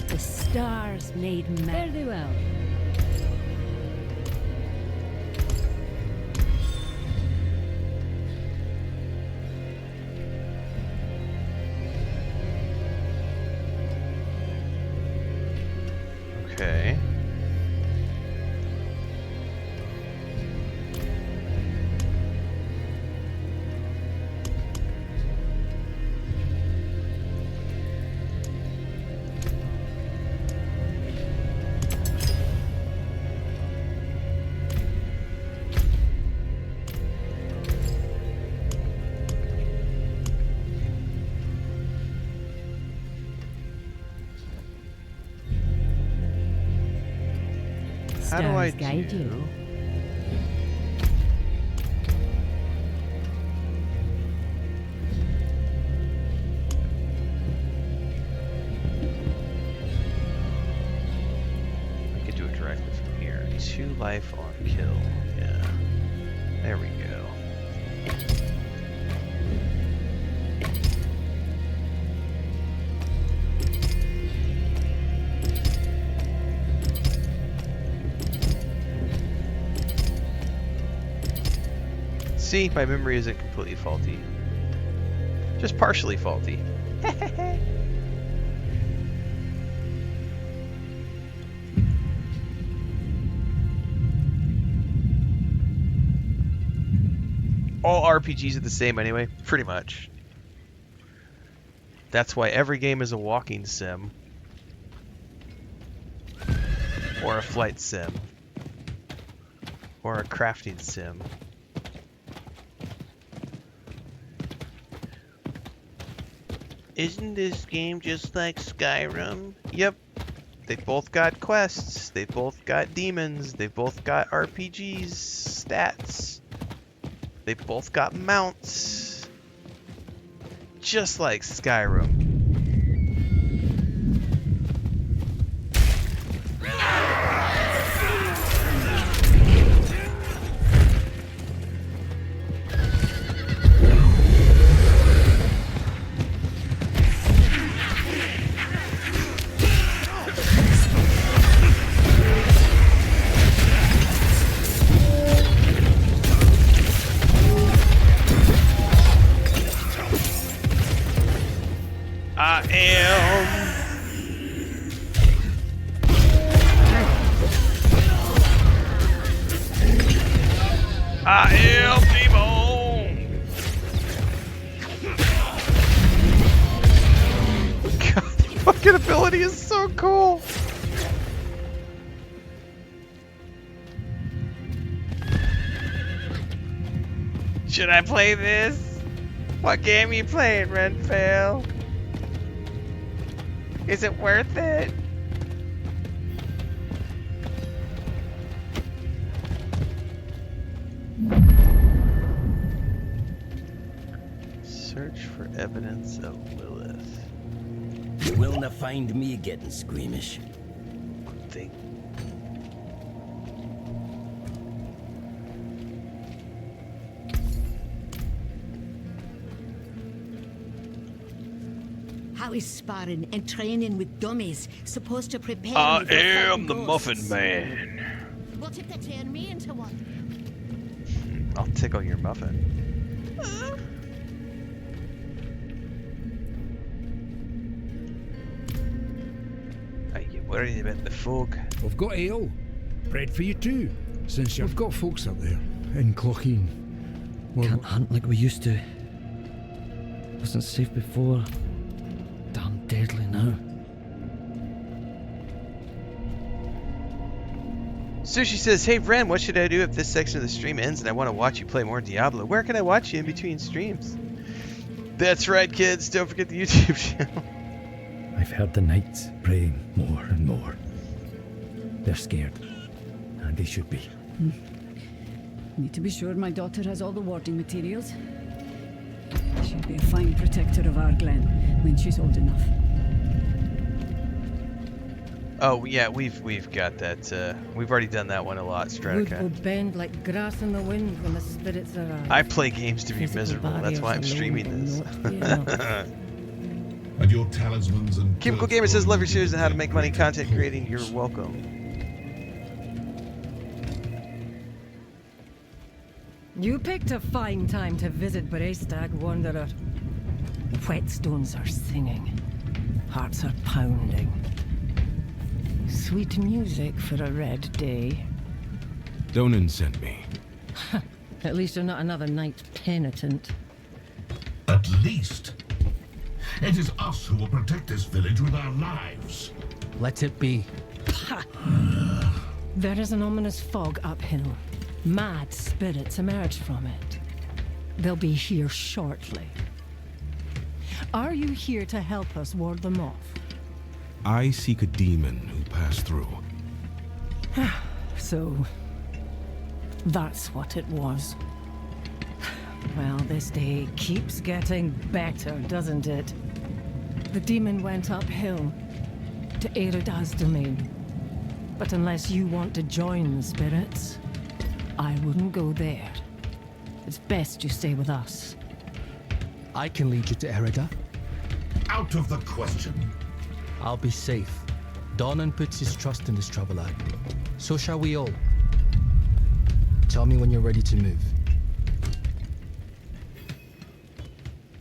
The stars made man. Very well. Okay. How do I guide you? I could do it directly from here. 2 life on kill. Yeah. There we go. See, my memory isn't completely faulty. Just partially faulty. All RPGs are the same anyway, pretty much. That's why every game is a walking sim. Or a flight sim. Or a crafting sim. Isn't this game just like Skyrim? Yep. They both got quests. They both got demons. They both got RPGs, stats. They both got mounts. Just like Skyrim. I am Demon. fucking ability is so cool. Should I play this? What game are you playing, Renfail? Is it worth it? Search for evidence of Lilith. You will not find me getting squeamish. Good thing. How is sparring and training with dummies supposed to prepare I me for am fighting the ghosts? Muffin Man. What if they turn me into one? I'll tickle your muffin. Are you worried about the fog? We've got ale. Bread for you too, since you've got folks up there in Clocheen. Can't hunt like we used to. Wasn't safe before. Damn deadly now. Sushi says, hey Ren, what should I do if this section of the stream ends and I want to watch you play more Diablo? Where can I watch you in between streams? That's right, kids. Don't forget the YouTube channel. I've heard the knights praying more and more. They're scared. And they should be. Need to be sure my daughter has all the warding materials. She'll be a fine protector of our glen when she's old enough. Oh yeah, we've got that. We've already done that one a lot, Wood Stratica. will bend like grass in the wind when the spirits arrive. I play games to be miserable. That's why I'm streaming this. And your talismans and Chemical Gamer says, love your series and how to make money content creating. You're welcome. You picked a fine time to visit Braestag, Wanderer. Whetstones are singing. Hearts are pounding. Sweet music for a red day. Donan sent me. At least you're not another knight penitent. At least. It is us who will protect this village with our lives. Let it be. There is an ominous fog uphill. Mad spirits emerge from it. They'll be here shortly. Are you here to help us ward them off? I seek a demon who passed through. So, that's what it was. Well, this day keeps getting better, doesn't it? The demon went uphill to Erida's domain. But unless you want to join the spirits, I wouldn't go there. It's best you stay with us. I can lead you to Erida. Out of the question. I'll be safe. Donan puts his trust in this traveler. So shall we all. Tell me when you're ready to move.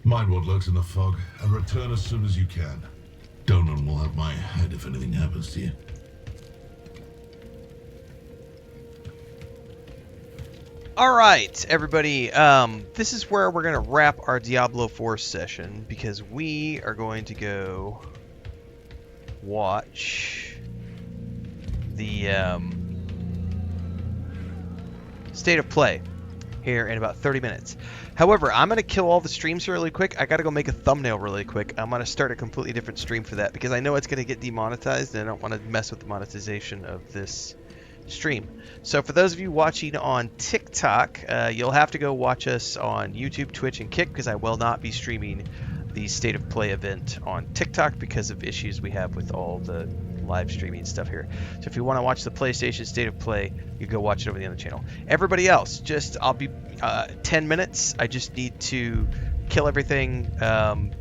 Mind what lurks in the fog, and return as soon as you can. Donan will have my head if anything happens to you. All right, everybody. This is where we're gonna wrap our Diablo 4 session because we are going to go watch the state of play here in about 30 minutes. However, I'm going to kill all the streams really quick. I got to go make a thumbnail really quick. I'm going to start a completely different stream for that because I know it's going to get demonetized and I don't want to mess with the monetization of this stream. So for those of you watching on TikTok, you'll have to go watch us on YouTube, Twitch, and Kick because I will not be streaming the State of Play event on TikTok because of issues we have with all the live streaming stuff here. So if you want to watch the PlayStation State of Play, you go watch it over the other channel. Everybody else, I'll be 10 minutes. I just need to kill everything,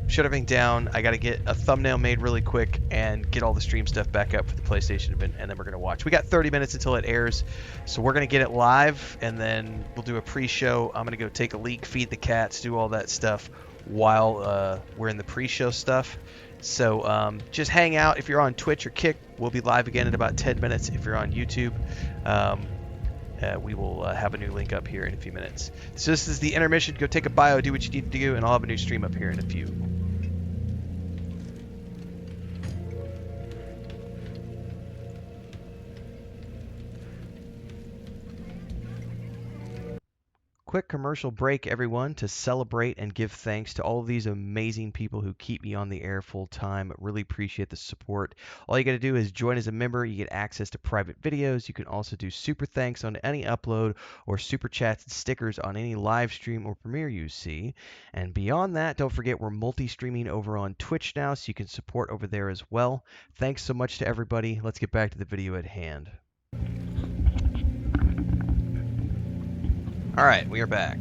shut everything down. I got to get a thumbnail made really quick and get all the stream stuff back up for the PlayStation event, and then we're going to watch. We got 30 minutes until it airs, so we're going to get it live, and then we'll do a pre-show. I'm going to go take a leak, feed the cats, do all that stuff while we're in the pre-show stuff. So just hang out. If you're on Twitch or Kick, we'll be live again in about 10 minutes. If you're on YouTube, we will have a new link up here in a few minutes. So this is the intermission. Go take a bio, do what you need to do, and I'll have a new stream up here in a few. quick commercial break, everyone, to celebrate and give thanks to all of these amazing people who keep me on the air full time. Really appreciate the support. All you got to do is join as a member. You get access to private videos. You can also do super thanks on any upload or super chats and stickers on any live stream or premiere you see. And beyond that, don't forget we're multi-streaming over on Twitch now, so you can support over there as well. Thanks so much to everybody. Let's get back to the video at hand. All right, we are back.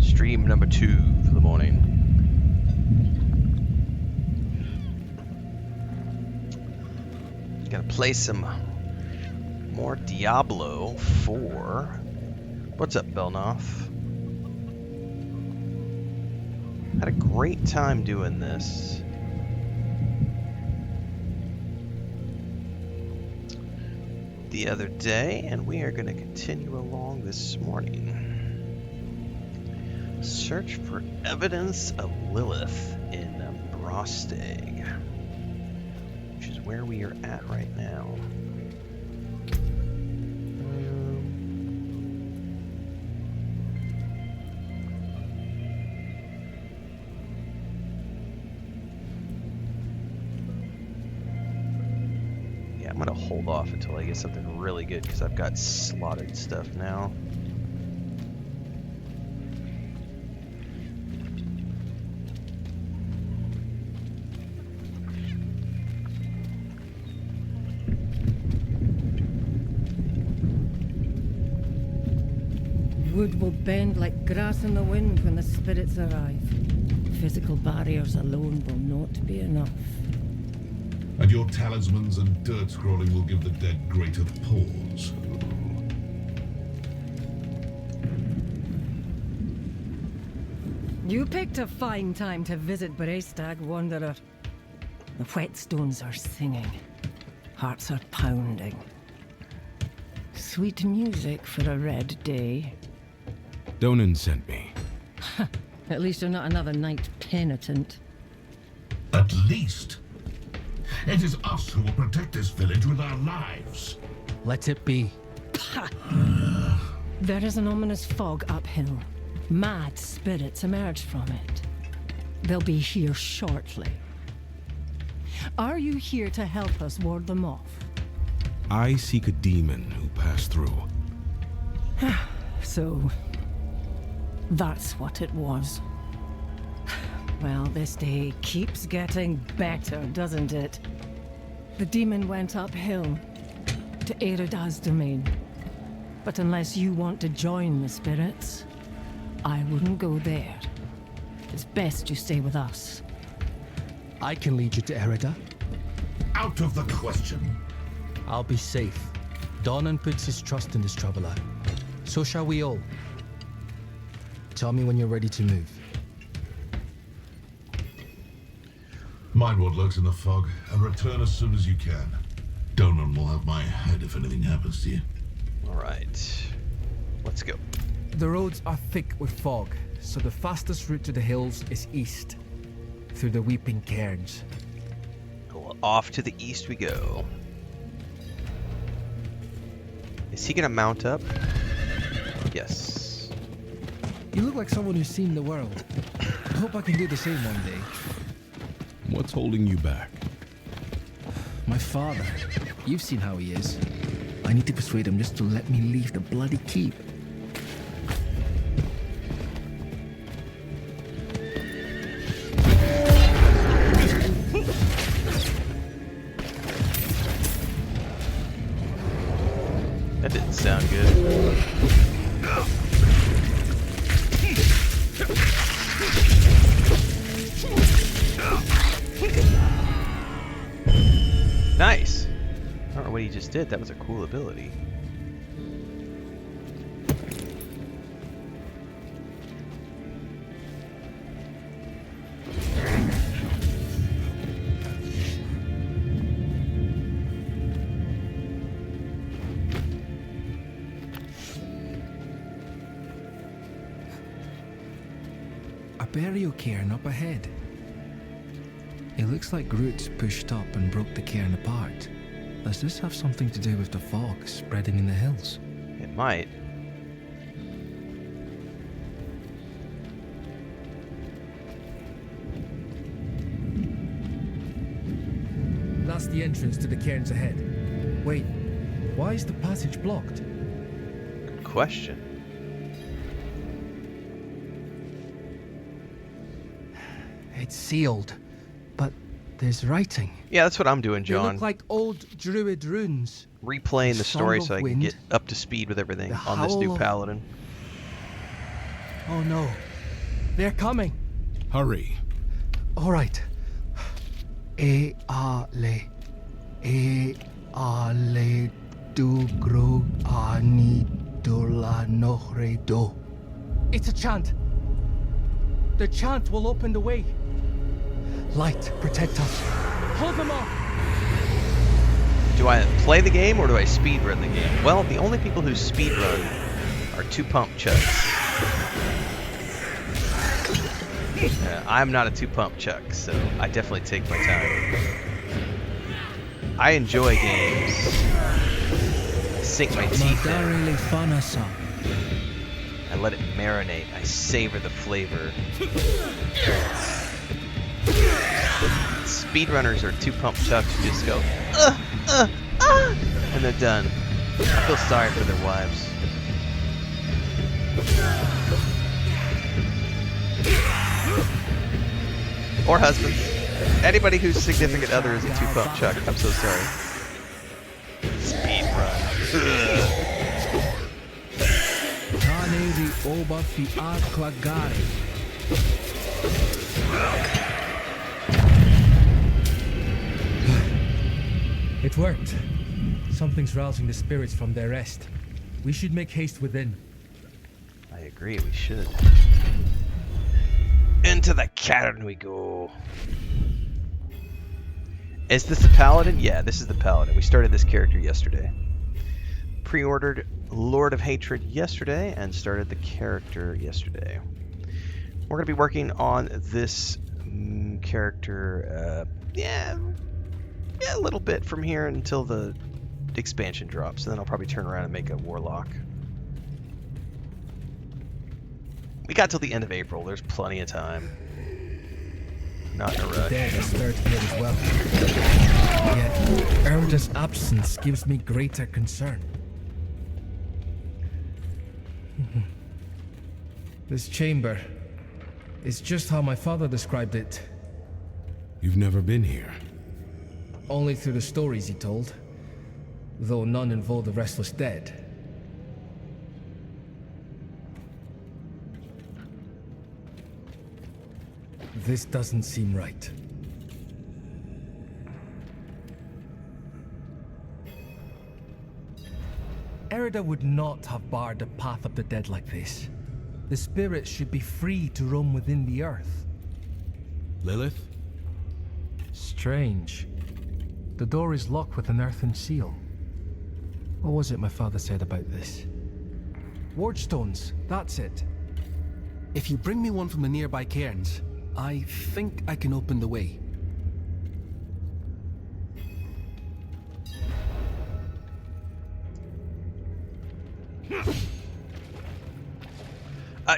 Stream number 2 for the morning. Gotta play some more Diablo 4. What's up, Belnoth? Had a great time doing this. The other day, and we are going to continue along this morning. Search for evidence of Lilith in Brosteg, which is where we are at right now. I'm gonna hold off until I get something really good because I've got slotted stuff now. Wood will bend like grass in the wind when the spirits arrive. Physical barriers alone will not be enough. And your talismans and dirt scrolling will give the dead greater pause. You picked a fine time to visit Brestag, Wanderer. The whetstones are singing. Hearts are pounding. Sweet music for a red day. Donan sent me. At least you're not another night penitent. At least? It is us who will protect this village with our lives. Let it be. There is an ominous fog uphill. Mad spirits emerge from it. They'll be here shortly. Are you here to help us ward them off? I seek a demon who passed through. So, that's what it was. Well, this day keeps getting better, doesn't it? The demon went uphill to Erida's domain. But unless you want to join the spirits, I wouldn't go there. It's best you stay with us. I can lead you to Erida. Out of the question. I'll be safe. Donan puts his trust in this traveler. So shall we all. Tell me when you're ready to move. Mind what lurks in the fog, and return as soon as you can. Donan will have my head if anything happens to you. Alright. Let's go. The roads are thick with fog, so the fastest route to the hills is east, through the Weeping Cairns. Well, off to the east we go. Is he gonna mount up? Yes. You look like someone who's seen the world. I hope I can do the same one day. What's holding you back? My father. You've seen how he is. I need to persuade him just to let me leave the bloody keep. That didn't sound good. Nice! I don't know what he just did. That was a cool ability. A burial cairn up ahead. It looks like roots pushed up and broke the cairn apart. Does this have something to do with the fog spreading in the hills? It might. That's the entrance to the cairns ahead. Wait, why is the passage blocked? Good question. It's sealed, but there's writing. Yeah, that's what I'm doing, They John. look like old druid runes. Replaying the story Song so of I can Wind, get up to speed with everything the on this new howl of- paladin. Oh no. They're coming. Hurry. All right. Ale du gro ani dola nohre do. It's a chant. The chant will open the way. Light, protect us. Hold them off. Do I play the game or do I speedrun the game? Well, the only people who speedrun are two pump chucks. I'm not a two pump chuck, so I definitely take my time. I enjoy games. I sink my teeth in. I let it marinate. I savor the flavor. Speedrunners are two pump chucks who just go, and they're done. I feel sorry for their wives. Or husbands. Anybody whose significant other is a two pump chuck. I'm so sorry. Speedrun. It worked. Something's rousing the spirits from their rest. We should make haste within. I agree, we should. Into the cairn we go. Is this the paladin? Yeah, this is the paladin. We started this character yesterday. Pre-ordered Lord of Hatred yesterday and started the character yesterday. We're going to be working on this character, yeah, a little bit from here until the expansion drops. And then I'll probably turn around and make a warlock. We got till the end of April. There's plenty of time. Not in a rush. Dead is starting here as well. Yet, Erida's absence gives me greater concern. This chamber is just how my father described it. You've never been here? Only through the stories he told, though none involved the restless dead. This doesn't seem right. Erida would not have barred the path of the dead like this. The spirits should be free to roam within the earth. Lilith? Strange. The door is locked with an earthen seal. What was it my father said about this? Ward stones, that's it. If you bring me one from the nearby cairns, I think I can open the way.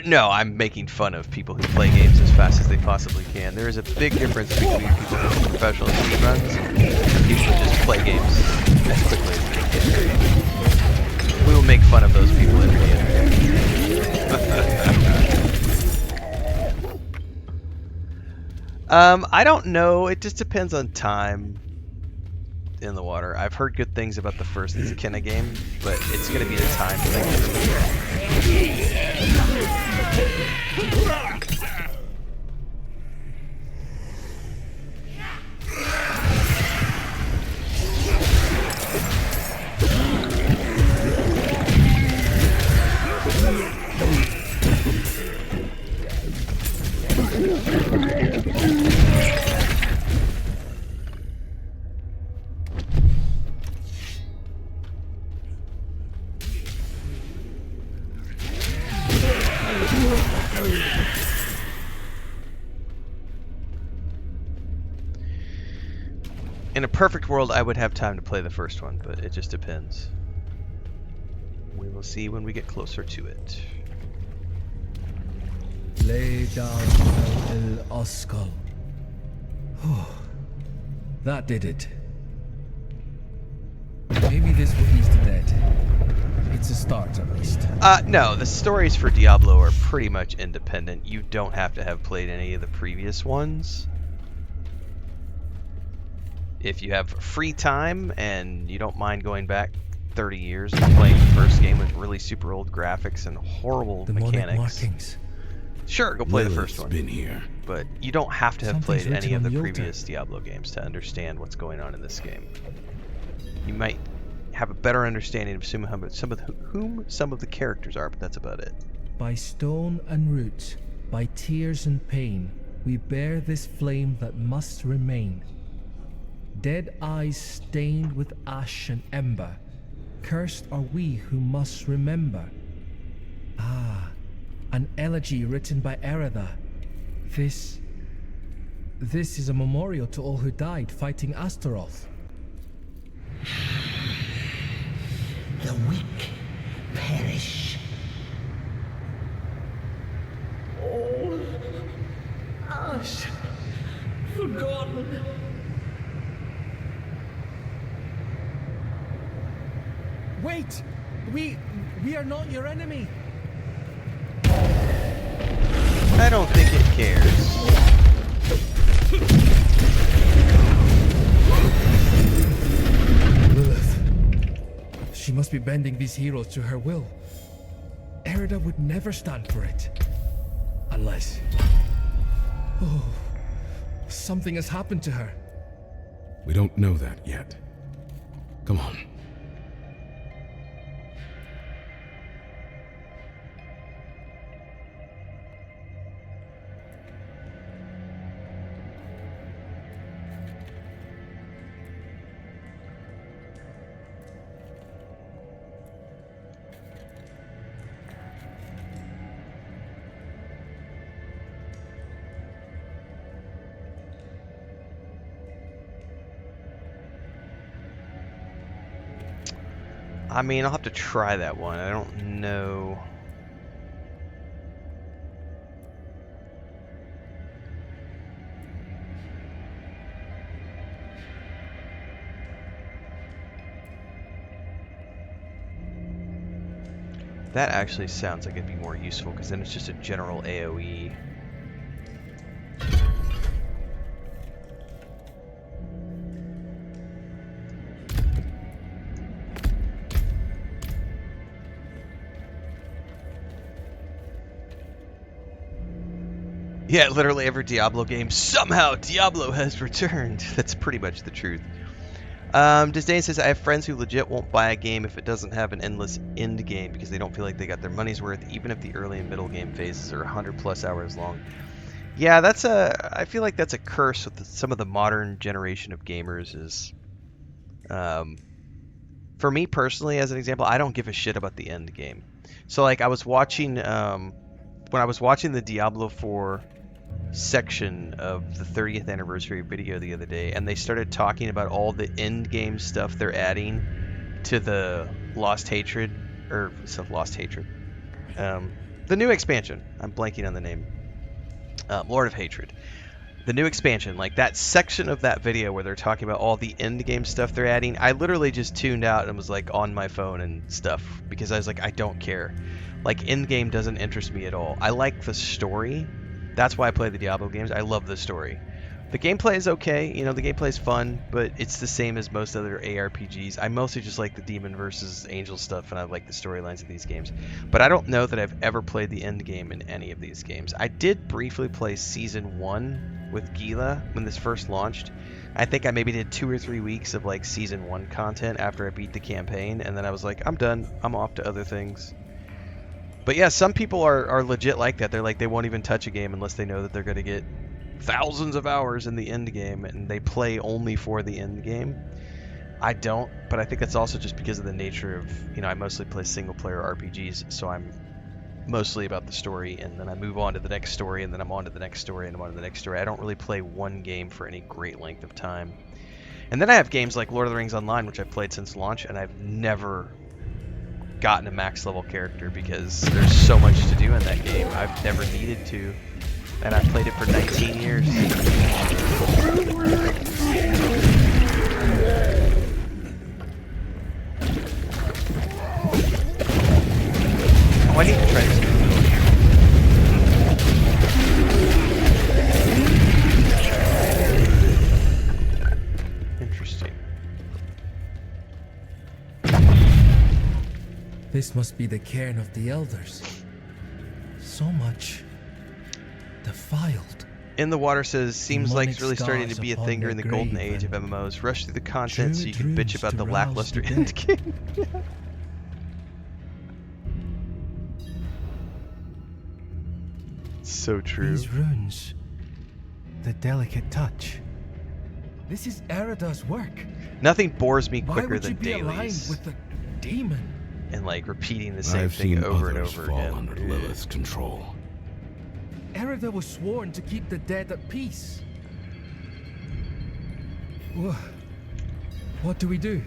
No, I'm making fun of people who play games as fast as they possibly can. There is a big difference between people who are professional speedruns and people who just play games as quickly as they can. We will make fun of those people every day. I don't know. It just depends on time in the water. I've heard good things about the first Kenna game, but it's going to be a time thing. In a perfect world, I would have time to play the first one, but it just depends. We will see when we get closer to it. Lay down El Oscal. That did it. Maybe this will ease the dead. It's a start, at least. No, the stories for Diablo are pretty much independent. You don't have to have played any of the previous ones. If you have free time and you don't mind going back 30 years and playing the first game with really super old graphics and horrible mechanics. Markings. Sure, go play the Lilith's first one. Been here. But you don't have to have Something's played any written of the on the altar. previous Diablo games to understand what's going on in this game. You might have a better understanding of whom some of the characters are, but that's about it. By stone and root, by tears and pain, we bear this flame that must remain. Dead eyes stained with ash and ember, cursed are we who must remember. Ah, an elegy written by Erida. This is a memorial to all who died fighting Astaroth. The weak perish. All ash forgotten. Wait! We are not your enemy! I don't think it cares. Lilith. She must be bending these heroes to her will. Erida would never stand for it. Unless... Oh, something has happened to her. We don't know that yet. Come on. I mean, I'll have to try that one. I don't know. That actually sounds like it'd be more useful because then it's just a general AoE. Yeah, literally every Diablo game, somehow Diablo has returned. That's pretty much the truth. Disdain says, I have friends who legit won't buy a game if it doesn't have an endless end game because they don't feel like they got their money's worth, even if the early and middle game phases are 100+ hours long. Yeah, I feel like that's a curse with some of the modern generation of gamers is, for me personally, as an example, I don't give a shit about the end game. So like I was watching, when I was watching the Diablo 4 section of the 30th anniversary video the other day, and they started talking about all the end game stuff they're adding to the Lost Hatred, the new expansion. I'm blanking on the name. Lord of Hatred. The new expansion, like that section of that video where they're talking about all the end game stuff they're adding, I literally just tuned out and was like on my phone and stuff because I was like, I don't care. Like end game doesn't interest me at all. I like the story. That's why I play the Diablo games. I love the story. The gameplay is okay. You know, the gameplay is fun, but it's the same as most other ARPGs. I mostly just like the demon versus angel stuff, and I like the storylines of these games. But I don't know that I've ever played the end game in any of these games. I did briefly play Season 1 with Gila when this first launched. I think I maybe did 2 or 3 weeks of like Season 1 content after I beat the campaign, and then I was like, I'm done. I'm off to other things. But yeah, some people are legit like that. They're like, they won't even touch a game unless they know that they're going to get thousands of hours in the end game, and they play only for the end game. I don't, but I think that's also just because of the nature of, you know, I mostly play single player RPGs, so I'm mostly about the story, and then I move on to the next story, and then I'm on to the next story, and I'm on to the next story. I don't really play one game for any great length of time. And then I have games like Lord of the Rings Online, which I've played since launch, and I've never gotten a max level character because there's so much to do in that game. I've never needed to, and I've played it for 19 years. This must be the cairn of the elders. So much defiled. In the Water says, seems like it's really Demonic starting to scars be a upon thing their during the golden grave age of and MMOs. Rush through the content so you can druid bitch about runes the to rouse lackluster the end dead. game. So true. These runes, the delicate touch. This is Erida's work. Nothing bores me Why quicker would than you be aligned dailies with the demon? and like repeating the same I've thing seen over and others over fall again. under Lilith's control. Erida was sworn to keep the dead at peace. What do we do?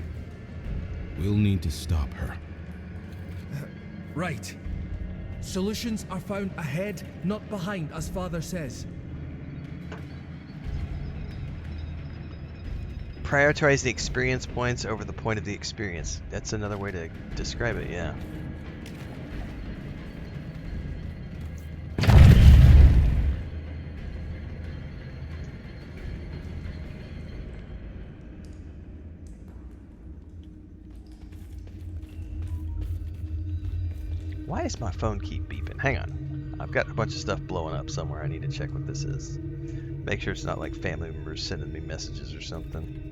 We'll need to stop her. Right. Solutions are found ahead, not behind, as Father says. Prioritize the experience points over the point of the experience. That's another way to describe it, yeah. Why does my phone keep beeping? Hang on. I've got a bunch of stuff blowing up somewhere. I need to check what this is. Make sure it's not like family members sending me messages or something.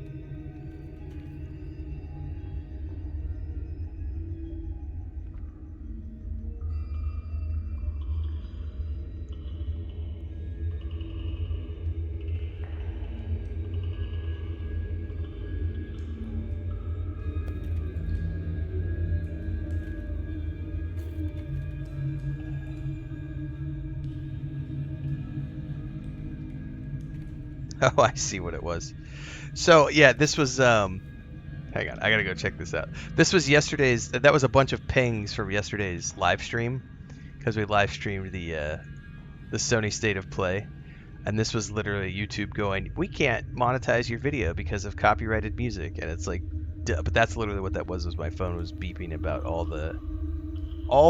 Oh, I see what it was. So, yeah, this was, hang on, I gotta go check this out. This was yesterday's, that was a bunch of pings from yesterday's live stream, because we live streamed the Sony State of Play, and this was literally YouTube going, we can't monetize your video because of copyrighted music, and it's like, duh, but that's literally what that was my phone was beeping about all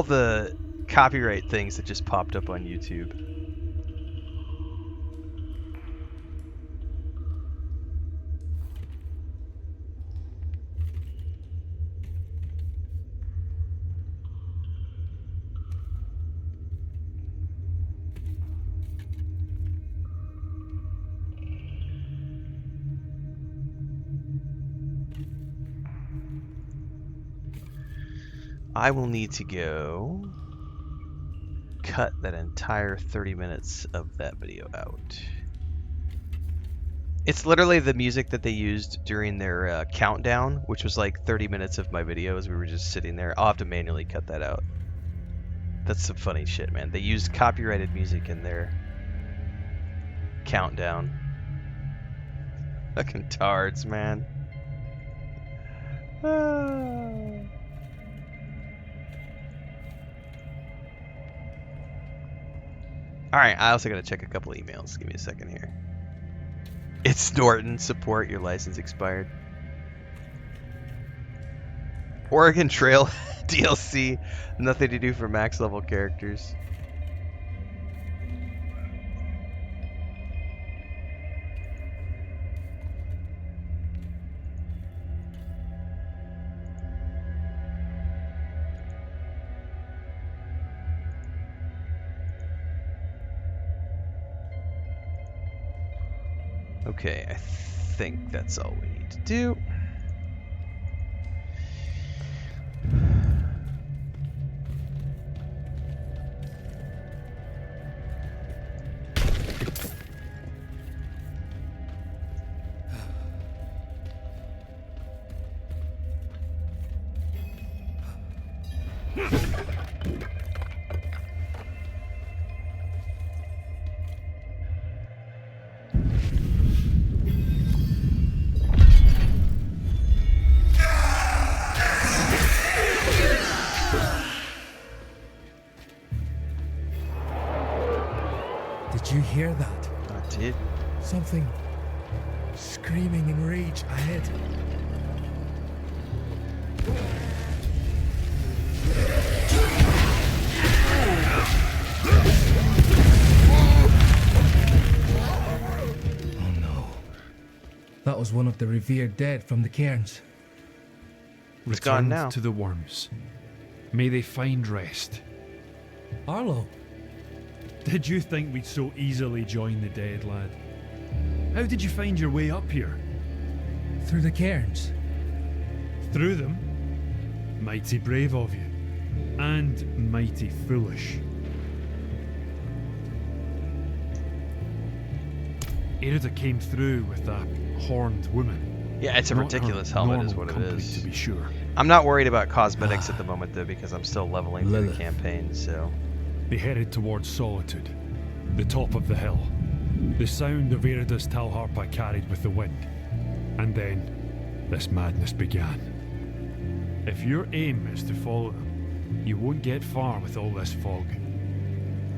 the copyright things that just popped up on YouTube. I will need to go cut that entire 30 minutes of that video out. It's literally the music that they used during their countdown, which was like 30 minutes of my video as we were just sitting there. I'll have to manually cut that out. That's some funny shit, man. They used copyrighted music in their countdown. Fucking tards, man. Alright, I also gotta check a couple emails. Give me a second here. It's Norton. Support. Your license expired. Oregon Trail DLC. Nothing to do for max level characters. Okay, I think that's all we need to do. Did you hear that? I did. Something screaming in rage ahead. Oh no. That was one of the revered dead from the cairns. It's gone now. To the worms. May they find rest. Arlo. Did you think we'd so easily join the dead, lad? How did you find your way up here? Through the cairns. Through them? Mighty brave of you. And mighty foolish. Erida came through with that horned woman. Yeah, it's a Not ridiculous her helmet is normal what it company, is. to be sure. I'm not worried about cosmetics at the moment though, because I'm still leveling through the campaign, so... They headed towards Solitude, the top of the hill. The sound of Erida's Talharpa carried with the wind. And then, this madness began. If your aim is to follow them, you won't get far with all this fog.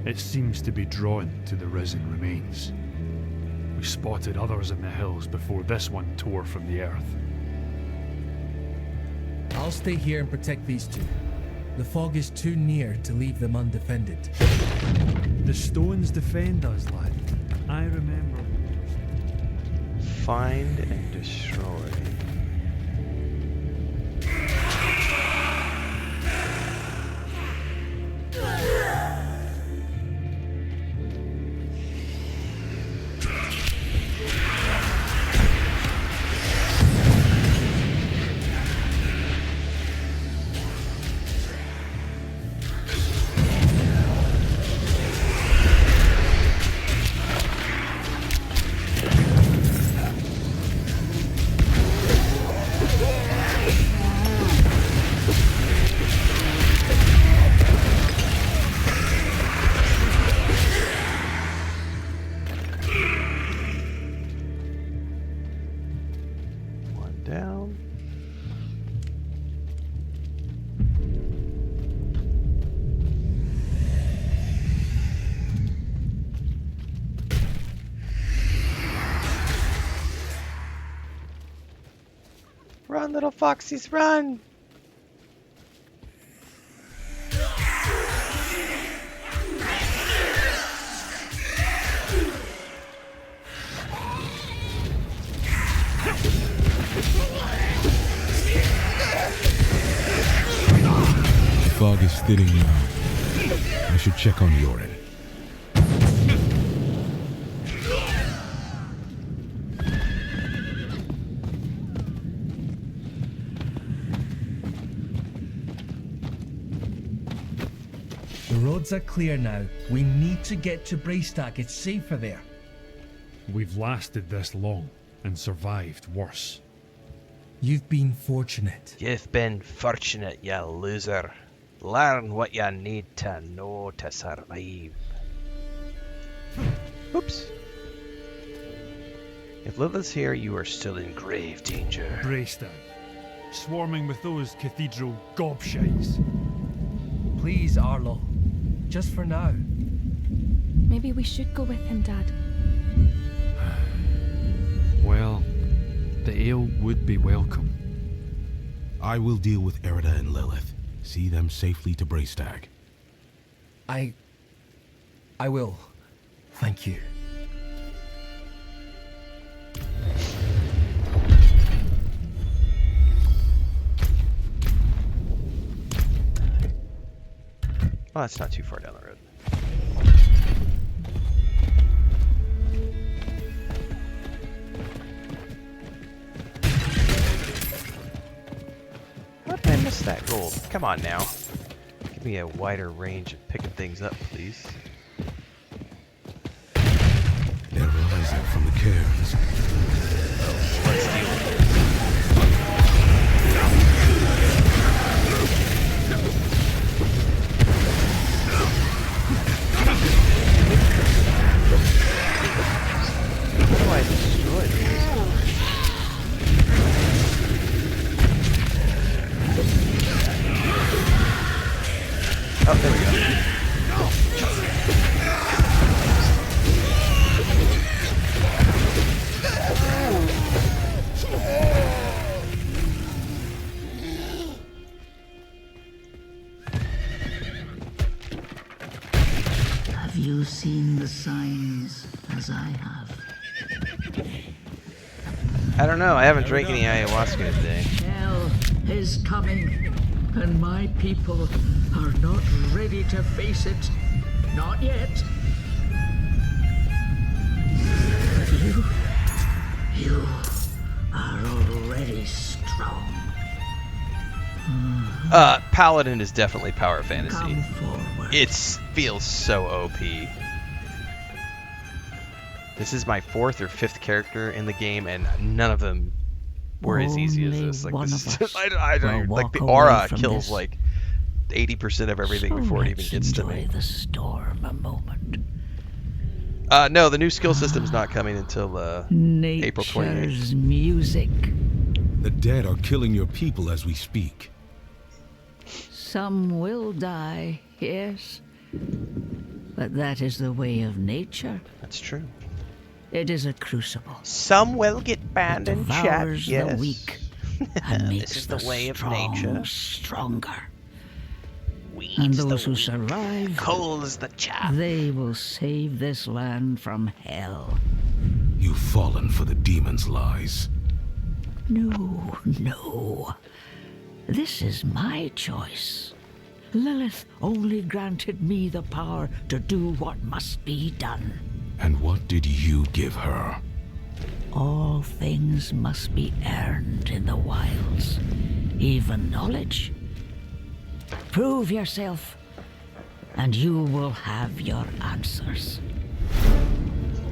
It seems to be drawn to the risen remains. We spotted others in the hills before this one tore from the earth. I'll stay here and protect these two. The fog is too near to leave them undefended. The stones defend us, lad. I remember. Find and destroy. Down. Run, little foxies, run! The fog is thinning now. I should check on your end. The roads are clear now. We need to get to Braystack. It's safer there. We've lasted this long and survived worse. You've been fortunate. You've been fortunate, you loser. Learn what you need to know to survive. Oops. If Lilith's here, you are still in grave danger. Braystack, swarming with those cathedral gobshites. Please, Arlo. Just for now. Maybe we should go with him, Dad. Well, the ale would be welcome. I will deal with Erida and Lilith. See them safely to Braystack. I will. Thank you. Oh, that's not too far down the road. How did I miss that gold? Come on now. Give me a wider range of picking things up, please. They're rising from the cairns. Let's deal with it. How do I destroy these? Oh, there we go. Have you seen the signs as I have? I don't know. I haven't drank any ayahuasca today. Hell is coming. and my people are not ready to face it. Not yet. But you are already strong. Paladin is definitely power fantasy. Come forward. It feels so OP. This is my 4th or 5th character in the game, and none of them were as easy as this. Like, I don't like the aura kills this. like 80% of everything before it even gets to me. Enjoy the storm a moment. No, the new skill system's not coming until April 28th. Nature's music. The dead are killing your people as we speak. Some will die, yes. But that is the way of nature. That's true. It is a crucible. Some will get banned in chat, Devours yes. the weak and makes This is the way of strong nature. Stronger. Weeds And the those who weak, survive, coals the chaff. they will save this land from hell. You've fallen for the demon's lies. No, no. This is my choice. Lilith only granted me the power to do what must be done. And what did you give her? All things must be earned in the wilds, even knowledge. Prove yourself, and you will have your answers.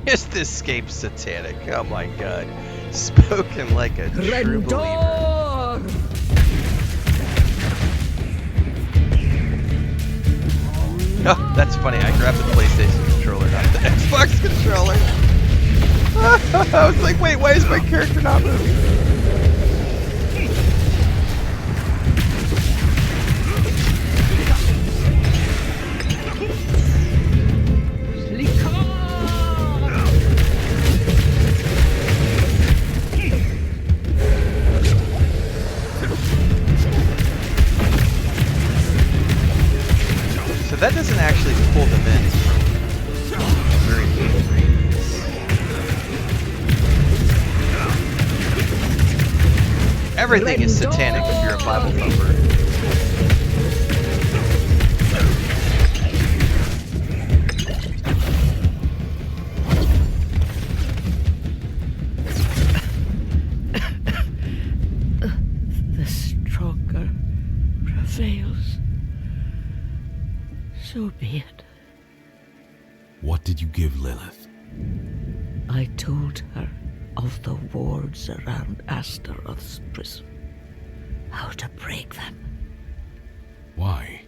Is this scape satanic? Oh my god. Spoken like a true believer. Oh, that's funny. I grabbed the PlayStation controller, not the Xbox controller. I was like, wait, why is my character not moving? So that doesn't actually pull them in very easily. Everything is satanic if you're a Bible thumper. The stronger prevails. So be it. What did you give Lilith? I told her of the wards around Astaroth's prison. How to break them. Why?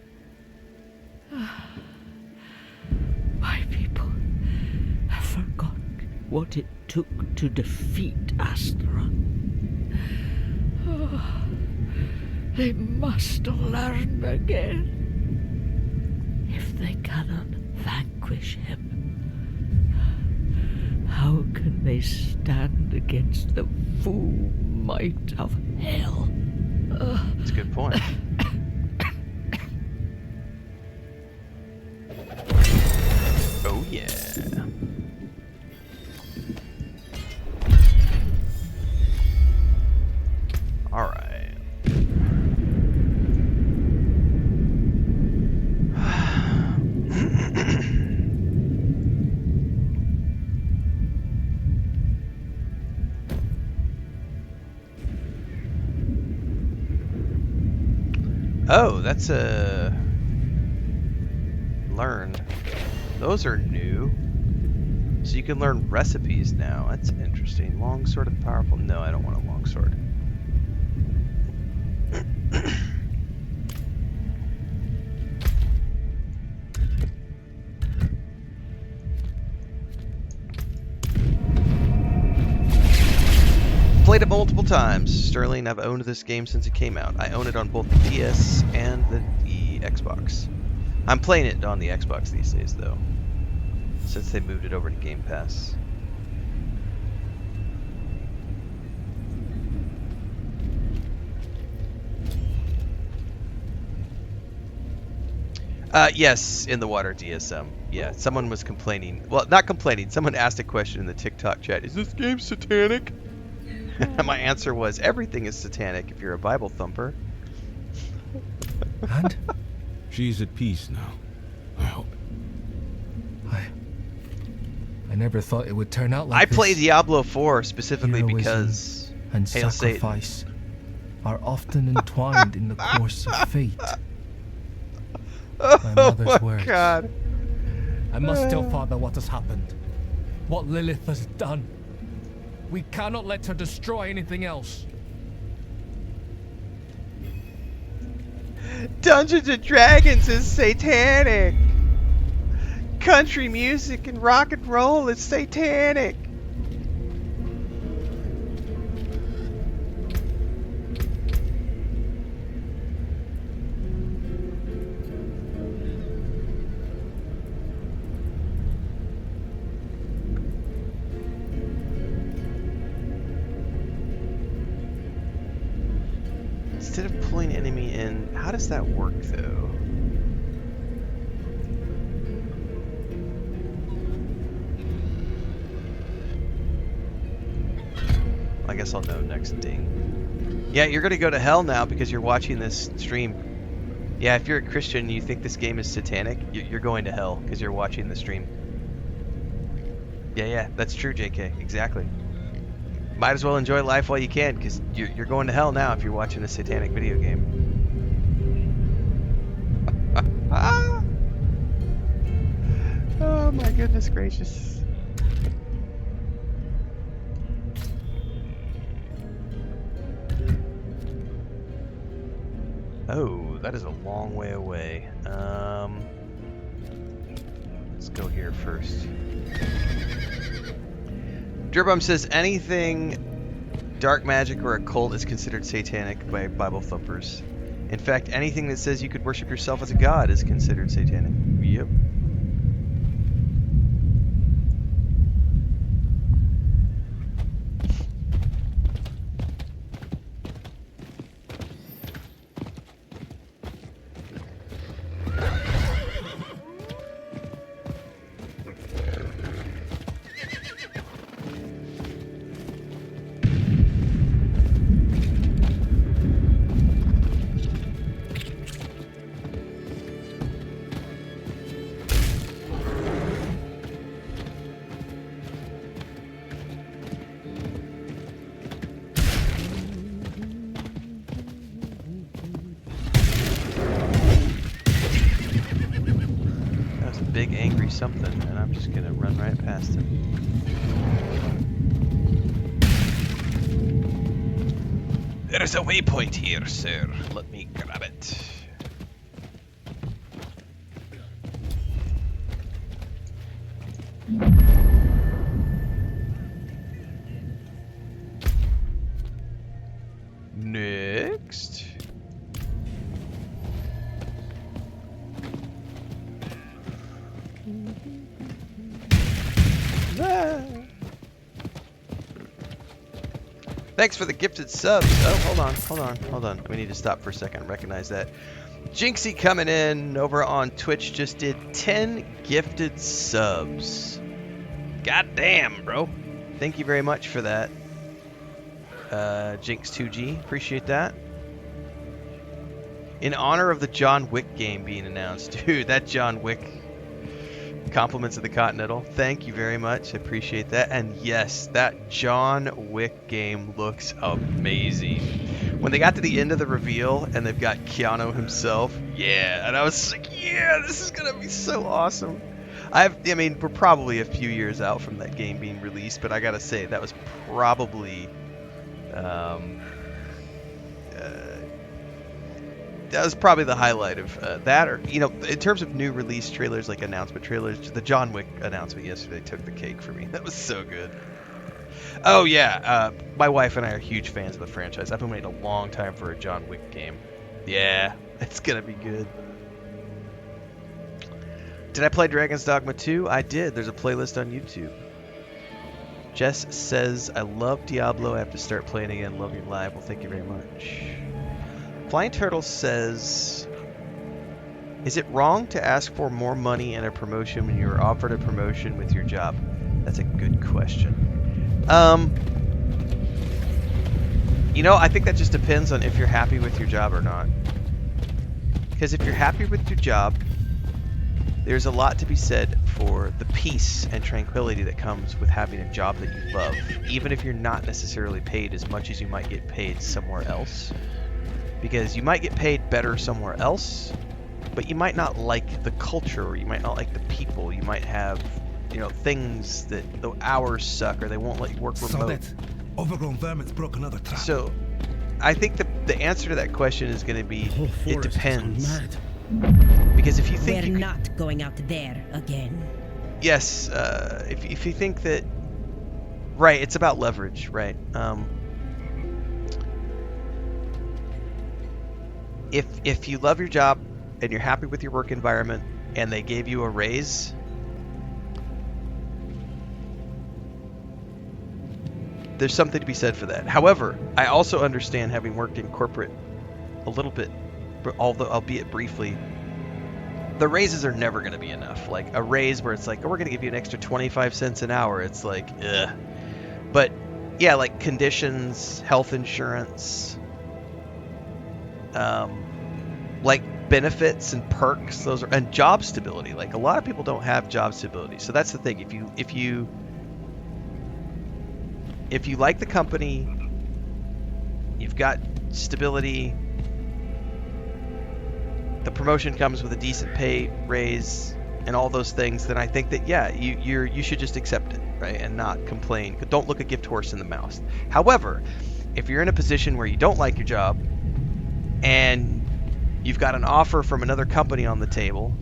My people have forgotten what it took to defeat Astaroth. They must learn again. If they cannot vanquish him, how can they stand against the full might of hell? That's a good point. Oh yeah. All right. Oh, that's a learned. Those are new. So you can learn recipes now. That's interesting. Longsword of the powerful. No, I don't want a longsword. Played it multiple times. Sterling, I've owned this game since it came out. I own it on both the DS and the Xbox. I'm playing it on the Xbox these days, though, since they moved it over to Game Pass. Yes, in the water DSM. Yeah, someone was complaining. Well, not complaining. Someone asked a question in the TikTok chat. Is this game satanic? My answer was, everything is satanic if you're a Bible thumper. And? She's at peace now, I hope. I never thought it would turn out like this. I play Diablo 4 specifically Heroism because and Hail sacrifice are often entwined in the course of fate. My mother's words. God. I must tell Father what has happened. What Lilith has done. We cannot let her destroy anything else. Dungeons and Dragons is satanic. Country music and rock and roll is satanic. Instead of pulling enemy in, how does that work though? I guess I'll know next ding. Yeah, you're gonna go to hell now because you're watching this stream. Yeah, if you're a Christian and you think this game is satanic, you're going to hell because you're watching the stream. Yeah, that's true, JK. Exactly. Might as well enjoy life while you can because you're going to hell now if you're watching a satanic video game. Oh my goodness gracious. Oh, that is a long way away. Let's go here first. Durbum says anything dark magic or occult is considered satanic by Bible thumpers. In fact, anything that says you could worship yourself as a god is considered satanic. Yep. Big angry something, and I'm just gonna run right past him. There's a waypoint here, sir. Let me grab it. Next. Thanks for the gifted subs. Oh, hold on. We need to stop for a second and recognize that. Jinxie coming in over on Twitch just did 10 gifted subs. God damn, bro. Thank you very much for that. Jinx2G, appreciate that. In honor of the John Wick game being announced. Dude, that John Wick... Compliments of the Continental. Thank you very much. I appreciate that. And yes, that John Wick game looks amazing. When they got to the end of the reveal and they've got Keanu himself, yeah. And I was like, yeah, this is going to be so awesome. I mean, we're probably a few years out from that game being released, but I got to say, that was probably... that was probably the highlight of that, or in terms of new release trailers, like announcement trailers, the John Wick announcement yesterday took the cake for me. That was so good. Oh yeah, my wife and I are huge fans of the franchise. I've been waiting a long time for a John Wick game. Yeah, it's gonna be good. Did I play Dragon's Dogma 2? I did. There's a playlist on YouTube. Jess says, I love Diablo. I have to start playing again. Love you live. Well, thank you very much. Flying Turtle says, is it wrong to ask for more money and a promotion when you are offered a promotion with your job? That's a good question. I think that just depends on if you're happy with your job or not. Because if you're happy with your job, there's a lot to be said for the peace and tranquility that comes with having a job that you love, even if you're not necessarily paid as much as you might get paid somewhere else. Because you might get paid better somewhere else, but you might not like the culture, or you might not like the people. You might have, things that the hours suck, or they won't let you work remote. Solid. Overgrown vermin's broke another trap. So, I think the answer to that question is going to be, it depends. Because if you think we're not going out there again. Yes, if you think that, right, it's about leverage, right? If you love your job and you're happy with your work environment and they gave you a raise, there's something to be said for that. However, I also understand, having worked in corporate a little bit, although albeit briefly, the raises are never going to be enough. Like a raise where it's like, oh, we're going to give you an extra 25 cents an hour. It's like, ugh. But yeah, like conditions, health insurance, like benefits and perks, and job stability. Like a lot of people don't have job stability. So that's the thing. If you like the company, you've got stability, the promotion comes with a decent pay raise and all those things, then I think that, yeah, you should just accept it, right, and not complain. Don't look a gift horse in the mouth. However, if you're in a position where you don't like your job and you've got an offer from another company on the table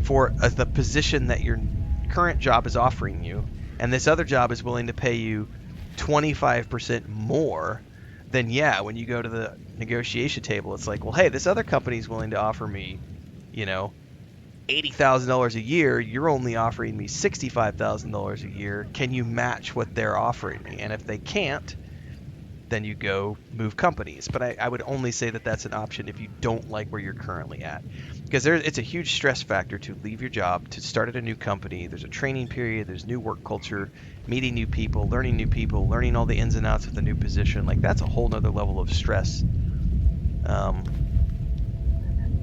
for the position that your current job is offering you, and this other job is willing to pay you 25% more, then yeah, when you go to the negotiation table, it's like, well, hey, this other company's willing to offer me, $80,000 a year. You're only offering me $65,000 a year. Can you match what they're offering me? And if they can't, then you go move companies. But I would only say that that's an option if you don't like where you're currently at. Because it's a huge stress factor to leave your job, to start at a new company. There's a training period, there's new work culture, meeting new people, learning all the ins and outs of the new position. Like, that's a whole nother level of stress.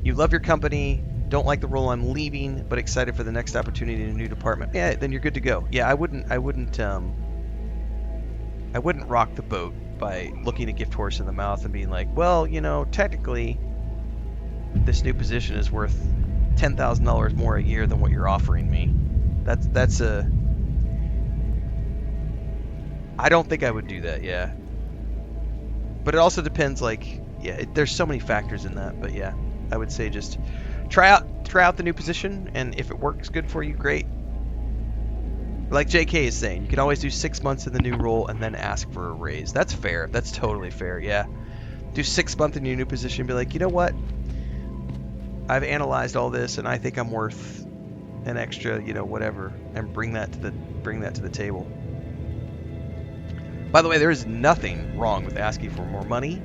You love your company, don't like the role I'm leaving, but excited for the next opportunity in a new department. Yeah, then you're good to go. Yeah, I wouldn't rock the boat by looking a gift horse in the mouth and being like, well, technically this new position is worth $10,000 more a year than what you're offering me. I don't think I would do that, yeah. But it also depends, there's so many factors in that, but yeah, I would say just try out the new position, and if it works good for you, great. Like JK is saying, you can always do 6 months in the new role and then ask for a raise. That's fair. That's totally fair, yeah. Do 6 months in your new position and be like, you know what? I've analyzed all this, and I think I'm worth an extra, whatever, and bring that to the table. By the way, there is nothing wrong with asking for more money.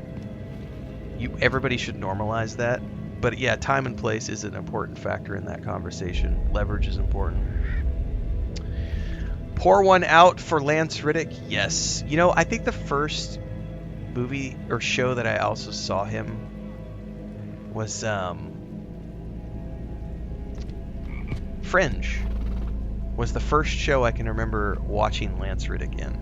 Everybody should normalize that. But yeah, time and place is an important factor in that conversation. Leverage is important. Pour one out for Lance Riddick. Yes. I think the first movie or show that I also saw him was Fringe. Was the first show I can remember watching Lance Riddick in.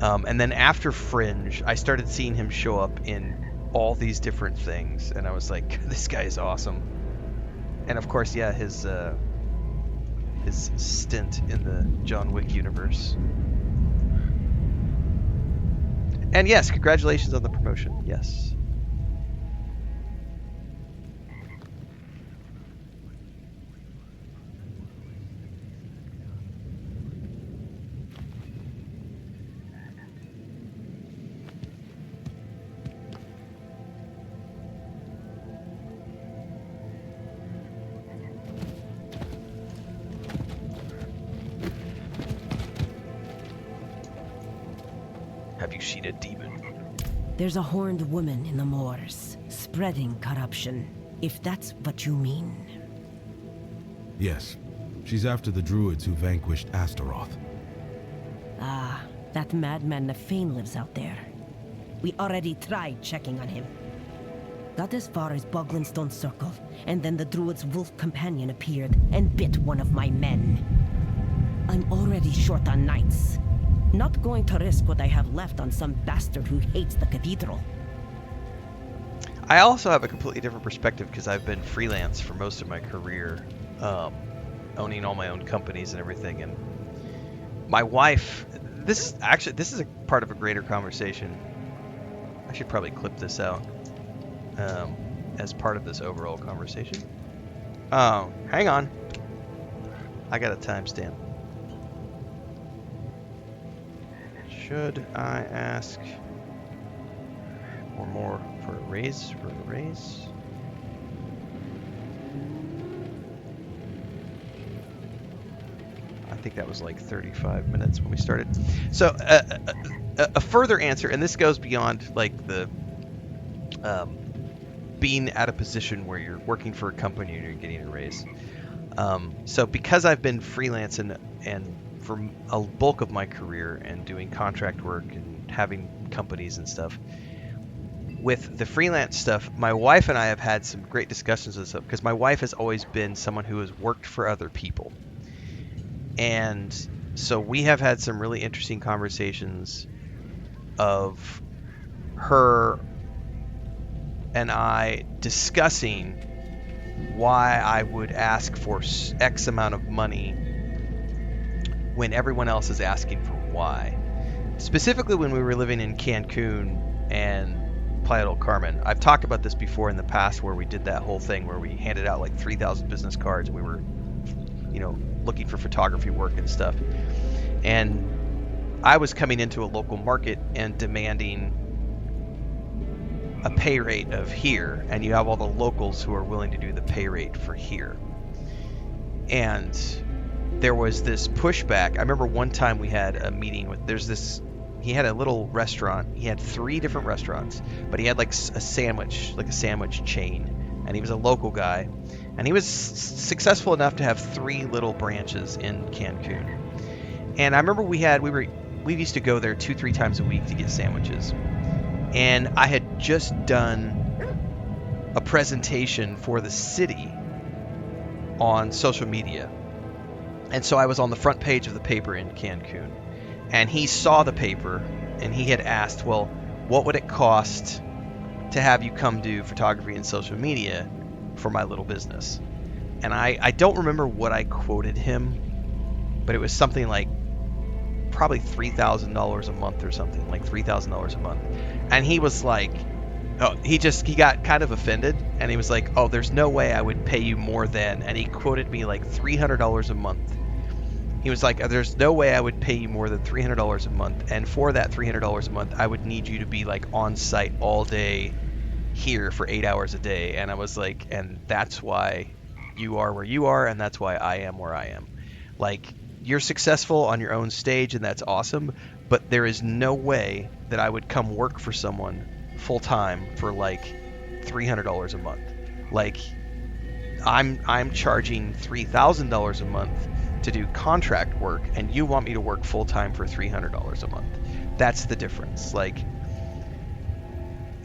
And then after Fringe, I started seeing him show up in all these different things, and I was like, this guy is awesome. And of course, yeah, his stint in the John Wick universe. And yes, congratulations on the promotion. Yes. Have you seen a demon? There's a horned woman in the moors, spreading corruption, if that's what you mean. Yes. She's after the druids who vanquished Astaroth. Ah, that madman Renfail lives out there. We already tried checking on him. Got as far as Boglinstone Circle, and then the druid's wolf companion appeared and bit one of my men. I'm already short on knights. Not going to risk what I have left on some bastard who hates the cathedral. I also have a completely different perspective because I've been freelance for most of my career, owning all my own companies and everything. And my wife, this is a part of a greater conversation. I should probably clip this out as part of this overall conversation. Hang on. I got a timestamp. Should I ask for more for a raise? I think that was like 35 minutes when we started. So a further answer, and this goes beyond like the being at a position where you're working for a company and you're getting a raise. So because I've been freelance and for a bulk of my career and doing contract work and having companies and stuff, with the freelance stuff, my wife and I have had some great discussions with stuff because my wife has always been someone who has worked for other people. And so we have had some really interesting conversations of her and I discussing why I would ask for X amount of money when everyone else is asking for Y. Specifically when we were living in Cancun and Playa del Carmen. I've talked about this before in the past where we did that whole thing where we handed out like 3,000 business cards and we were, looking for photography work and stuff. And I was coming into a local market and demanding a pay rate of here, and you have all the locals who are willing to do the pay rate for here. And there was this pushback. I remember one time we had a meeting with, he had a little restaurant. He had 3 different restaurants, but he had like a sandwich chain, and he was a local guy, and he was successful enough to have 3 little branches in Cancun. And I remember we used to go there 2-3 times a week to get sandwiches. And I had just done a presentation for the city on social media. And so I was on the front page of the paper in Cancun. And he saw the paper and he had asked, well, what would it cost to have you come do photography and social media for my little business? And I don't remember what I quoted him, but it was something like probably $3,000 a month or something, like $3,000 a month. And he was like, he got kind of offended, and he was like, oh, there's no way I would pay you more than, and he quoted me like $300 a month. He was like, there's no way I would pay you more than $300 a month, and for that $300 a month, I would need you to be like on site all day here for 8 hours a day. And I was like, and that's why you are where you are, and that's why I am where I am. Like, you're successful on your own stage, and that's awesome, but there is no way that I would come work for someone full time for like $300 a month. Like, I'm charging $3,000 a month to do contract work, and you want me to work full time for $300 a month. That's the difference. Like,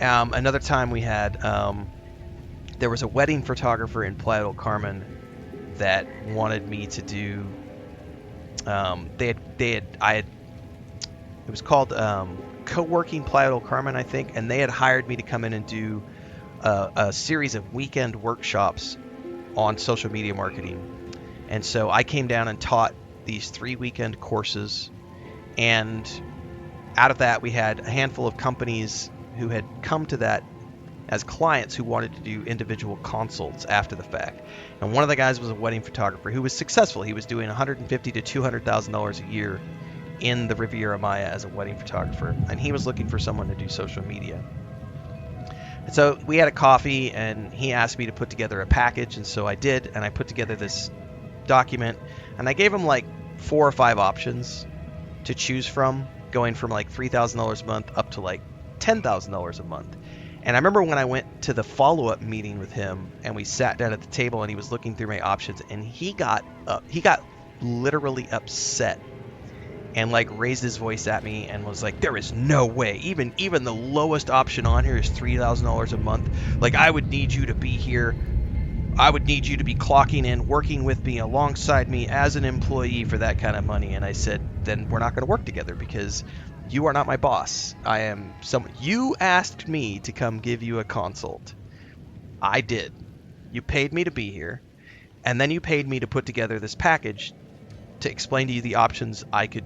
another time we had, there was a wedding photographer in Playa del Carmen that wanted me to do. It was called Co-working Playa del Carmen, I think, and they had hired me to come in and do a series of weekend workshops on social media marketing. And so I came down and taught these 3 weekend courses, and out of that we had a handful of companies who had come to that as clients who wanted to do individual consults after the fact. And one of the guys was a wedding photographer who was successful. He was doing $150,000 to $200,000 a year in the Riviera Maya as a wedding photographer, and he was looking for someone to do social media. And so we had a coffee, and he asked me to put together a package, and so I did, and I put together this document, and I gave him like 4 or 5 options to choose from, going from like $3,000 a month up to like $10,000 a month. And I remember when I went to the follow-up meeting with him, and we sat down at the table, and he was looking through my options, and he got literally upset and like raised his voice at me and was like, there is no way, even the lowest option on here is $3,000 a month. Like, I would need you to be here. I would need you to be clocking in, working with me alongside me as an employee for that kind of money. And I said, then we're not going to work together because you are not my boss. I am someone. You asked me to come give you a consult. I did. You paid me to be here. And then you paid me to put together this package to explain to you the options I could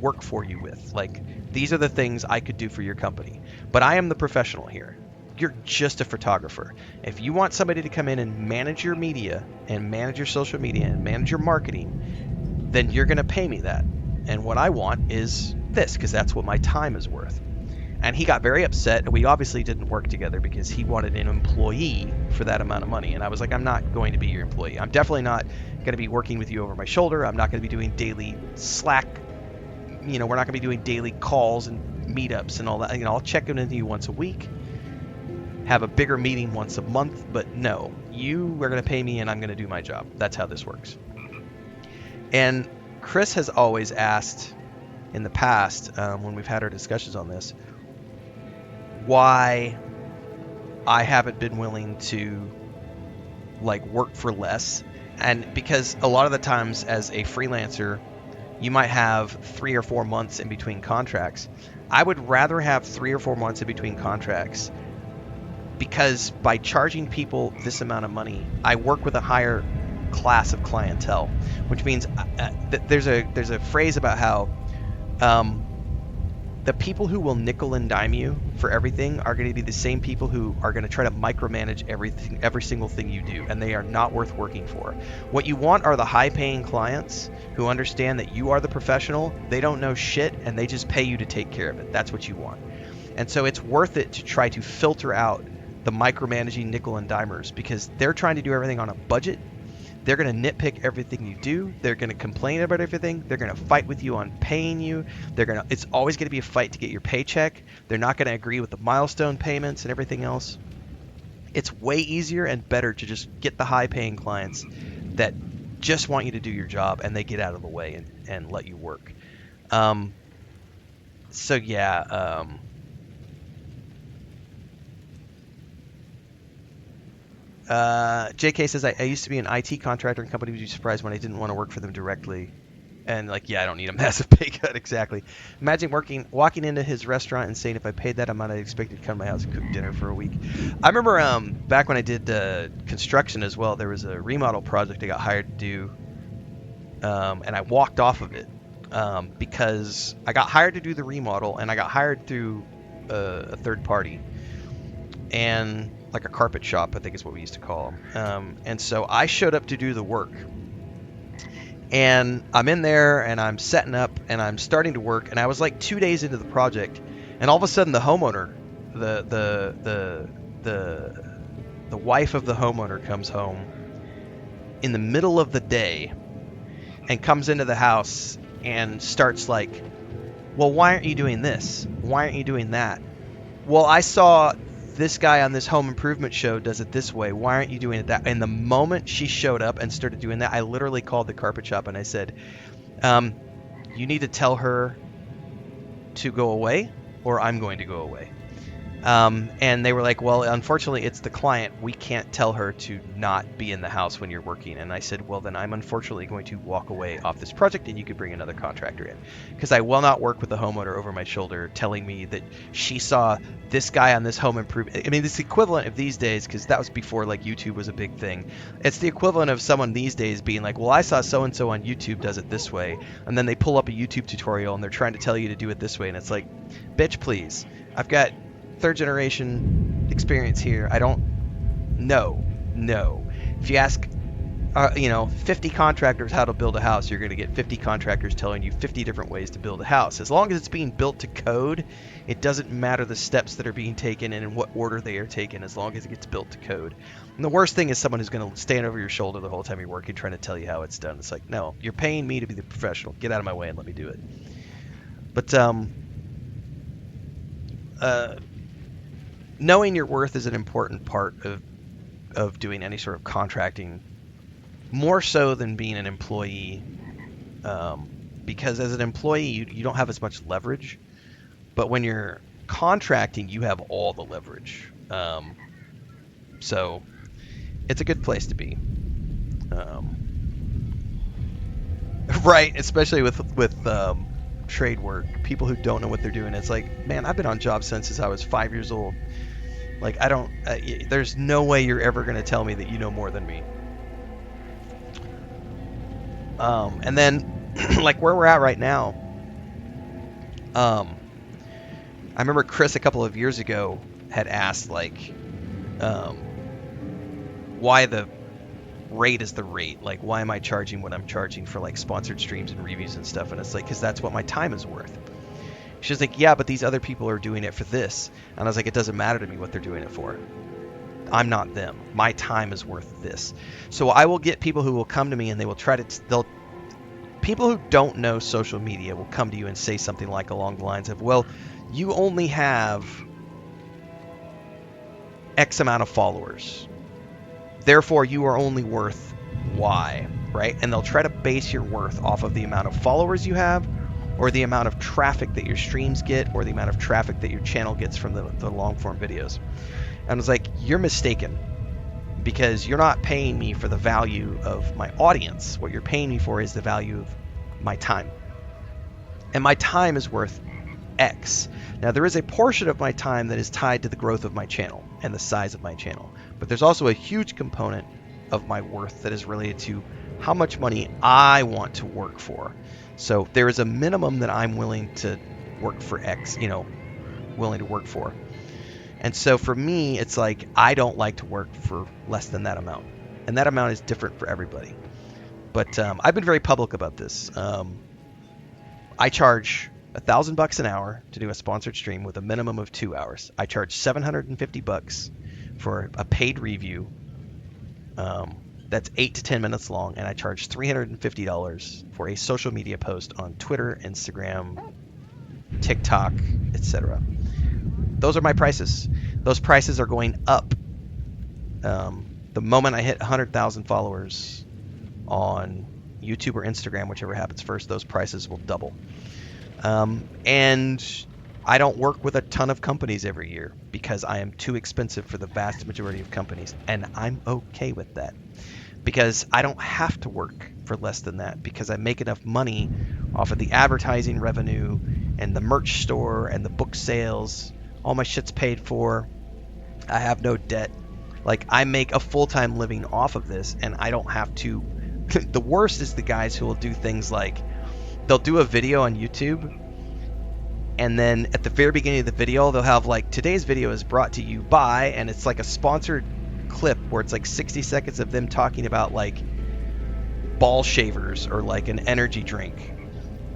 work for you with. Like, these are the things I could do for your company. But I am the professional here. You're just a photographer. If you want somebody to come in and manage your media and manage your social media and manage your marketing, then you're going to pay me that. And what I want is this, because that's what my time is worth. And he got very upset. We obviously didn't work together because he wanted an employee for that amount of money. And I was like, I'm not going to be your employee. I'm definitely not going to be working with you over my shoulder. I'm not going to be doing daily Slack. We're not going to be doing daily calls and meetups and all that. I'll check in with you once a week, have a bigger meeting once a month. But no, you are going to pay me and I'm going to do my job. That's how this works. And Chris has always asked in the past, when we've had our discussions on this, why I haven't been willing to work for less. And because a lot of the times as a freelancer, you might have 3 or 4 months in between contracts. I would rather have 3 or 4 months in between contracts, because by charging people this amount of money, I work with a higher class of clientele, which means there's a phrase about how the people who will nickel and dime you for everything are going to be the same people who are going to try to micromanage every single thing you do, and they are not worth working for. What you want are the high-paying clients who understand that you are the professional, they don't know shit, and they just pay you to take care of it. That's what you want. And so it's worth it to try to filter out the micromanaging nickel and dimers, because they're trying to do everything on a budget. They're going to nitpick everything you do. They're going to complain about everything. They're going to fight with you on paying you. It's always going to be a fight to get your paycheck. They're not going to agree with the milestone payments and everything else. It's way easier and better to just get the high-paying clients that just want you to do your job, and they get out of the way and let you work. JK says, I used to be an IT contractor, and company would be surprised when I didn't want to work for them directly. And I don't need a massive pay cut. Exactly. Imagine walking into his restaurant and saying, if I paid that amount, I'd expect you to come to my house and cook dinner for a week. I remember back when I did construction as well, there was a remodel project I got hired to do, and I walked off of it because I got hired to do the remodel, and I got hired through a third party. And like a carpet shop, I think is what we used to call them. And so I showed up to do the work. And I'm in there, and I'm setting up, and I'm starting to work. And I was like 2 days into the project, and all of a sudden the homeowner, the wife of the homeowner comes home in the middle of the day and comes into the house and starts like, well, why aren't you doing this? Why aren't you doing that? Well, I saw this guy on this home improvement show does it this way. Why aren't you doing it that? And the moment she showed up and started doing that, I literally called the carpet shop and I said, you need to tell her to go away, or I'm going to go away. And they were like, well, unfortunately, it's the client. We can't tell her to not be in the house when you're working. And I said, well, then I'm unfortunately going to walk away off this project, and you could bring another contractor in, because I will not work with the homeowner over my shoulder telling me that she saw this guy on this home improvement. I mean, it's the equivalent of these days, because that was before YouTube was a big thing. It's the equivalent of someone these days being like, well, I saw so-and-so on YouTube does it this way. And then they pull up a YouTube tutorial and they're trying to tell you to do it this way. And it's like, bitch, please. I've got third generation experience here. I don't know. No. If you ask 50 contractors how to build a house, you're going to get 50 contractors telling you 50 different ways to build a house. As long as it's being built to code, it doesn't matter the steps that are being taken and in what order they are taken, as long as it gets built to code. And the worst thing is someone who's going to stand over your shoulder the whole time you're working trying to tell you how it's done. It's like, no, you're paying me to be the professional. Get out of my way and let me do it. But knowing your worth is an important part of doing any sort of contracting, more so than being an employee. because as an employee, you don't have as much leverage. But when you're contracting, you have all the leverage. So it's a good place to be. Right, especially with trade work. People who don't know what they're doing. It's like, man, I've been on job since I was 5 years old. Like, I don't. There's no way you're ever going to tell me that you know more than me. And then, like where we're at right now. I remember Chris a couple of years ago had asked like, why the rate is the rate. Like, why am I charging what I'm charging for like sponsored streams and reviews and stuff? And it's like, because that's what my time is worth. She's like, yeah, but these other people are doing it for this. And I was like, it doesn't matter to me what they're doing it for. I'm not them. My time is worth this. So I will get people who will come to me and they will try to, people who don't know social media will come to you and say something like along the lines of, well, you only have X amount of followers. Therefore, you are only worth Y, right? And they'll try to base your worth off of the amount of followers you have, or the amount of traffic that your streams get, or the amount of traffic that your channel gets from the long form videos. And I was like, you're mistaken, because you're not paying me for the value of my audience. What you're paying me for is the value of my time. And my time is worth X. Now, there is a portion of my time that is tied to the growth of my channel and the size of my channel. But there's also a huge component of my worth that is related to how much money I want to work for. So there is a minimum that I'm willing to work for X, willing to work for. And so for me, it's like, I don't like to work for less than that amount. And that amount is different for everybody. But I've been very public about this. I charge $1,000 an hour to do a sponsored stream with a minimum of 2 hours. I charge $750 for a paid review. That's 8 to 10 minutes long, and I charge $350 for a social media post on Twitter, Instagram, TikTok, etc. Those are my prices. Those prices are going up. The moment I hit 100,000 followers on YouTube or Instagram, whichever happens first, those prices will double. And I don't work with a ton of companies every year because I am too expensive for the vast majority of companies, and I'm okay with that. Because I don't have to work for less than that, because I make enough money off of the advertising revenue and the merch store and the book sales. All my shit's paid for. I have no debt. Like, I make a full-time living off of this, and I don't have to. The worst is the guys who will do things like, they'll do a video on YouTube, and then at the very beginning of the video, they'll have like, today's video is brought to you by, and it's like a sponsored clip where it's like 60 seconds of them talking about like ball shavers or like an energy drink,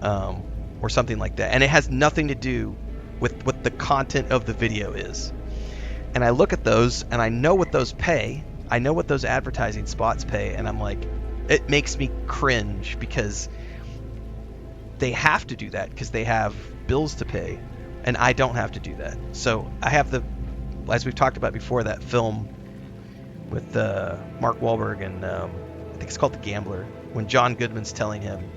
or something like that. And it has nothing to do with what the content of the video is. And I look at those and I know what those pay. I know what those advertising spots pay. And I'm like, it makes me cringe because they have to do that because they have bills to pay. And I don't have to do that. So I have as we've talked about before, that film with Mark Wahlberg and I think it's called The Gambler, when John Goodman's telling him,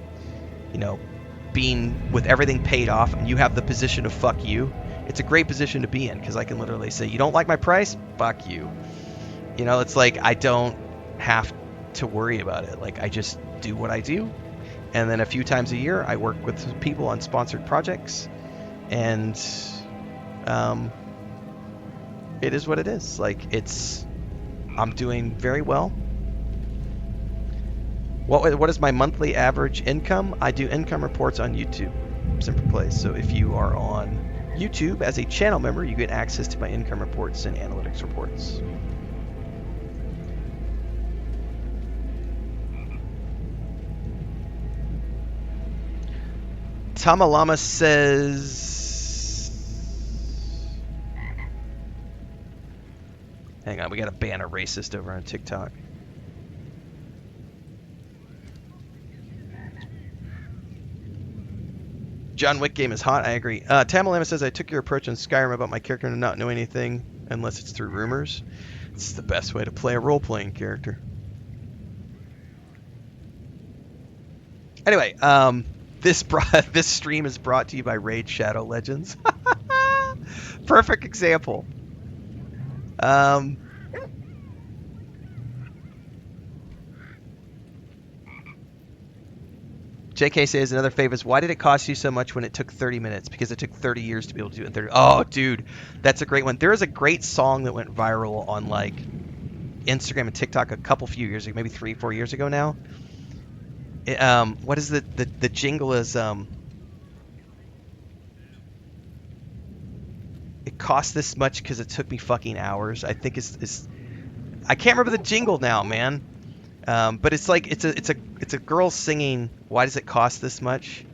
being with everything paid off and you have the position of fuck you, it's a great position to be in, because I can literally say, you don't like my price? Fuck you. It's like, I don't have to worry about it. Like, I just do what I do. And then a few times a year, I work with people on sponsored projects. And it is what it is. Like, I'm doing very well. What is my monthly average income? I do income reports on YouTube. Simple place. So if you are on YouTube as a channel member, you get access to my income reports and analytics reports. Tamalama says... Hang on, we gotta ban a racist over on TikTok. John Wick game is hot, I agree. Tamalama says, I took your approach on Skyrim about my character and not know anything unless it's through rumors. It's the best way to play a role-playing character. Anyway, This stream is brought to you by Raid Shadow Legends. Perfect example. JK says another favor is, why did it cost you so much when it took 30 minutes? Because it took 30 years to be able to do it in 30. Oh, dude, that's a great one. There is a great song that went viral on like Instagram and TikTok a few years ago, maybe 3-4 years ago now. What is the jingle is it cost this much because it took me fucking hours. I think it's I can't remember the jingle now, man. But it's like it's a girl singing, why does it cost this much?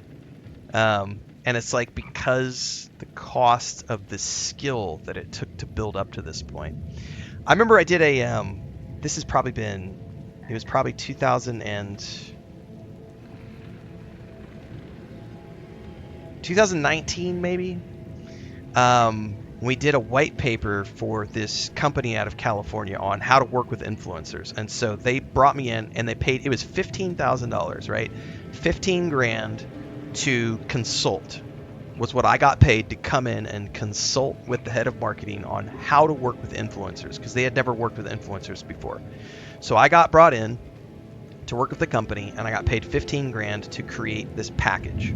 And it's like because the cost of the skill that it took to build up to this point. I remember I did a this has probably been, it was probably 2019 maybe. We did a white paper for this company out of California on how to work with influencers. And so they brought me in and they paid, it was $15,000, right? 15 grand to consult was what I got paid to come in and consult with the head of marketing on how to work with influencers, because they had never worked with influencers before. So I got brought in to work with the company and I got paid 15 grand to create this package.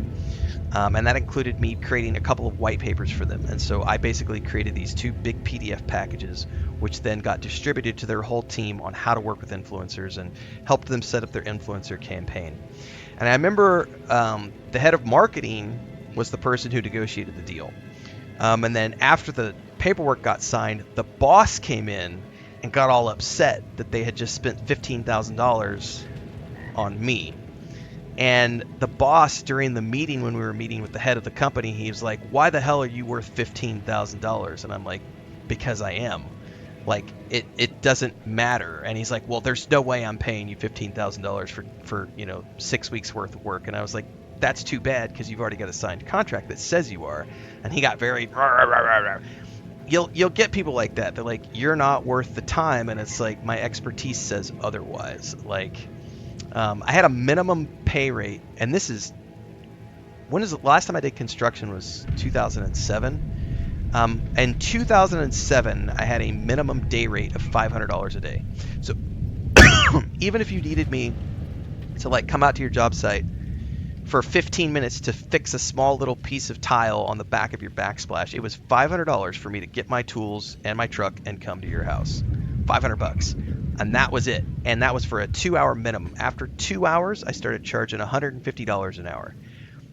And that included me creating a couple of white papers for them. And so I basically created these 2 big PDF packages, which then got distributed to their whole team on how to work with influencers and helped them set up their influencer campaign. And I remember the head of marketing was the person who negotiated the deal. And then after the paperwork got signed, the boss came in and got all upset that they had just spent $15,000 on me. And the boss, during the meeting when we were meeting with the head of the company, he was like, why the hell are you worth $15,000? And I'm like, because I am. Like, it doesn't matter. And he's like, well, there's no way I'm paying you $15,000 for 6 weeks worth of work. And I was like, that's too bad, because you've already got a signed contract that says you are. And he got very, you'll get people like that. They're like, you're not worth the time. And it's like, my expertise says otherwise. Like, I had a minimum pay rate, and this is, when is the last time I did construction was 2007. In 2007, I had a minimum day rate of $500 a day. So even if you needed me to like come out to your job site for 15 minutes to fix a small little piece of tile on the back of your backsplash, it was $500 for me to get my tools and my truck and come to your house. $500. And that was it. And that was for a 2-hour minimum. After 2 hours, I started charging $150 an hour.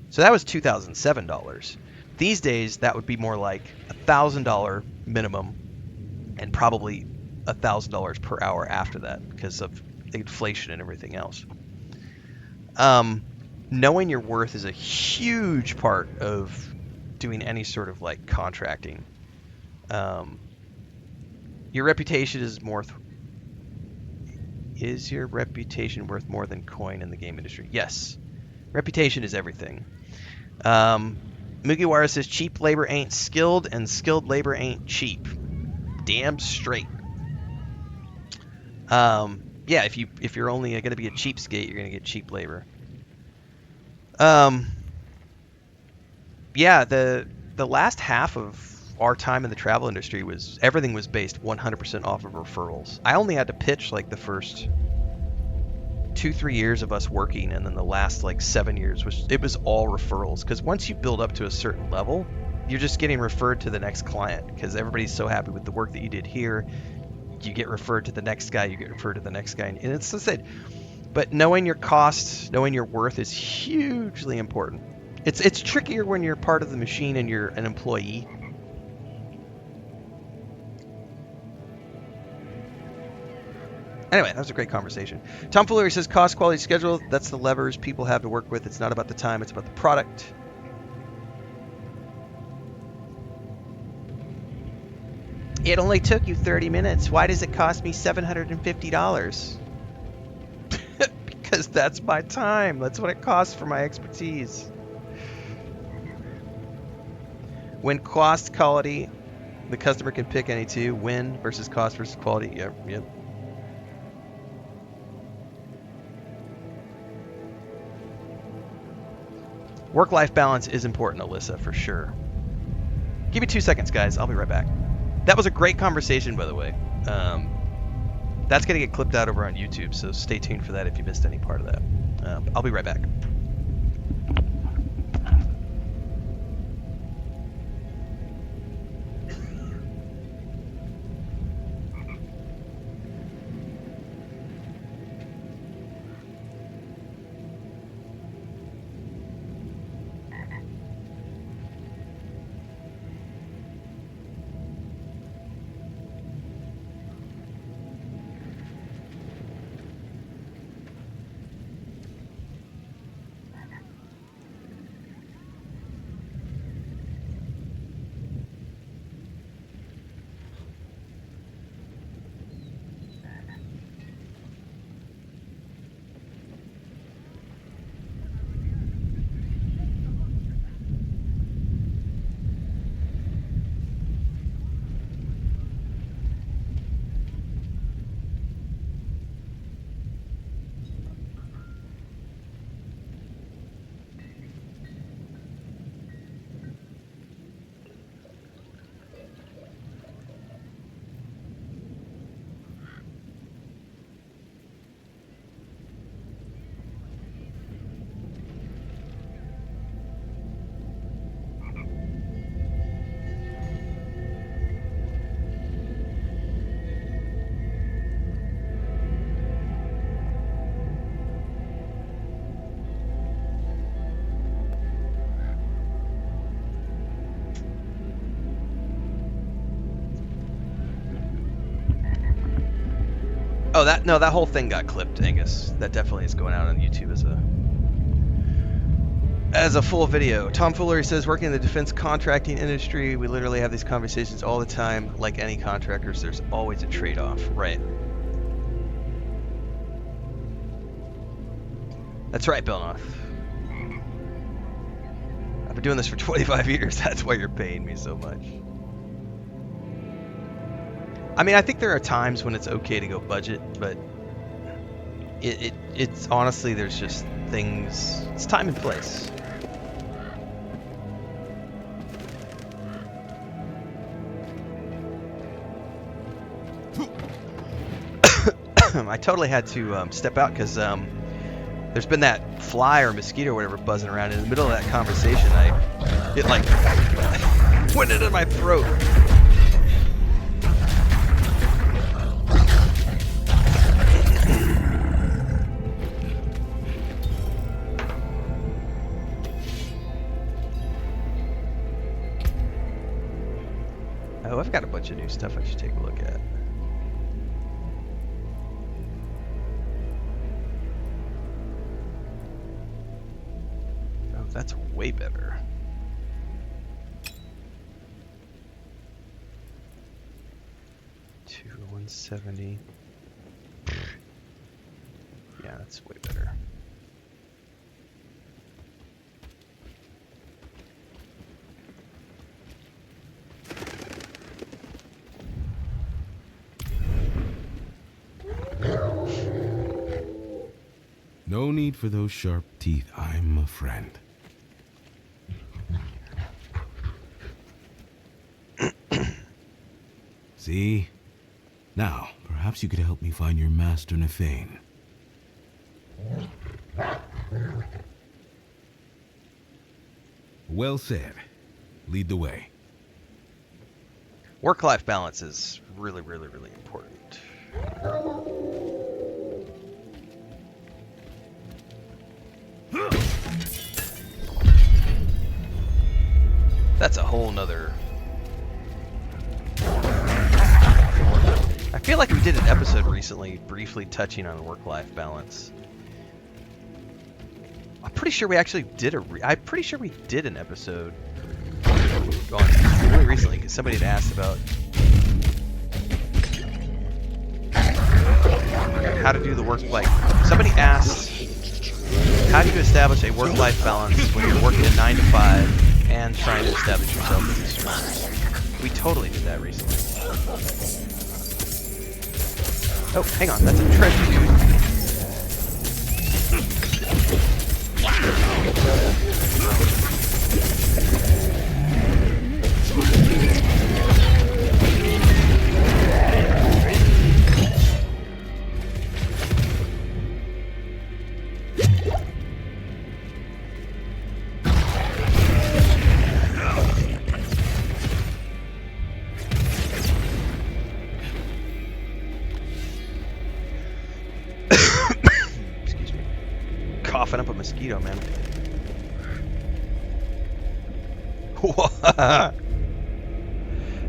So that was $2,007. These days, that would be more like $1,000 minimum and probably $1,000 per hour after that because of inflation and everything else. Knowing your worth is a huge part of doing any sort of like contracting. Your reputation is more... Is your reputation worth more than coin in the game industry? Yes. Reputation is everything. Mugiwara says cheap labor ain't skilled and skilled labor ain't cheap. Damn straight. Yeah, if you're only going to be a cheapskate, you're going to get cheap labor. Yeah, the last half of our time in the travel industry was, everything was based 100% off of referrals. I only had to pitch like the first 2-3 years of us working, and then the last like 7 years was all referrals, because once you build up to a certain level, you're just getting referred to the next client because everybody's so happy with the work that you did here. You get referred to the next guy, you get referred to the next guy, and it's just it. But knowing your costs, knowing your worth is hugely important. It's trickier when you're part of the machine and you're an employee. Anyway, that was a great conversation. Tom Fuller says, cost, quality, schedule, that's the levers people have to work with. It's not about the time, it's about the product. It only took you 30 minutes. Why does it cost me $750? Because that's my time. That's what it costs for my expertise. When cost, quality, the customer can pick any two. Win versus cost versus quality. Yep. Work-life balance is important, Alyssa, for sure. Give me 2 seconds, guys. I'll be right back. That was a great conversation, by the way. That's going to get clipped out over on YouTube, so stay tuned for that if you missed any part of that. I'll be right back. Oh, that whole thing got clipped, Angus. That definitely is going out on YouTube as a full video. Tom Foolery says, working in the defense contracting industry, we literally have these conversations all the time. Like any contractors, there's always a trade-off, right? That's right, Belnoth. I've been doing this for 25 years. That's why you're paying me so much. I mean, I think there are times when it's okay to go budget, but it's honestly, there's just things, it's time and place. I totally had to step out because there's been that fly or mosquito or whatever buzzing around. In the middle of that conversation, it like went into my throat. Oh, I've got a bunch of new stuff I should take a look at. Oh, that's way better. To 170. Yeah, that's way better. No need for those sharp teeth. I'm a friend. See? Now, perhaps you could help me find your master, Renfail. Well said. Lead the way. Work-life balance is really, really, really important. That's a whole nother... I feel like we did an episode recently briefly touching on work-life balance. I'm pretty sure we actually did I'm pretty sure we did an episode on really recently because somebody had asked about how to do the work-life. Somebody asked, how do you establish a work-life balance when you're working a 9 to 5 and trying to establish yourself as a streamer? We totally did that recently. Oh, hang on, that's a treasure, dude. Coughing up a mosquito, man.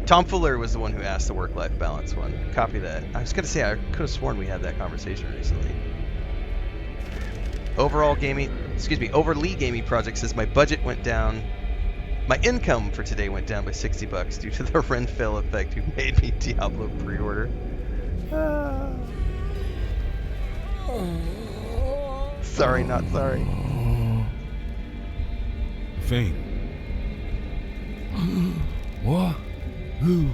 Tom Fuller was the one who asked the work-life balance one. Copy that. I was gonna say I could have sworn we had that conversation recently. Overly Gaming Project says my budget went down. My income for today went down by $60 due to the Renfail effect who made me Diablo pre-order. Sorry, not sorry. Fane. What? Who?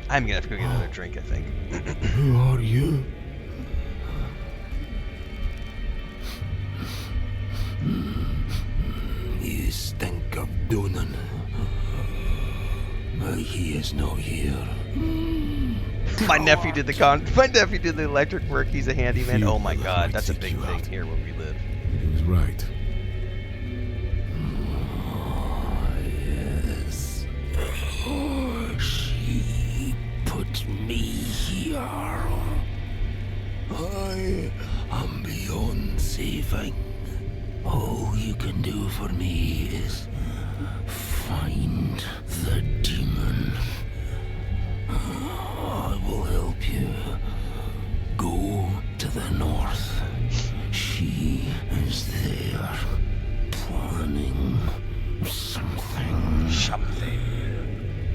I'm gonna have to go get another drink, I think. Who are you? You stink of Donan. But he is not here. My nephew did the electric work. He's a handyman. Oh my god, that's a big thing here where we live. He was right. Yes. She put me here. I am beyond saving. All you can do for me is find the demon. I will help you. Go to the north. She is there, planning something.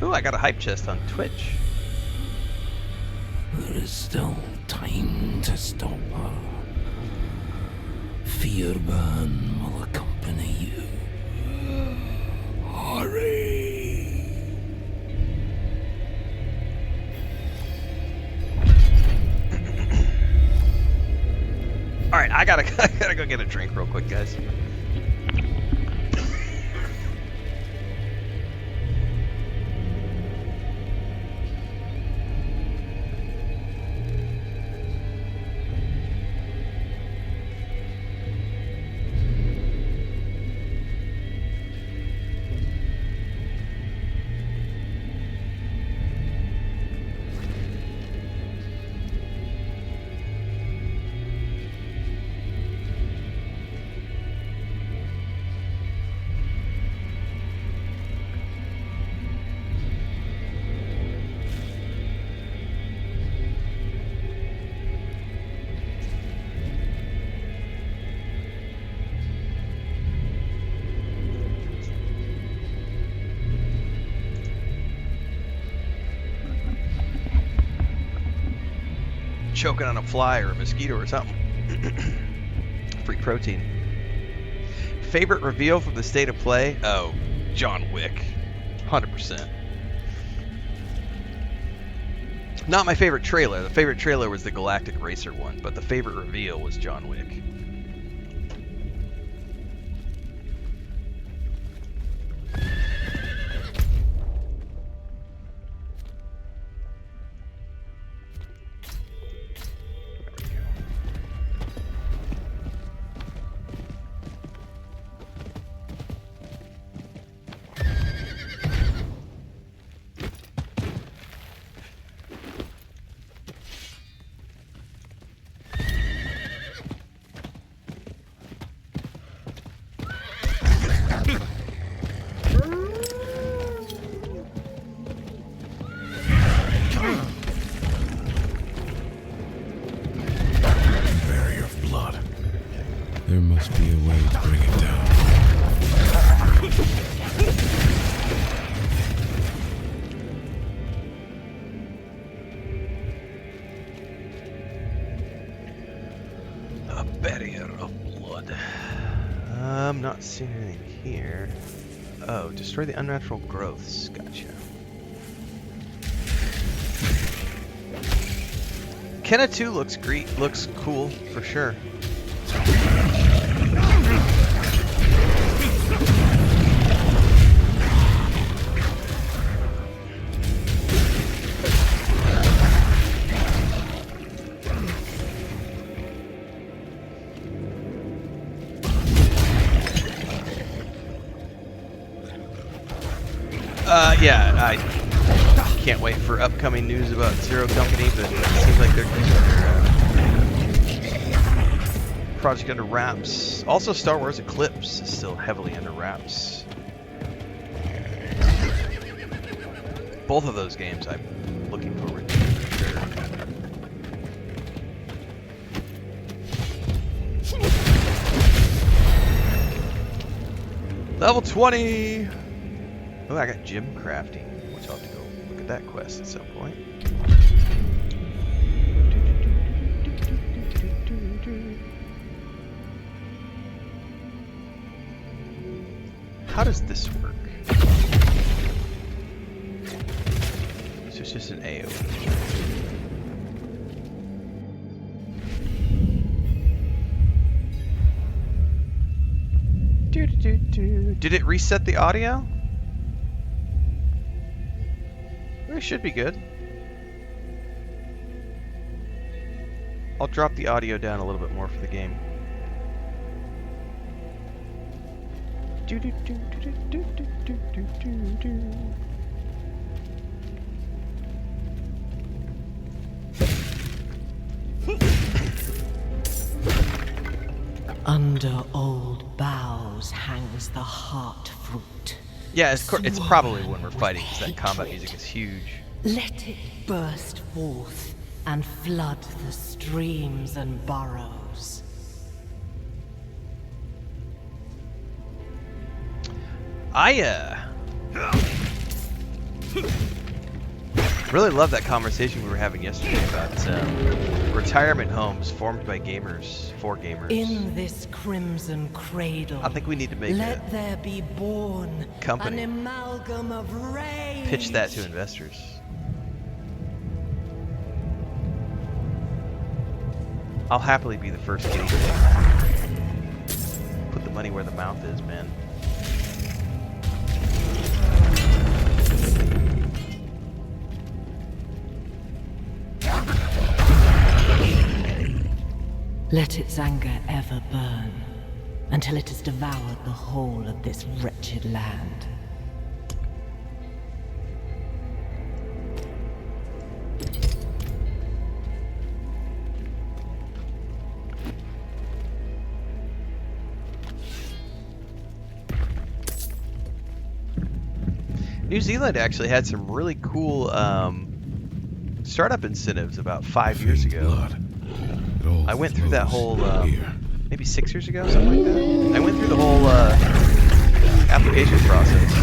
Ooh, I got a hype chest on Twitch. There is still time to stop her. Fearban will accompany you. Hurry! Alright, I gotta go get a drink real quick, guys. Choking on a fly or a mosquito or something. Free protein. Favorite reveal from the state of play? Oh, John Wick. 100%. Not my favorite trailer. The favorite trailer was the Galactic Racer one, but the favorite reveal was John Wick. There must be a way to bring it down. A barrier of blood. I'm not seeing anything here. Oh, destroy the unnatural growths. Gotcha. Kenna 2 looks cool for sure. Yeah, I can't wait for upcoming news about Zero Company, but it seems like they're keeping their project under wraps. Also, Star Wars Eclipse is still heavily under wraps. Both of those games I'm looking forward to for sure. Level 20! Oh, I got gem crafting, which I'll have to go look at that quest at some point. How does this work? So it's just an AoE. Did it reset the audio? It should be good. I'll drop the audio down a little bit more for the game. Under old boughs hangs the heart fruit. Yeah, it's probably when we're fighting, because that combat music is huge. Let it burst forth and flood the streams and burrows. I really love that conversation we were having yesterday about retirement homes formed by gamers for gamers. In this crimson cradle, I think we need to make let there be born company. An amalgam of rage. Pitch that to investors. I'll happily be the first guinea pig. Put the money where the mouth is, man. Let its anger ever burn, until it has devoured the whole of this wretched land. New Zealand actually had some really cool startup incentives about 5 years ago. I went through that whole, maybe 6 years ago, something like that. I went through the whole application process.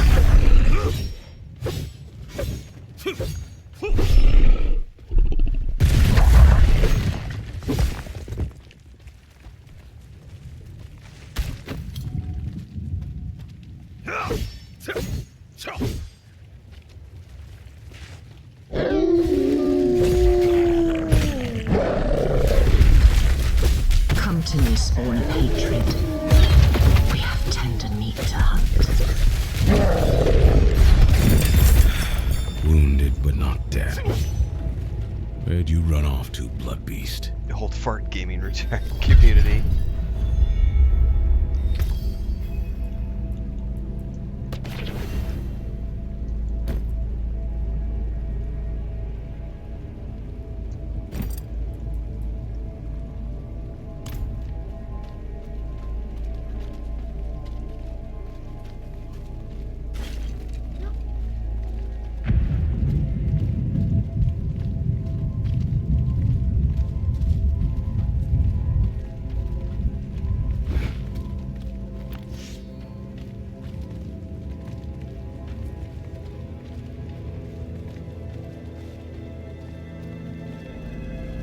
Come to me, spawn of hatred. We have tender meat to hunt. Wounded but not dead. Where'd you run off to, Blood Beast? The whole fart gaming community.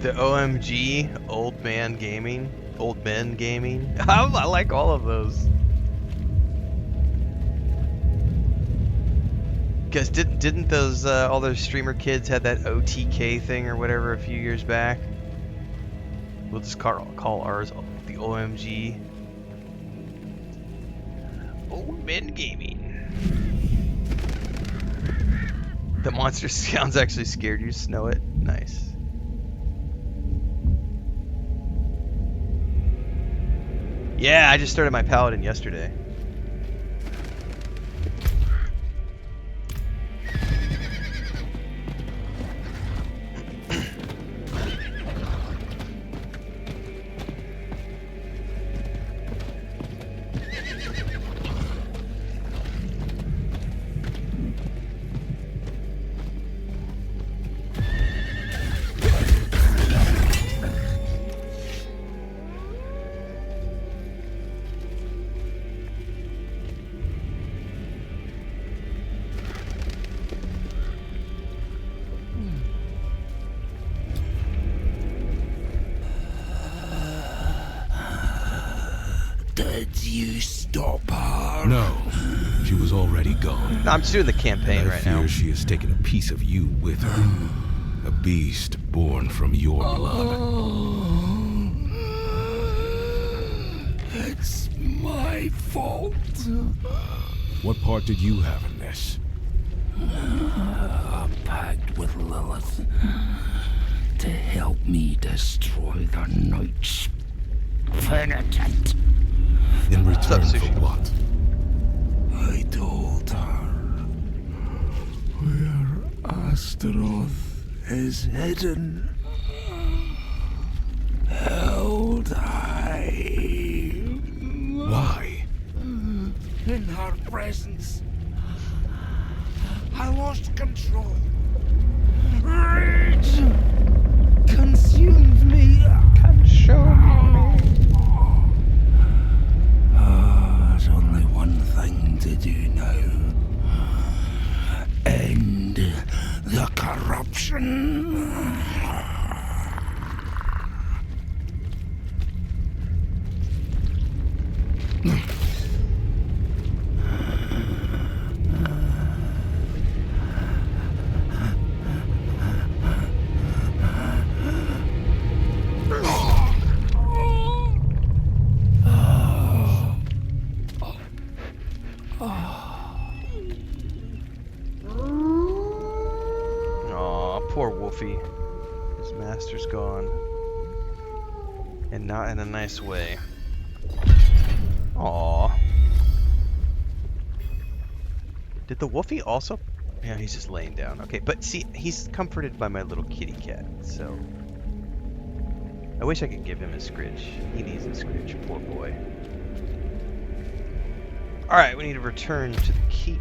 The OMG, Old Man Gaming, Old Men Gaming. I like all of those. Because didn't those all those streamer kids had that OTK thing or whatever a few years back? We'll just call ours the OMG. Old Men Gaming. The monster sounds actually scared you. Snow it. Nice. Yeah, I just started my paladin yesterday. stop her? No, she was already gone. No, I'm just doing the campaign right now. I fear she has taken a piece of you with her. A beast born from your blood. It's my fault. What part did you have in this? A pact with Lilith to help me destroy the Night's penitent. In return for what? I told her where Astaroth is hidden, held high. Why? In her presence, I lost control. Rage consumed me. There's only one thing to do now. End the corruption. Poor Wolfie. His master's gone. And not in a nice way. Aww. Did the Wolfie also? Yeah, he's just laying down. Okay, but see, he's comforted by my little kitty cat, so... I wish I could give him a scritch. He needs a scritch, poor boy. Alright, we need to return to the keep.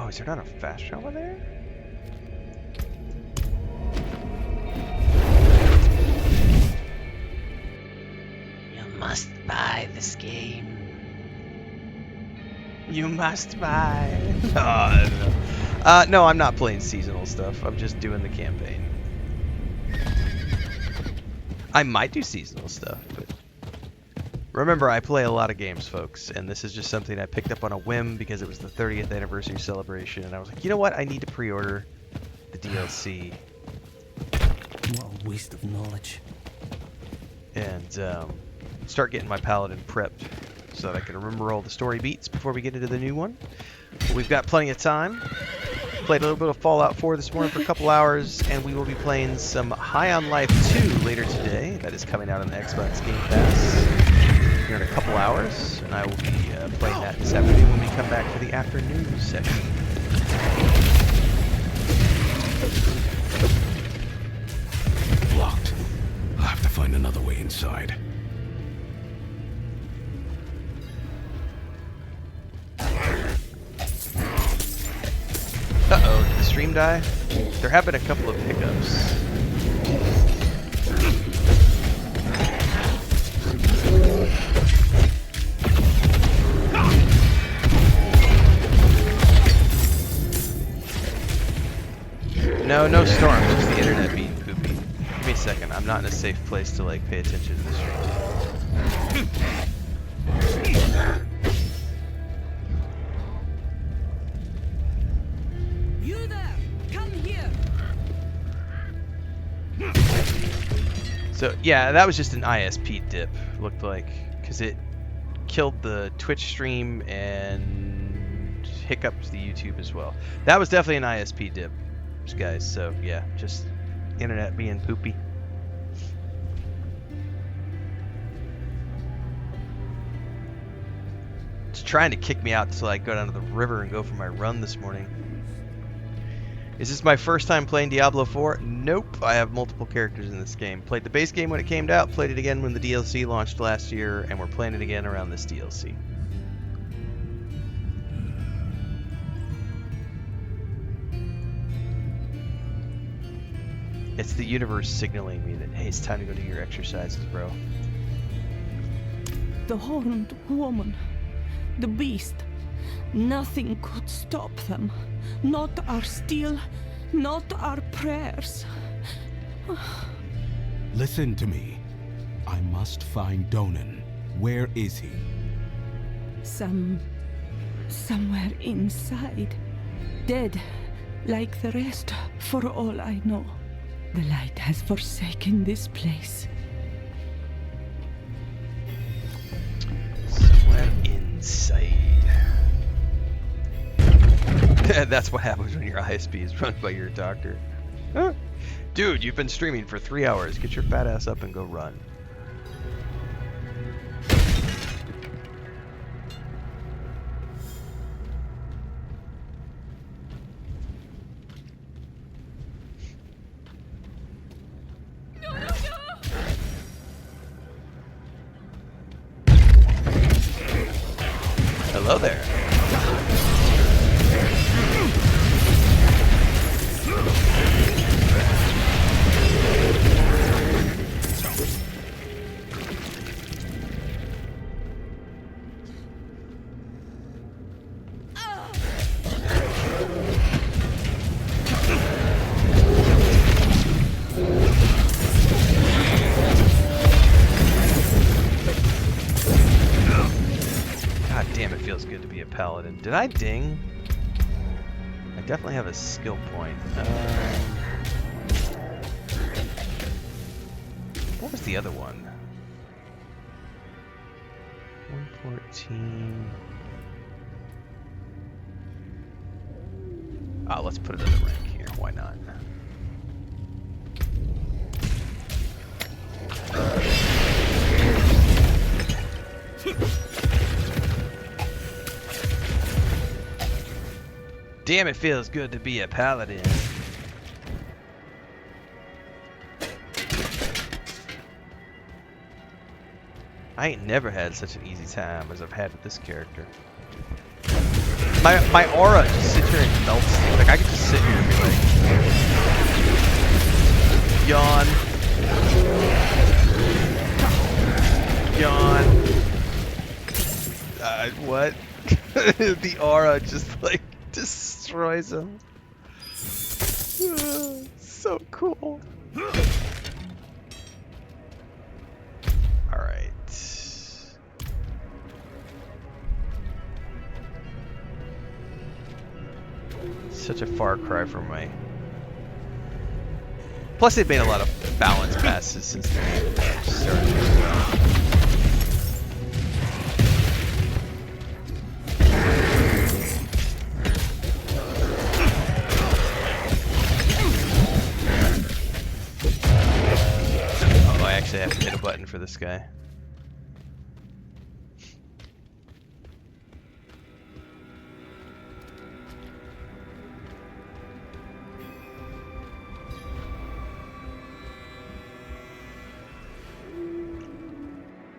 Oh, is there not a fast travel there? You must buy this game. You must buy. Oh, no, I'm not playing seasonal stuff. I'm just doing the campaign. I might do seasonal stuff, but... Remember, I play a lot of games, folks, and this is just something I picked up on a whim because it was the 30th anniversary celebration, and I was like, you know what? I need to pre-order the DLC. What a waste of knowledge. And start getting my paladin prepped so that I can remember all the story beats before we get into the new one. But we've got plenty of time. Played a little bit of Fallout 4 this morning for a couple hours, and we will be playing some High on Life 2 later today. That is coming out on the Xbox Game Pass here in a couple hours, and I will be playing that this afternoon when we come back for the afternoon session. Locked. I'll have to find another way inside. Uh-oh, did the stream die? There have been a couple of hiccups. No storms, just the internet being poopy. Give me a second, I'm not in a safe place to like pay attention to the stream. You there! Come here! So yeah, that was just an ISP dip, looked like, because it killed the Twitch stream and hiccuped the YouTube as well. That was definitely an ISP dip, guys, so yeah, just internet being poopy. It's trying to kick me out so I go down to the river and go for my run this morning. Is this my first time playing Diablo 4? Nope, I have multiple characters in this game. Played the base game when it came out, played it again when the DLC launched last year, and we're playing it again around this DLC. It's the universe signaling me that, hey, it's time to go do your exercises, bro. The horned woman, the beast. Nothing could stop them. Not our steel, not our prayers. Listen to me. I must find Donan. Where is he? Somewhere inside. Dead, like the rest, for all I know. The light has forsaken this place. Somewhere inside. That's what happens when your ISP is run by your doctor. Huh? Dude, you've been streaming for 3 hours. Get your fat ass up and go run. Hello there. God damn, it feels good to be a paladin. Did I ding? I definitely have a skill point. What was the other one? 114. Ah, let's put another rank here. Why not? Damn, it feels good to be a paladin. I ain't never had such an easy time as I've had with this character. My aura just sits here and melts things. Like I could just sit here and be like, yawn, yawn. What? The aura just like destroys him. So cool. All right. Such a far cry from my. Plus, they've made a lot of balance passes since the game started as well. Oh, I actually have to hit a button for this guy.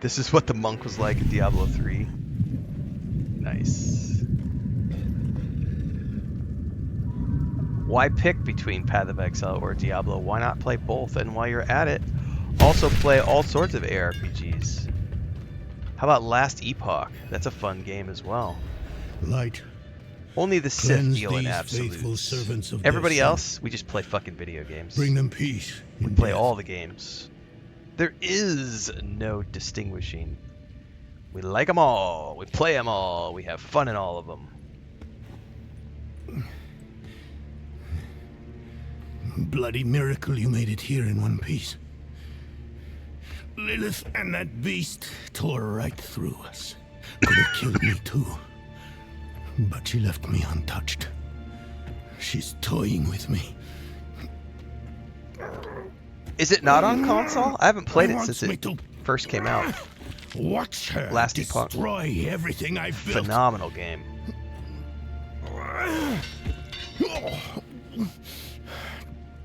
This is what the monk was like in Diablo 3. Nice. Why pick between Path of Exile or Diablo? Why not play both? And while you're at it, also play all sorts of ARPGs. How about Last Epoch? That's a fun game as well. Light. Only the Sith Cleanse deal in these faithful servants absolutes. of Everybody their sin. else, we just play fucking video games. Bring them peace. We play all the games. There is no distinguishing. We like them all. We play them all. We have fun in all of them. Bloody miracle you made it here in one piece. Lilith and that beast tore right through us. Could have killed me too. But she left me untouched. She's toying with me. Is it not on console? I haven't played it since it first came out. Watch her Last Epoch. destroy everything I built. Phenomenal game.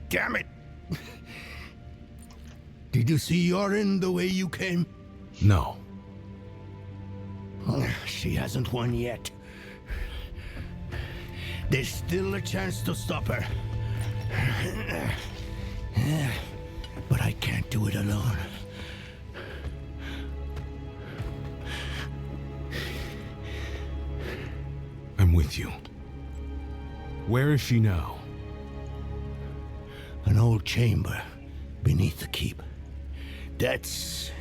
Damn it! Did you see Yorin the way you came? No. She hasn't won yet. There's still a chance to stop her. But I can't do it alone. I'm with you. Where is she now? An old chamber, beneath the keep. That's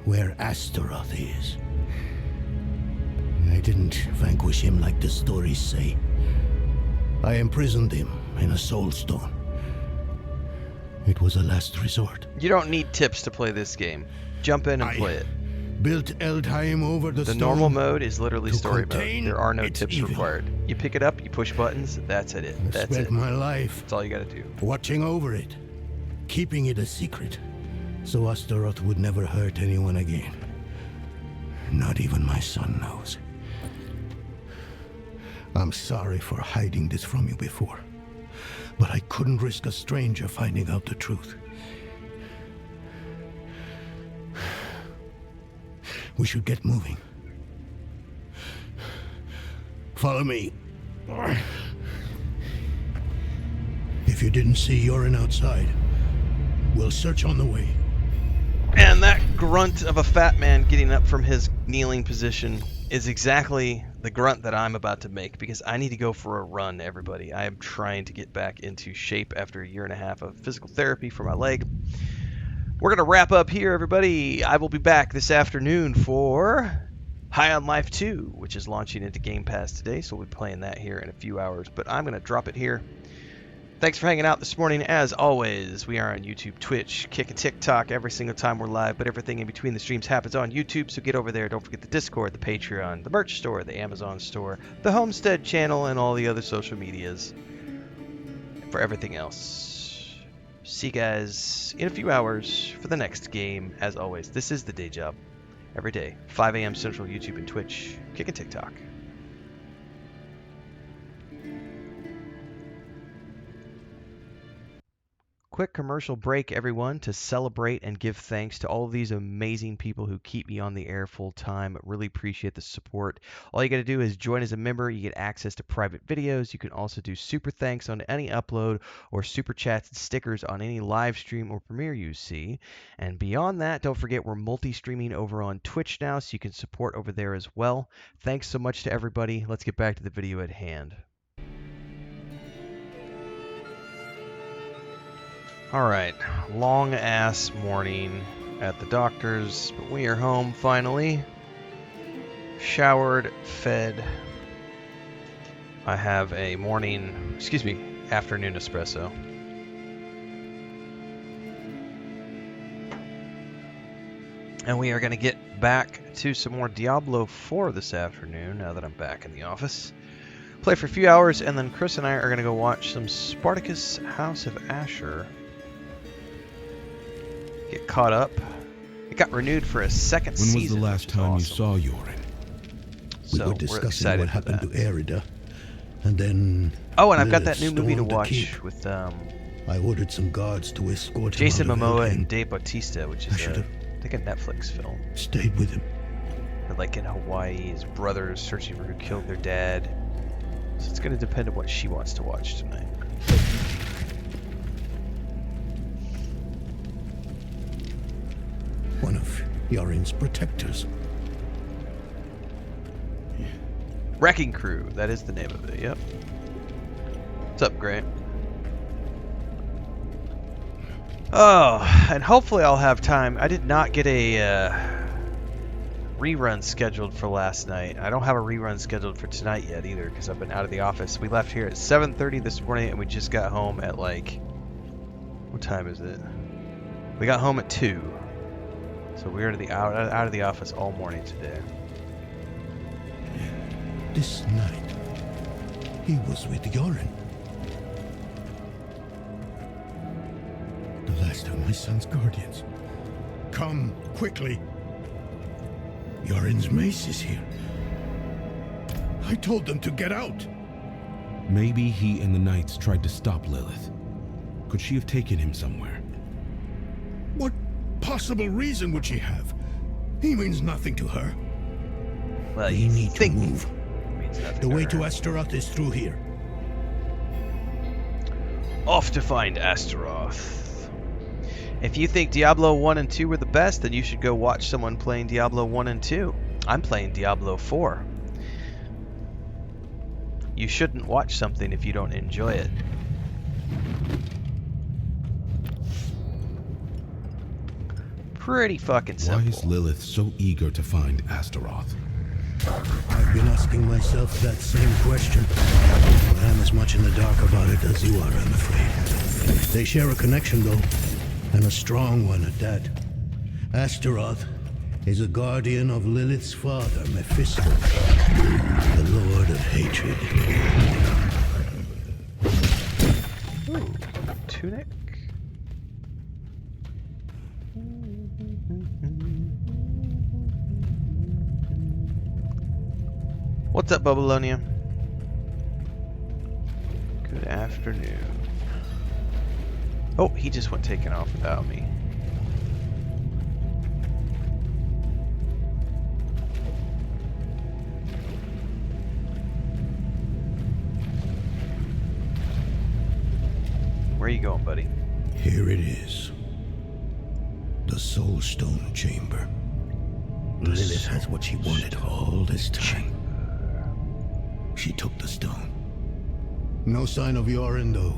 where Astaroth is. I didn't vanquish him like the stories say. I imprisoned him in a soul stone. It was a last resort. You don't need tips to play this game. Jump in and play it. Built Eldheim over the stone. The normal mode is literally story mode. contain There are no its tips evil. required. You pick it up, you push buttons, that's it. I That's spent it. my life That's all you gotta do. watching over it, keeping it a secret, so Astaroth would never hurt anyone again. Not even my son knows. I'm sorry for hiding this from you before, but I couldn't risk a stranger finding out the truth. We should get moving. Follow me. If you didn't see Yorin outside, we'll search on the way. And that grunt of a fat man getting up from his kneeling position is exactly the grunt that I'm about to make, because I need to go for a run, everybody. I am trying to get back into shape after a year and a half of physical therapy for my leg. We're going to wrap up here, everybody. I will be back this afternoon for High on Life 2, which is launching into Game Pass today, so we'll be playing that here in a few hours, but I'm going to drop it here. Thanks for hanging out this morning. As always, we are on YouTube, Twitch, Kick, and TikTok every single time we're live, but everything in between the streams happens on YouTube, so get over there. Don't forget the Discord, the Patreon, the merch store, the Amazon store, the Homestead channel, and all the other social medias for everything else. See you guys in a few hours for the next game. As always, this is The Day Job. Every day, 5 a.m. Central, YouTube and Twitch, Kick, and TikTok. Quick commercial break, everyone, to celebrate and give thanks to all of these amazing people who keep me on the air full time. Really appreciate the support. All you got to do is join as a member. You get access to private videos. You can also do super thanks on any upload or super chats and stickers on any live stream or premiere you see. And beyond that, don't forget we're multi-streaming over on Twitch now, so you can support over there as well. Thanks so much to everybody. Let's get back to the video at hand. Alright, long ass morning at the doctor's, but we are home finally. Showered, fed. I have a afternoon espresso. And we are going to get back to some more Diablo 4 this afternoon, now that I'm back in the office. Play for a few hours, and then Chris and I are going to go watch some Spartacus House of Asher. Get caught up. It got renewed for a second season. When was the last time you saw Yorin? We were discussing what happened to Erida, and then... Oh, and I've got that new movie to watch with... I ordered some guards to escort Jason him out of Momoa Eldheim. and Dave Bautista, which is I think a Netflix film. Stayed with him. They're like in Hawaii, his brothers searching for who killed their dad. So it's going to depend on what she wants to watch tonight. One of Yorin's protectors. Wrecking Crew, that is the name of it, yep. What's up, Grant? Oh, and hopefully I'll have time. I did not get a rerun scheduled for last night. I don't have a rerun scheduled for tonight yet either, because I've been out of the office. We left here at 7:30 this morning, and we just got home at like... What time is it? We got home at 2. So we were out of the office all morning today. This night, he was with Yorin. The last of my son's guardians. Come, quickly. Yorin's mace is here. I told them to get out. Maybe he and the Knights tried to stop Lilith. Could she have taken him somewhere? What possible reason would she have? He means nothing to her. Well, we need to move. The way to Astaroth is through here. Off to find Astaroth. If you think Diablo 1 and 2 were the best, then you should go watch someone playing Diablo 1 and 2. I'm playing Diablo 4. You shouldn't watch something if you don't enjoy it. pretty fucking simple. Why is Lilith so eager to find Astaroth? I've been asking myself that same question. But I'm as much in the dark about it as you are, I'm afraid. They share a connection, though, and a strong one at that. Astaroth is a guardian of Lilith's father, Mephisto, the Lord of Hatred. Ooh, tunic. What's up, Babylonia? Good afternoon. Oh, he just went taking off without me. Where are you going, buddy? Here it is. The Soul Stone Chamber. Lilith has what she wanted all this time. She took the stone. No sign of Yorin, though.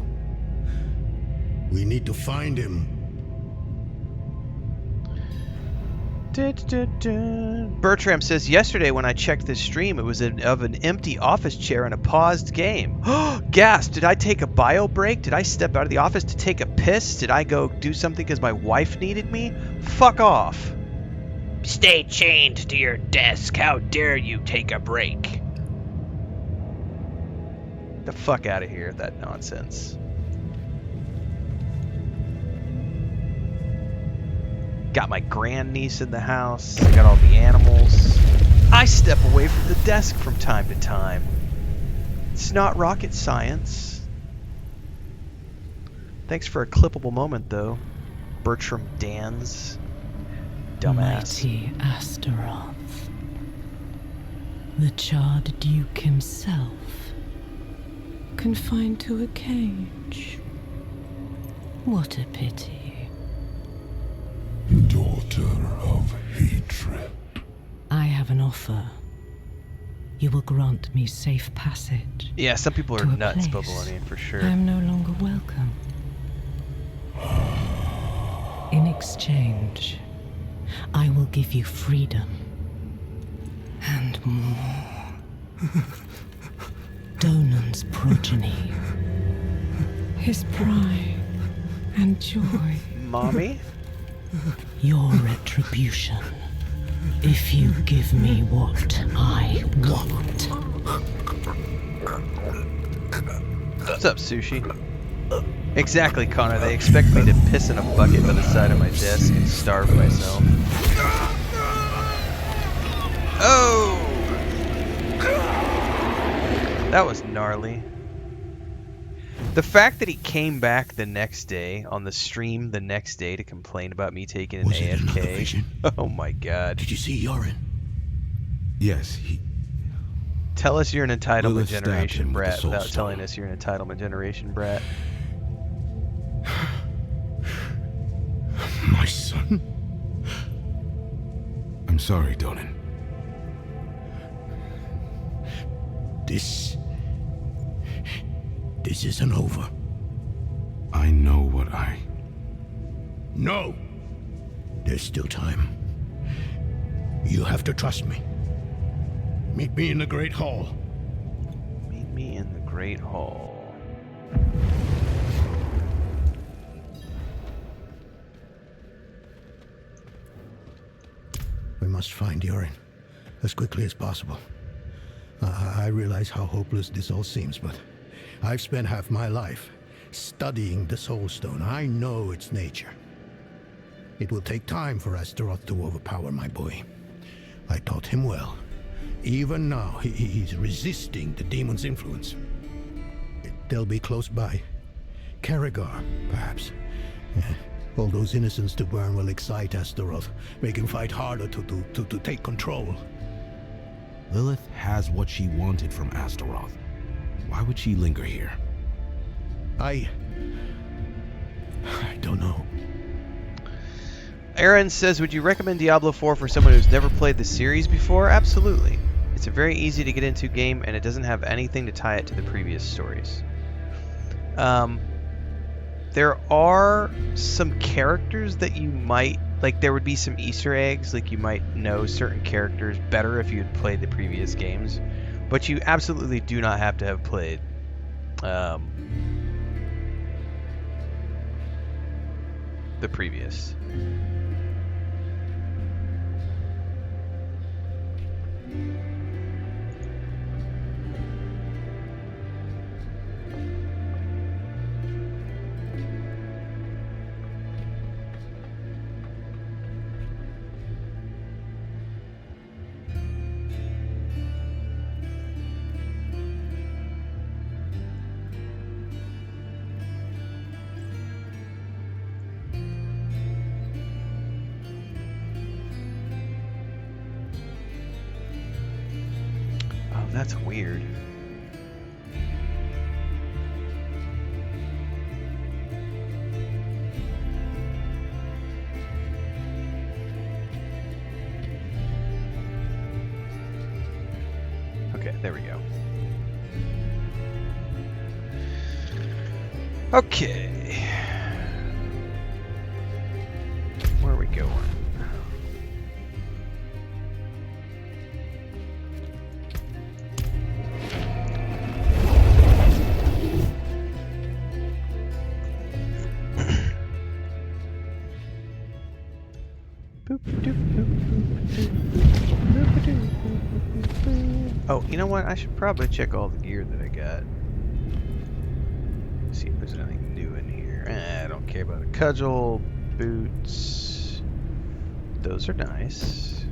We need to find him. Bertram says, yesterday when I checked this stream, it was of an empty office chair and a paused game. Gas! Did I take a bio break? Did I step out of the office to take a piss? Did I go do something because my wife needed me? Fuck off. Stay chained to your desk. How dare you take a break? The fuck out of here, that nonsense. Got my grandniece in the house. Got all the animals. I step away from the desk from time to time. It's not rocket science. Thanks for a clippable moment, though. Bertram Dans. Dumbass. Mighty Astaroth. The charred duke himself. Confined to a cage. What a pity. Daughter of hatred. I have an offer. You will grant me safe passage. Yeah, some people are nuts, Babylonian, for sure. I am no longer welcome. In exchange, I will give you freedom. And more. Donan's progeny. His pride and joy. Mommy? Your retribution. If you give me what I want. What's up, Sushi? Exactly, Connor. They expect me to piss in a bucket by the side of my desk and starve myself. Oh! That was gnarly. The fact that he came back the next day, on the stream the next day, to complain about me taking an AFK. Oh my god. Did you see Yorin? Yes, he... Tell us you're an entitlement Lilith stabbed generation him with the brat soul without stone. telling us you're an entitlement generation brat. My son? I'm sorry, Donan. This isn't over. I know what I... No! There's still time. You have to trust me. Meet me in the Great Hall. Meet me in the Great Hall. We must find Yorin as quickly as possible. I realize how hopeless this all seems, but I've spent half my life studying the Soul Stone. I know its nature. It will take time for Astaroth to overpower my boy. I taught him well. Even now, he's resisting the demon's influence. They'll be close by. Karagar, perhaps. All those innocents to burn will excite Astaroth, make him fight harder to take control. Lilith has what she wanted from Astaroth. Why would she linger here? I don't know. Aaron says, would you recommend Diablo 4 for someone who's never played the series before? Absolutely. It's a very easy to get into game, and it doesn't have anything to tie it to the previous stories. There are some characters that you might like there would be some Easter eggs, like you might know certain characters better if you had played the previous games, but you absolutely do not have to have played the previous. That's weird. Okay, there we go. Okay. Where are we going? Oh, you know what? I should probably check all the gear that I got. See if there's anything new in here. I don't care about a cudgel, boots. Those are nice.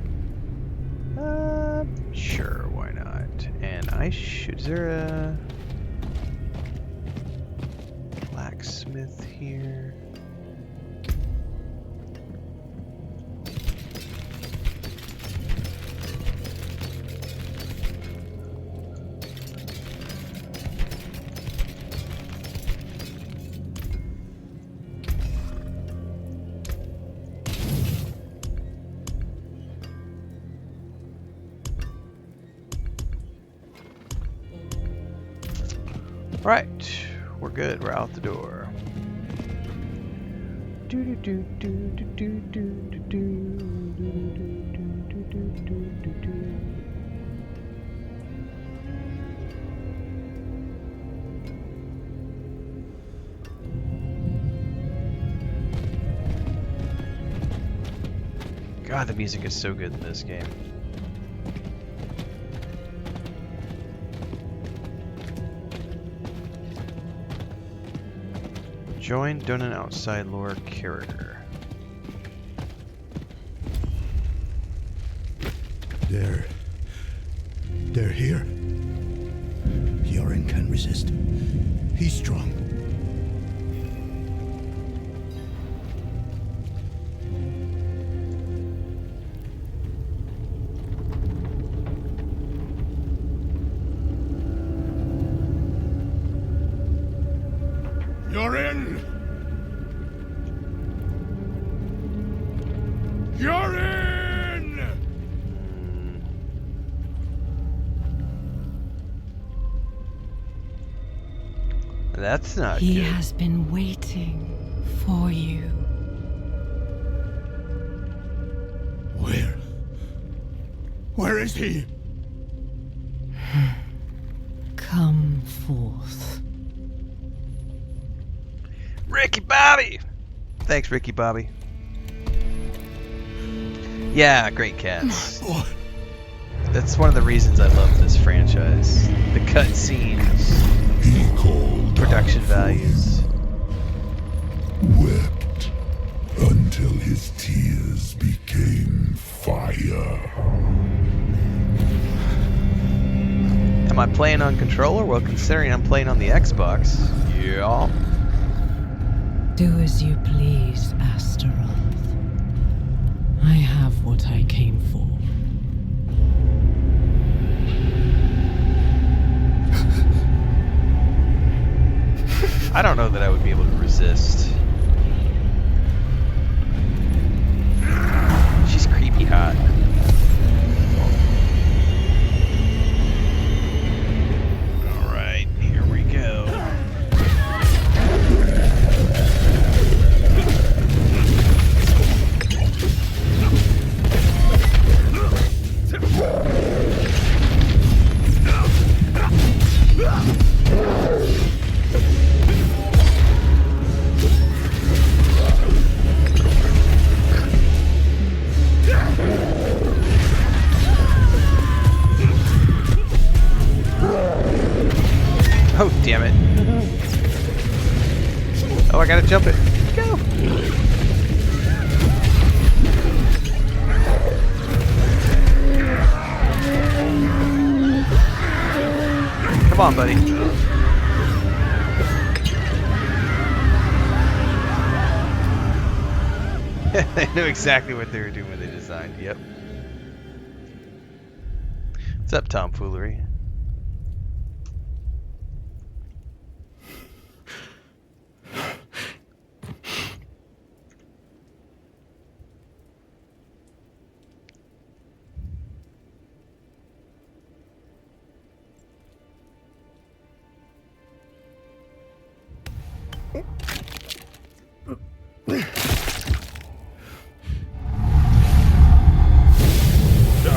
Sure, why not? And is there a blacksmith here? Right, we're good. We're out the door. God, the music is so good in this game. Join, done an outside lore character. They're here. Yoren can resist. He's strong. Yoren! Yoren! That's not He good. has been waiting for you. Where is he? Come forth. Ricky Bobby! Thanks, Ricky Bobby. Yeah, great cats. That's one of the reasons I love this franchise. The cutscenes, production values. Wept until his tears became fire. Am I playing on controller? Well, considering I'm playing on the Xbox, yeah. Do as you please, Astaroth. I have what I came for. I don't know that I would be able to resist. She's creepy hot. Alright, here we go. damn it. Oh, I gotta jump it. Go! Come on, buddy. They knew exactly what they were doing when they designed. Yep. What's up, tomfoolery?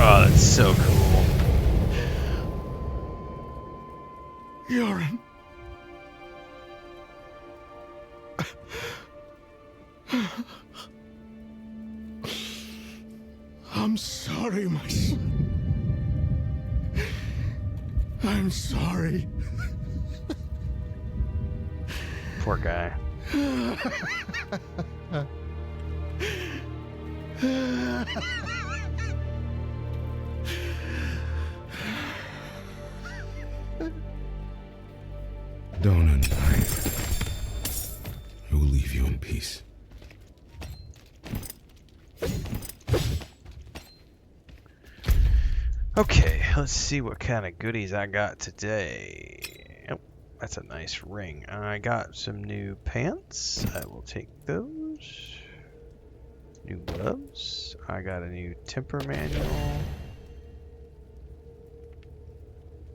Oh, that's so cool. Yoren. I'm sorry, my son. I'm sorry. Poor guy. Donna and I will leave you in peace. Okay, let's see what kind of goodies I got today. Oh, that's a nice ring. I got some new pants. I will take those. New gloves. I got a new temper manual.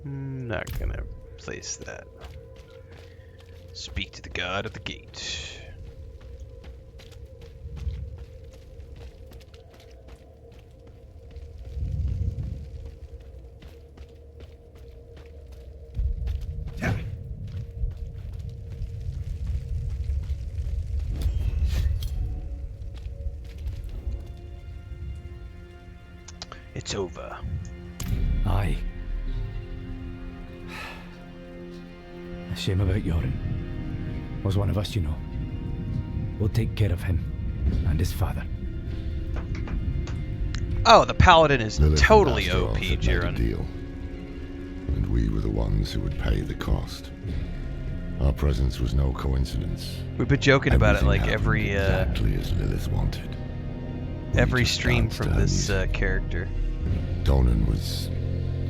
Not gonna place that. Speak to the god at the gate. It's over. Aye. A shame about Yoren. Was one of us, you know. We'll take care of him and his father. Oh, the paladin is Lilith totally and Astaroth OP, had made a Jiren. deal, and we were the ones who would pay the cost. Our presence was no coincidence. We've been joking about it Everything like every exactly as Lilith wanted. every stream from this character. Donan was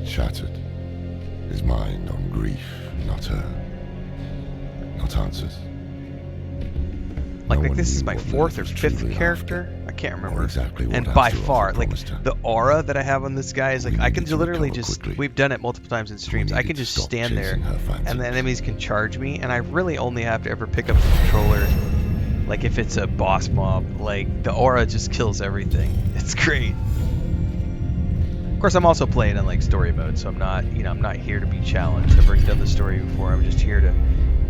shattered. His mind on grief, not her. Not answers. Like, No like one this is knew my what fourth or Lilith was fifth truly character. I can't remember. exactly what and by Astaroth far, had like promised her. the aura that I have on this guy is like I can needed to literally recover just. quickly. We've done it multiple times in streams. I needed can to just stop stand there, chasing her fancies. and the enemies can charge me, and I really only have to ever pick up the controller. Like if it's a boss mob, like the aura just kills everything. It's great. Of course, I'm also playing in like story mode, so I'm not, I'm not here to be challenged. I've already done the story before. I'm just here to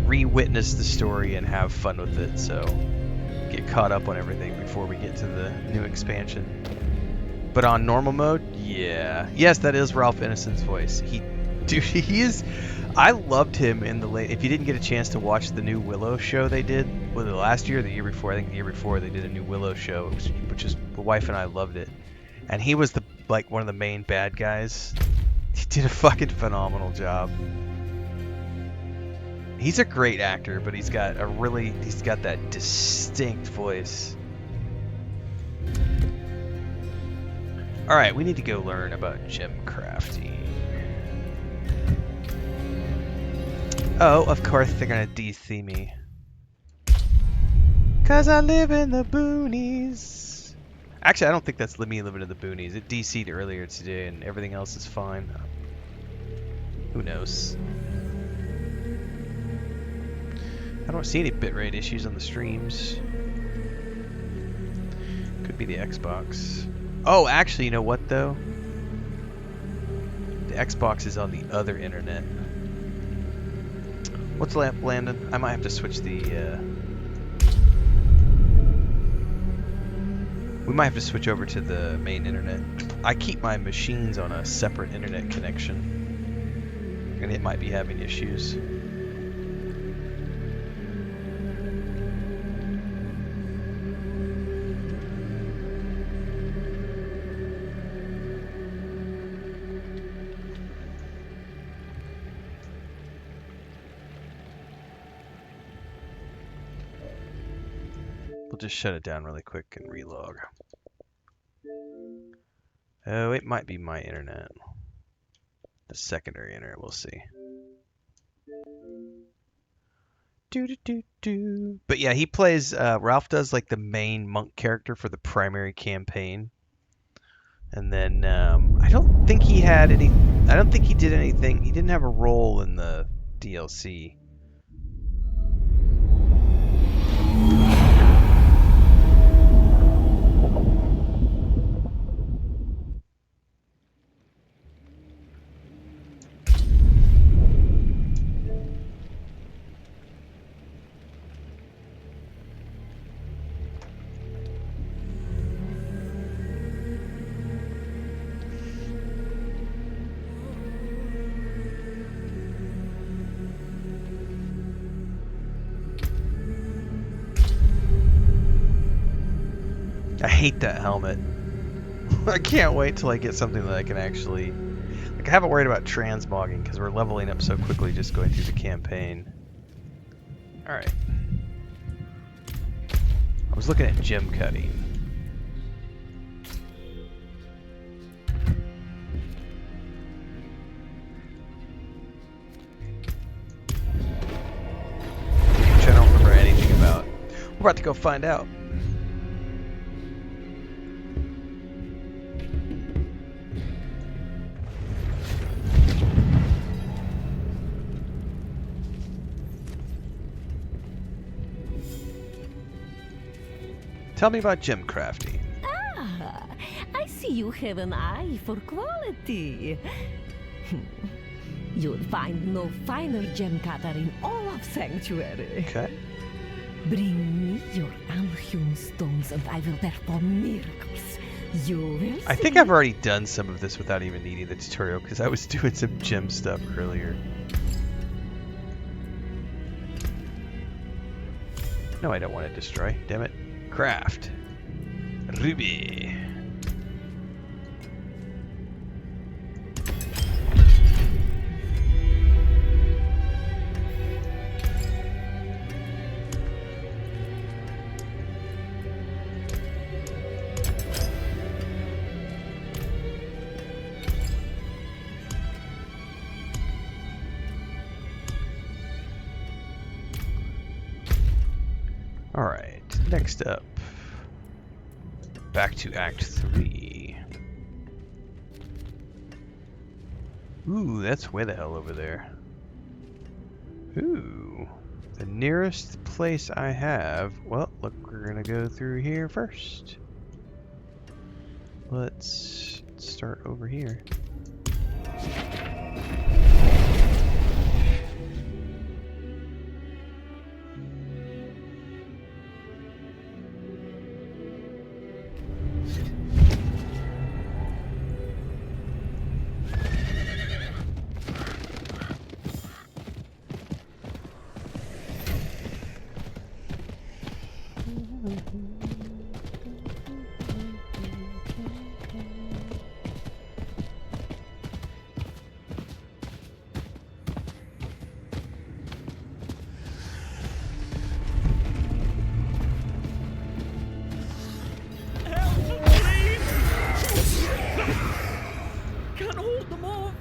re-witness the story and have fun with it. So get caught up on everything before we get to the new expansion. But on normal mode, yeah, yes, that is Ralph Ineson's voice. He is. I loved him in the late. If you didn't get a chance to watch the new Willow show they did, was it last year or the year before? I think the year before they did a new Willow show, which is the wife and I loved it. And he was like one of the main bad guys. He did a fucking phenomenal job. He's a great actor, but he's got that distinct voice. All right, we need to go learn about gem crafting. Oh, of course they're gonna DC me. 'Cause I live in the boonies. Actually, I don't think that's me living in the boonies. It DC'd earlier today and everything else is fine. Who knows? I don't see any bitrate issues on the streams. Could be the Xbox. Oh, actually, you know what though? The Xbox is on the other internet. What's lamp landed? I might have to switch the. We might have to switch over to the main internet. I keep my machines on a separate internet connection, and it might be having issues. We'll just shut it down really quick and relog. Oh, it might be my internet. The secondary internet, we'll see. But yeah, he plays, Ralph does like the main monk character for the primary campaign. And then, I don't think he did anything, he didn't have a role in the DLC. I hate that helmet. I can't wait till I get something that I can actually... Like, I haven't worried about transmogging because we're leveling up so quickly just going through the campaign. Alright. I was looking at gem cutting. Which I don't remember anything about. We're about to go find out. Tell me about gem crafting. Ah, I see you have an eye for quality. You'll find no finer gem cutter in all of Sanctuary. Okay. Bring me your unhewn stones and I will perform miracles. You will I think I've already done some of this without even needing the tutorial because I was doing some gem stuff earlier. No, I don't want to destroy. Damn it. Craft. Ruby. All right, next up. Back to Act 3. Ooh, that's way the hell over there. Ooh, the nearest place I have. Well, look, we're gonna go through here first. Let's start over here.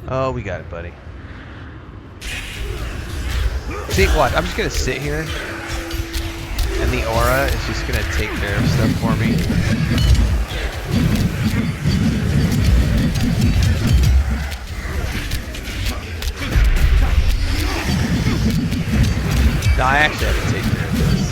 Oh, we got it, buddy. See, watch. I'm just gonna sit here, and the aura is just gonna take care of stuff for me. No, I actually have to take care of this.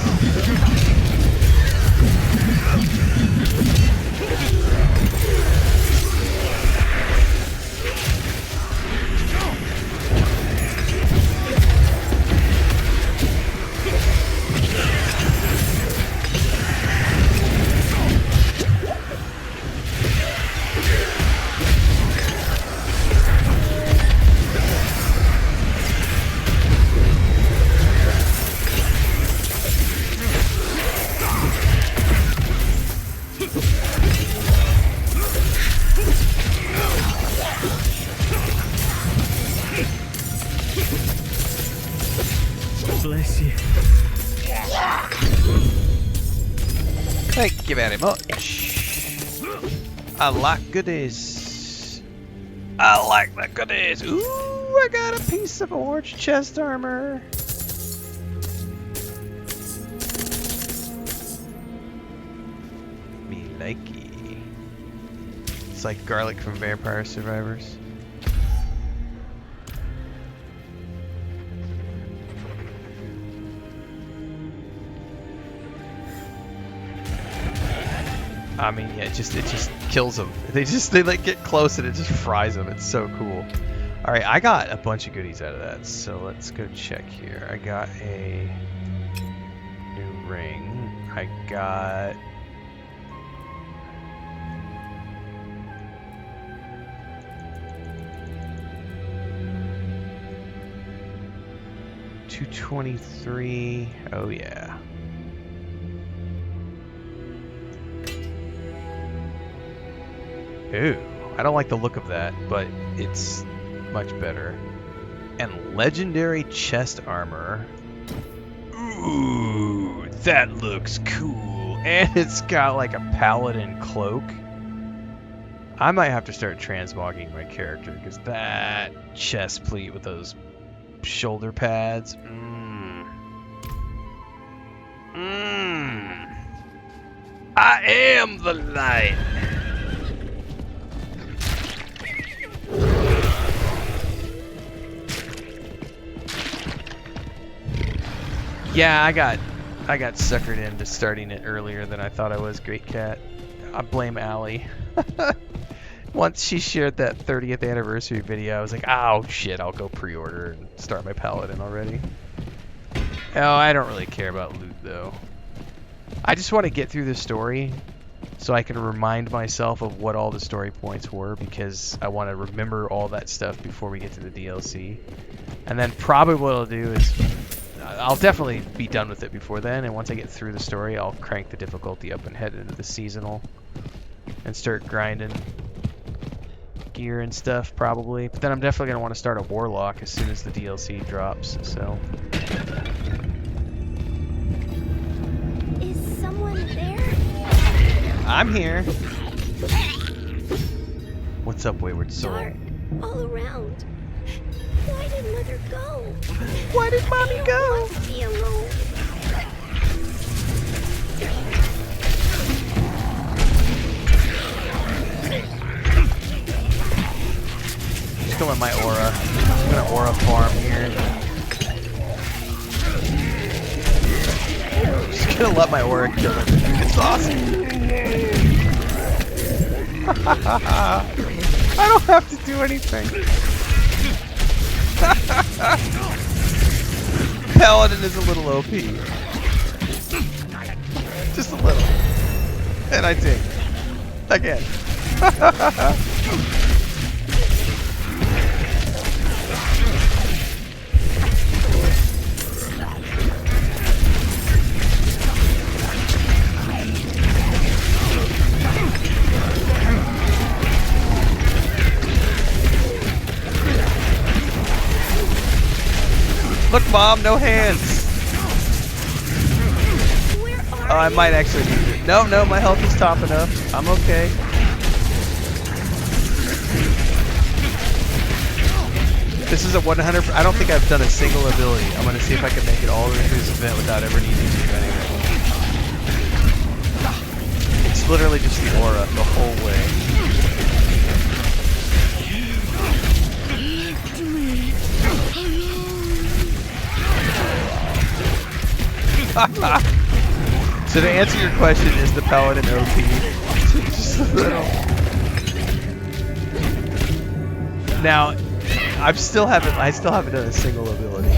Thank you very much. I like goodies. I like the goodies. Ooh, I got a piece of orange chest armor. Me likey. It's like garlic from Vampire Survivors. I mean, yeah, it just kills them. They like get close and it just fries them. It's so cool. All right, I got a bunch of goodies out of that, so let's go check here. I got a new ring. I got $223. Oh yeah. Ooh, I don't like the look of that, but it's much better. And legendary chest armor. Ooh, that looks cool. And it's got like a paladin cloak. I might have to start transmogging my character because that chest plate with those shoulder pads. I am the light. Yeah, I got suckered into starting it earlier than I thought I was, Great Cat. I blame Allie. Once she shared that 30th anniversary video, I was like, oh shit, I'll go pre-order and start my paladin already. Oh, I don't really care about loot though. I just want to get through the story so I can remind myself of what all the story points were, because I want to remember all that stuff before we get to the DLC. And then probably what I'll do is I'll definitely be done with it before then, and once I get through the story, I'll crank the difficulty up and head into the seasonal and start grinding gear and stuff probably. But then I'm definitely going to want to start a warlock as soon as the DLC drops, so. Is someone there? I'm here. What's up, wayward soul? Dark all around. Why did Mother go? Why did Mommy go? I want to be alone. Just go with my aura. I'm gonna aura farm here. Just gonna let my aura kill him. It's awesome. I don't have to do anything. Paladin is a little OP. Just a little. And I take. Again. Look, Mom, no hands. Oh, I might actually use it. No, my health is top enough. I'm okay. This is a 100. I don't think I've done a single ability. I'm gonna see if I can make it all the way through this event without ever needing to do anything. It's literally just the aura the whole way. So to answer your question, is the Paladin OP? Just a little. Now, I still haven't done a single ability.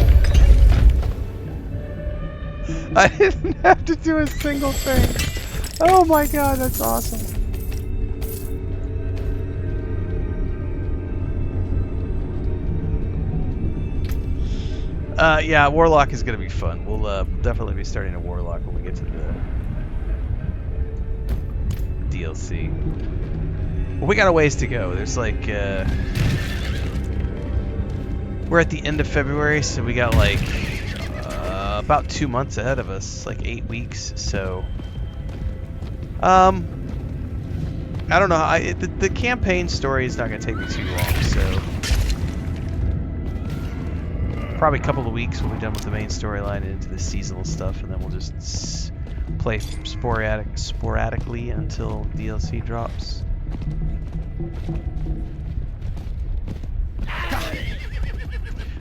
I didn't have to do a single thing. Oh my god, that's awesome. Yeah, Warlock is going to be fun. We'll definitely be starting a Warlock when we get to the DLC. Well, we got a ways to go. There's like, we're at the end of February, so we got like about 2 months ahead of us, like 8 weeks, so I don't know. The campaign story is not going to take me too long, so probably a couple of weeks we'll be done with the main storyline and into the seasonal stuff, and then we'll just play sporadically until DLC drops.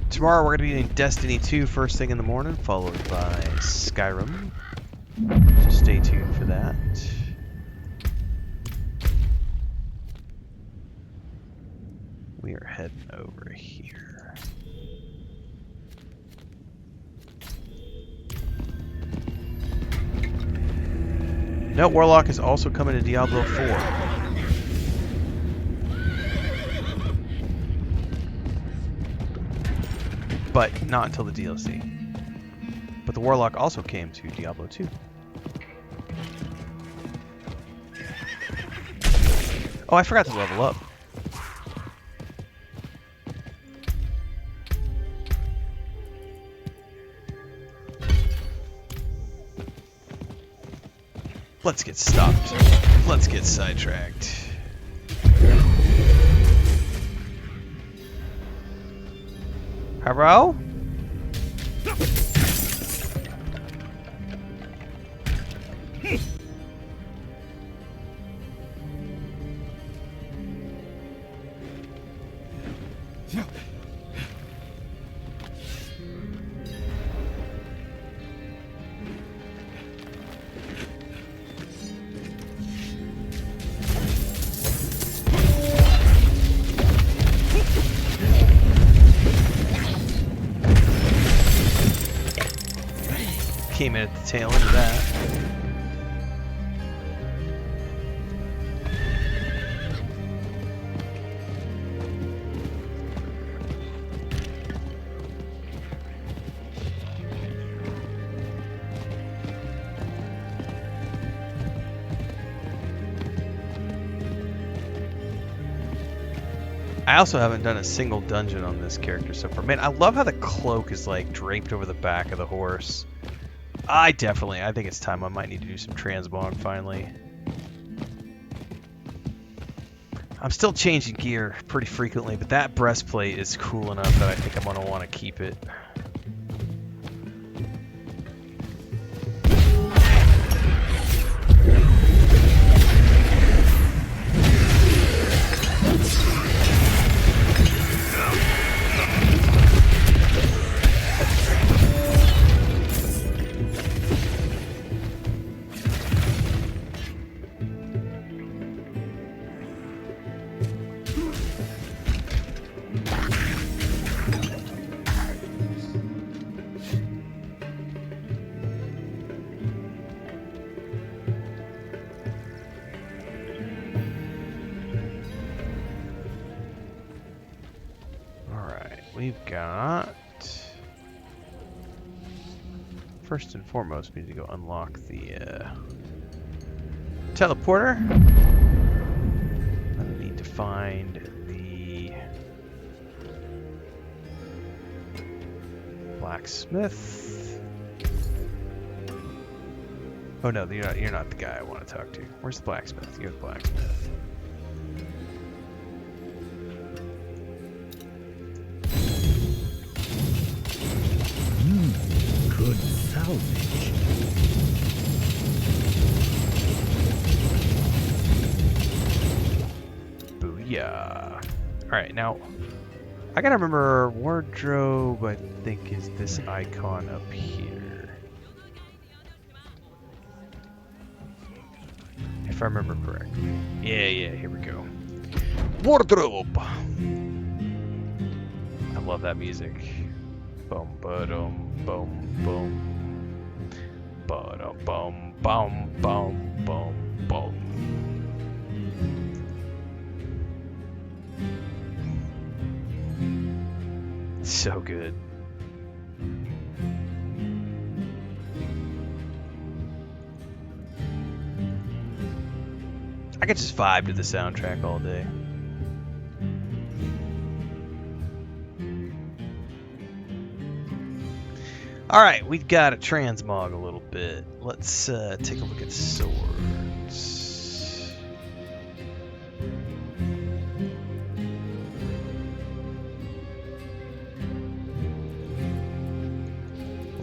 Tomorrow we're going to be doing Destiny 2 first thing in the morning, followed by Skyrim. So stay tuned for that. We are heading over here. No, Warlock is also coming to Diablo 4. But not until the DLC. But the Warlock also came to Diablo 2. Oh, I forgot to level up. Let's get stopped. Let's get sidetracked. Hello? Came in at the tail end of that. I also haven't done a single dungeon on this character so far. Man, I love how the cloak is like draped over the back of the horse. I think it's time. I might need to do some transmog finally. I'm still changing gear pretty frequently, but that breastplate is cool enough that I think I'm going to want to keep it. We've got... First and foremost, we need to go unlock the teleporter. I need to find the blacksmith. Oh no, you're not the guy I want to talk to. Where's the blacksmith? You're the blacksmith. Good salvage. Booyah. Alright, now, I gotta remember wardrobe, I think, is this icon up here. If I remember correctly. Yeah, here we go. Wardrobe! I love that music. Boom, ba-dum, boom, boom. Ba-dum, boom, boom, boom, boom, boom. So good. I could just vibe to the soundtrack all day. Alright, we've got to transmog a little bit. Let's take a look at swords.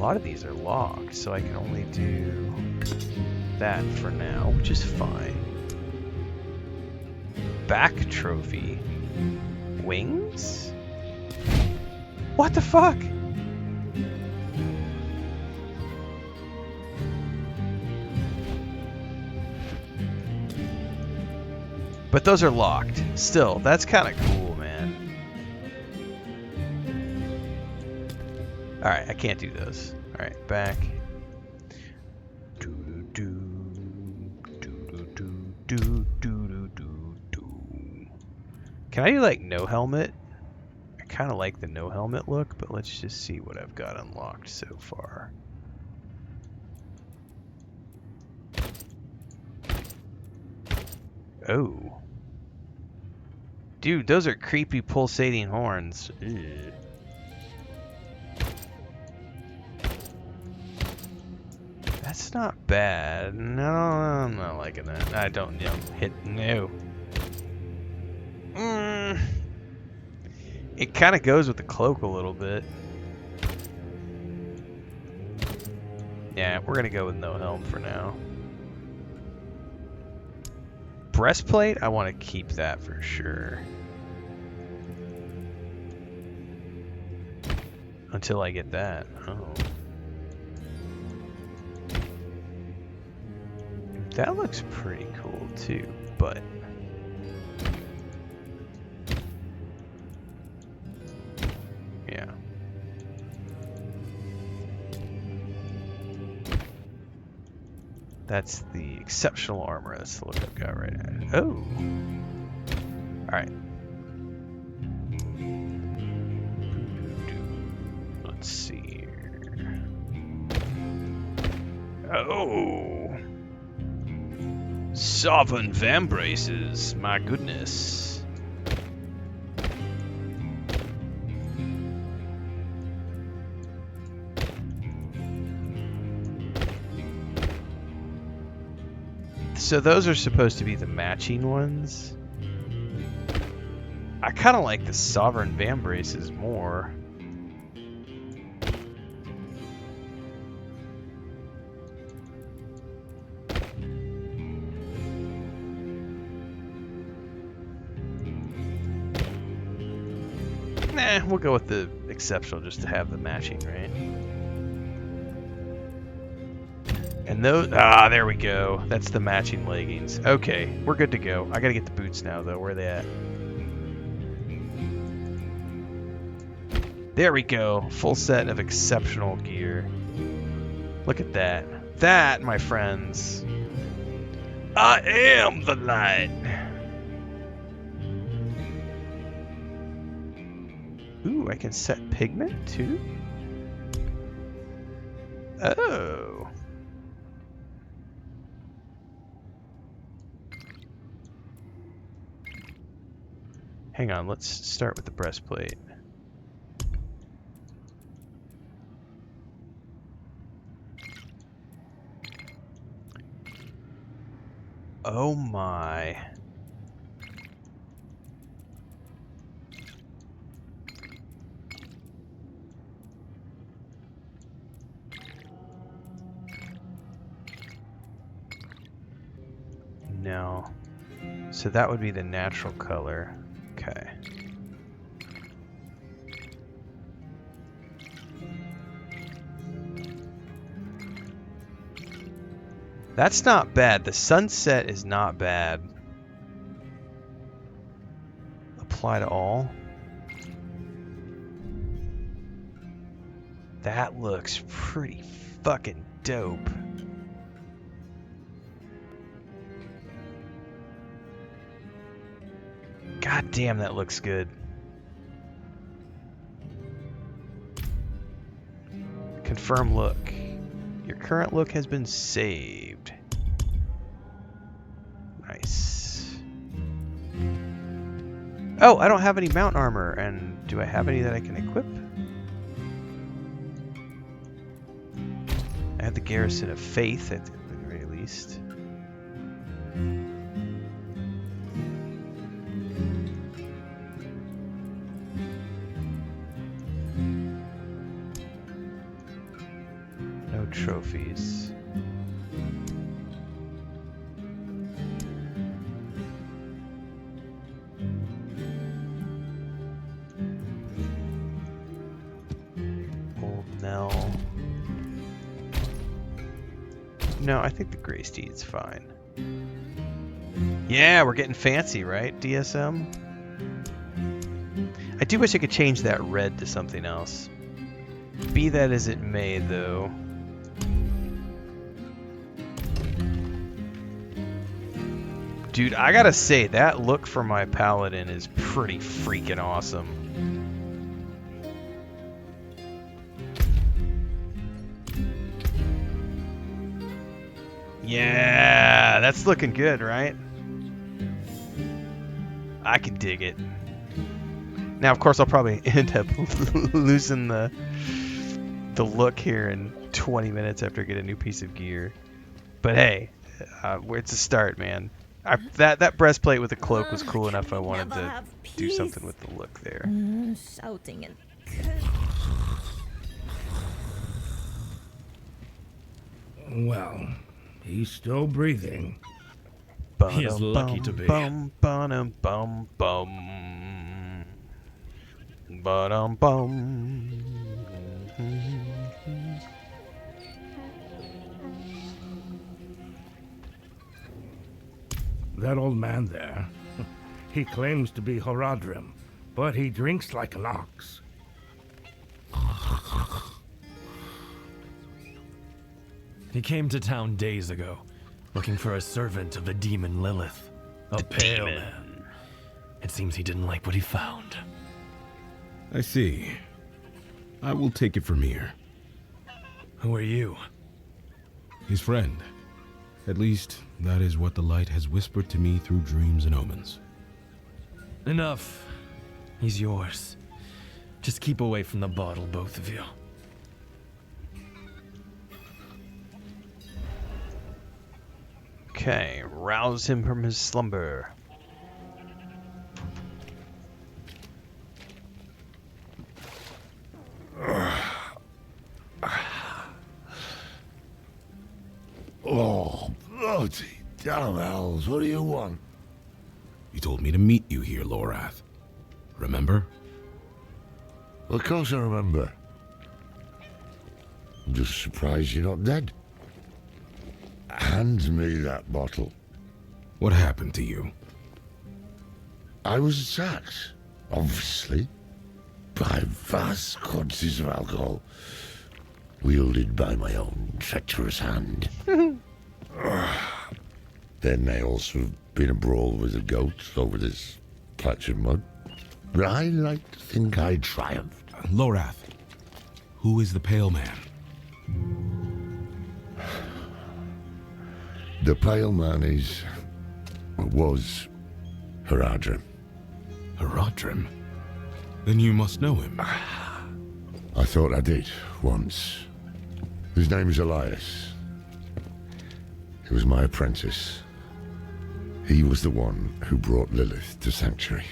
lot of these are locked, so I can only do that for now, which is fine. Back trophy. Wings? What the fuck? But those are locked. Still, that's kind of cool, man. Alright, I can't do those. Alright, back. Can I do like no helmet? I kind of like the no helmet look, but let's just see what I've got unlocked so far. Oh. Dude, those are creepy pulsating horns. Ugh. That's not bad. No, I'm not liking that. I don't hit no. It kind of goes with the cloak a little bit. Yeah, we're gonna go with no helm for now. Breastplate, I want to keep that for sure. Until I get that. Oh. That looks pretty cool too, but yeah. That's the exceptional armor. That's the look I've got right now. Oh. Alright. Let's see here. Oh. Sovereign vambraces. My goodness. So those are supposed to be the matching ones. I kind of like the Sovereign vambraces more. Nah, we'll go with the exceptional just to have the matching, right? And those, there we go. That's the matching leggings. Okay, we're good to go. I gotta get the boots now, though. Where are they at? There we go. Full set of exceptional gear. Look at that. That, my friends. I am the light. Ooh, I can set pigment too? Oh. Hang on, let's start with the breastplate. Oh my. No. So that would be the natural color. Okay. That's not bad. The sunset is not bad. Apply to all. That looks pretty fucking dope. God damn, that looks good. Confirm look. Your current look has been saved. Nice. Oh, I don't have any mount armor, and do I have any that I can equip? I have the Garrison of Faith at the very least. trophies. Old Nell. No, I think the Grey Steed's fine. Yeah, we're getting fancy, right, DSM? I do wish I could change that red to something else. Be that as it may, though. Dude, I gotta say, that look for my paladin is pretty freaking awesome. Yeah, that's looking good, right? I can dig it. Now, of course, I'll probably end up losing the look here in 20 minutes after I get a new piece of gear. But hey, it's a start, man. That breastplate with the cloak was cool enough. I wanted to do something with the look there. Shouting and Well, he's still breathing. He is lucky to be. Bum, bum, bum, bum. Bum, bum. That old man there, he claims to be Horadrim, but he drinks like an ox. He came to town days ago, looking for a servant of the demon Lilith. A pale man. It seems he didn't like what he found. I see. I will take it from here. Who are you? His friend. At least, that is what the light has whispered to me through dreams and omens. Enough. He's yours. Just keep away from the bottle, both of you. Okay, rouse him from his slumber. Oh, bloody damn hells, what do you want? You told me to meet you here, Lorath. Remember? Of course I remember. I'm just surprised you're not dead. Hand me that bottle. What happened to you? I was attacked, obviously, by vast quantities of alcohol, wielded by my own treacherous hand. There may also have been a brawl with a goat over this patch of mud, but I like to think I triumphed. Lorath, who is the Pale Man? The Pale Man was Horadrim. Horadrim? Then you must know him. I thought I did, once. His name is Elias. He was my apprentice. He was the one who brought Lilith to Sanctuary.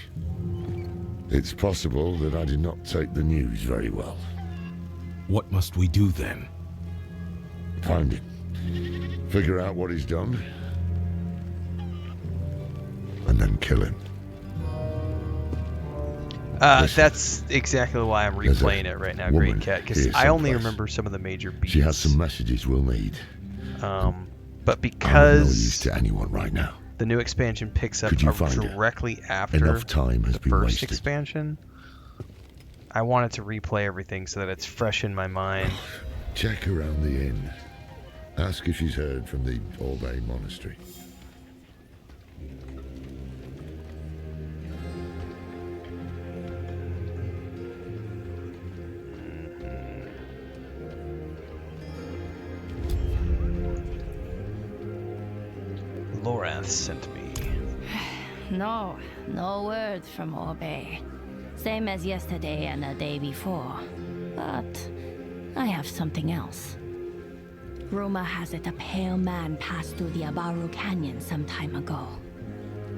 It's possible that I did not take the news very well. What must we do then? Find him. Figure out what he's done. And then kill him. That's exactly why I'm replaying it right now, Great Cat, because I only remember some of the major beats. She has some messages we'll need. But because I'm no use to anyone right now. The new expansion picks up directly after Enough time has the been first wasted. expansion, I wanted to replay everything so that it's fresh in my mind. Check around the inn. Ask if she's heard from the Orbe Monastery. Lorath sent me. No word from Orbe. Same as yesterday and the day before. But I have something else. Rumor has it a pale man passed through the Abaru Canyon some time ago.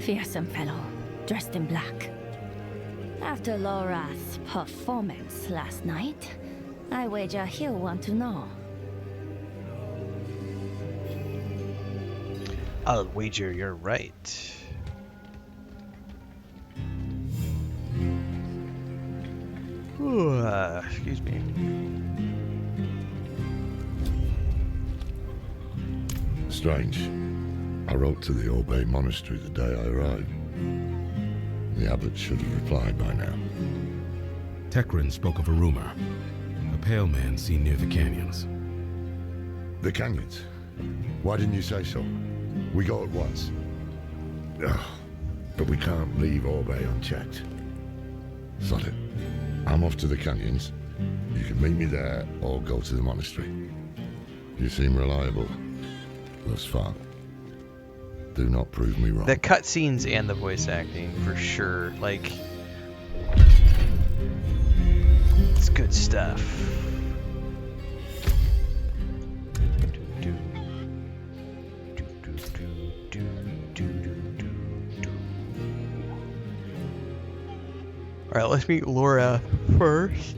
Fearsome fellow, dressed in black. After Lorath's performance last night, I wager he'll want to know. I'll wager you're right. Ooh, excuse me. Strange. I wrote to the Obey Monastery the day I arrived. The abbot should have replied by now. Tekrin spoke of a rumor. A pale man seen near the canyons. The canyons? Why didn't you say so? We go at once. Ugh, but we can't leave Obey unchecked. Sod it. I'm off to the canyons. You can meet me there or go to the monastery. You seem reliable thus far. Do not prove me wrong. The cutscenes and the voice acting, for sure. Like, it's good stuff. Alright, let's meet Laura first.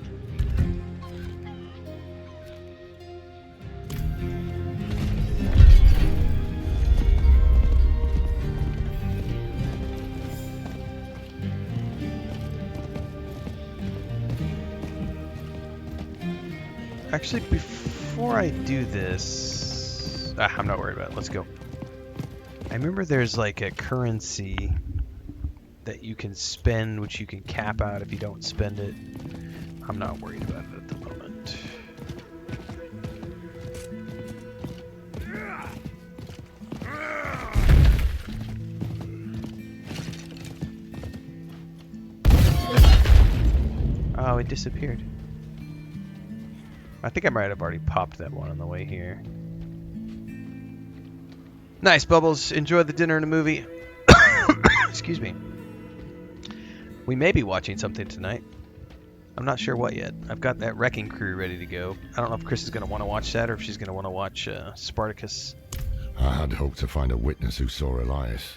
Actually, before I do this, I'm not worried about it. Let's go. I remember there's like a currency that you can spend, which you can cap out if you don't spend it. I'm not worried about it at the moment. Oh, it disappeared. I think I might have already popped that one on the way here. Nice, Bubbles. Enjoy the dinner and a movie. Excuse me. We may be watching something tonight. I'm not sure what yet. I've got that Wrecking Crew ready to go. I don't know if Chris is going to want to watch that or if she's going to want to watch Spartacus. I had hoped to find a witness who saw Elias.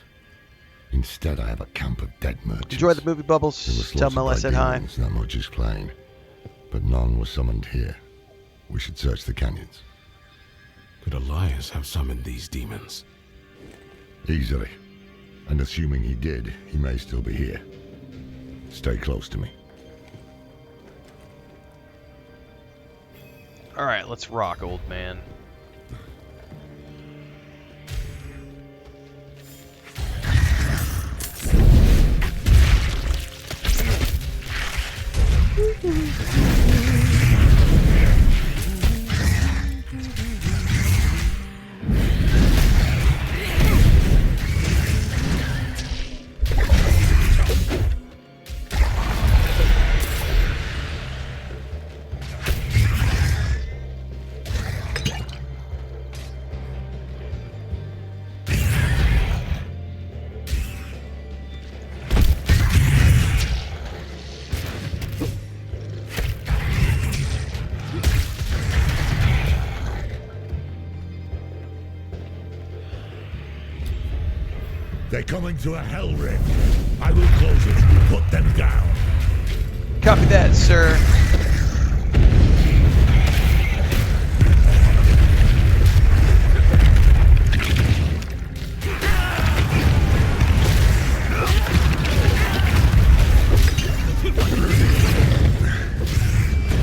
Instead, I have a camp of dead merchants. Enjoy the movie, Bubbles. Tell Mel I said hi. That much is plain. But none was summoned here. We should search the canyons. Could Elias have summoned these demons? Easily. And assuming he did, he may still be here. Stay close to me. Alright, let's rock, old man. They're coming to a hell ring. I will close it. Put them down. Copy that, sir.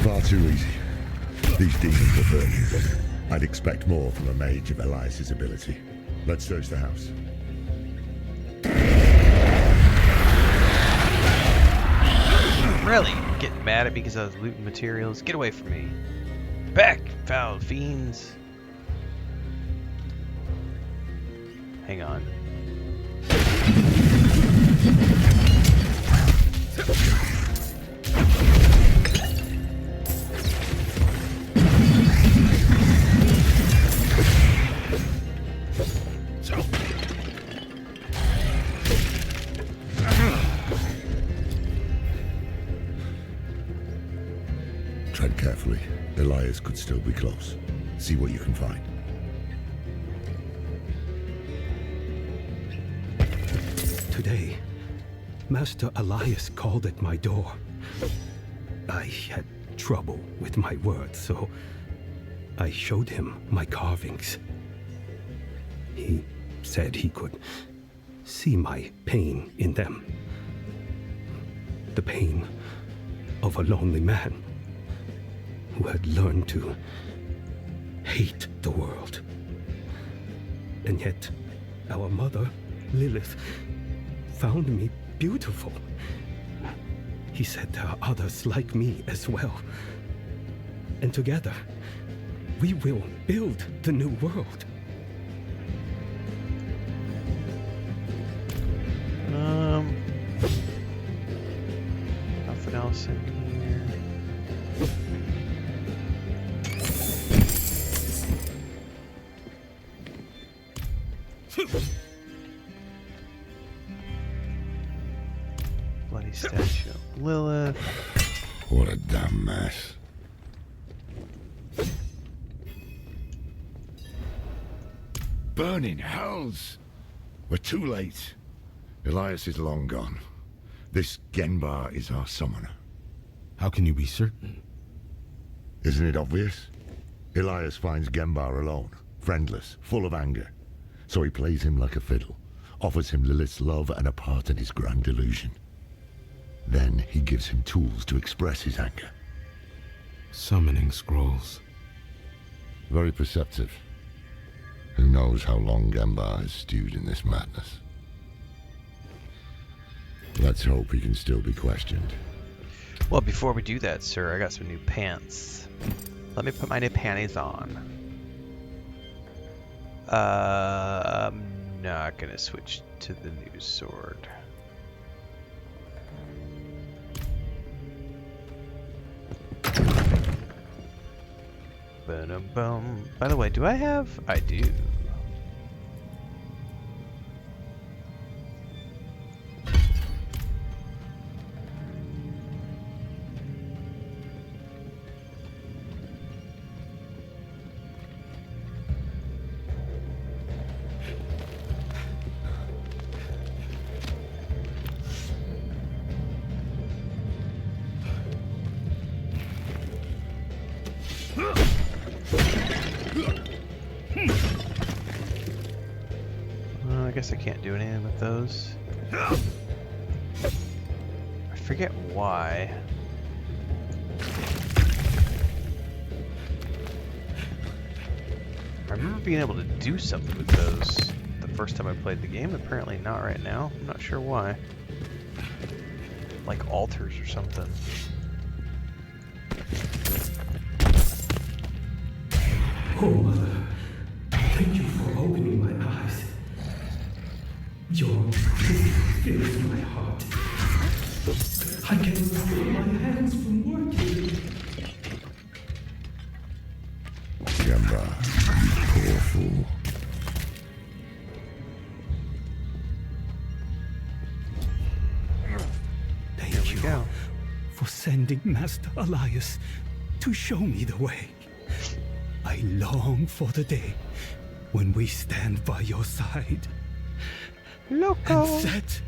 Far too easy. These demons are burning. I'd expect more from a mage of Elias's ability. Let's search the house. Really? Getting mad at me because I was looting materials? Get away from me. Back, foul fiends. Hang on. Tread carefully. Elias could still be close. See what you can find. Today, Master Elias called at my door. I had trouble with my words, so I showed him my carvings. He said he could see my pain in them. The pain of a lonely man who had learned to hate the world. And yet, our mother, Lilith, found me beautiful. He said there are others like me as well. And together, we will build the new world. Nothing else in here. Bloody statue of Lilith. What a damn mess. Burning hells! We're too late. Elias is long gone. This Genbar is our summoner. How can you be certain? Isn't it obvious? Elias finds Genbar alone, friendless, full of anger. So he plays him like a fiddle, offers him Lilith's love and a part in his grand illusion. Then he gives him tools to express his anger. Summoning scrolls. Very perceptive. Who knows how long Genbar has stewed in this madness? Let's hope he can still be questioned. Well, before we do that, sir, I got some new pants. Let me put my new panties on. I'm not gonna switch to the new sword. Ba-dum-bum. By the way, do I have? I do. I guess I can't do anything with those. I forget why. I remember being able to do something with those the first time I played the game. Apparently not right now. I'm not sure why. Like altars or something. Oh, Mother, thank you for opening my eyes. Your presence fills my heart. I can feel my hands from working. Genbar, you poor fool. Thank you for sending Master Elias to show me the way. I long for the day when we stand by your side and set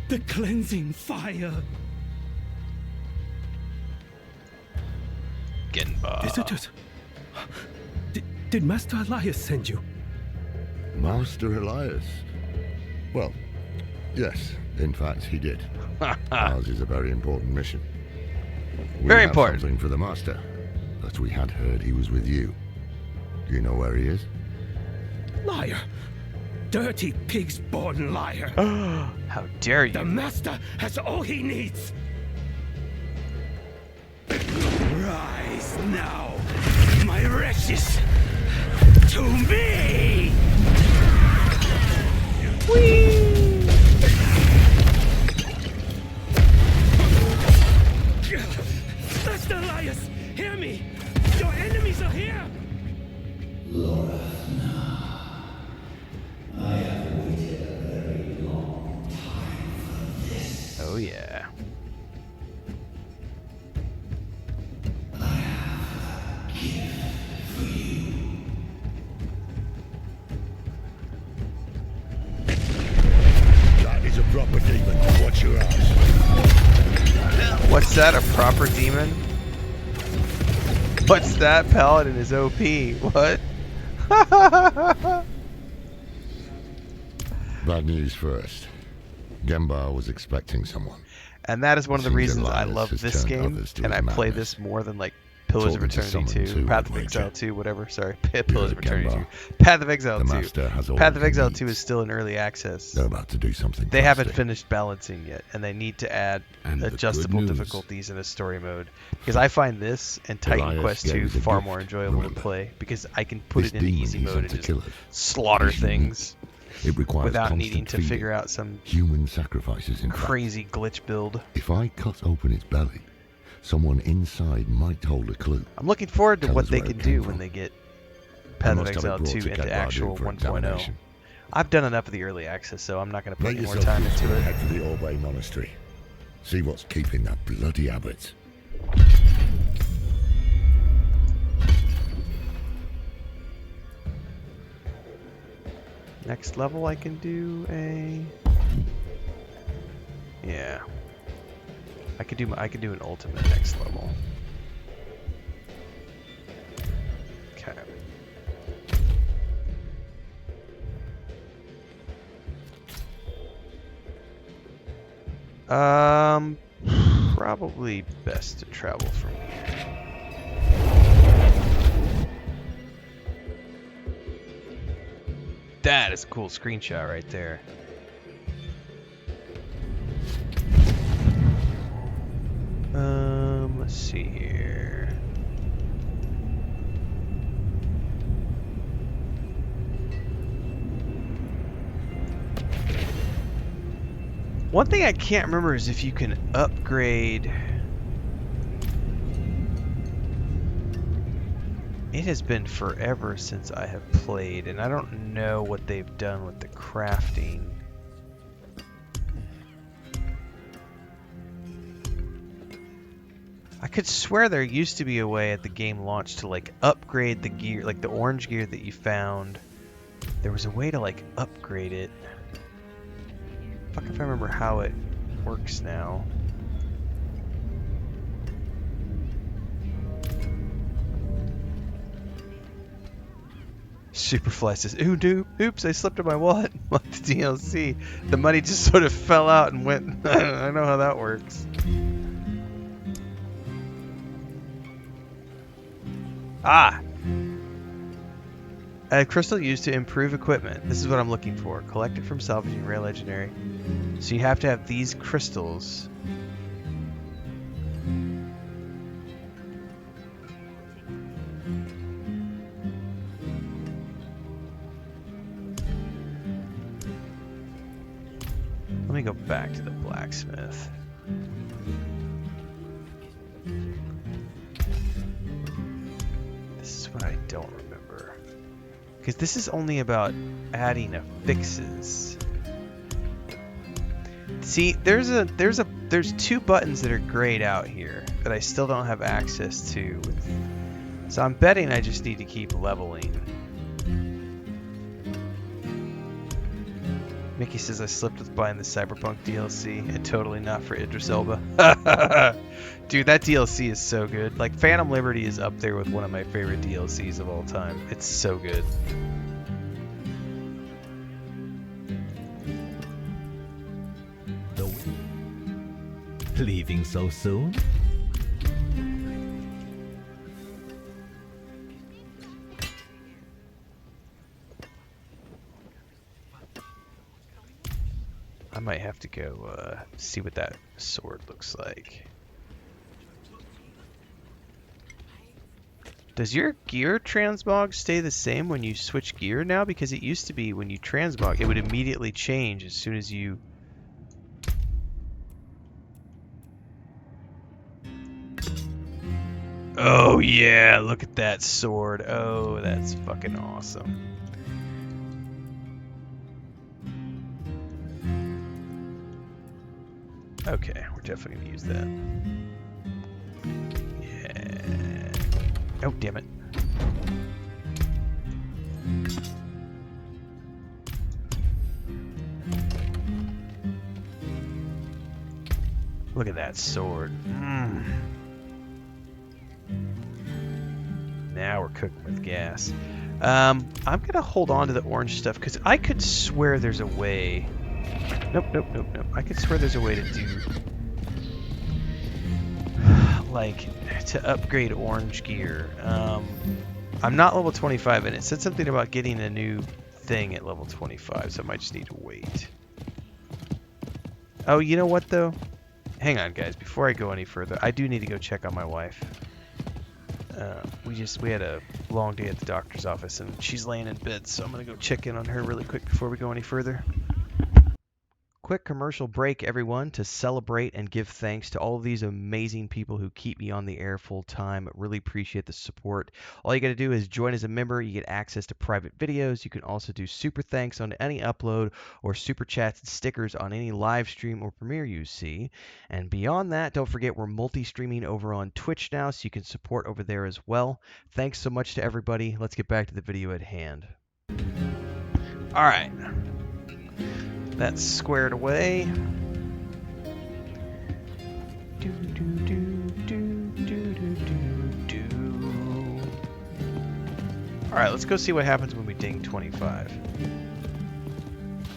the cleansing fire. Genbar. Visitors? Did Master Elias send you? Master Elias? Well, yes, in fact he did. Ours is a very important mission. Very important. Something for the Master, but we had heard he was with you. Do you know where he is? Liar! Dirty pig's-born liar! How dare you! The Master has all he needs! Rise now, my wretches, to me! Whee! Master Elias, hear me! Your enemies are here! Laura, I have waited a very long time for this. Oh yeah. I have a gift for you. That is a proper demon. Watch your eyes. What's that? A proper demon? What's that? Paladin is OP. What? Bad news first. Gembar was expecting someone. And that is one of the Seems reasons I Elias love has this turned game, others to and his I play madness. this more than like Pillars of Taught me to Eternity summon 2, too, Path I'd of wager. Exile 2, whatever. Sorry, You Pillars heard of Eternity Gembar. 2. Path of Exile The 2. Master has all Path of he Exile needs. 2 is still in early access. They're about to do something They haven't drastic. finished balancing yet, and they need to add And the good adjustable news. difficulties in a story mode. Because I find this and Titan Elias Quest gave 2 us a far gift, more enjoyable remember? to play, because I can put This it into demon easy he's mode sent and to just kill us. slaughter He's unique. things It requires without constant needing to feeding. figure out some Human sacrifices, in fact. crazy glitch build. If I cut open its belly, someone inside might hold a clue. I'm looking forward to Tell what us they where it can came do from. when they get They Path of must have it Exile brought 2 to into Kedbardu actual for 1.0. examination. I've done enough of the early access, so I'm not going to put Make any more yourself time into useful and it. head for the Orbe Monastery. See what's keeping that bloody abbot. Next level I can do a... Yeah. I could do an ultimate next level. Okay. Probably best to travel from here. That is a cool screenshot right there. Let's see here. One thing I can't remember is if you can upgrade. It has been forever since I have played, and I don't know what they've done with the crafting. I could swear there used to be a way at the game launch to like upgrade the gear, like the orange gear that you found. There was a way to like upgrade it. Fuck if I remember how it works now. Superfly says, oops, I slipped in my wallet. Like the DLC. The money just sort of fell out and went. I know how that works. Ah! A crystal used to improve equipment. This is what I'm looking for. Collected from salvaging rare legendary. So you have to have these crystals. Let me go back to the blacksmith. This is what I don't remember. Because this is only about adding affixes. See, there's two buttons that are grayed out here that I still don't have access to. So I'm betting I just need to keep leveling. Mickey says I slipped with buying the Cyberpunk DLC and totally not for Idris Elba. Dude, that DLC is so good. Like, Phantom Liberty is up there with one of my favorite DLCs of all time. It's so good. Leaving so soon? I might have to go see what that sword looks like. Does your gear transmog stay the same when you switch gear now? Because it used to be when you transmog, it would immediately change as soon as you... Oh yeah, look at that sword. Oh, that's fucking awesome. Okay, we're definitely gonna use that. Yeah. Oh, damn it. Look at that sword. Now we're cooking with gas. I'm gonna hold on to the orange stuff because I could swear there's a way. Nope. I could swear there's a way to do like to upgrade orange gear. I'm not level 25, and it said something about getting a new thing at level 25, so I might just need to wait. Oh, you know what though? Hang on, guys. Before I go any further, I do need to go check on my wife. We had a long day at the doctor's office, and she's laying in bed, so I'm gonna go check in on her really quick before we go any further. Quick commercial break, everyone, to celebrate and give thanks to all of these amazing people who keep me on the air full time. Really appreciate the support. All you got to do is join as a member. You get access to private videos. You can also do super thanks on any upload or super chats and stickers on any live stream or premiere you see. And beyond that, don't forget we're multi-streaming over on Twitch now, so you can support over there as well. Thanks so much to everybody. Let's get back to the video at hand. All right. That's squared away. Alright, let's go see what happens when we ding 25.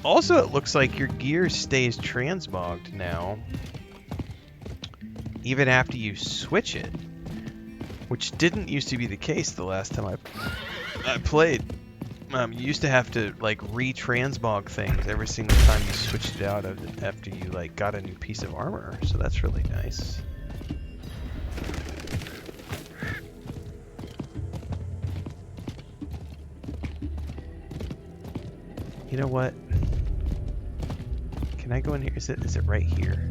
Also, it looks like your gear stays transmogged now, even after you switch it, which didn't used to be the case the last time I played. You used to have to like re-transmog things every single time you switched it out after you like got a new piece of armor, so that's really nice. You know what? Can I go in here? Is it right here?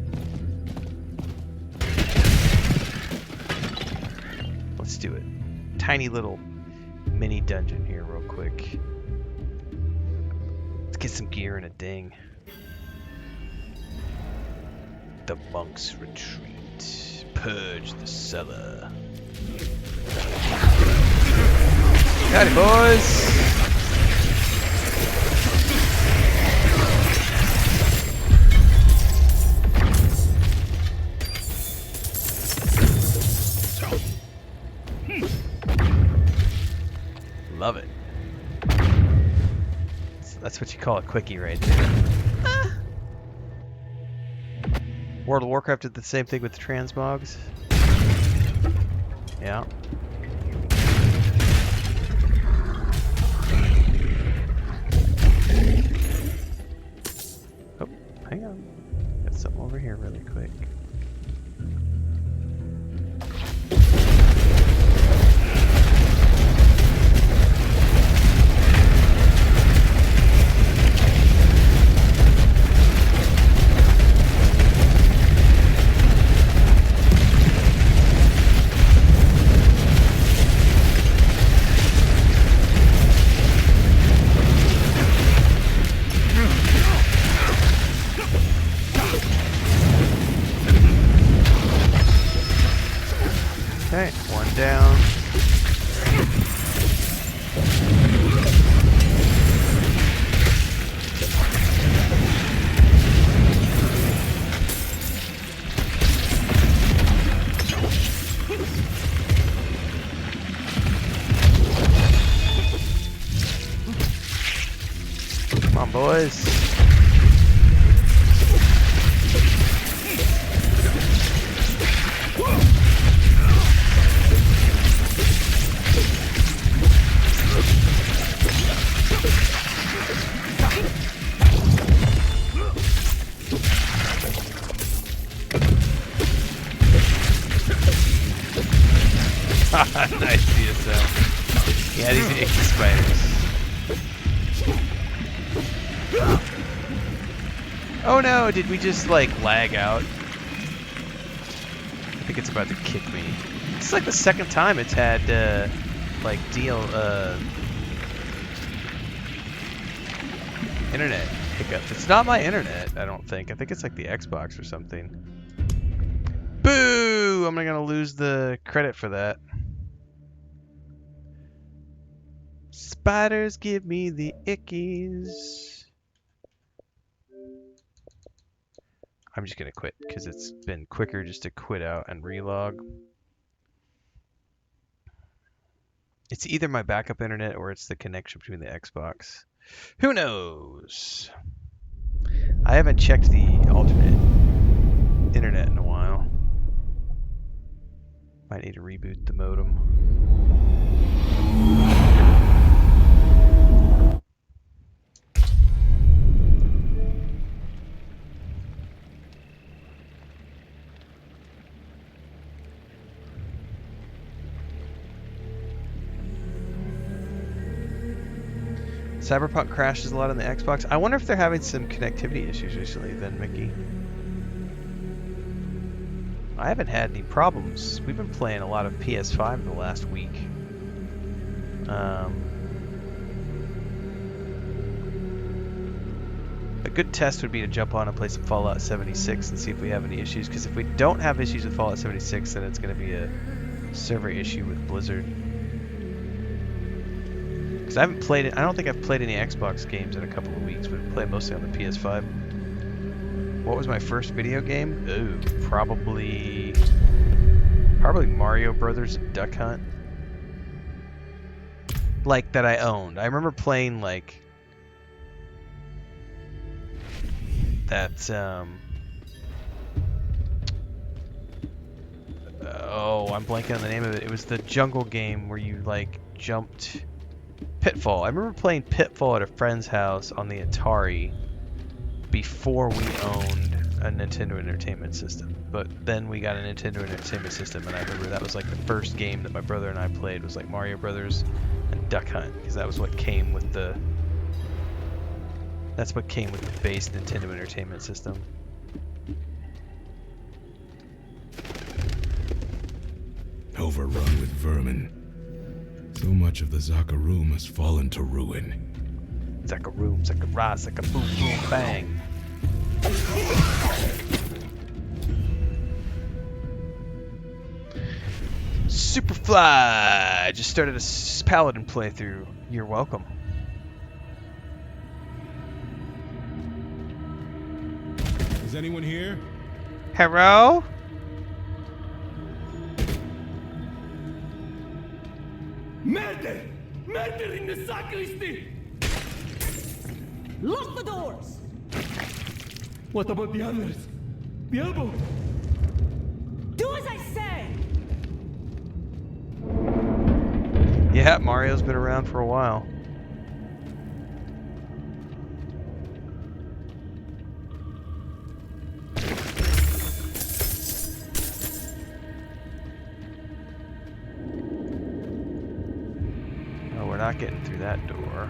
Let's do it. Tiny little mini dungeon here real quick. Let's get some gear and a ding. The monk's retreat. Purge the cellar. Got it, boys! Love it. So that's what you call a quickie right there. World of Warcraft did the same thing with the transmogs. Yeah. Oh, hang on. Got something over here really quick. Okay, one down. Come on, boys. Nice DSL. Yeah, these are icky spiders. Oh no, did we just like lag out? I think it's about to kick me. It's like the second time it's had like internet hiccup. It's not my internet, I don't think. I think it's like the Xbox or something. Boo! I'm gonna lose the credit for that. Spiders give me the ickies. I'm just gonna quit because it's been quicker just to quit out and relog. It's either my backup internet or it's the connection between the Xbox. Who knows? I haven't checked the alternate internet in a while. Might need to reboot the modem. Cyberpunk crashes a lot on the Xbox. I wonder if they're having some connectivity issues recently then, Mickey. I haven't had any problems. We've been playing a lot of PS5 in the last week. A good test would be to jump on and play some Fallout 76 and see if we have any issues, because if we don't have issues with Fallout 76, then it's going to be a server issue with Blizzard. Because I haven't played it. I don't think I've played any Xbox games in a couple of weeks. We've been playing mostly on the PS5. What was my first video game? Ooh, probably Mario Brothers and Duck Hunt. Like, that I owned. I remember playing, like, that, oh, I'm blanking on the name of it. It was the jungle game where you, like, jumped... Pitfall. I remember playing Pitfall at a friend's house on the Atari before we owned a Nintendo Entertainment System. But then we got a Nintendo Entertainment System, and I remember that was like the first game that my brother and I played was like Mario Brothers and Duck Hunt, because that was what came with the... That's what came with the base Nintendo Entertainment System. Overrun with vermin. So much of the Zakarum has fallen to ruin. Zakaroom, Zakara, Zakaboom, boom, bang. Superfly! Just started a Paladin playthrough. You're welcome. Is anyone here? Hello? Murder! Murder in the sacristy! Lock the doors! What about the others? Diablo! Do as I say! Yeah, Mario's been around for a while. Oh, we're not getting through that door.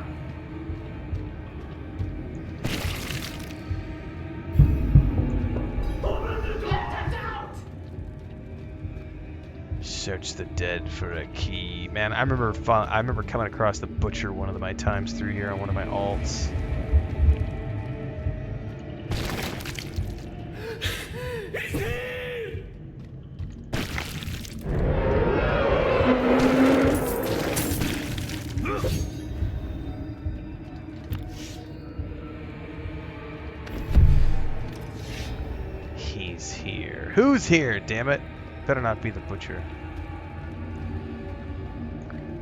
Search the dead for a key. Man, I remember coming across the butcher one of my times through here on one of my alts. He's here! He's here. Who's here, damn it? Better not be the butcher.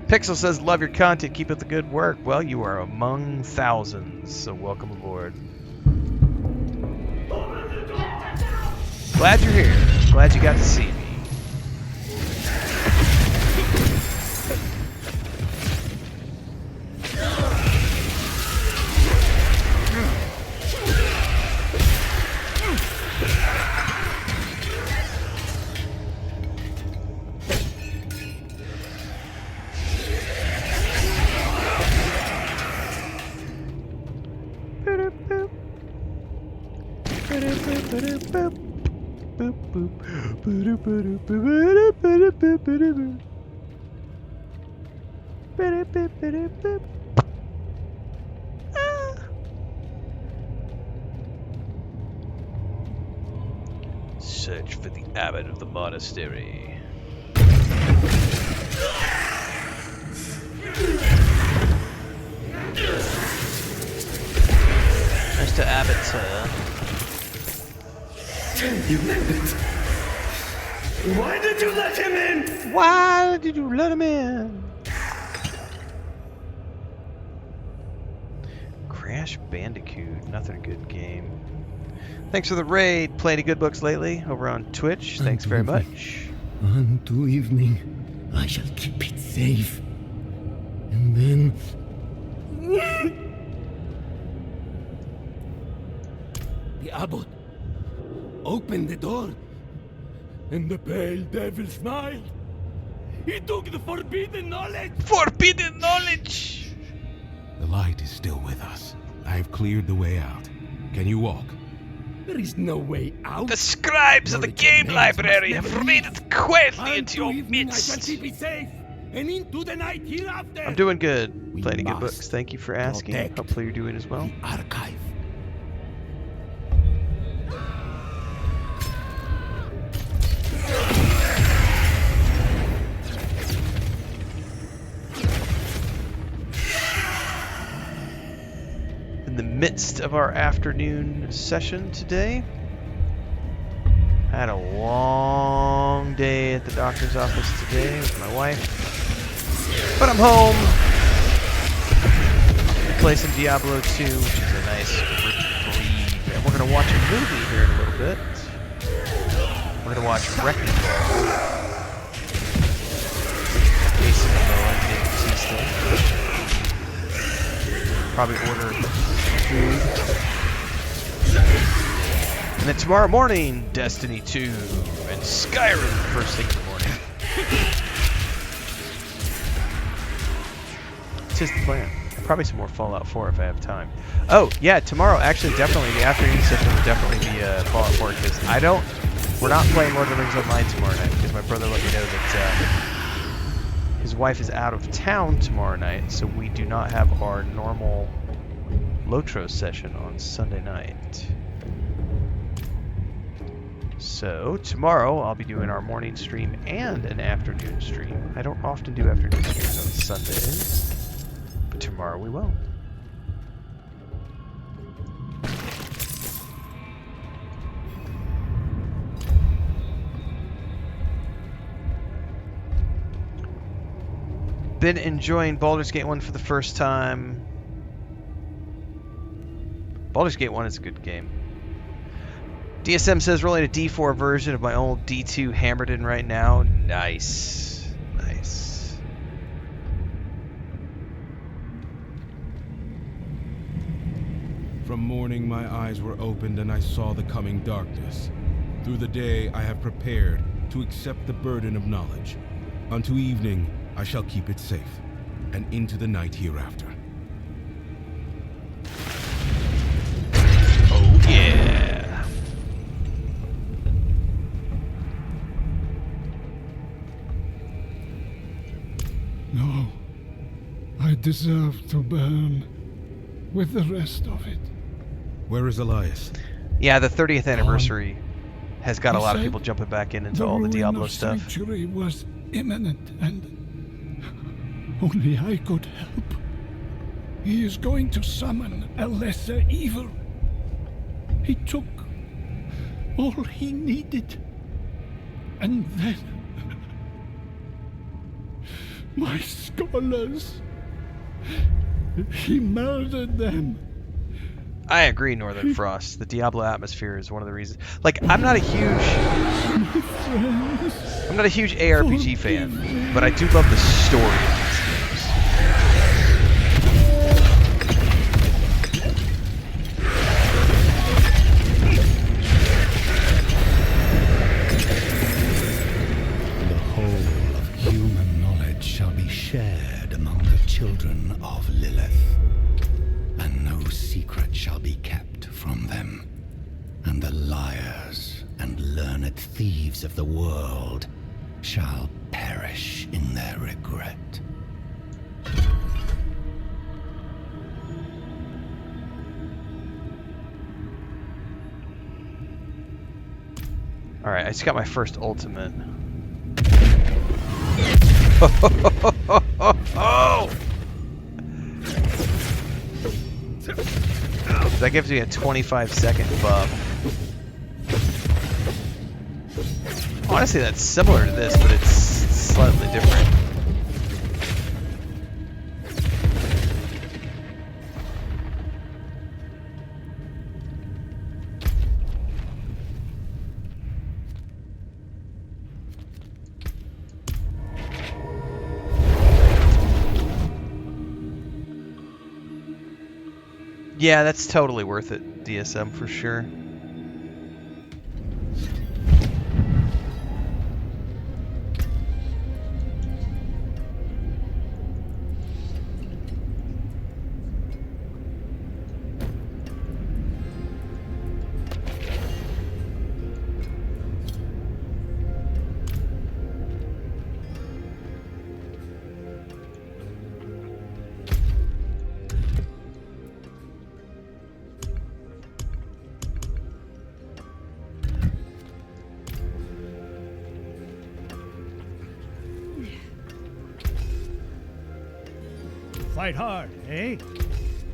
Pixel says, love your content, keep up the good work. Well, you are among thousands, so welcome aboard. Glad you're here. Glad you got to see me. Search for the abbot of the monastery. Mr. Abbot, sir. You let it. Why did you let him in? Why did you let him in? Crash Bandicoot, another good game. Thanks for the raid. Play any good books lately over on Twitch? Thanks very much. Unto evening, I shall keep it safe. And then... The abbot opened the door, and the pale devil smiled. He took the forbidden knowledge! Forbidden knowledge! The light is still with us. I have cleared the way out. Can you walk? There is no way out. The scribes of the game library have made it quietly into your midst. I shall keep it safe, and into the night hereafter. I'm doing good. Play any good books. Thank you for asking. Hopefully you're doing as well. Archive. In the midst of our afternoon session today, I had a long day at the doctor's office today with my wife, but I'm home. Play some Diablo 2, which is a nice reprieve, and we're going to watch a movie here in a little bit. We're going to watch Renfail. Jason Momoa and Dave Bautista. Probably order food. And then tomorrow morning, Destiny 2 and Skyrim first thing in the morning. It's just the plan. And probably some more Fallout 4 if I have time. Oh, yeah, tomorrow, actually, definitely, the afternoon session will definitely be Fallout 4, because we're not playing Lord of the Rings Online tomorrow night, because my brother let me know that his wife is out of town tomorrow night, so we do not have our normal Lotros session on Sunday night. So tomorrow I'll be doing our morning stream and an afternoon stream. I don't often do afternoon streams on Sundays, but tomorrow we will. Been enjoying Baldur's Gate 1 for the first time. Baldur's Gate 1 is a good game. DSM says rolling a D4 version of my old D2 hammered in right now. Nice. Nice. From morning my eyes were opened and I saw the coming darkness. Through the day I have prepared to accept the burden of knowledge. Unto evening I shall keep it safe, and into the night hereafter. Oh yeah! No, I deserve to burn with the rest of it. Where is Elias? Yeah, the 30th anniversary has got a lot of people jumping back into all the Diablo stuff. The sanctuary was imminent, and only I could help. He is going to summon a lesser evil. He took all he needed. And then... my scholars... he murdered them. I agree, Northern Frost. The Diablo atmosphere is one of the reasons. Like, I'm not a huge ARPG fan, but I do love the story of these games. The whole of human knowledge shall be shared among the children of Lilith, and no secret shall be kept from them. And the liars and learned thieves of the world shall perish in their regret. Alright, I just got my first ultimate. That gives me a 25-second buff. Honestly, that's similar to this, but it's slightly different. Yeah, that's totally worth it. DSM for sure. Fight hard, eh?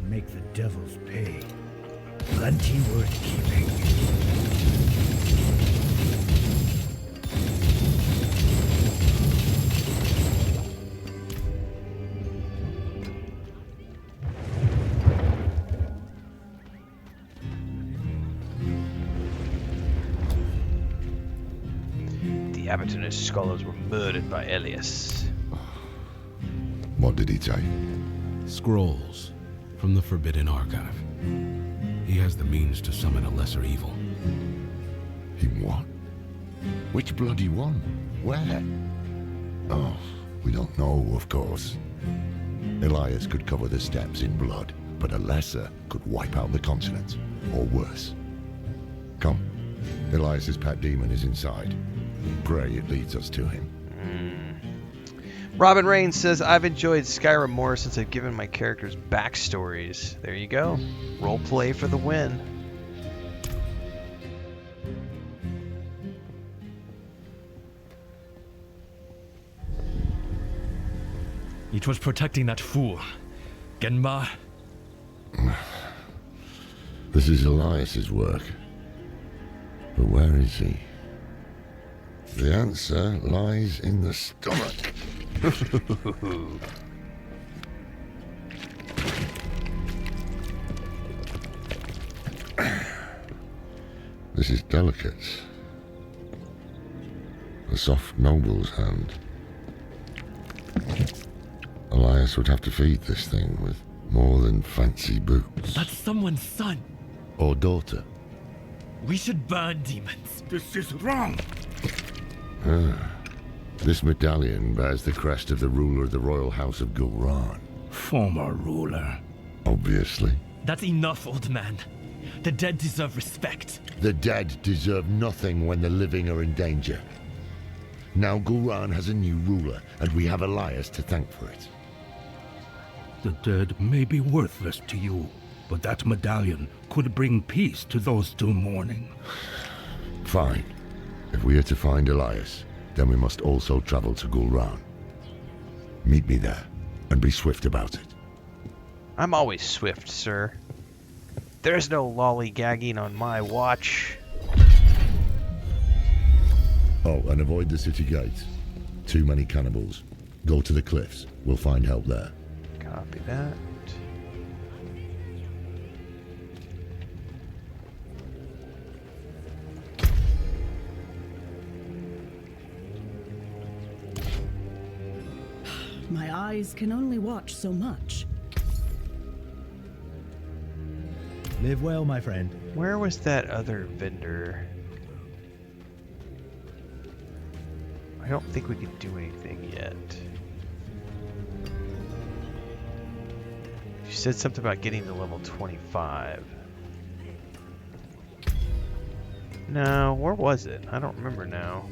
Make the devils pay. Plenty worth keeping. The abbot and his scholars were murdered by Elias. What did he take? Scrolls from the Forbidden Archive. He has the means to summon a lesser evil. He what? Which bloody one? Where? Oh, we don't know, of course. Elias could cover the steppes in blood, but a lesser could wipe out the continent, or worse. Come, Elias's pet demon is inside. Pray it leads us to him. Robin Rain says, I've enjoyed Skyrim more since I've given my characters backstories. There you go. Roleplay for the win. It was protecting that fool. Genma. This is Elias's work. But where is he? The answer lies in the stomach. This is delicate. A soft noble's hand. Elias would have to feed this thing with more than fancy boots. That's someone's son. Or daughter. We should burn demons. This is wrong. This medallion bears the crest of the ruler of the royal house of Gulran. Former ruler. Obviously. That's enough, old man. The dead deserve respect. The dead deserve nothing when the living are in danger. Now Gulran has a new ruler, and we have Elias to thank for it. The dead may be worthless to you, but that medallion could bring peace to those still mourning. Fine. If we are to find Elias, then we must also travel to Gulran. Meet me there, and be swift about it. I'm always swift, sir. There's no lollygagging on my watch. Oh, and avoid the city gates. Too many cannibals. Go to the cliffs. We'll find help there. Copy that. My eyes can only watch so much. Live well, my friend. Where was that other vendor? I don't think we could do anything yet. You said something about getting to level 25. No, where was it? I don't remember now.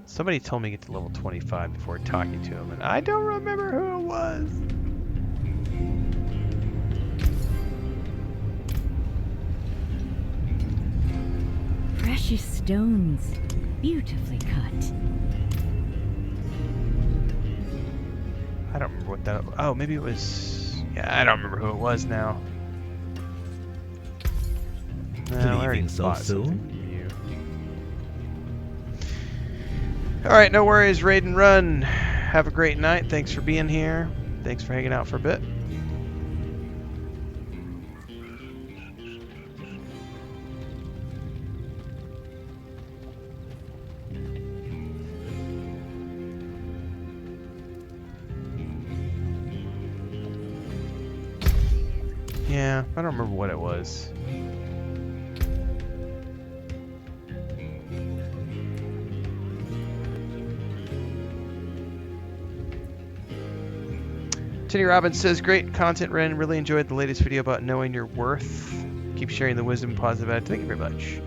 Somebody told me to get to level 25 before talking to him, and I don't remember who it was. Precious stones, beautifully cut. I don't remember what that... Oh, maybe it was... Yeah, I don't remember who it was now. No, I already Leaving so bought soon? something from you. Alright, no worries, Raid and Run. Have a great night. Thanks for being here. Thanks for hanging out for a bit. I don't remember what it was. Tony Robbins says, great content, Ren. Really enjoyed the latest video about knowing your worth. Keep sharing the wisdom and positive attitude. Thank you very much.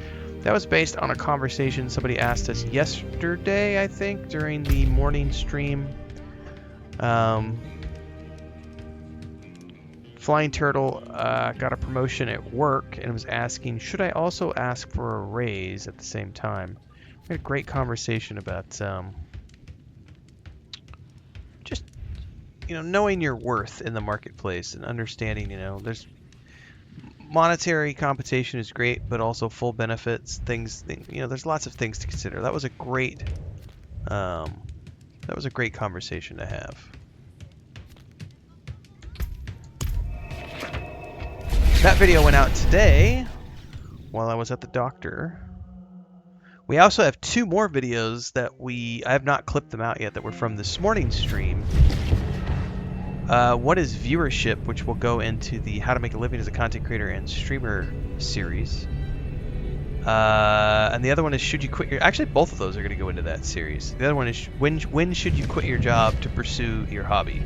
That was based on a conversation somebody asked us yesterday, I think, during the morning stream. Flying Turtle got a promotion at work and was asking, should I also ask for a raise at the same time? We had a great conversation about just, knowing your worth in the marketplace and understanding, there's monetary compensation is great, but also full benefits, there's lots of things to consider. That was a great conversation to have. That video went out today while I was at the doctor. We also have 2 more videos that I have not clipped them out yet, that were from this morning's stream. One is viewership, which will go into the How to Make a Living as a Content Creator and Streamer series. And the other one is Should You Quit Your... Actually, both of those are going to go into that series. The other one is When Should You Quit Your Job to Pursue Your Hobby?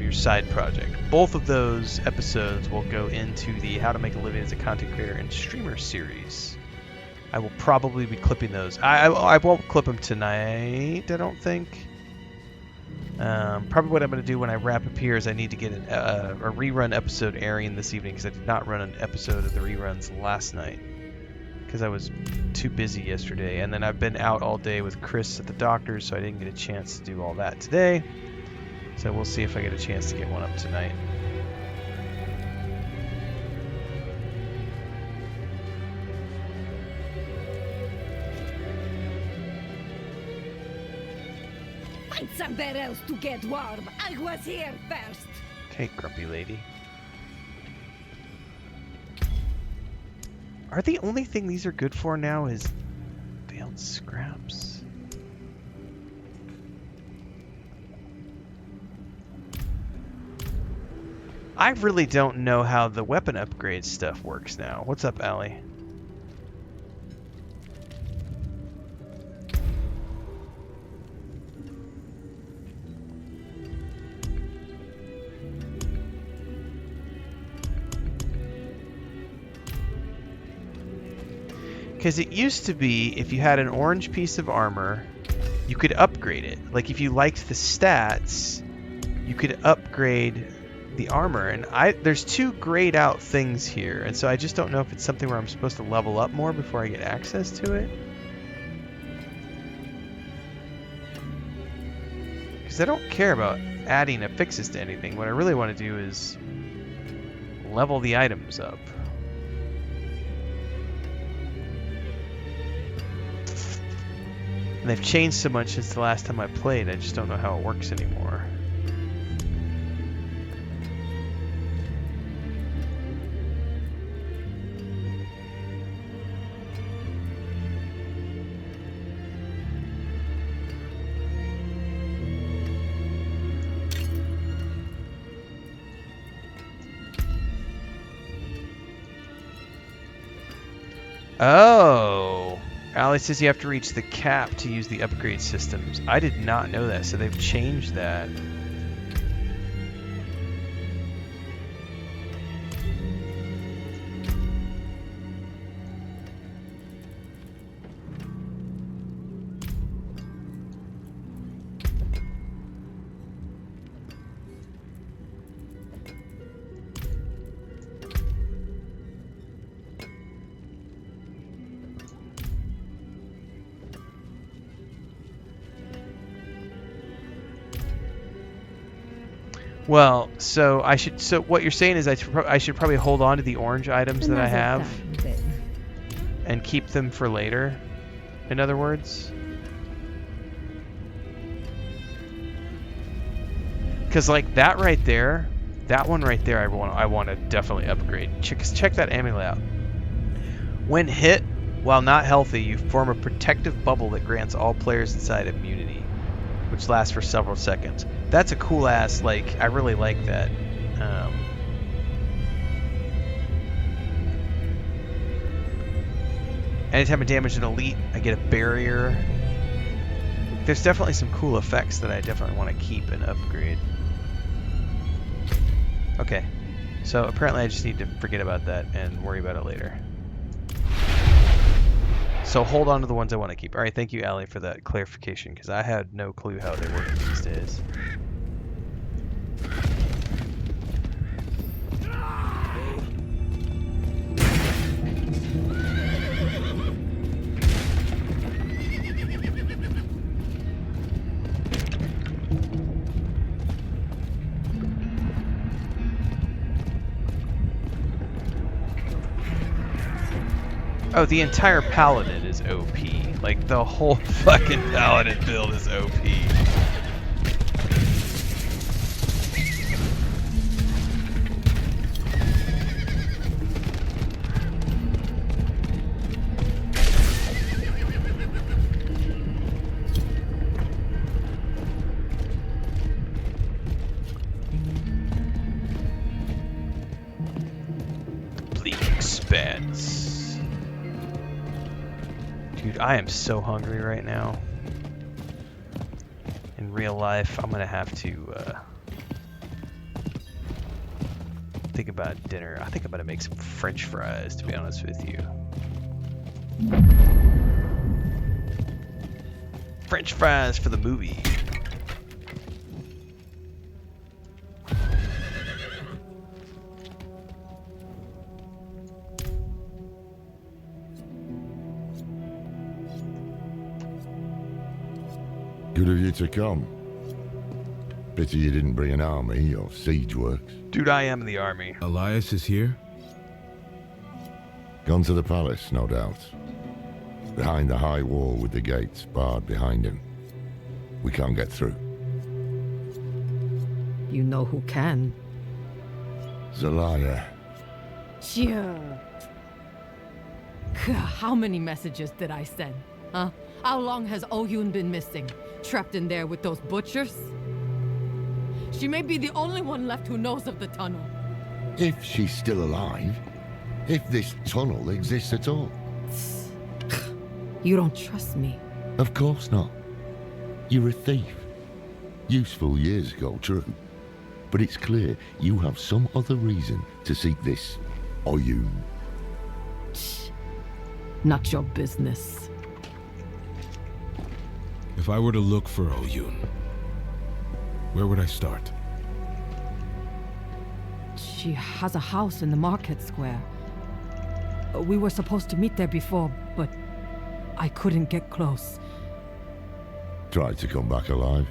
Your side project. Both of those episodes will go into the How to Make a Living as a Content Creator and Streamer series. I will probably be clipping those. I won't clip them tonight, I don't think. Probably what I'm going to do when I wrap up here is I need to get a rerun episode airing this evening, because I did not run an episode of the reruns last night because I was too busy yesterday. And then I've been out all day with Chris at the doctor's, so I didn't get a chance to do all that today. So we'll see if I get a chance to get one up tonight. Find somewhere else to get warm. I was here first. Okay, grumpy lady. Are the only thing these are good for now is failed scraps? I really don't know how the weapon upgrade stuff works now. What's up, Allie? Because it used to be, if you had an orange piece of armor, you could upgrade it. Like, if you liked the stats, you could upgrade the armor. And there's 2 grayed out things here, and so I just don't know if it's something where I'm supposed to level up more before I get access to it. Because I don't care about adding affixes to anything. What I really want to do is level the items up. And they've changed so much since the last time I played, I just don't know how it works anymore. Oh, Allie says you have to reach the cap to use the upgrade systems. I did not know that, so they've changed that. Well, so I should. So what you're saying is I should probably hold on to the orange items that I have and keep them for later. In other words, because like that right there, that one right there, I want to definitely upgrade. Check that amulet out. When hit while not healthy, you form a protective bubble that grants all players inside immunity, which lasts for several seconds. That's a cool ass, like, I really like that. Anytime I damage an elite, I get a barrier. There's definitely some cool effects that I definitely want to keep and upgrade. Okay, so apparently I just need to forget about that and worry about it later. So hold on to the ones I want to keep. Alright, thank you, Allie, for that clarification, because I had no clue how they work these days. Oh, the entire paladin is OP. Like, the whole fucking paladin build is OP. Bleak expanse. Dude, I am so hungry right now. In real life, I'm gonna have to think about dinner. I think I'm gonna make some French fries, to be honest with you. French fries for the movie. Good of you to come. Pity you didn't bring an army or siege works. Dude, I am the army. Elias is here? Gone to the palace, no doubt. Behind the high wall with the gates barred behind him. We can't get through. You know who can. Zelaya. Sure. How many messages did I send? Huh? How long has Oyun been missing? Trapped in there with those butchers? She may be the only one left who knows of the tunnel. If she's still alive. If this tunnel exists at all. You don't trust me? Of course not. You're a thief. Useful years ago, true. But it's clear you have some other reason to seek this Oyun. Not your business. If I were to look for Oyun, where would I start? She has a house in the market square. We were supposed to meet there before, but I couldn't get close. Tried to come back alive.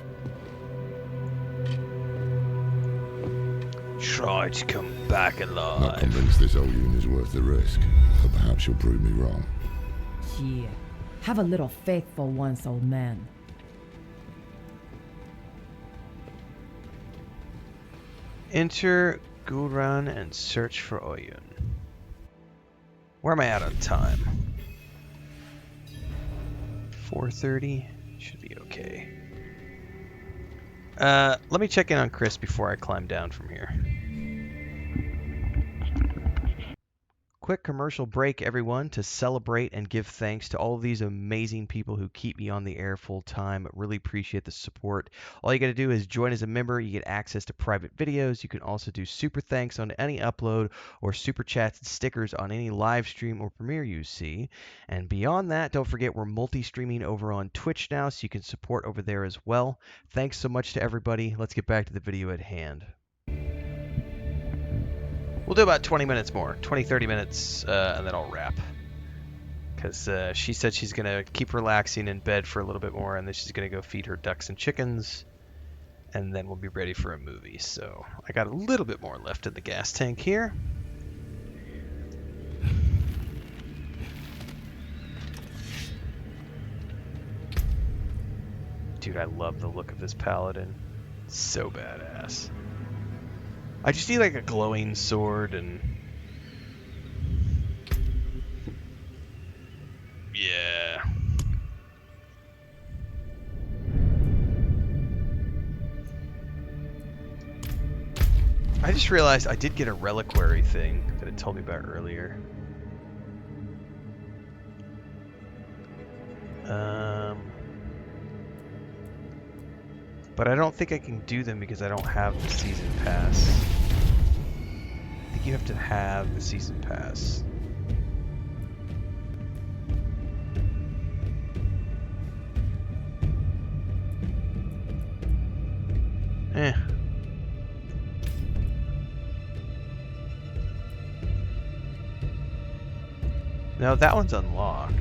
Try to come back alive. Not convinced this Oyun is worth the risk, but perhaps you'll prove me wrong. Yeah. Have a little faith for once, old man. Enter Gulran and search for Oyun. Where am I at on time? 4:30? Should be okay. Let me check in on Chris before I climb down from here. Quick commercial break, everyone, to celebrate and give thanks to all of these amazing people who keep me on the air full time. Really appreciate the support. All you got to do is join as a member. You get access to private videos. You can also do super thanks on any upload or super chats and stickers on any live stream or premiere you see. And beyond that, don't forget we're multi-streaming over on Twitch now, so you can support over there as well. Thanks so much to everybody. Let's get back to the video at hand. We'll do about 20 minutes more, 20, 30 minutes, and then I'll wrap. Because she said she's going to keep relaxing in bed for a little bit more, and then she's going to go feed her ducks and chickens, and then we'll be ready for a movie. So I got a little bit more left in the gas tank here. Dude, I love the look of this paladin. So badass. I just need like a glowing sword and... yeah. I just realized I did get a reliquary thing that it told me about earlier. But I don't think I can do them because I don't have the season pass. I think you have to have the season pass. Eh. No, that one's unlocked.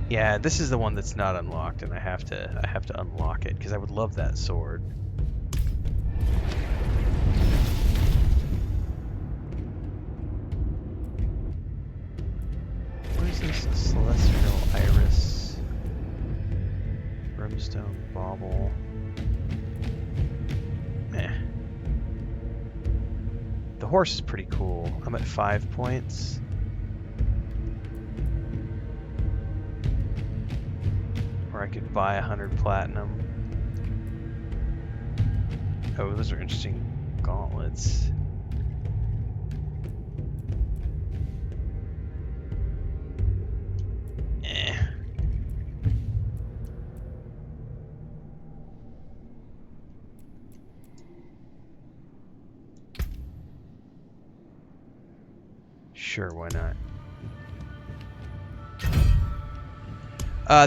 Yeah, this is the one that's not unlocked, and I have to unlock it because I would love that sword. What is this? Celestial Iris, Brimstone Bauble. Meh. The horse is pretty cool. I'm at 5 points. Or I could buy 100 platinum. Oh, those are interesting gauntlets. Eh. Sure, why not?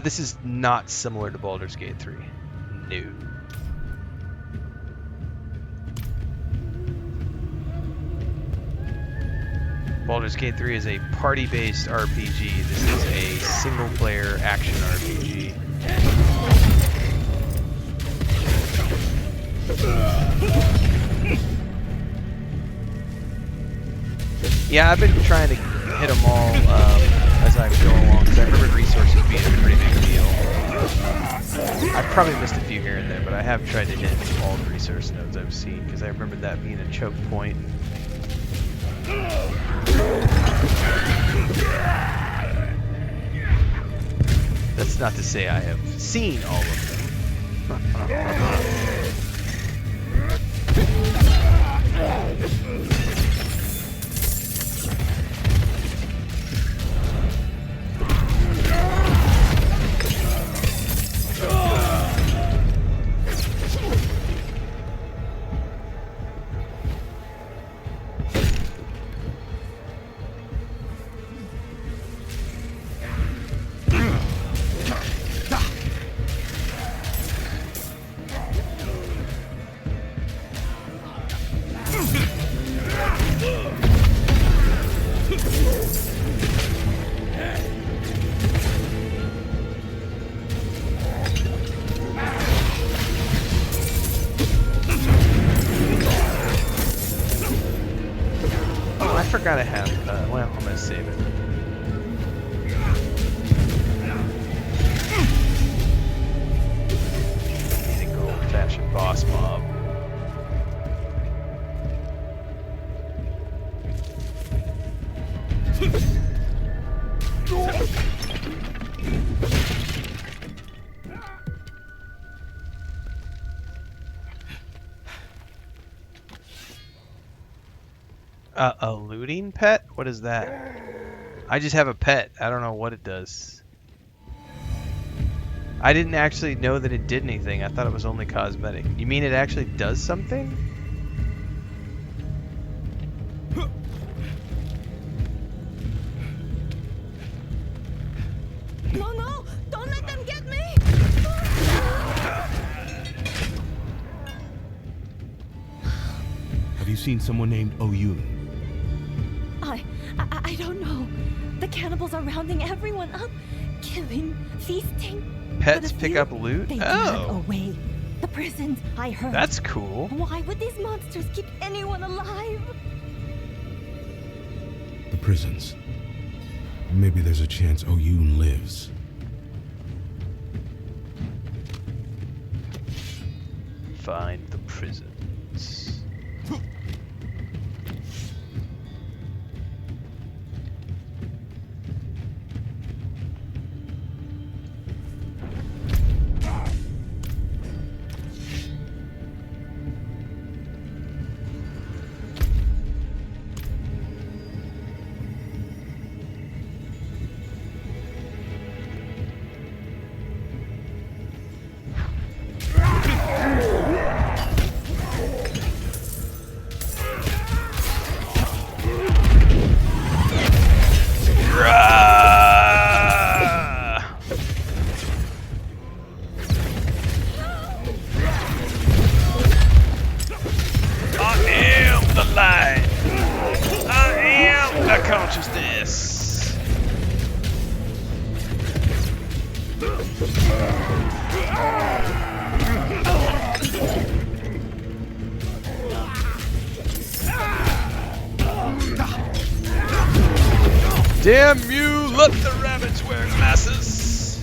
This is not similar to Baldur's Gate 3. No. Baldur's Gate 3 is a party-based RPG. This is a single-player action RPG. Yeah, I've been trying to hit them all as I go along, because I remember resources being a pretty big deal. I've probably missed a few here and there, but I have tried to hit all the resource nodes I've seen, because I remember that being a choke point. That's not to say I have seen all of them. I forgot I have, well, I'm gonna save it. Need to go old-fashioned boss mob. A looting pet? What is that? I just have a pet. I don't know what it does. I didn't actually know that it did anything. I thought it was only cosmetic. You mean it actually does something? No, no! Don't let them get me! Have you seen someone named Oyun? I don't know. The cannibals are rounding everyone up, killing, feasting. Pets pick up loot? They drag away. The prisons, I heard. That's cool. Why would these monsters keep anyone alive? The prisons. Maybe there's a chance Oyun lives. Find the prisons. Damn you, let the rabbits wear glasses.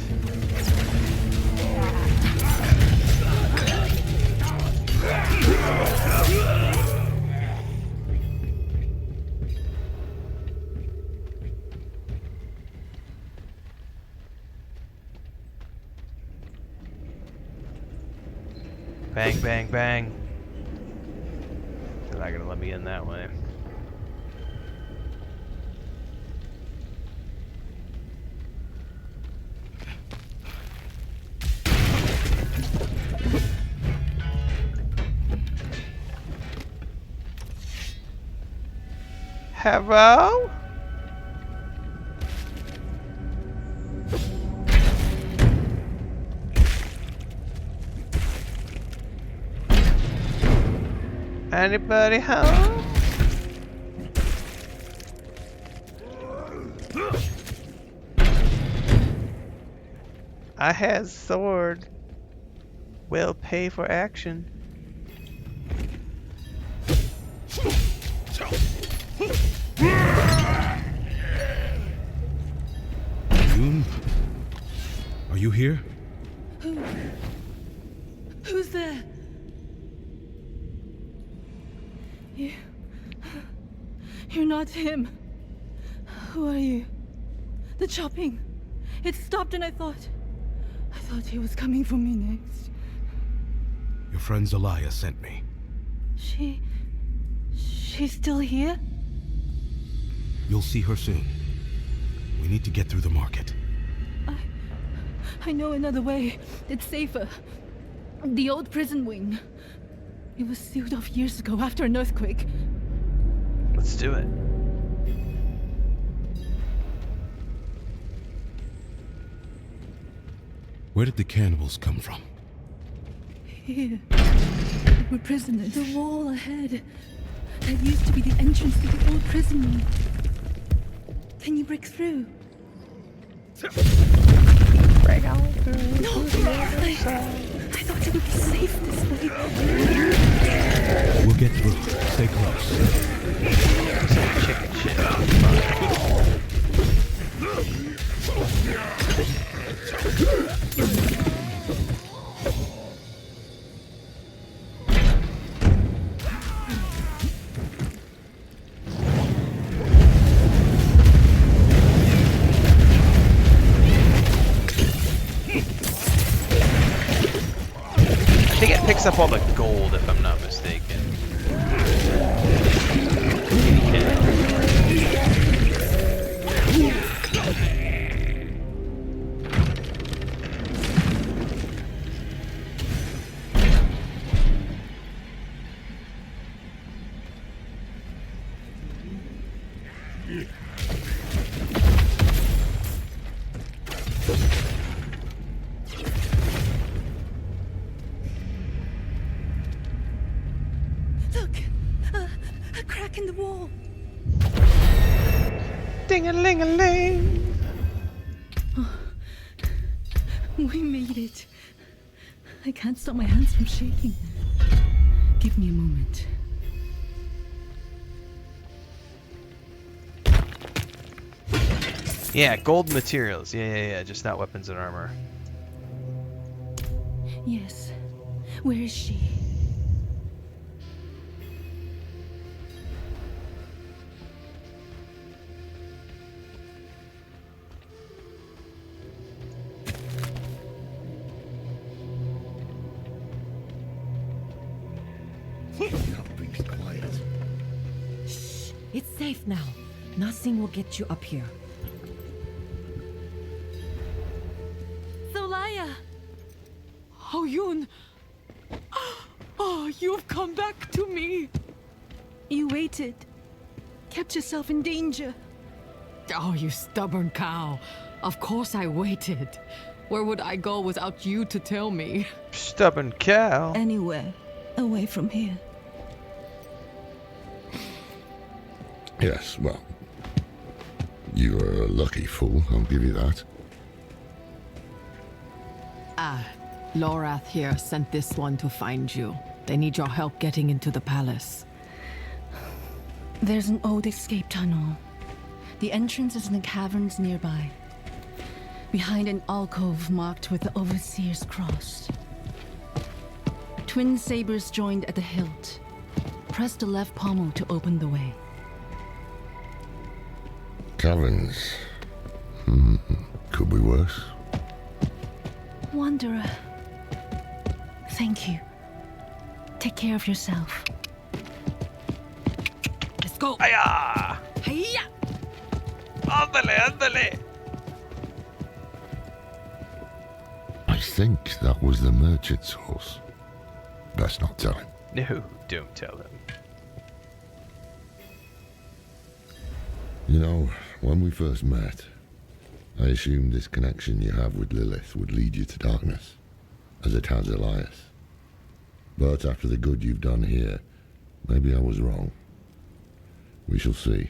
Bang, bang, bang. They're not gonna let me in that way. Hello? Anybody home? I has sword. Will pay for action. June? Are you here? Who's there? You're not him. Who are you? The chopping. It stopped and I thought he was coming for me next. Your friend Zelaya sent me. She's still here? You'll see her soon. We need to get through the market. I know another way. It's safer. The old prison wing. It was sealed off years ago after an earthquake. Let's do it. Where did the cannibals come from? Here. We're prisoners. The wall ahead. That used to be the entrance to the old prison wing. Can you break through? Break on through. No, I thought it would be safe this way. We'll get through. Stay close. Some chicken shit. I think it picks up all the gold, if I'm not mistaken. A crack in the wall. Ding-a-ling-a-ling. Oh, we made it. I can't stop my hands from shaking. Give me a moment. Yeah, gold materials. Yeah. Just not weapons and armor. Yes. Where is she? Be quiet. Shh. It's safe now. Nothing will get you up here. Zelaya! Oh, Yun! Oh, you've come back to me! You waited. Kept yourself in danger. Oh, you stubborn cow. Of course I waited. Where would I go without you to tell me? Stubborn cow. Anywhere. Away from here. Yes, well, you are a lucky fool, I'll give you that. Lorath here sent this one to find you. They need your help getting into the palace. There's an old escape tunnel. The entrance is in the caverns nearby, behind an alcove marked with the Overseer's cross. Twin sabers joined at the hilt. Press the left pommel to open the way. Caverns. Could be worse. Wanderer, thank you. Take care of yourself. Let's go. Hiya! Hiya! Ándale, ándale! I think that was the merchant's horse. Best not tell him. No, don't tell him. You know, when we first met, I assumed this connection you have with Lilith would lead you to darkness, as it has Elias. But after the good you've done here, maybe I was wrong. We shall see.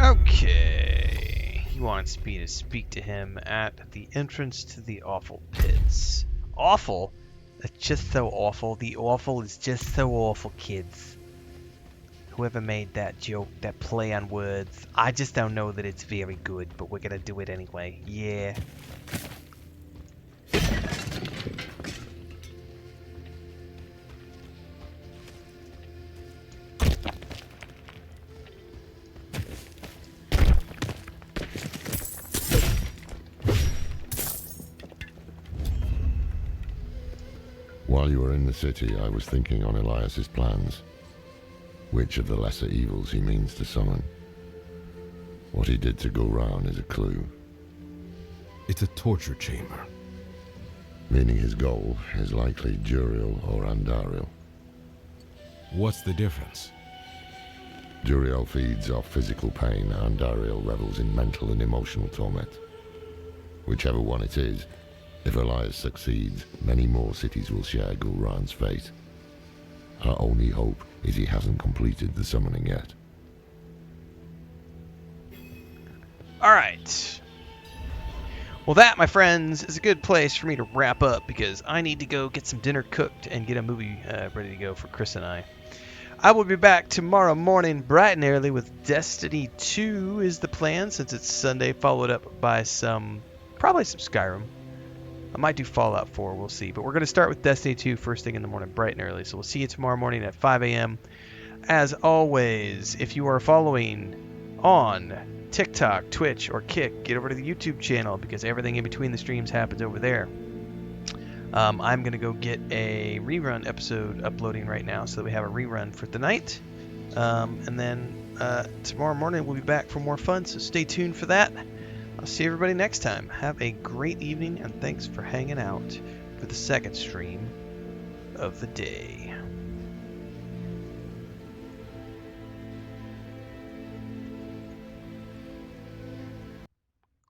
Okay. He wants me to speak to him at the entrance to the awful pits. Awful? That's just so awful. The awful is just so awful, kids. Whoever made that joke, that play on words, I just don't know that it's very good, but we're gonna do it anyway. Yeah. While you were in the city, I was thinking on Elias's plans. Which of the lesser evils he means to summon. What he did to go round is a clue. It's a torture chamber. Meaning his goal is likely Duriel or Andariel. What's the difference? Duriel feeds off physical pain, Andariel revels in mental and emotional torment. Whichever one it is, if Elias succeeds, many more cities will share Gulran's fate. Our only hope is he hasn't completed the summoning yet. Alright. Well, that, my friends, is a good place for me to wrap up because I need to go get some dinner cooked and get a movie ready to go for Chris and I. I will be back tomorrow morning bright and early with Destiny 2 is the plan since it's Sunday, followed up by probably some Skyrim. I might do Fallout 4, we'll see. But we're going to start with Destiny 2 first thing in the morning, bright and early. So we'll see you tomorrow morning at 5 a.m. As always, if you are following on TikTok, Twitch, or Kick, get over to the YouTube channel because everything in between the streams happens over there. I'm going to go get a rerun episode uploading right now so that we have a rerun for tonight. And then tomorrow morning we'll be back for more fun, so stay tuned for that. I'll see everybody next time. Have a great evening, and thanks for hanging out for the second stream of the day.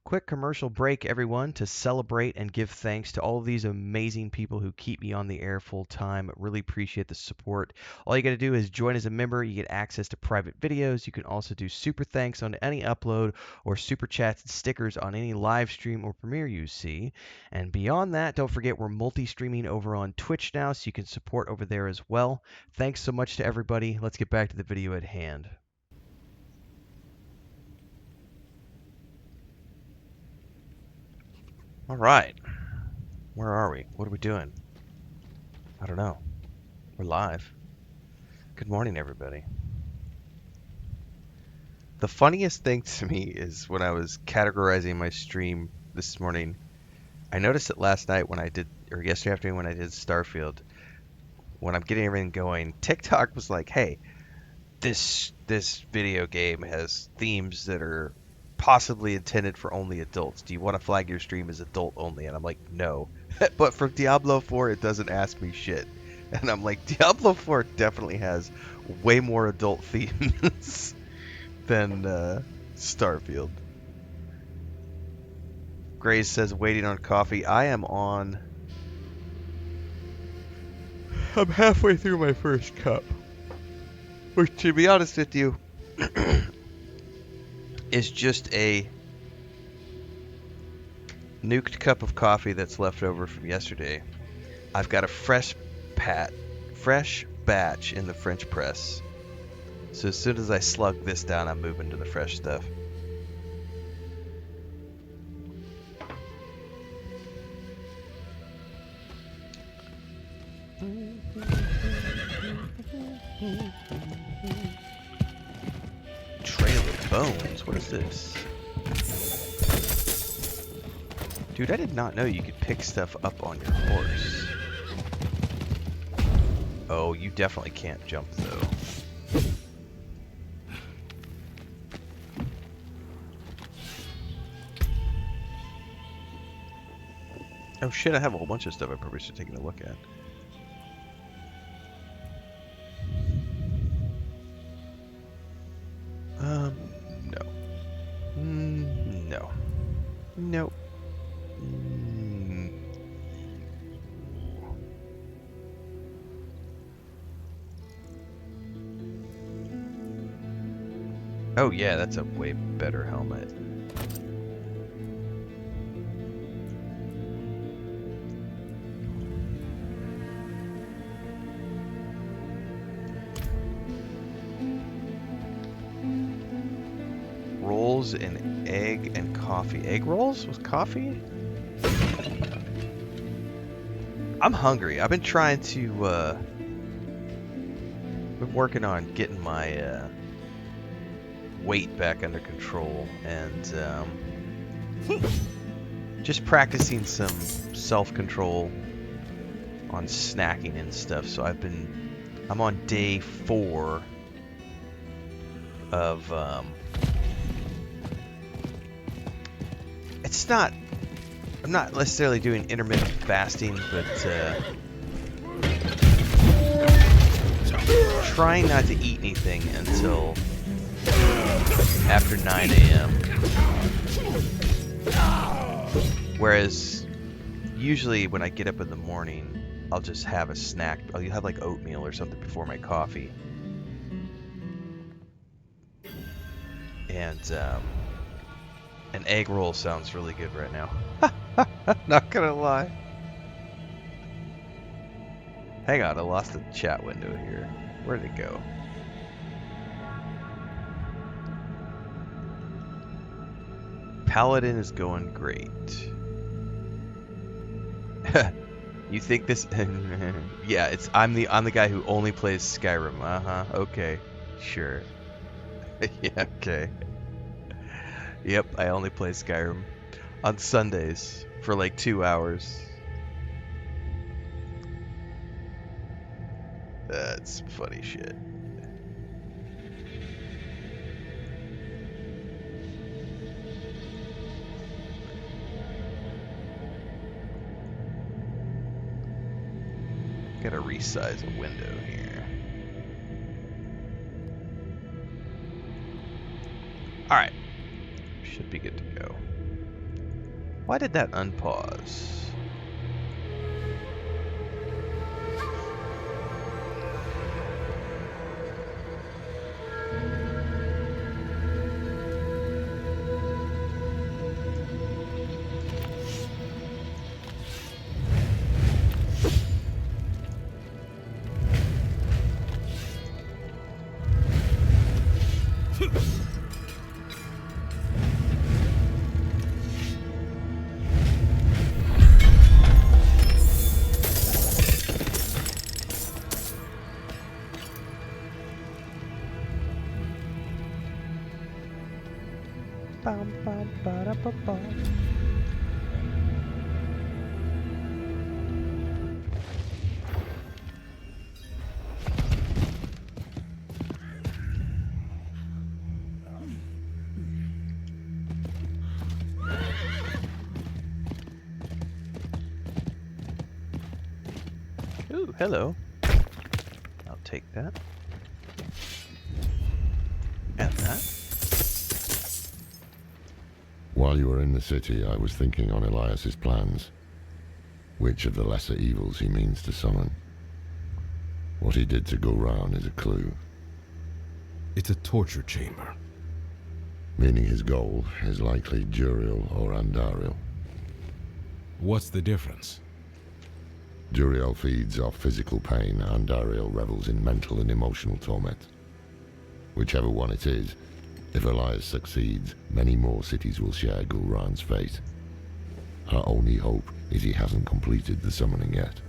Quick commercial break, everyone, to celebrate and give thanks to all of these amazing people who keep me on the air full time. Really appreciate the support. All you got to do is join as a member. You get access to private videos. You can also do super thanks on any upload or super chats and stickers on any live stream or premiere you see. And beyond that, don't forget we're multi-streaming over on Twitch now, so you can support over there as well. Thanks so much to everybody. Let's get back to the video at hand. All right. Where are we? What are we doing? I don't know. We're live. Good morning, everybody. The funniest thing to me is when I was categorizing my stream this morning, I noticed it last night when I did, or yesterday afternoon when I did Starfield, when I'm getting everything going, TikTok was like, hey, this video game has themes that are possibly intended for only adults. Do you want to flag your stream as adult only? And I'm like, no. But for Diablo 4, it doesn't ask me shit. And I'm like, Diablo 4 definitely has way more adult themes than Starfield. Grace says, waiting on coffee. I'm halfway through my first cup. Which, to be honest with you, is just a nuked cup of coffee that's left over from yesterday. I've got a fresh batch in the French press. So as soon as I slug this down, I'm moving to the fresh stuff. Trail of Bones? What is this? Dude, I did not know you could pick stuff up on your horse. Oh, you definitely can't jump, though. Oh shit, I have a whole bunch of stuff I probably should take a look at. No. No. Nope. Oh yeah, that's a way better helmet. Rolls and egg and coffee. Egg rolls with coffee? I'm hungry. I've been trying to, been working on getting my, weight back under control and, just practicing some self-control on snacking and stuff. So I'm on day 4 of, I'm not necessarily doing intermittent fasting, but trying not to eat anything until after 9 a.m. Whereas usually when I get up in the morning, I'll just have a snack. I'll have like oatmeal or something before my coffee. And an egg roll sounds really good right now. Not gonna lie. Hang on, I lost the chat window here. Where'd it go? Paladin is going great. You think this? Yeah, I'm the guy who only plays Skyrim. Okay, sure. Yeah, okay. Yep, I only play Skyrim on Sundays for like 2 hours. That's funny shit. Gotta resize a window here. Alright. Should be good to go. Why did that unpause? Ooh, hello. I'll take that. And that. While you were in the city, I was thinking on Elias's plans. Which of the lesser evils he means to summon. What he did to go round is a clue. It's a torture chamber. Meaning his goal is likely Juriel or Andariel. What's the difference? Duriel feeds off physical pain, and Ariel revels in mental and emotional torment. Whichever one it is, if Elias succeeds, many more cities will share Gulran's fate. Our only hope is he hasn't completed the summoning yet.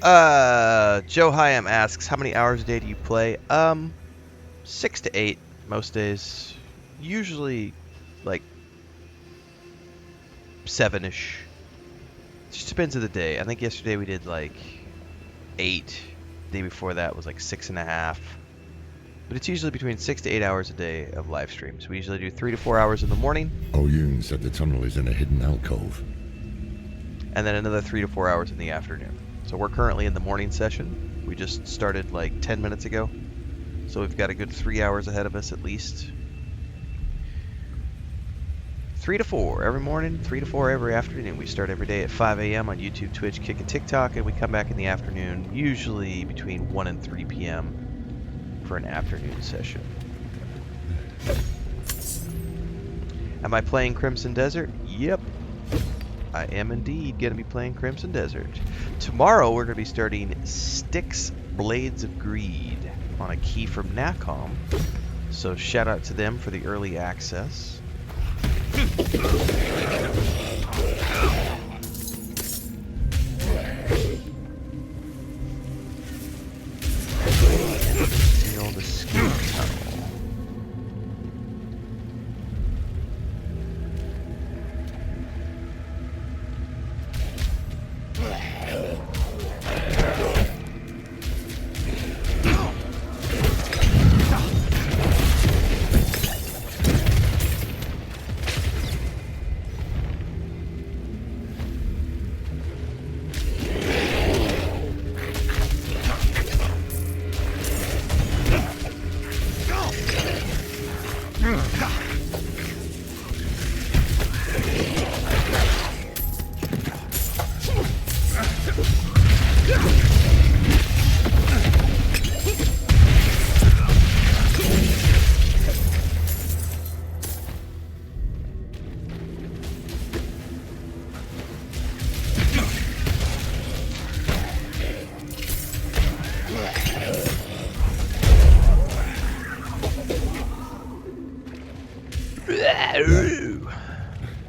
Joe Hyam asks, how many hours a day do you play? 6 to 8 most days. Usually, like, 7-ish. It just depends on the day. I think yesterday we did, like, 8. The day before that was, like, 6.5. But it's usually between 6 to 8 hours a day of live streams. We usually do 3 to 4 hours in the morning. Oyun said the tunnel is in a hidden alcove. And then another 3 to 4 hours in the afternoon. So we're currently in the morning session. We just started like 10 minutes ago. So we've got a good 3 hours ahead of us at least. 3 to 4 every morning, 3 to 4 every afternoon. We start every day at 5 a.m. on YouTube, Twitch, Kick, and TikTok, and we come back in the afternoon, usually between 1 and 3 p.m. for an afternoon session. Am I playing Crimson Desert? Yep. I am indeed going to be playing Crimson Desert. Tomorrow we're going to be starting Styx Blades of Greed on a key from Nacom. So shout out to them for the early access. See all the skill tunnel.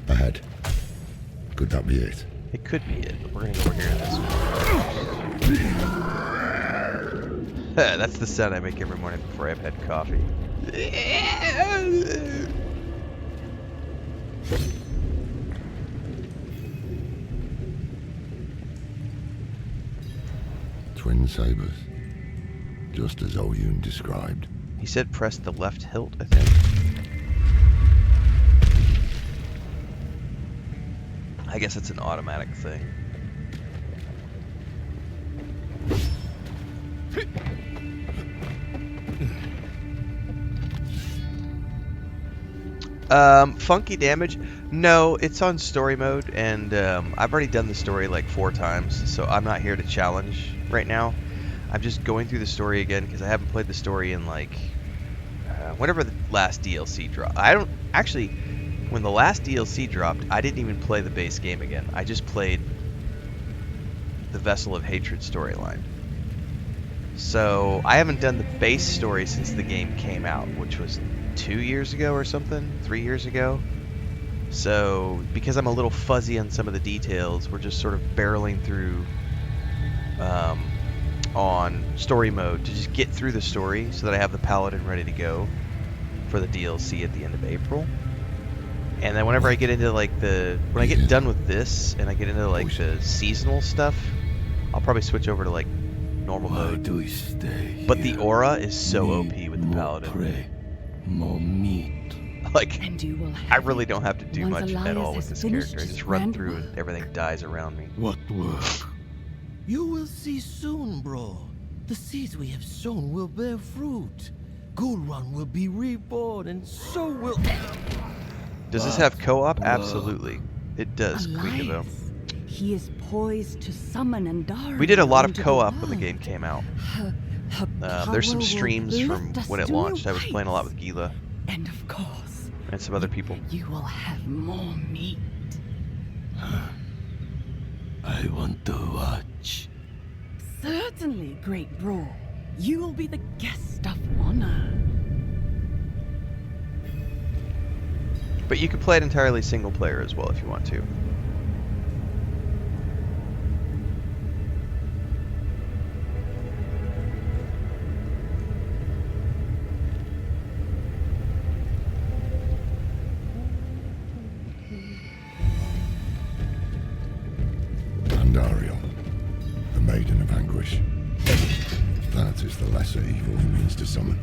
Ahead. Could that be it? It could be it, but we're gonna go over here this one. That's the sound I make every morning before I've had coffee. Twin sabers. Just as Oyun described. He said press the left hilt, I think. I guess it's an automatic thing. Funky damage? No, it's on story mode, and I've already done the story like 4 times, so I'm not here to challenge right now. I'm just going through the story again because I haven't played the story in like whenever the last DLC dropped. I don't actually. When the last DLC dropped, I didn't even play the base game again. I just played the Vessel of Hatred storyline. So I haven't done the base story since the game came out, which was 2 years ago or something, 3 years ago. So because I'm a little fuzzy on some of the details, we're just sort of barreling through on story mode to just get through the story so that I have the Paladin ready to go for the DLC at the end of April. And then whenever I get into like when I get done with this and I get into like the seasonal stuff, I'll probably switch over to like normal mode. Do we stay but the aura is so OP with the Paladin. Prey, more meat. Like, And you will I really don't have to do once much at Elias all with has this finished character. I his just run grand through work. and everything dies around me. What work? You will see soon, bro. The seeds we have sown will bear fruit. Gulran will be reborn, and so will... Does this have co-op? Absolutely. It does, Queekavo. He is poised to summon Andar. We did a lot of co-op when the game came out. There's some streams from when it launched. I was playing a lot with Gila. And of course, and some other people. You will have more meat. I want to watch. Certainly, great bro. You will be the guest of honor. But you could play it entirely single player as well if you want to. Andariel, the Maiden of Anguish. That is the lesser evil he means to summon.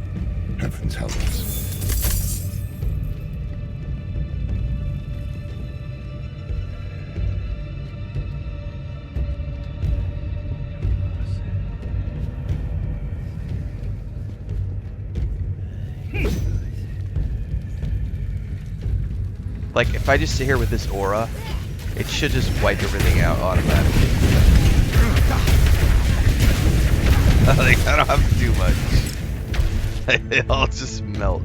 Heavens help us. Like, if I just sit here with this aura, it should just wipe everything out automatically. Like, I don't have to do much. It all just melt.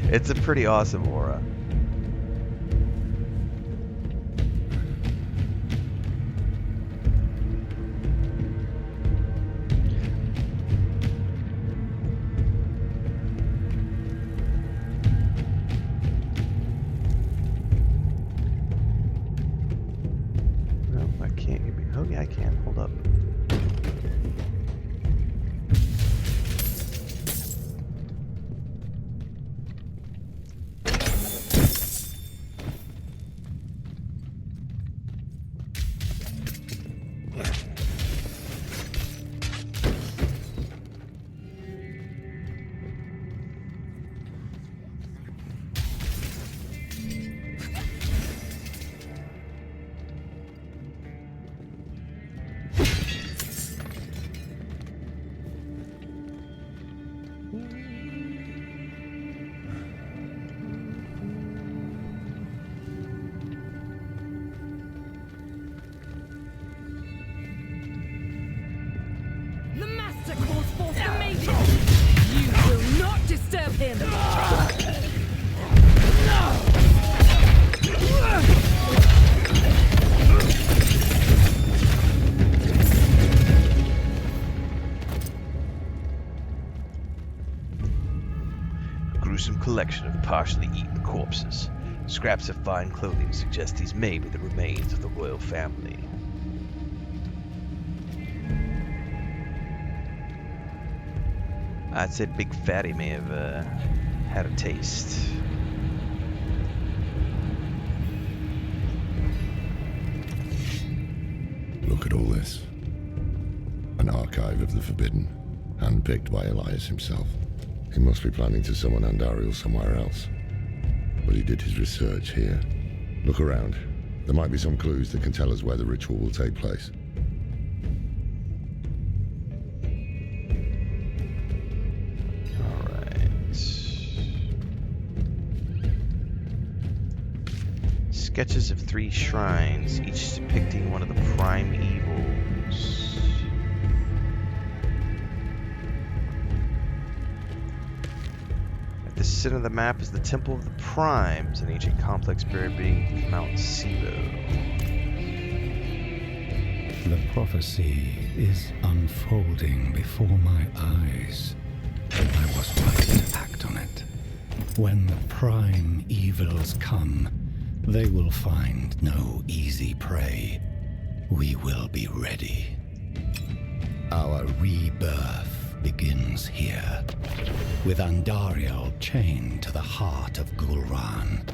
It's a pretty awesome aura. Oh yeah, I can. Hold up. The Master calls forth the Maiden! You will not disturb him! A gruesome collection of partially eaten corpses. Scraps of fine clothing suggest these may be the remains of the royal family. I'd say Big Fatty may have had a taste. Look at all this. An archive of the Forbidden, handpicked by Elias himself. He must be planning to summon Andariel somewhere else. But he did his research here. Look around. There might be some clues that can tell us where the ritual will take place. Sketches of 3 shrines, each depicting one of the prime evils. At the center of the map is the Temple of the Primes, an ancient complex buried beneath Mount Silo. The prophecy is unfolding before my eyes. I was right to act on it. When the prime evils come, they will find no easy prey. We will be ready. Our rebirth begins here, with Andariel chained to the heart of Gulran.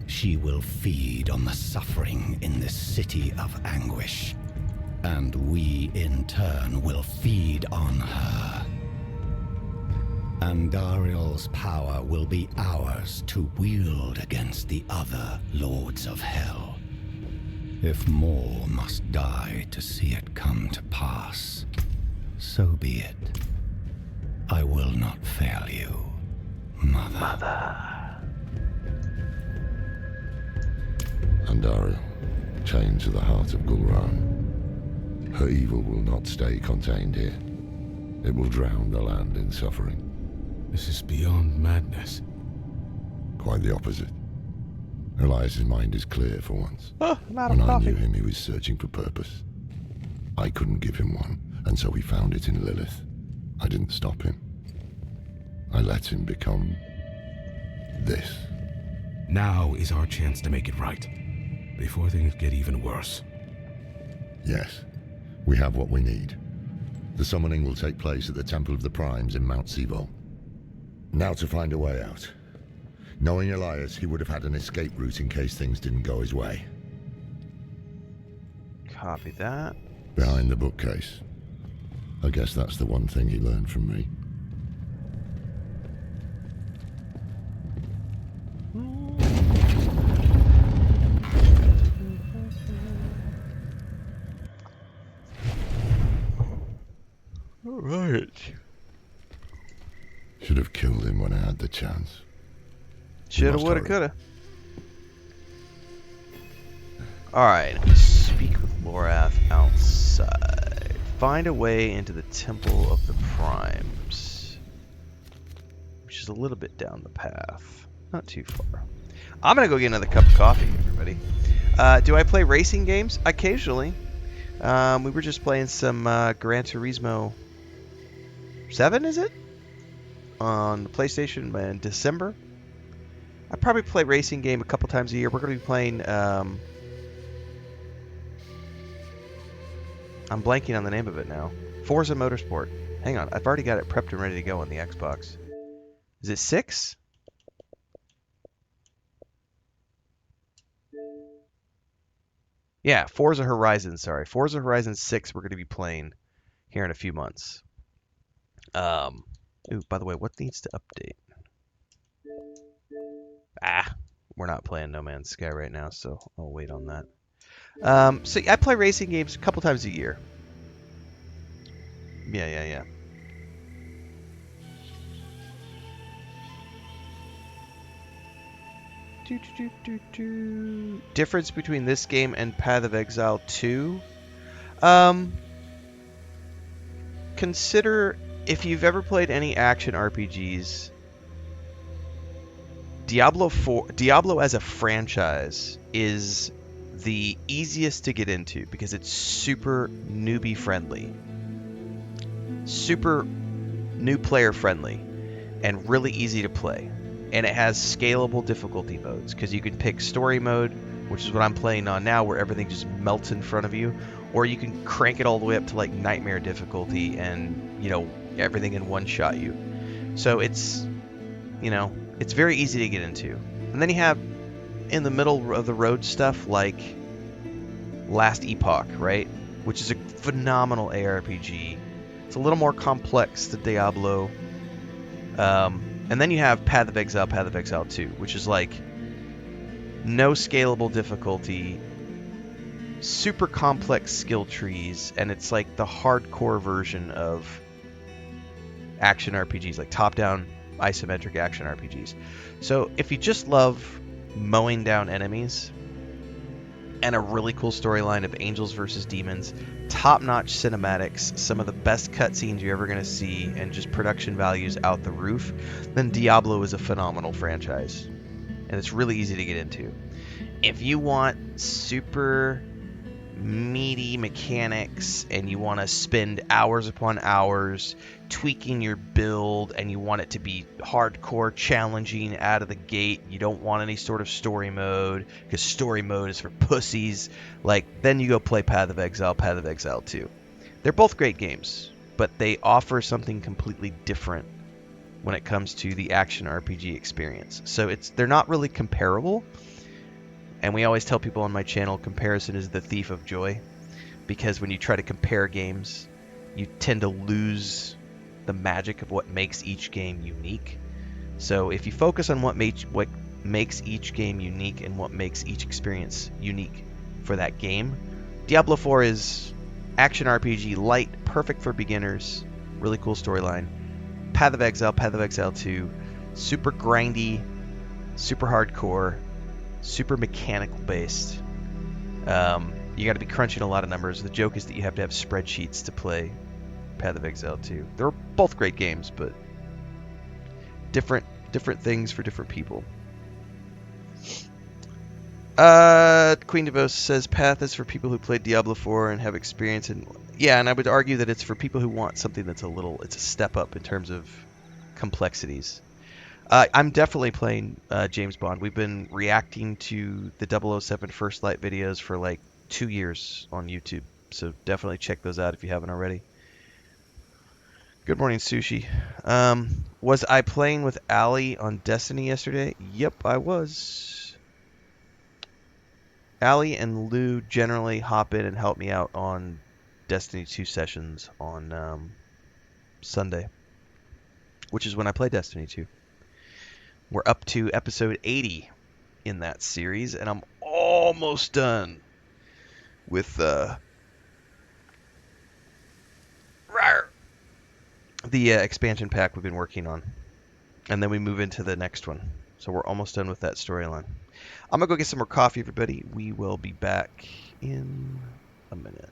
She will feed on the suffering in this city of anguish, and we in turn will feed on her. Andariel's power will be ours to wield against the other lords of hell. If more must die to see it come to pass, so be it. I will not fail you, Mother. Andariel, chained to the heart of Gulran. Her evil will not stay contained here. It will drown the land in suffering. This is beyond madness. Quite the opposite. Elias's mind is clear for once. Oh, I'm out when of I coffee. knew him, he was searching for purpose. I couldn't give him one, and so he found it in Lilith. I didn't stop him. I let him become this. Now is our chance to make it right, before things get even worse. Yes, we have what we need. The summoning will take place at the Temple of the Primes in Mount Sivo. Now to find a way out. Knowing Elias, he would have had an escape route in case things didn't go his way. Copy that. Behind the bookcase. I guess that's the one thing he learned from me. Alright. Should have killed him when I had the chance. Shoulda, woulda, coulda. Alright, speak with Lorath outside. Find a way into the Temple of the Primes. Which is a little bit down the path. Not too far. I'm gonna go get another cup of coffee, everybody. Do I play racing games? Occasionally. We were just playing some Gran Turismo 7, is it? On the PlayStation in December. I probably play racing game a couple times a year. We're going to be playing... I'm blanking on the name of it now. Forza Motorsport. Hang on. I've already got it prepped and ready to go on the Xbox. Is it 6? Yeah, Forza Horizon, sorry. Forza Horizon 6 we're going to be playing here in a few months. Ooh, by the way, what needs to update? We're not playing No Man's Sky right now, so I'll wait on that. So I play racing games a couple times a year. Yeah. Difference between this game and Path of Exile 2? Consider, if you've ever played any action RPGs, Diablo as a franchise is the easiest to get into because it's super newbie friendly. Super new player friendly and really easy to play. And it has scalable difficulty modes because you can pick story mode, which is what I'm playing on now, where everything just melts in front of you, or you can crank it all the way up to like nightmare difficulty and, you know, everything in one shot you. So it's, you know, it's very easy to get into. And then you have in the middle of the road stuff like Last Epoch, right? Which is a phenomenal ARPG. It's a little more complex than Diablo. And then you have Path of Exile 2, which is like no scalable difficulty, super complex skill trees, and it's like the hardcore version of action RPGs, like top-down isometric action RPGs. So if you just love mowing down enemies and a really cool storyline of angels versus demons, top-notch cinematics, some of the best cutscenes you're ever going to see, and just production values out the roof, then Diablo is a phenomenal franchise. And it's really easy to get into. If you want super meaty mechanics and you want to spend hours upon hours tweaking your build and you want it to be hardcore challenging out of the gate, you don't want any sort of story mode because story mode is for pussies, like, then you go play Path of Exile 2. They're both great games, but they offer something completely different when it comes to the action RPG experience. So they're not really comparable. And we always tell people on my channel, comparison is the thief of joy, because when you try to compare games, you tend to lose the magic of what makes each game unique. So if you focus on what makes each game unique and what makes each experience unique for that game, Diablo 4 is action RPG, light, perfect for beginners, really cool storyline. Path of Exile 2, super grindy, super hardcore, super mechanical based. You got to be crunching a lot of numbers. The joke is that you have to have spreadsheets to play Path of Exile 2. They're both great games, but different things for different people. Queen DeVos says Path is for people who played Diablo 4 and have experience in... Yeah, and I would argue that it's for people who want something that's it's a step up in terms of complexities. I'm definitely playing James Bond. We've been reacting to the 007 First Light videos for like 2 years on YouTube. So definitely check those out if you haven't already. Good morning, Sushi. Was I playing with Allie on Destiny yesterday? Yep, I was. Allie and Lou generally hop in and help me out on Destiny 2 sessions on Sunday, which is when I play Destiny 2. We're up to episode 80 in that series, and I'm almost done with the expansion pack we've been working on. And then we move into the next one. So we're almost done with that storyline. I'm going to go get some more coffee, everybody. We will be back in a minute.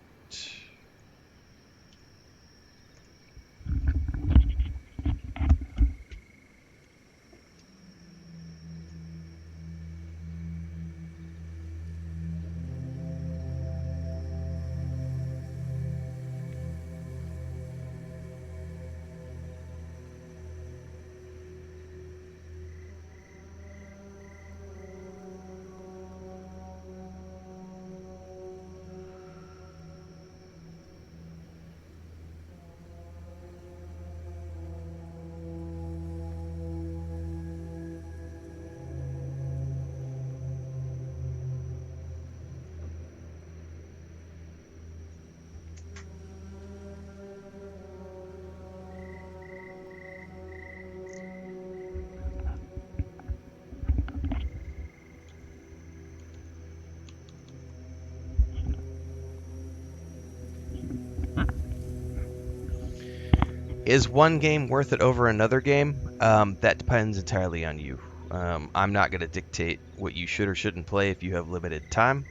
Is one game worth it over another game? That depends entirely on you. I'm not going to dictate what you should or shouldn't play if you have limited time.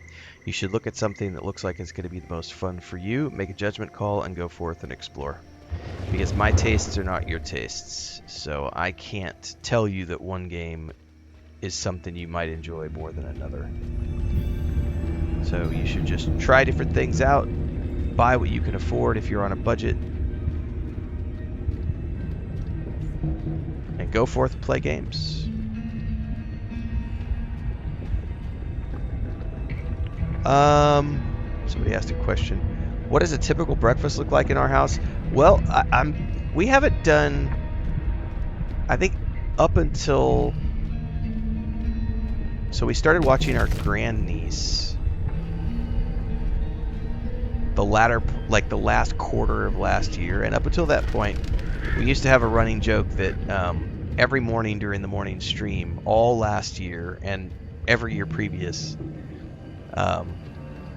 You should look at something that looks like it's going to be the most fun for you, make a judgment call, and go forth and explore. Because my tastes are not your tastes, so I can't tell you that one game is something you might enjoy more than another. So you should just try different things out, buy what you can afford if you're on a budget, and go forth and play games. Somebody asked a question. What does a typical breakfast look like in our house? Well, we haven't done, I think, up until, so we started watching our grandniece the last quarter of last year, and up until that point, we used to have a running joke that every morning during the morning stream, all last year and every year previous,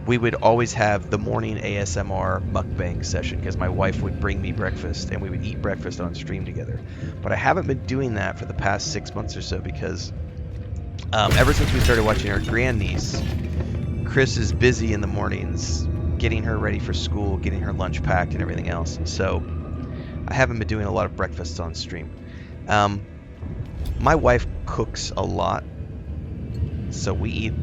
we would always have the morning ASMR mukbang session because my wife would bring me breakfast and we would eat breakfast on stream together. But I haven't been doing that for the past 6 months or so because ever since we started watching our grandniece, Chris is busy in the mornings getting her ready for school, getting her lunch packed and everything else. So I haven't been doing a lot of breakfasts on stream. My wife cooks a lot, so we eat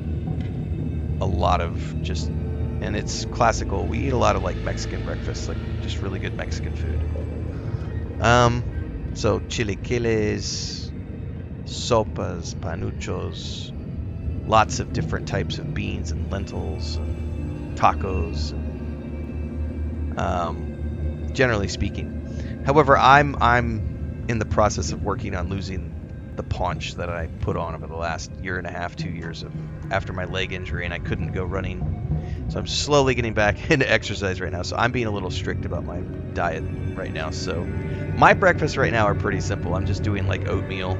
a lot of just, and it's classical, we eat a lot of like Mexican breakfast, like just really good Mexican food. So chilaquiles, sopas, panuchos, lots of different types of beans and lentils, and tacos, generally speaking. However, I'm in the process of working on losing the paunch that I put on over the last year and a half, 2 years after my leg injury, and I couldn't go running. So I'm slowly getting back into exercise right now. So I'm being a little strict about my diet right now. So my breakfasts right now are pretty simple. I'm just doing like oatmeal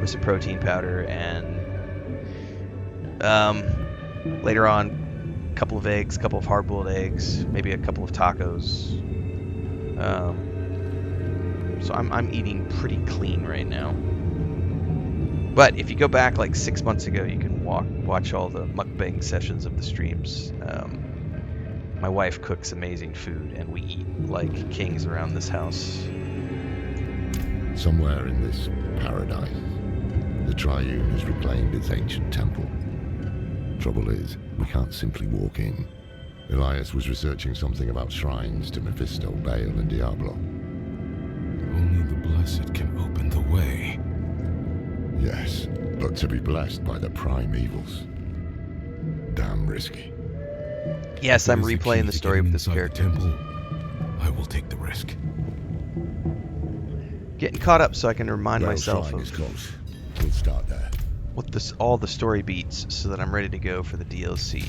with some protein powder, and later on, a couple of eggs, a couple of hard-boiled eggs, maybe a couple of tacos. So I'm eating pretty clean right now. But if you go back like 6 months ago, you can watch all the mukbang sessions of the streams. My wife cooks amazing food, and we eat like kings around this house. Somewhere in this paradise, the Triune has reclaimed its ancient temple. Trouble is, we can't simply walk in. Elias was researching something about shrines to Mephisto, Baal, and Diablo. Only the blessed can open the way. Yes, but to be blessed by the prime evils. Damn risky. Yes, I'm replaying the story with this character. Temple, I will take the risk. Getting caught up so I can remind Baal myself shrine of is close. We'll start there. what this all the story beats so that I'm ready to go for the DLC.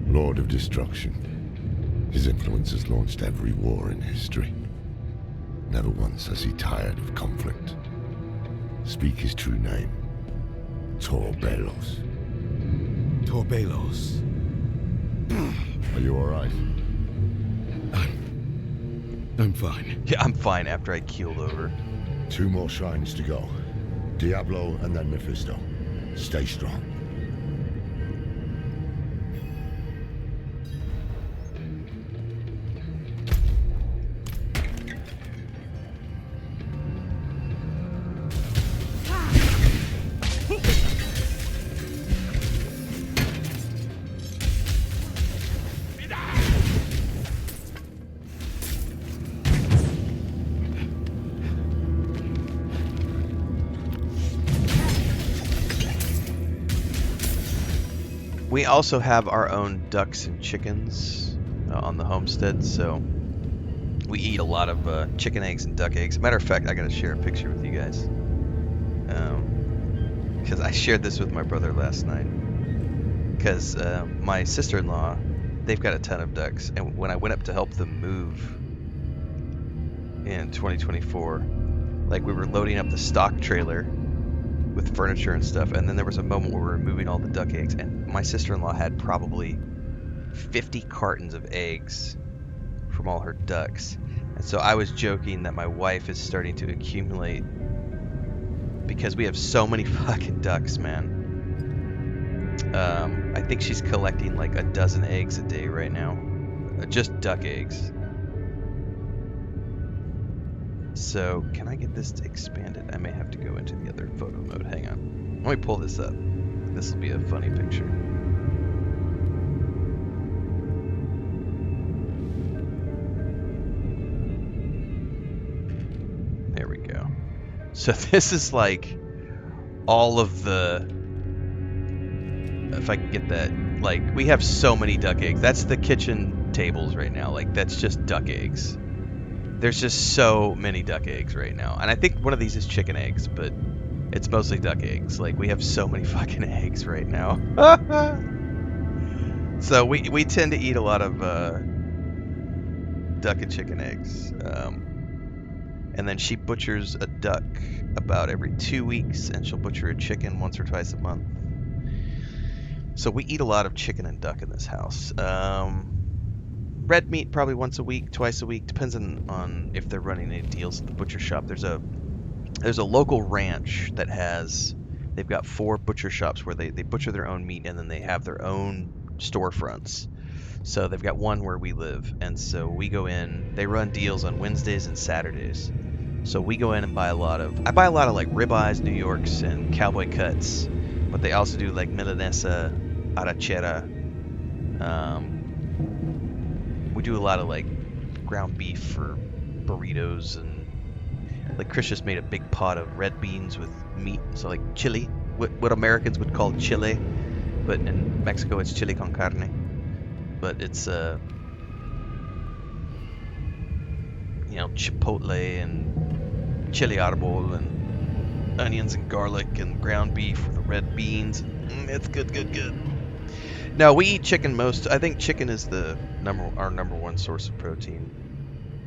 Lord of Destruction. His influence has launched every war in history. Never once has he tired of conflict. Speak his true name. Tor Balos. Tor Balos. Are you alright? I'm fine. Yeah, I'm fine after I keeled over. 2 more shrines to go. Diablo and then Mephisto. Stay strong. We also have our own ducks and chickens on the homestead, so we eat a lot of chicken eggs and duck eggs. Matter of fact, I gotta share a picture with you guys. Because I shared this with my brother last night. Because my sister-in-law, they've got a ton of ducks, and when I went up to help them move in 2024, like we were loading up the stock trailer with furniture and stuff, and then there was a moment where we were moving all the duck eggs, and my sister-in-law had probably 50 cartons of eggs from all her ducks. And so I was joking that my wife is starting to accumulate because we have so many fucking ducks, man. I think she's collecting like a dozen eggs a day right now. Just duck eggs. So, can I get this expanded? I may have to go into the other photo mode. Hang on. Let me pull this up. This will be a funny picture. There we go. So this is like all of the... If I can get that... Like, we have so many duck eggs. That's the kitchen tables right now. Like, that's just duck eggs. There's just so many duck eggs right now. And I think one of these is chicken eggs, but it's mostly duck eggs. Like, we have so many fucking eggs right now. So we tend to eat a lot of duck and chicken eggs. And then she butchers a duck about every 2 weeks, and she'll butcher a chicken once or twice a month. So we eat a lot of chicken and duck in this house. Red meat probably once a week, twice a week, depends on if they're running any deals at the butcher shop. There's a local ranch that they've got 4 butcher shops where they butcher their own meat, and then they have their own storefronts. So they've got one where we live, and so we go in. They run deals on Wednesdays and Saturdays. So we go in and buy a lot of like ribeyes, New Yorks, and cowboy cuts, but they also do like milanesa, arrachera. We do a lot of like ground beef for burritos, and like Chris just made a big pot of red beans with meat, so like chili, what Americans would call chile, but in Mexico it's chili con carne. But it's chipotle and chili árbol and onions and garlic and ground beef with the red beans. It's good. No, we eat chicken most. I think chicken is our number one source of protein.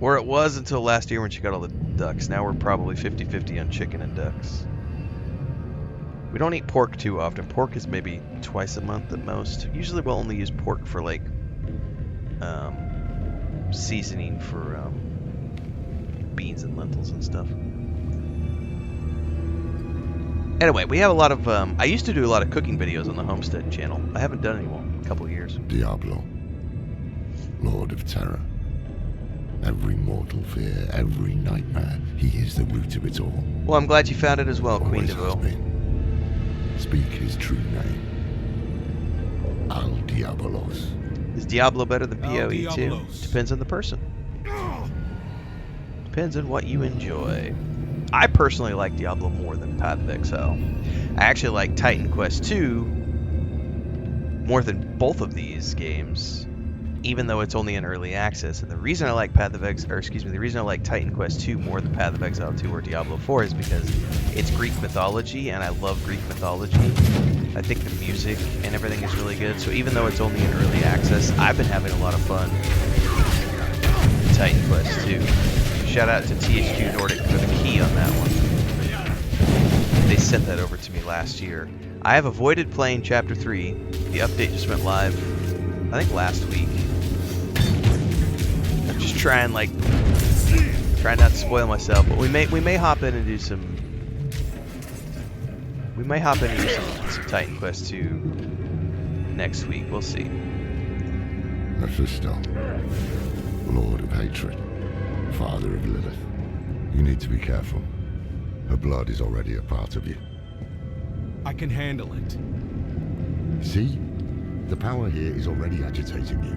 Or it was until last year when she got all the ducks. Now we're probably 50-50 on chicken and ducks. We don't eat pork too often. Pork is maybe twice a month at most. Usually we'll only use pork for like seasoning for beans and lentils and stuff. Anyway, we have a lot of. I used to do a lot of cooking videos on the Homestead channel. I haven't done any more in a couple years. Diablo, Lord of Terror. Every mortal fear, every nightmare, he is the root of it all. Well, I'm glad you found it as well, Queen Always DeVoe. has been. Speak his true name. Al Diabolos. Is Diablo better than PoE too? Diablos. Depends on the person. Depends on what you enjoy. I personally like Diablo more than Path of Exile. I actually like Titan Quest 2 more than both of these games, even though it's only in early access. And the reason I like the reason I like Titan Quest 2 more than Path of Exile 2 or Diablo 4 is because it's Greek mythology, and I love Greek mythology. I think the music and everything is really good. So even though it's only in early access, I've been having a lot of fun in Titan Quest 2. Shout out to THQ Nordic for the key on that one. They sent that over to me last year. I have avoided playing Chapter 3. The update just went live, I think last week. I'm just trying not to spoil myself, but we may hop in and do some. We may hop in and do some Titan Quest 2 next week. We'll see. Mephisto, Lord of Hatred, Father of Lilith. You need to be careful. Her blood is already a part of you. I can handle it. See? The power here is already agitating you.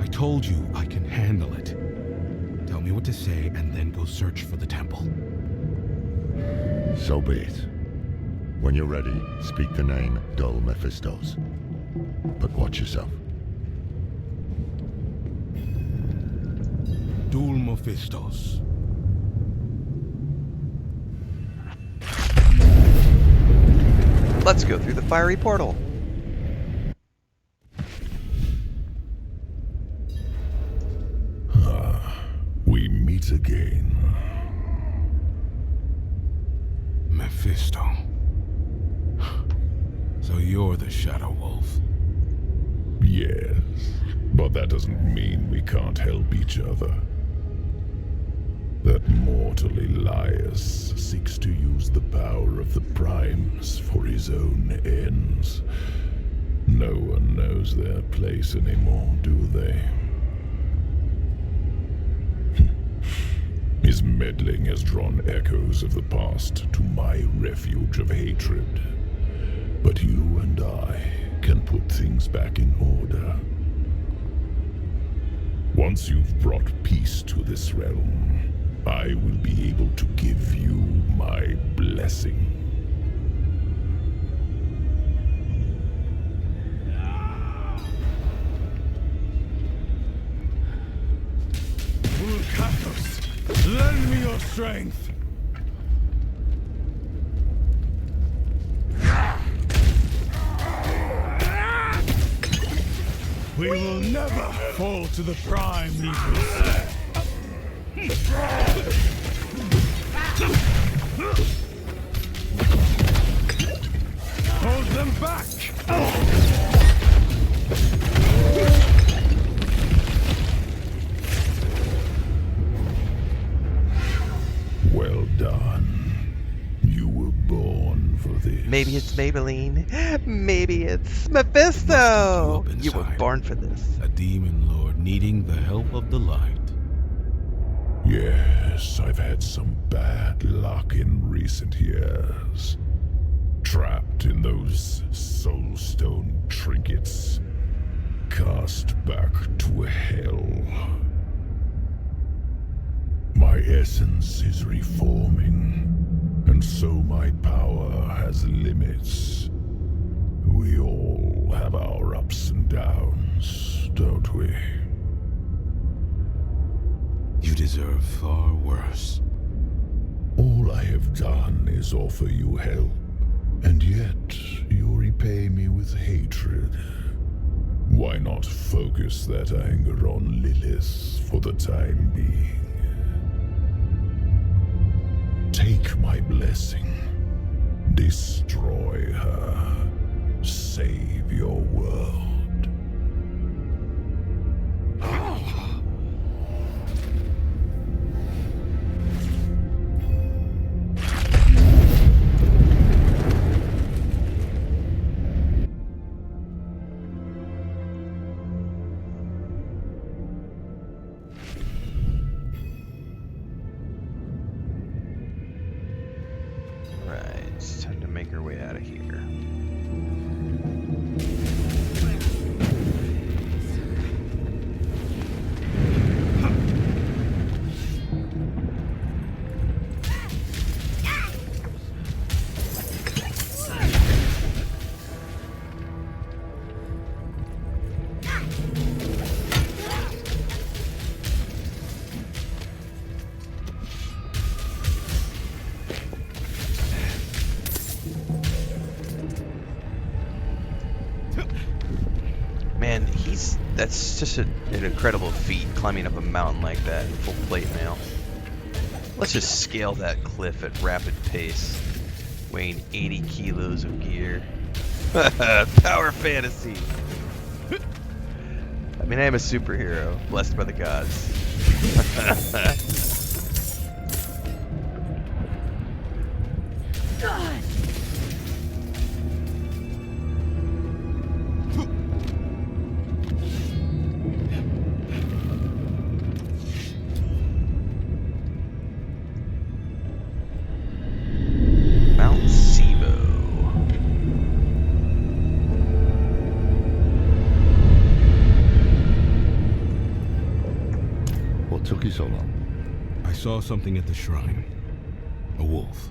I told you I can handle it. Tell me what to say and then go search for the temple. So be it. When you're ready, speak the name Dol Mephistos. But watch yourself. Dul Mephistos. Let's go through the fiery portal. We meet again. Mephisto. So you're the Shadow Wolf. Yes, but that doesn't mean we can't help each other. That mortal Elias seeks to use the power of the Primes for his own ends. No one knows their place anymore, do they? His meddling has drawn echoes of the past to my refuge of hatred. But you and I can put things back in order. Once you've brought peace to this realm, I will be able to give you my blessing. Vulcatos, lend me your strength. We will never fall to the Prime Eagles. Hold them back! Well done. You were born for this. Maybe it's Maybelline. Maybe it's Mephisto. You were born for this. A demon lord needing the help of the light. Yes, I've had some bad luck in recent years. Trapped in those soulstone trinkets. Cast back to hell. My essence is reforming, and so my power has limits. We all have our ups and downs, don't we? You deserve far worse. All I have done is offer you help, and yet you repay me with hatred. Why not focus that anger on Lilith for the time being? Take my blessing. Destroy her. Save your world. make our way out of here. Man, that's just an incredible feat, climbing up a mountain like that in full plate mail. Let's just scale that cliff at rapid pace, weighing 80 kilos of gear. Power fantasy! I mean, I am a superhero, blessed by the gods. Took you so long? I saw something at the shrine. A wolf.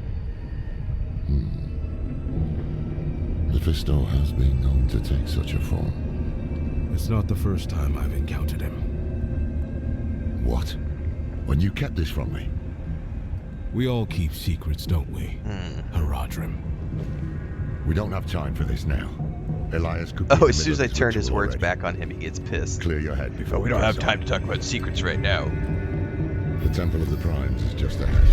Mephisto has been known to take such a form. It's not the first time I've encountered him. What? When you kept this from me? We all keep secrets, don't we? Haradrim. We don't have time for this now. Elias could... Oh, as soon as I turned his words back on him, he gets pissed. Clear your head before... Oh, we don't have time to talk about secrets right now. The Temple of the Primes is just ahead.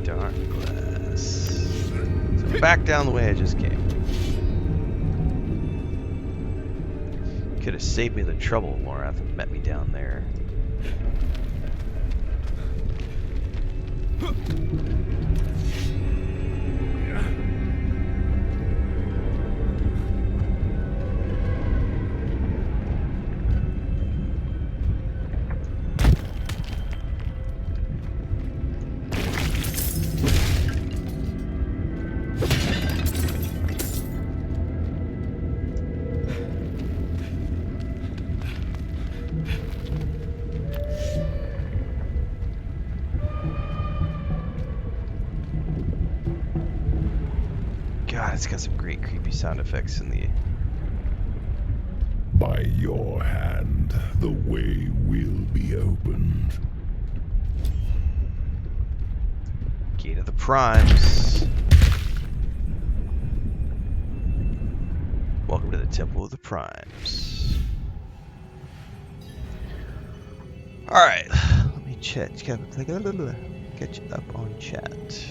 Dark glass. So back down the way I just came. Could have saved me the trouble, Morath, and met me down there. God, it's got some great creepy sound effects in the... By your hand, the way will be opened. Gate of the Primes. Welcome to the Temple of the Primes. Alright, let me chat. Get you up on chat.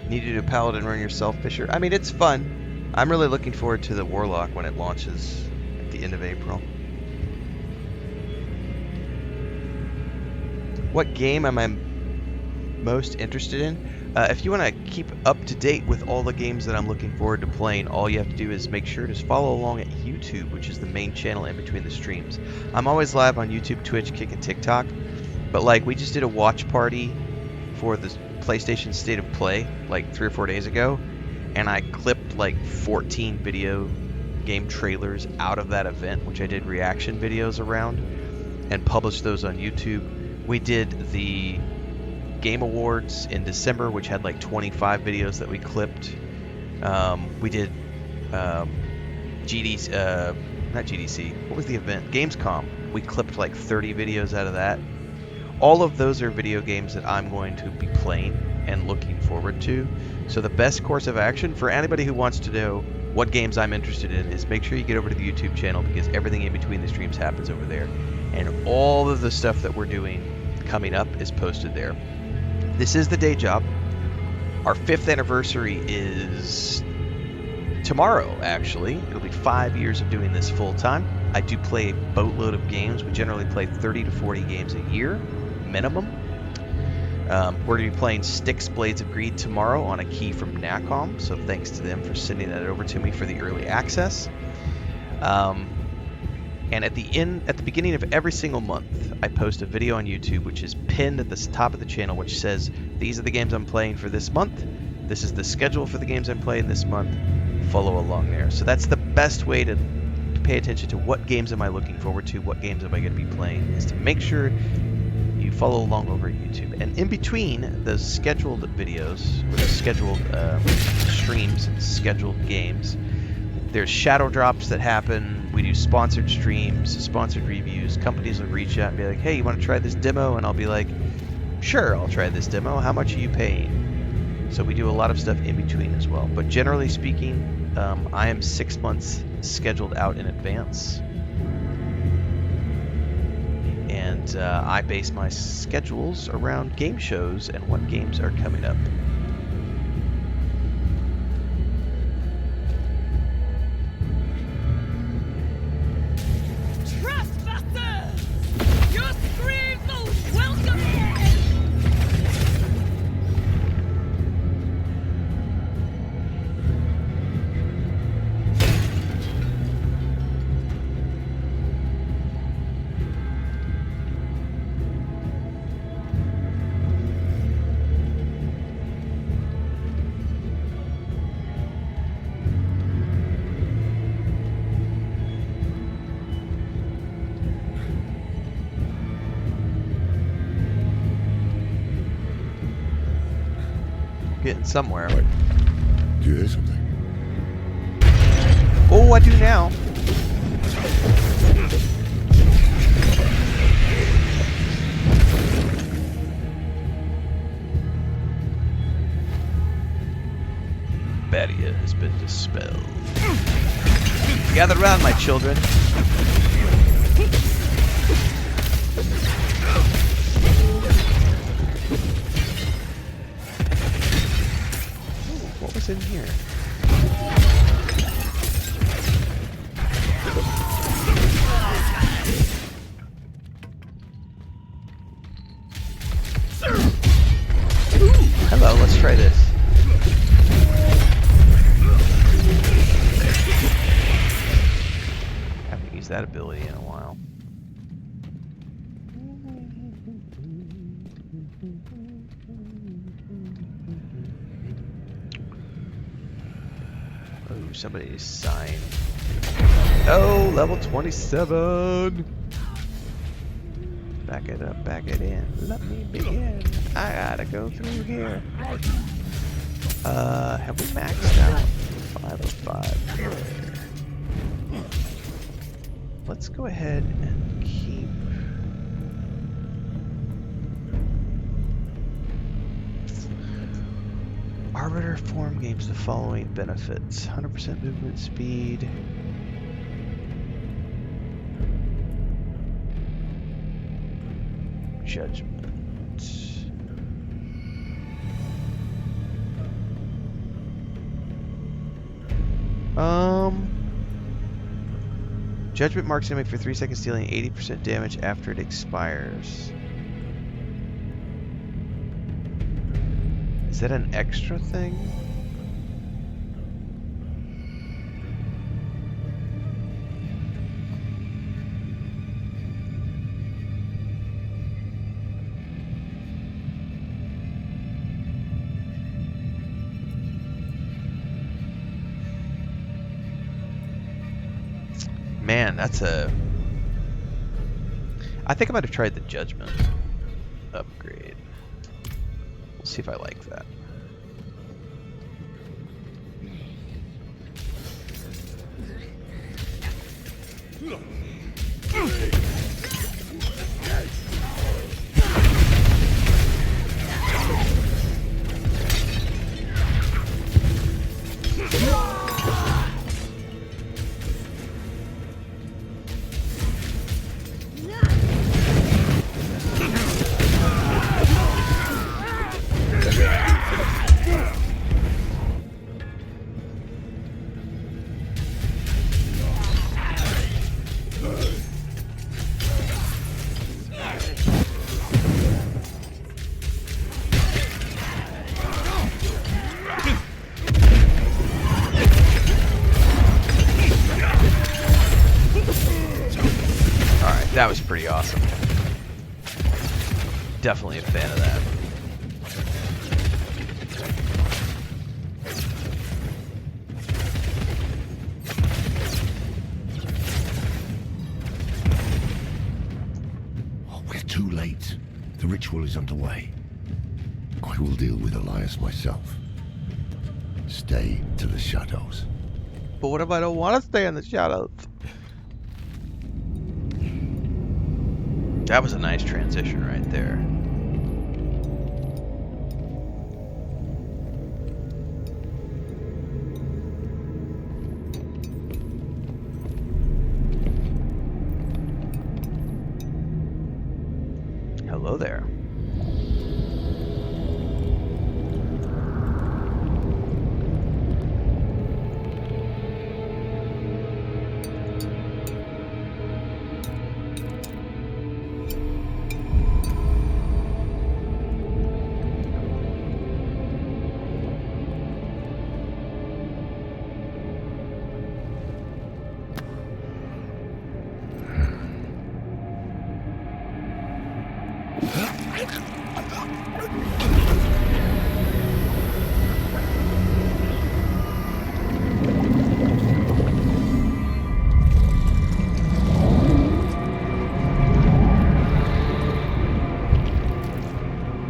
Need to do a paladin run yourself, Fisher? I mean, it's fun. I'm really looking forward to the Warlock when it launches at the end of April. What game am I most interested in? If you want to keep up to date with all the games that I'm looking forward to playing, all you have to do is make sure to follow along at YouTube, which is the main channel in between the streams. I'm always live on YouTube, Twitch, Kick, and TikTok. But like, we just did a watch party for the PlayStation State of Play like 3 or 4 days ago, and I clipped like 14 video game trailers out of that event, which I did reaction videos around and published those on YouTube. We did the Game Awards in December, which had like 25 videos that we clipped. We did GDC, not GDC, what was the event? Gamescom. We clipped like 30 videos out of that. All of those are video games that I'm going to be playing and looking forward to. So the best course of action for anybody who wants to know what games I'm interested in is make sure you get over to the YouTube channel, because everything in between the streams happens over there. And all of the stuff that we're doing coming up is posted there. This is the day job. Our 5th anniversary is tomorrow, actually. It'll be 5 years of doing this full time. I do play a boatload of games. We generally play 30 to 40 games a year, minimum. We're going to be playing Styx Blades of Greed tomorrow on a key from Nacom, so thanks to them for sending that over to me for the early access. And at the beginning of every single month, I post a video on YouTube which is pinned at the top of the channel, which says, these are the games I'm playing for this month. This is the schedule for the games I'm playing this month. Follow along there. So that's the best way to pay attention to what games am I looking forward to, what games am I going to be playing, is to make sure you follow along over at YouTube. And in between the scheduled videos, or the scheduled streams and scheduled games, there's shadow drops that happen. We do sponsored streams, sponsored reviews. Companies will reach out and be like, hey, you want to try this demo? And I'll be like, sure, I'll try this demo. How much are you paying? So we do a lot of stuff in between as well. But generally speaking, I am 6 months scheduled out in advance. And I base my schedules around game shows and what games are coming up. Trespassers! Your screams are welcome in! Getting somewhere. Do you hear something? Oh, I do now. Barrier has been dispelled. Gather round, my children. What was in here? Hello, let's try this. Haven't used that ability in a while. Oh, somebody signed. Oh, level 27. Back it up, back it in. Let me begin. I gotta go through here. Have we maxed out? 5 of 5. Let's go ahead and keep. Arbiter form gains the following benefits: 100% movement speed, judgment. Judgment marks enemy for 3 seconds, dealing 80% damage after it expires. Is that an extra thing? Man, that's a... I think I might have tried the Judgment upgrade. We'll see if I like that. awesome. Definitely a fan of that. We're too late. The ritual is underway. I will deal with Elias myself. Stay to the shadows. But what if I don't want to stay in the shadows? That was a nice transition right there. Hello there.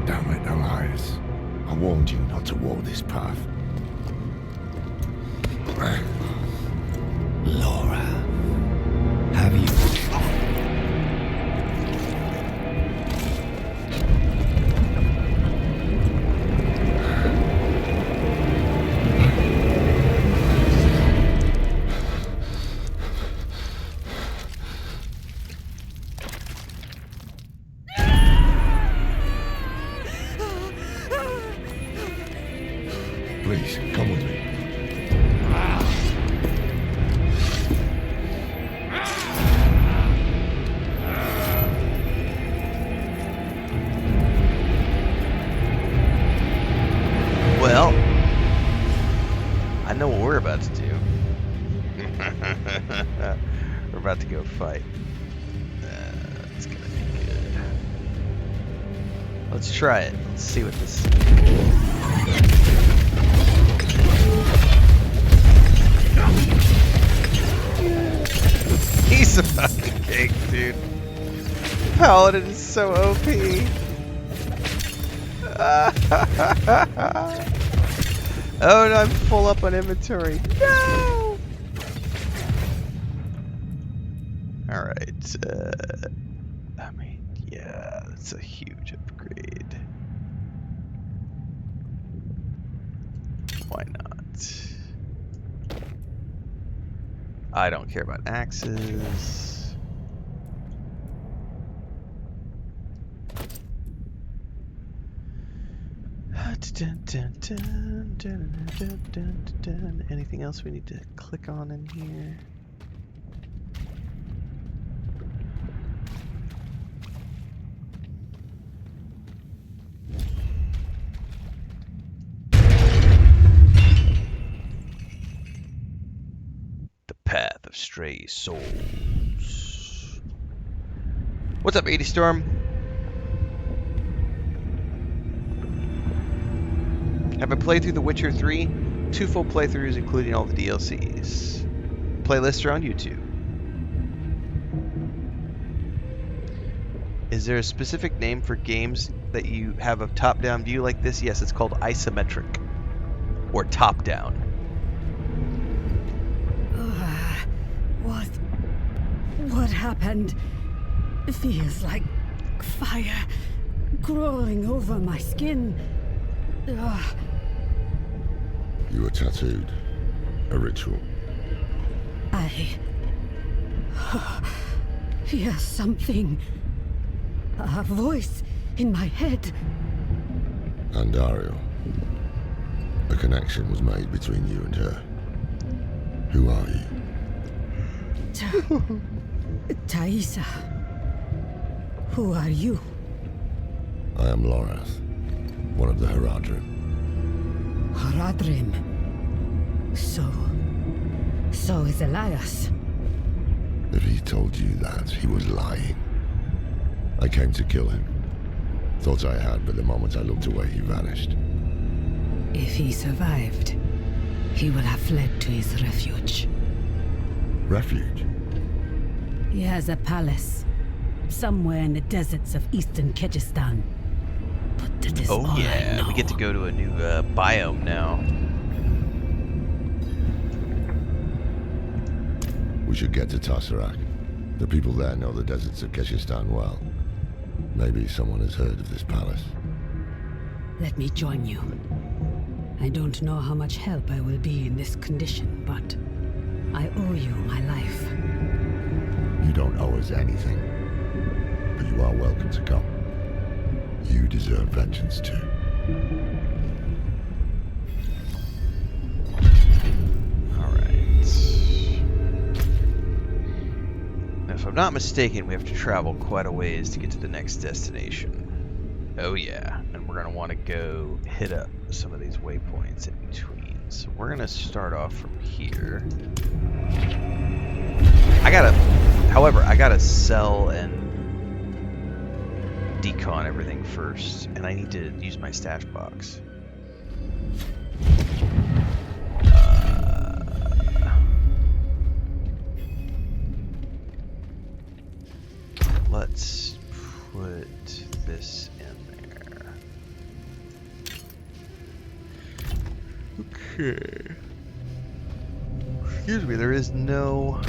Damn it, Elias. I warned you not to walk this path. Laura, have you... Please, come with me. Well, I know what we're about to do. We're about to go fight. It's gonna be good. Let's try it. Let's see what this. He's a fucking cake, dude. Paladin is so OP. Oh no, I'm full up on inventory. No! Alright, I mean, yeah, that's a huge upgrade. Why not? I don't care about axes. Anything else we need to click on in here? The Path of Stray Souls. What's up, 80 Storm? Have I played through The Witcher 3? 2 full playthroughs, including all the DLCs. Playlists are on YouTube. Is there a specific name for games that you have a top-down view like this? Yes, it's called isometric. Or top-down. What happened? It feels like fire crawling over my skin. Ugh. You were tattooed. A ritual. I hear something. A voice in my head. And Dario. A connection was made between you and her. Who are you? Thaisa. Who are you? I am Lorath, one of the Haradrim. Haradrim. So is Elias. If he told you that, he was lying. I came to kill him. Thought I had, but the moment I looked away, he vanished. If he survived, he will have fled to his refuge. Refuge? He has a palace, somewhere in the deserts of eastern Kyrgyzstan. But that is all I know. We get to go to a new biome now. We should get to Tasarak. The people there know the deserts of Kyrgyzstan well. Maybe someone has heard of this palace. Let me join you. I don't know how much help I will be in this condition, but I owe you my life. You don't owe us anything, but you are welcome to come. You deserve vengeance too. If I'm not mistaken, we have to travel quite a ways to get to the next destination. Oh yeah, and we're going to want to go hit up some of these waypoints in between. So we're going to start off from here. However, I gotta sell and decon everything first, and I need to use my stash box. Let's put this in there. Okay. Excuse me, there is no...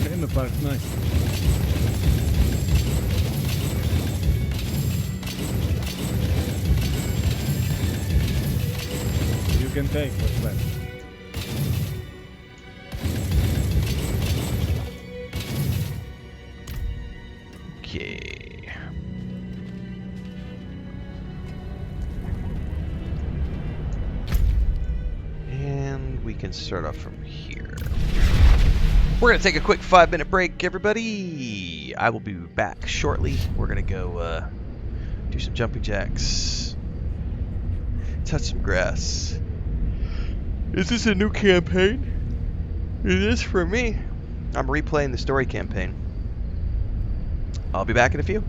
In the park, nice. You can take what's left. Okay. And we can start off from here. We're going to take a quick 5-minute break, everybody. I will be back shortly. We're going to go do some jumping jacks, touch some grass. Is this a new campaign? It is for me. I'm replaying the story campaign. I'll be back in a few.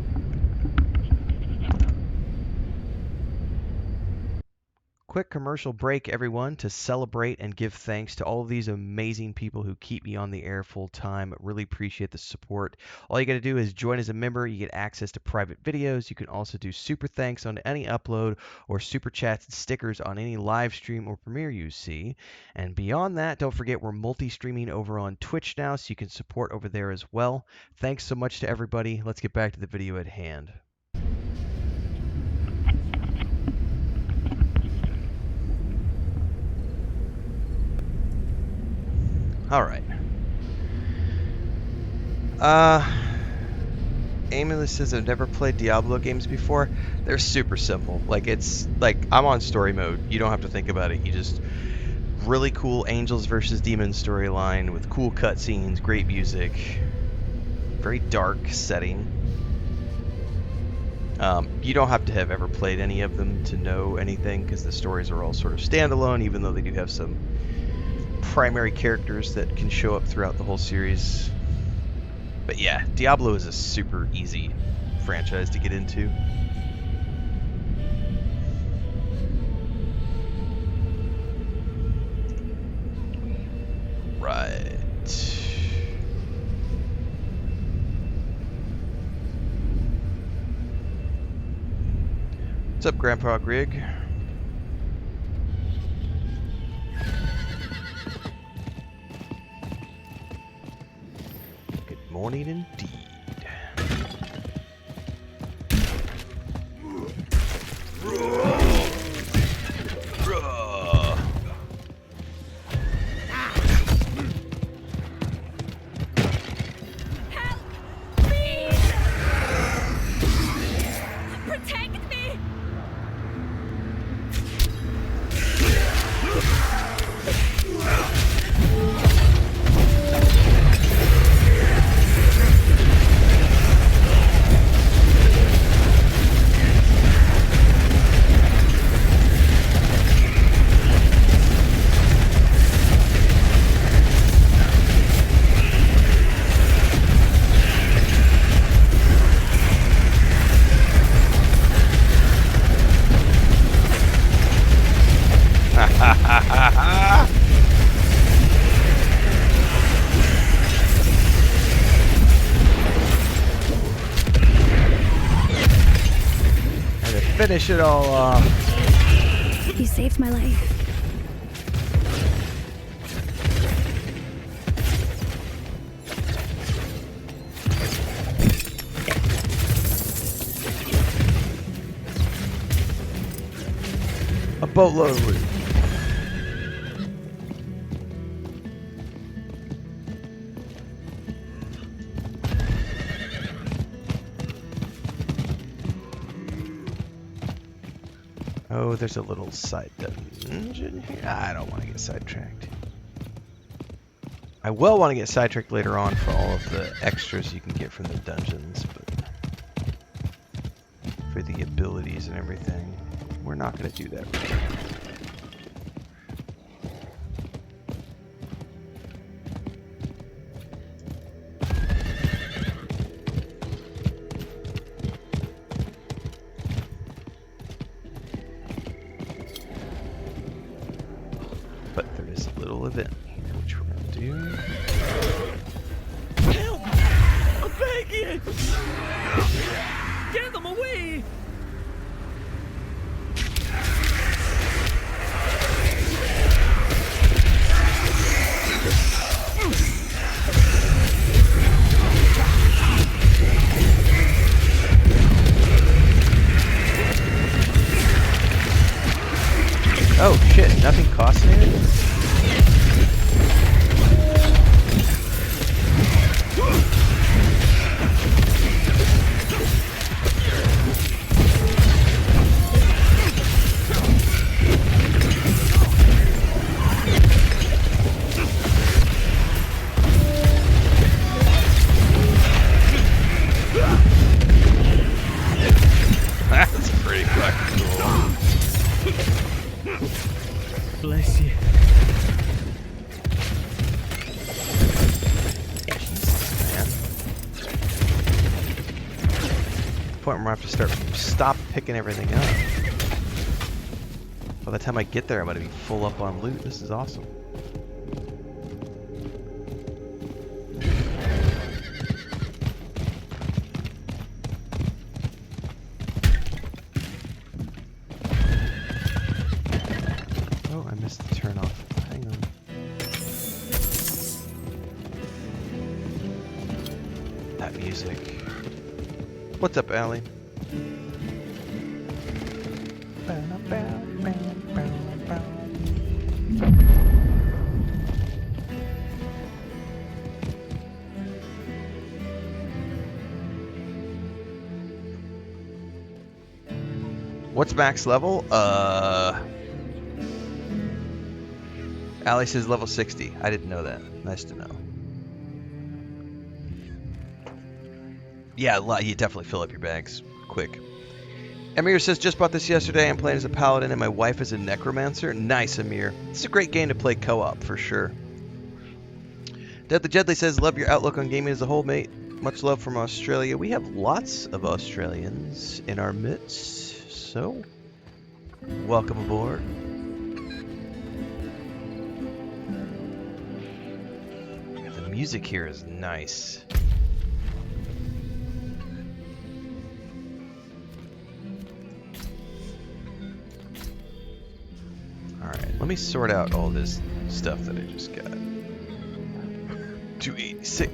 Quick commercial break, everyone, to celebrate and give thanks to all of these amazing people who keep me on the air full time. Really appreciate the support. All you got to do is join as a member. You get access to private videos. You can also do super thanks on any upload or super chats and stickers on any live stream or premiere you see. And beyond that, don't forget we're multi-streaming over on Twitch now, so you can support over there as well. Thanks so much to everybody. Let's get back to the video at hand. Alright. Aimless says I've never played Diablo games before. They're super simple. Like, it's like I'm on story mode. You don't have to think about it. You just really cool angels versus demons storyline with cool cutscenes, great music, very dark setting. You don't have to have ever played any of them to know anything, because the stories are all sort of standalone, even though they do have some primary characters that can show up throughout the whole series. But yeah, Diablo is a super easy franchise to get into. Right. What's up, Grandpa Grig? Morning indeed. finish it all off. You saved my life. A boatload of loot. Oh, there's a little side dungeon here. I don't want to get sidetracked. I will want to get sidetracked later on for all of the extras you can get from the dungeons, but for the abilities and everything, we're not going to do that right now. Event here, which we're going to do. Help! I beg you! Get them away! Oh shit, nothing costs anything? That's pretty fucking cool. Bless you. Jesus, man. The point where I have to stop picking everything up. By the time I get there, I'm gonna be full up on loot. This is awesome. Turn off. Hang on. That music. What's up, Allie? What's max level? Allie says level 60. I didn't know that. Nice to know. Yeah, you definitely fill up your bags quick. Amir says, just bought this yesterday. I'm playing as a paladin and my wife is a necromancer. Nice, Amir. This is a great game to play co-op for sure. Deadly Jedley says, love your outlook on gaming as a whole, mate. Much love from Australia. We have lots of Australians in our midst, so welcome aboard. The music here is nice. Alright, let me sort out all this stuff that I just got. 286.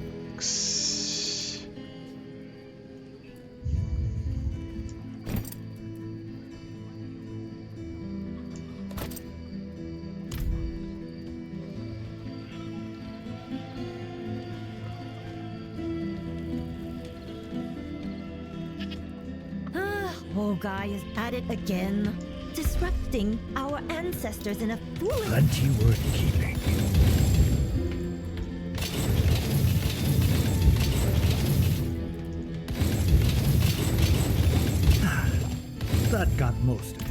Old guy is at it again. Disrupting our ancestors in a foolish... Plenty worth keeping. That got most of it.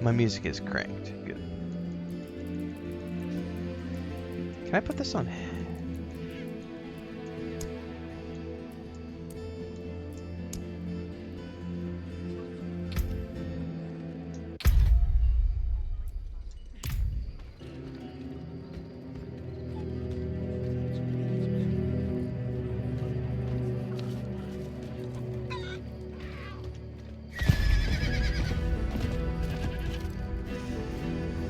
My music is cranked. Good. Can I put this on?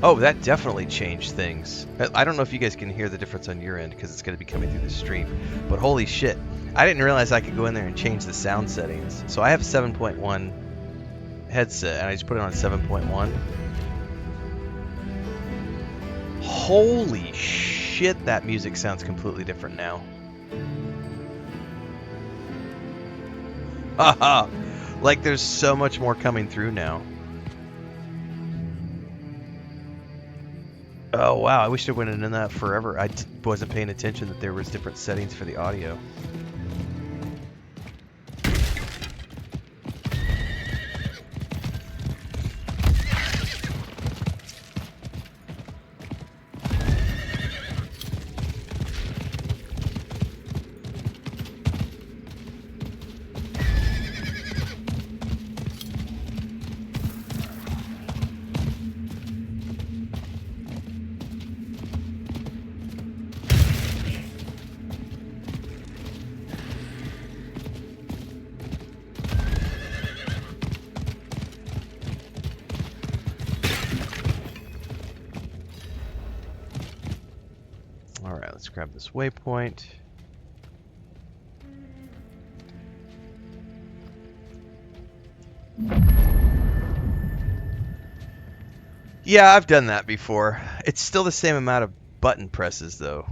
Oh, that definitely changed things. I don't know if you guys can hear the difference on your end because it's going to be coming through the stream. But holy shit. I didn't realize I could go in there and change the sound settings. So I have a 7.1 headset and I just put it on 7.1. Holy shit, that music sounds completely different now. Haha. Like there's so much more coming through now. Oh wow, I wish I went into that forever. I wasn't paying attention that there was different settings for the audio. Alright, let's grab this waypoint. Yeah, I've done that before. It's still the same amount of button presses though.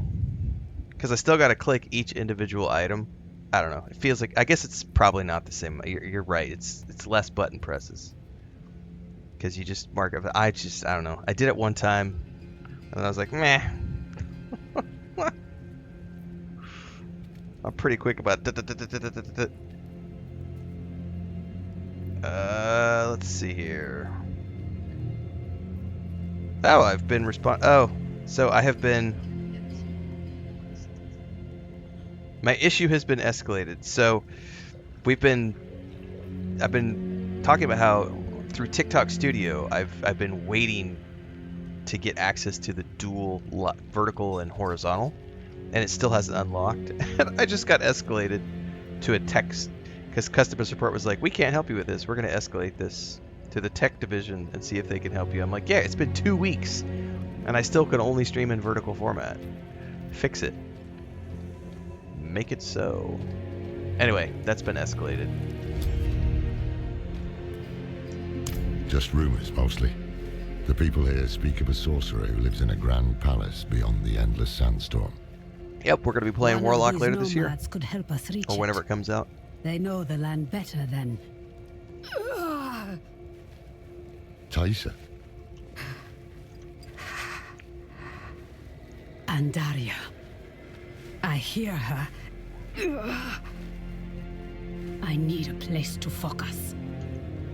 Because I still got to click each individual item. I don't know. It feels like, I guess it's probably not the same. You're right. It's less button presses. Because you just mark it. I don't know. I did it one time. And I was like, meh. I'm pretty quick about let's see here. Oh, I've been so I have been. My issue has been escalated. So I've been talking about how through TikTok Studio I've been waiting to get access to the dual vertical and horizontal, and it still hasn't unlocked. And I just got escalated to a text because customer support was like, we can't help you with this. We're going to escalate this to the tech division and see if they can help you. I'm like, yeah, it's been 2 weeks and I still can only stream in vertical format. Fix it. Make it so. Anyway, that's been escalated. Just rumors, mostly. The people here speak of a sorcerer who lives in a grand palace beyond the endless sandstorm. Yep, we're going to be playing Warlock later this year. Could help us reach or whenever it comes out. They know the land better than... Taisa. Andaria. I hear her. I need a place to focus.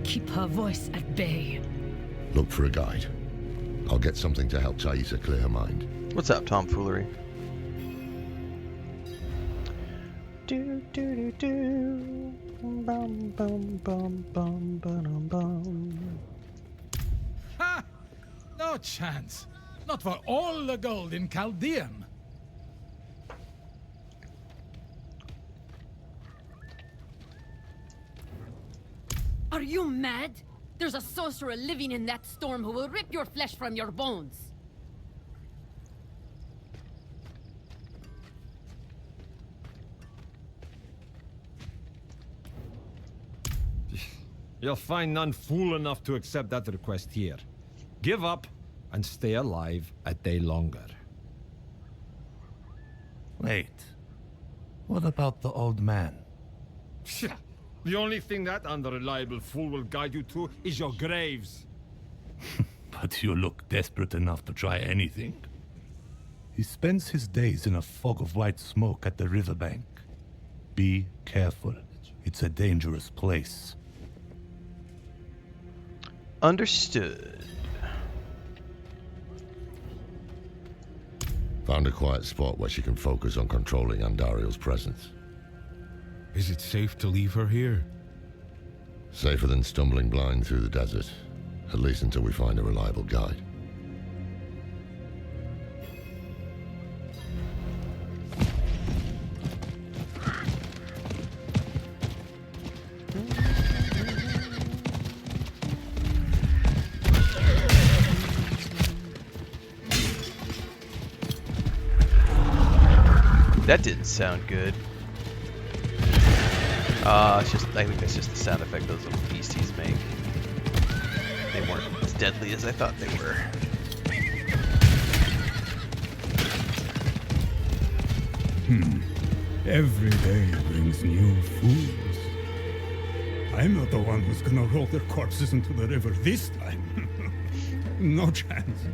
Keep her voice at bay. Look for a guide. I'll get something to help Taisa clear her mind. What's up, tomfoolery? Do do do do. Bum bum bum bum bum bum. Ha! No chance. Not for all the gold in Chaldean. Are you mad? There's a sorcerer living in that storm who will rip your flesh from your bones. You'll find none fool enough to accept that request here. Give up and stay alive a day longer. Wait. What about the old man? The only thing that unreliable fool will guide you to is your graves. But you look desperate enough to try anything. He spends his days in a fog of white smoke at the riverbank. Be careful. It's a dangerous place. Understood. Found a quiet spot where she can focus on controlling Andariel's presence. Is it safe to leave her here? Safer than stumbling blind through the desert. At least until we find a reliable guide. That didn't sound good. It's just, I think that's just the sound effect those little beasties make. They weren't as deadly as I thought they were. Every day brings new fools. I'm not the one who's gonna roll their corpses into the river this time. No chance.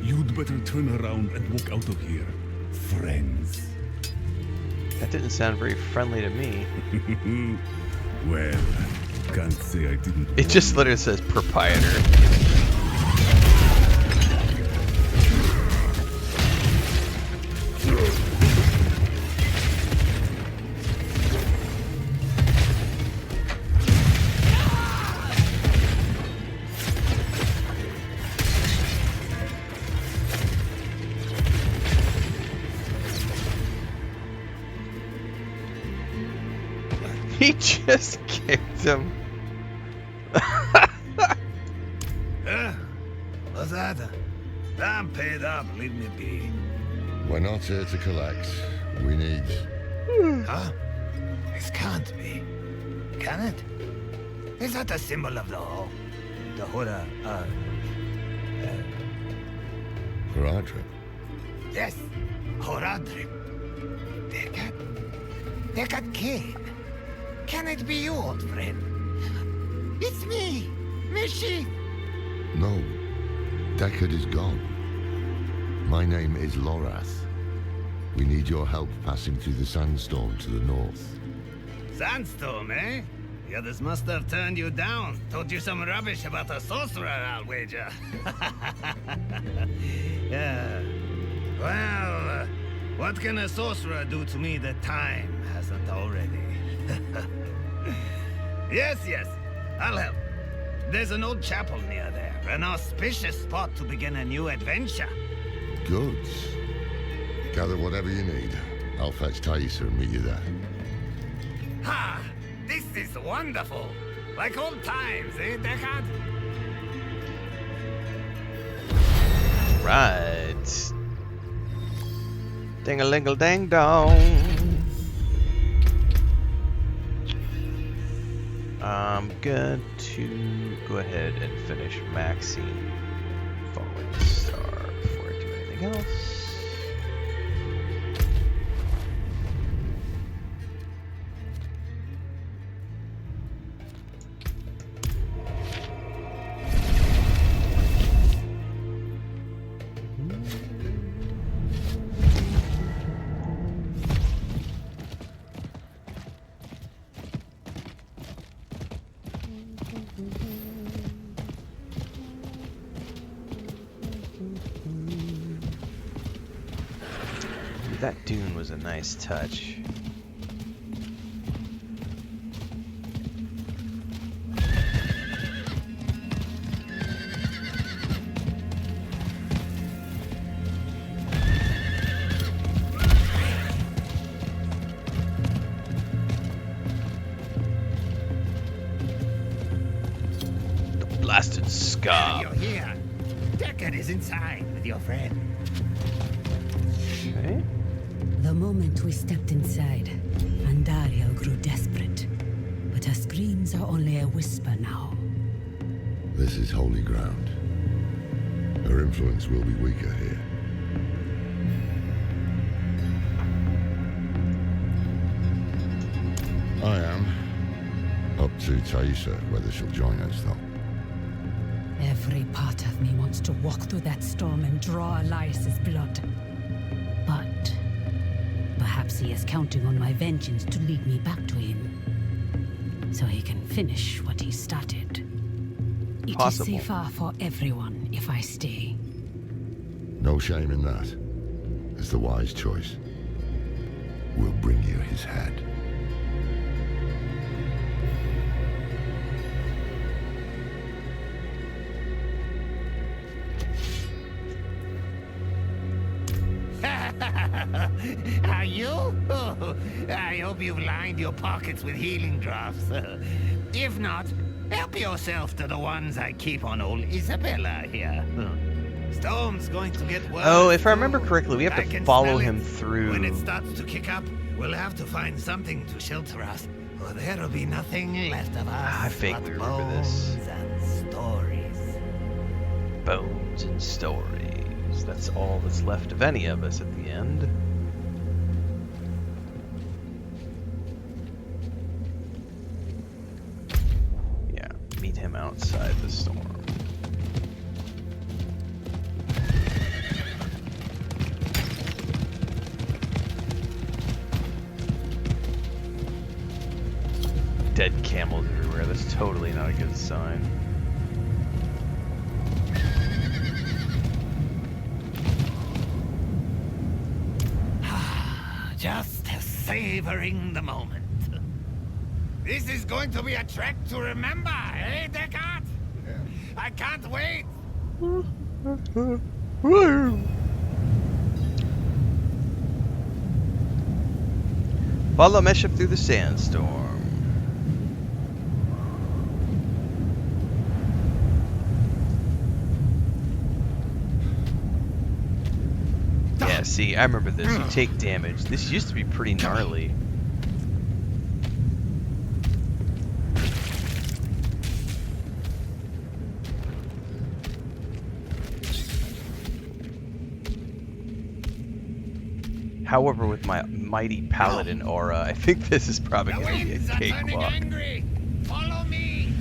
You'd better turn around and walk out of here, friends. That didn't sound very friendly to me. Well, can't say I didn't. It just literally says proprietor. He just kicked him. What's that? I'm paid up, leave me be. We're not here to collect. We need... Huh? This can't be. Can it? Is that the symbol of the hole? The Hora, Horadrim? Yes, Horadrim. They got killed. Can it be you, old friend? It's me, Mishi. No. Deckard is gone. My name is Lorath. We need your help passing through the sandstorm to the north. Sandstorm, eh? The others must have turned you down. Told you some rubbish about a sorcerer, I'll wager. Yeah. Well, what can a sorcerer do to me that time hasn't already? Yes, I'll help. There's an old chapel near there, an auspicious spot to begin a new adventure. Good. Gather whatever you need. I'll fetch Thaisa and meet you there. Ha! This is wonderful! Like old times, eh, Deckard? Right. Ding-a-ling-a-ding-dong. I'm going to go ahead and finish maxing Falling Star before I do anything else. That dune was a nice touch. The blasted scar. You're here. Deckard is inside with your friend. Okay. The moment we stepped inside, Andariel grew desperate. But her screams are only a whisper now. This is holy ground. Her influence will be weaker here. I am. Up to Thaisa, whether she'll join us, though. Every part of me wants to walk through that storm and draw Elias's blood. But perhaps he is counting on my vengeance to lead me back to him, so he can finish what he started. It is safer for everyone if I stay. No shame in that. It's the wise choice. We'll bring you his head. Are you? Oh, I hope you've lined your pockets with healing drops. If not, help yourself to the ones I keep on old Isabella here. Storm's going to get worse. Oh, if I remember correctly, we have I to can follow smell him it. through. When it starts to kick up, we'll have to find something to shelter us, or there'll be nothing left of us. I vaguely but remember this. bones and stories. Bones and stories. That's all that's left of any of us at the end. Yeah, meet him outside the storm. Dead camels everywhere. That's totally not a good sign. Just savoring the moment. This is going to be a trek to remember, eh, Descartes? I can't wait. Follow Meshach through the sandstorm. Yeah, see, I remember this. You take damage. This used to be pretty gnarly. However, with my mighty paladin aura, I think this is probably going to be a cakewalk. Follow me.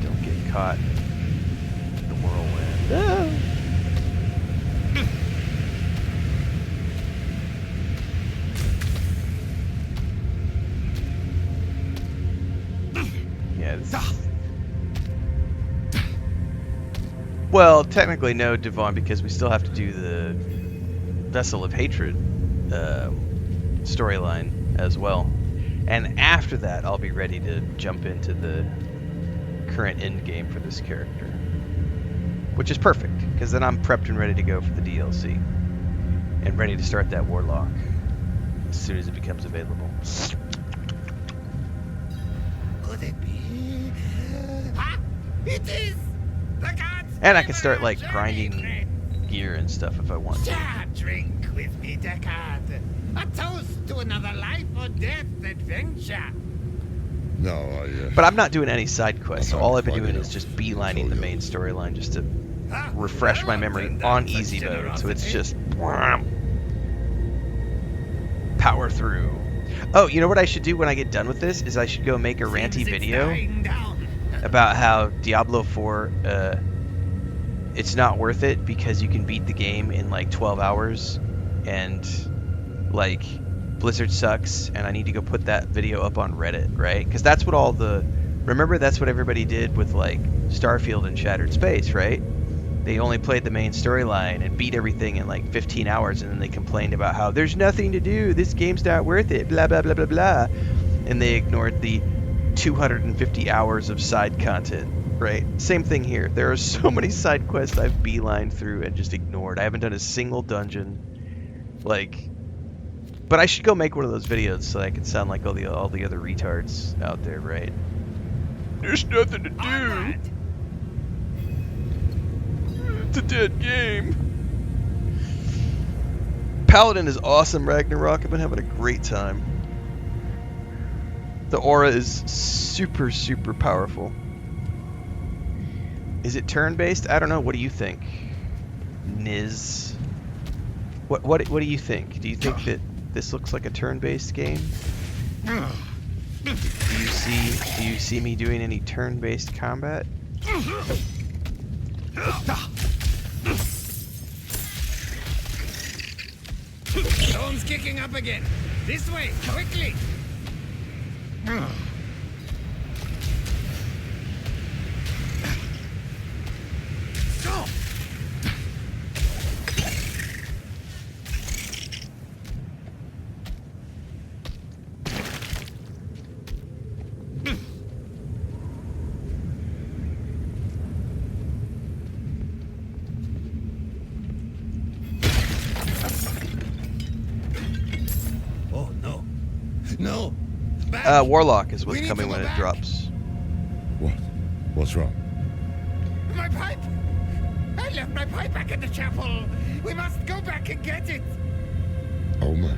Don't get caught in the whirlwind. Ah. Yeah, well, technically no, Devon, because we still have to do the Vessel of Hatred storyline as well. And after that, I'll be ready to jump into the current end game for this character. Which is perfect, because then I'm prepped and ready to go for the DLC. And ready to start that Warlock as soon as it becomes available. Could it be? Ah, it is! The gods! And I can start, like, grinding gear and stuff if I want to. Drink with me, Descartes. A toast to another life or death adventure. No, But I'm not doing any side quests, so all I've been doing is just beelining the main storyline just to refresh my memory on easy mode. So it's just power through. Oh, you know what I should do when I get done with this is I should go make a ranty video about how Diablo 4, it's not worth it because you can beat the game in like 12 hours and like Blizzard sucks, and I need to go put that video up on Reddit, right? Because that's what all the... Remember, that's what everybody did with, like, Starfield and Shattered Space, right? They only played the main storyline and beat everything in, like, 15 hours, and then they complained about how there's nothing to do, this game's not worth it, blah, blah, blah, blah, blah. And they ignored the 250 hours of side content, right? Same thing here. There are so many side quests I've beelined through and just ignored. I haven't done a single dungeon. Like... But I should go make one of those videos so I can sound like all the other retards out there, right? There's nothing to do. It's a dead game. Paladin is awesome, Ragnarok. I've been having a great time. The aura is super, super powerful. Is it turn-based? I don't know. What do you think, Niz? What do you think? Do you think that this looks like a turn-based game? Do you see me doing any turn-based combat? Storm's kicking up again. This way, quickly. Go. Warlock is what's coming when it drops. What? What's wrong? My pipe! I left my pipe back in the chapel. We must go back and get it. Oh man.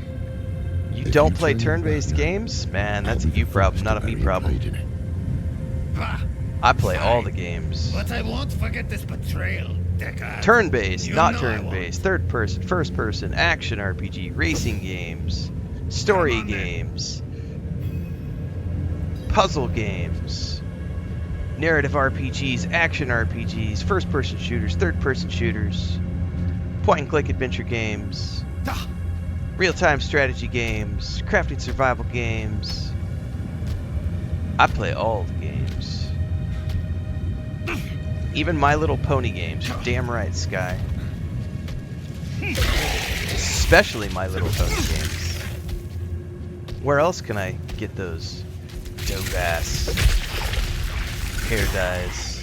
You don't play turn-based games? Man, that's a you problem, not a me problem. Bah, I play all the games. but I won't forget this betrayal, Deckard. Turn-based, You not know I turn-based. Third-person, first-person, action RPG, racing games, story games, puzzle games, narrative RPGs, action RPGs, first-person shooters, third-person shooters, point-and-click adventure games, real-time strategy games, crafting survival games. I play all the games. Even My Little Pony games. You're damn right, Sky. Especially My Little Pony games. Where else can I get those dope-ass hair dyes?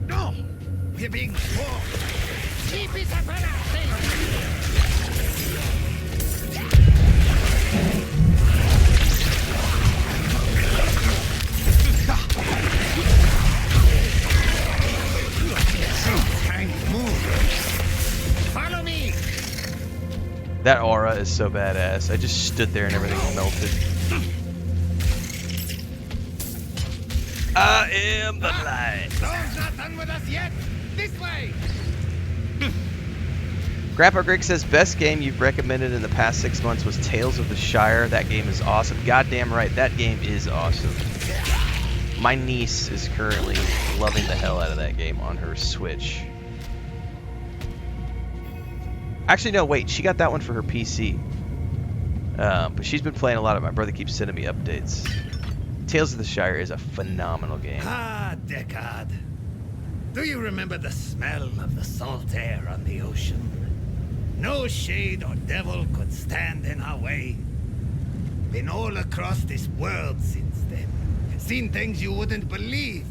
No! We're being swarmed! Keep it up and follow me! That aura is so badass. I just stood there and everything melted. I am the light. Thor's not done with us yet! This way! Grandpa Greg says best game you've recommended in the past 6 months was Tales of the Shire. That game is awesome. Goddamn right, that game is awesome. My niece is currently loving the hell out of that game on her Switch. Actually, no, wait. She got that one for her PC. But she's been playing a lot of it. My brother keeps sending me updates. Tales of the Shire is a phenomenal game. Ah, Deckard. Do you remember the smell of the salt air on the ocean? No shade or devil could stand in our way. Been all across this world since then. Seen things you wouldn't believe.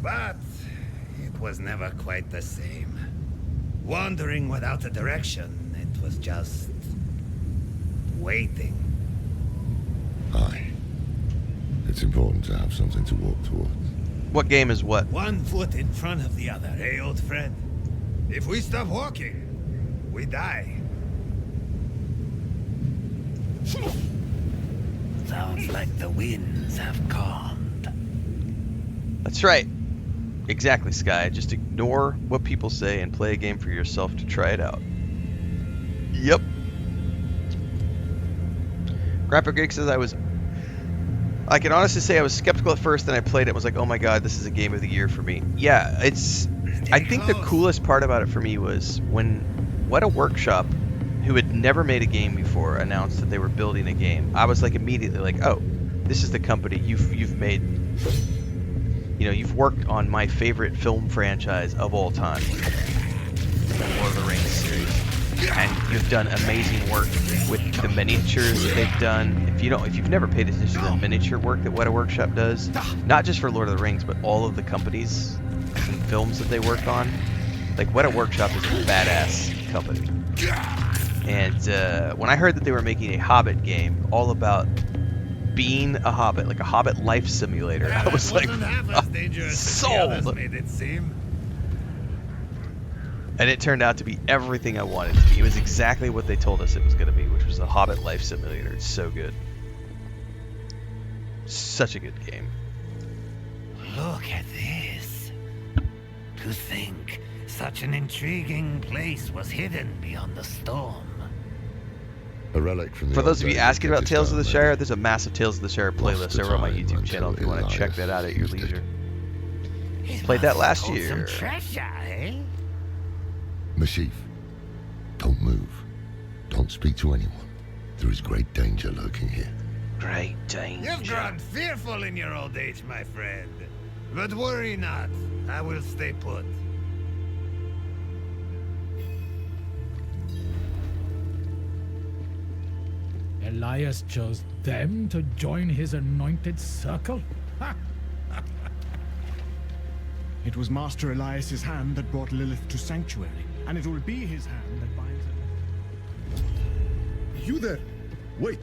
But it was never quite the same. Wandering without a direction, it was just waiting. Aye. It's important to have something to walk towards. What game is what? One foot in front of the other, eh, old friend? If we stop walking, we die. Sounds like the winds have calmed. That's right. Exactly, Sky. Just ignore what people say and play a game for yourself to try it out. Yep. Grandpa Greg says I can honestly say I was skeptical at first, then I played it and was like, oh my god, this is a game of the year for me. Yeah, I think the coolest part about it for me was when What a Workshop, who had never made a game before, announced that they were building a game. I was like immediately like, oh, this is the company you've made. You know, you've worked on my favorite film franchise of all time, the Lord of the Rings series, and you've done amazing work with the miniatures that they've done. If you've never paid attention to the miniature work that What a Workshop does, not just for Lord of the Rings, but all of the companies and films that they work on, like What a Workshop is a badass company. And when I heard that they were making a Hobbit game all about being a Hobbit, like a Hobbit life simulator, I was like, sold! Made it seem. And it turned out to be everything I wanted it to be. It was exactly what they told us it was going to be, which was a Hobbit life simulator. It's so good. Such a good game. Look at this. To think such an intriguing place was hidden beyond the storm. A relic from the For old those of you days asking about Tales of the Kyrgyzstan, Shire, there's a massive Tales of the Shire playlist Lost to over on my time YouTube channel if you want to until check that out at your Elias leisure. Played that last year. Some treasure, eh? Mashif, don't move. Don't speak to anyone. There is great danger lurking here. Great danger. You've grown fearful in your old age, my friend. But worry not. I will stay put. Elias chose them to join his anointed circle? It was Master Elias's hand that brought Lilith to Sanctuary, and it will be his hand that binds her. You there! Wait!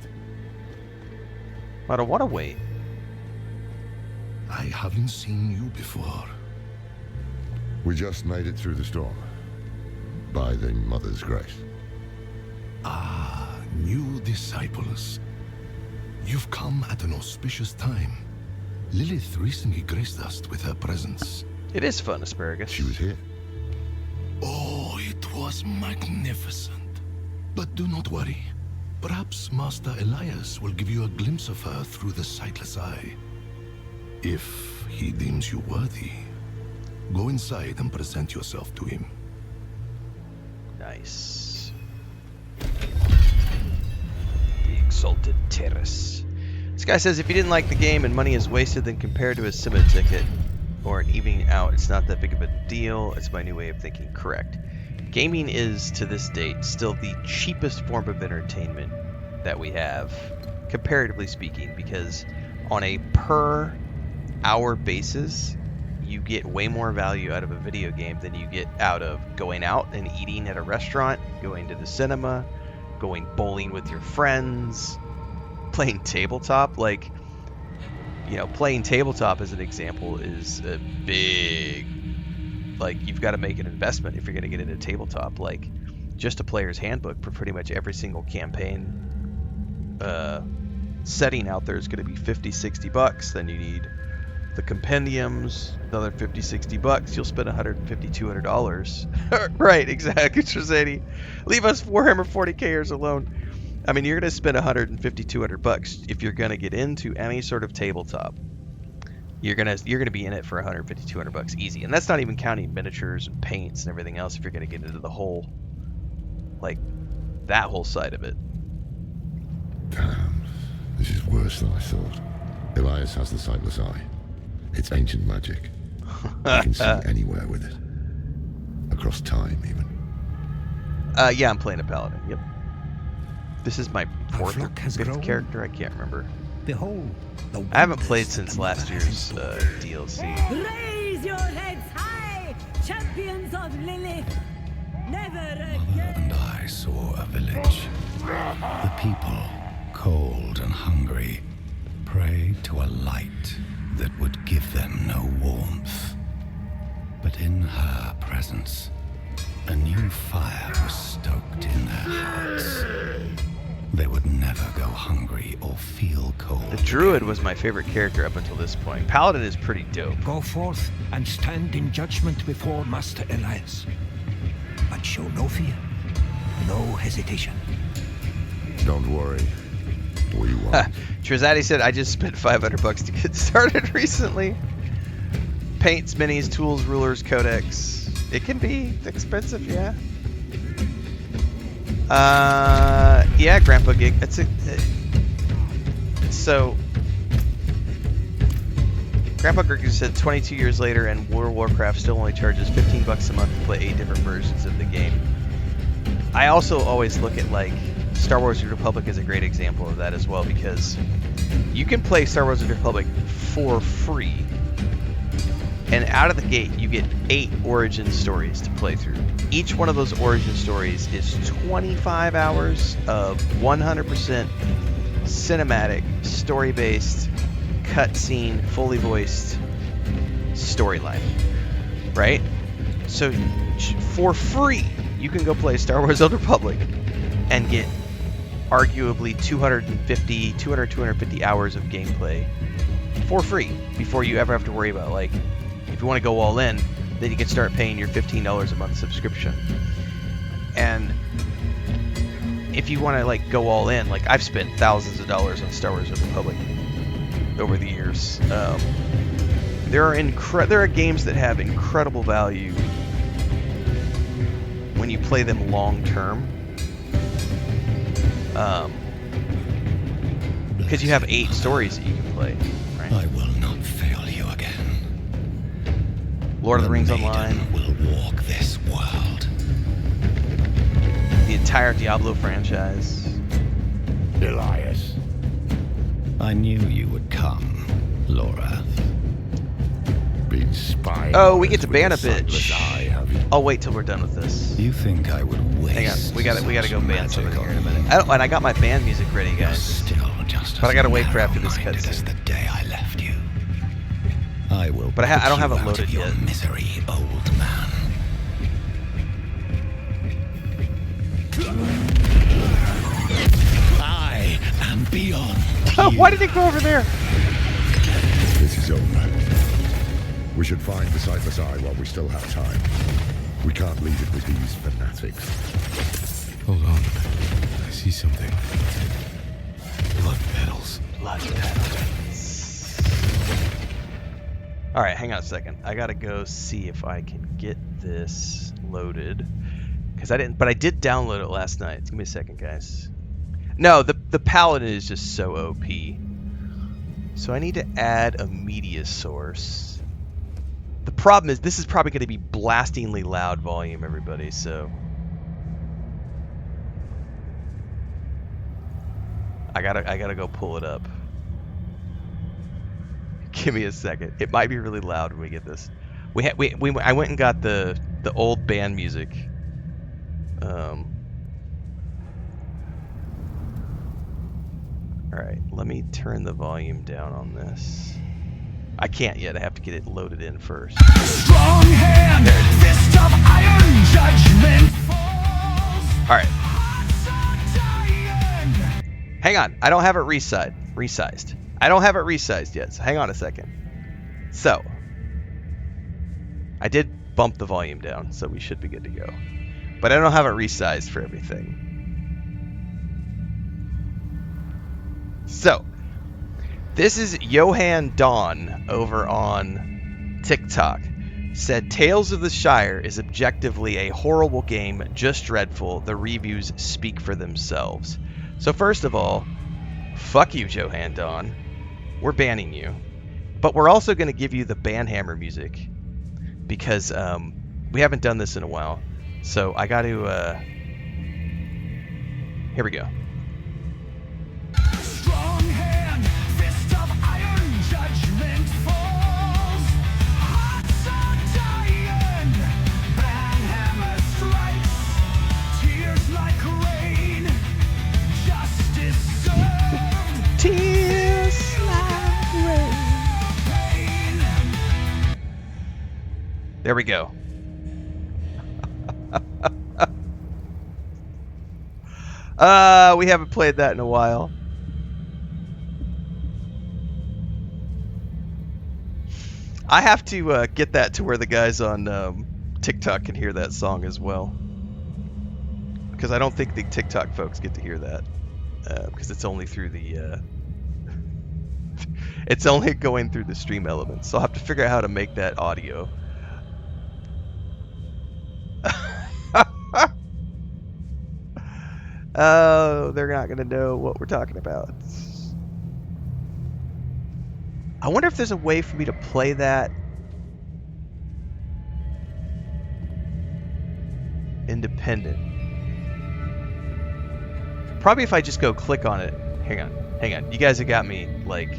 I don't want to wait. I haven't seen you before. We just made it through the storm. By the Mother's grace. Ah, new disciples. You've come at an auspicious time. Lilith recently graced us with her presence. It is fun, Asparagus. She was here. Oh, it was magnificent. But do not worry. Perhaps Master Elias will give you a glimpse of her through the sightless eye. If he deems you worthy, go inside and present yourself to him. Nice. The Exalted Terrace. This guy says if he didn't like the game and money is wasted, then compared to a cinema ticket or an evening out, it's not that big of a deal. It's my new way of thinking. Correct. Gaming is, to this date, still the cheapest form of entertainment that we have, comparatively speaking, because on a per hour basis, you get way more value out of a video game than you get out of going out and eating at a restaurant, going to the cinema, going bowling with your friends, playing tabletop. Like, you know, playing tabletop as an example is a big, like, you've got to make an investment if you're going to get into tabletop. Like, just a player's handbook for pretty much every single campaign setting out there is going to be $50-$60. Then you need the compendiums, another $50-$60. You'll spend $150-$200. Right, exactly, Trizani. Leave us Warhammer 40Kers alone. I mean, you're going to spend $150-$200 if you're going to get into any sort of tabletop. You're gonna be in it for $150-$200 easy, and that's not even counting miniatures and paints and everything else. If you're going to get into the whole, like, that whole side of it. Damn, this is worse than I thought. Elias has the sightless eye. It's ancient magic. You can see anywhere with it. Across time, even. Yeah, I'm playing a paladin. Yep. This is my fourth or fifth character. I can't remember. Behold, I haven't played since last year's DLC. Raise your heads high, champions of Lilith. Never again. Mother and I saw a village. The people, cold and hungry, prayed to a light that would give them no warmth. But in her presence, a new fire was stoked in their hearts. They would never go hungry or feel cold. The druid was my favorite character up until this point. Paladin is pretty dope. Go forth and stand in judgment before Master Elias. But show no fear, no hesitation. Don't worry. We won't. Trizati said, I just spent $500 to get started recently. Paints, minis, tools, rulers, codex. It can be expensive, yeah. Yeah, Grandpa Gig. That's it. So, Grandpa Gig said 22 years later, and World of Warcraft still only charges $15 a month to play 8 different versions of the game. I also always look at, like, Star Wars: The Republic is a great example of that as well, because you can play Star Wars: The Republic for free, and out of the gate you get 8 origin stories to play through. Each one of those origin stories is 25 hours of 100% cinematic, story-based, cutscene, fully voiced storyline, right? So for free, you can go play Star Wars: The Old Republic and get arguably 250 hours of gameplay for free before you ever have to worry about, like, if you want to go all in, then you can start paying your $15 a month subscription. And if you want to, like, go all in, like, I've spent thousands of dollars on Star Wars: The Republic over the years. There are games that have incredible value when you play them long term. Because you have 8 stories that you can play, right? I will not fail you again. Lord of the Rings Online will walk this world. The entire Diablo franchise. find Elias. I knew you would come, Lorath. Been spying. Oh, on we us get to with ban a your sightless bitch. eye, have you? I'll wait till we're done with this. You think I would waste? Hang on, we gotta go ban such somebody here in a magic minute. And I got my band music ready, guys. Still just But I gotta wait for after this narrow-minded as cutscene. the day I left you. I will. But I don't have it put you out loaded of your yet. Misery, old man. I am beyond. Why did it go over there? This is over. We should find the sightless eye while we still have time. We can't leave it with these fanatics. Hold on. I see something. Blood petals. Blood petals. Alright, hang on a second. I gotta go see if I can get this loaded. Because I didn't, but I did download it last night. Give me a second, guys. No, the Paladin is just so OP. So I need to add a media source. The problem is this is probably going to be blastingly loud volume, everybody, so I gotta go pull it up. Give me a second. It might be really loud when we get this. I went and got the old band music. Alright, let me turn the volume down on this. I can't yet, I have to get it loaded in first. Strong hand, fist of iron, judgment falls. Alright. Hang on, I don't have it resized. I don't have it resized yet, so hang on a second. So, I did bump the volume down, so we should be good to go. But I don't have it resized for everything. So, this is Johan Dawn over on TikTok. Said Tales of the Shire is objectively a horrible game, just dreadful. The reviews speak for themselves. So first of all, fuck you, Johan Dawn. We're banning you. But we're also going to give you the Banhammer music. Because we haven't done this in a while. So I got to... Here we go. Strong hand, fist of iron, judgment falls. Hearts are dying, Banhammer strikes. Tears like rain, justice served. Tears like rain. There we go. We haven't played that in a while. I have to get that to where the guys on TikTok can hear that song as well. Because I don't think the TikTok folks get to hear that. Because it's only through the... it's only going through the stream elements. So I'll have to figure out how to make that audio. Oh, they're not going to know what we're talking about. I wonder if there's a way for me to play that independent. Probably if I just go click on it. Hang on. You guys have got me, like...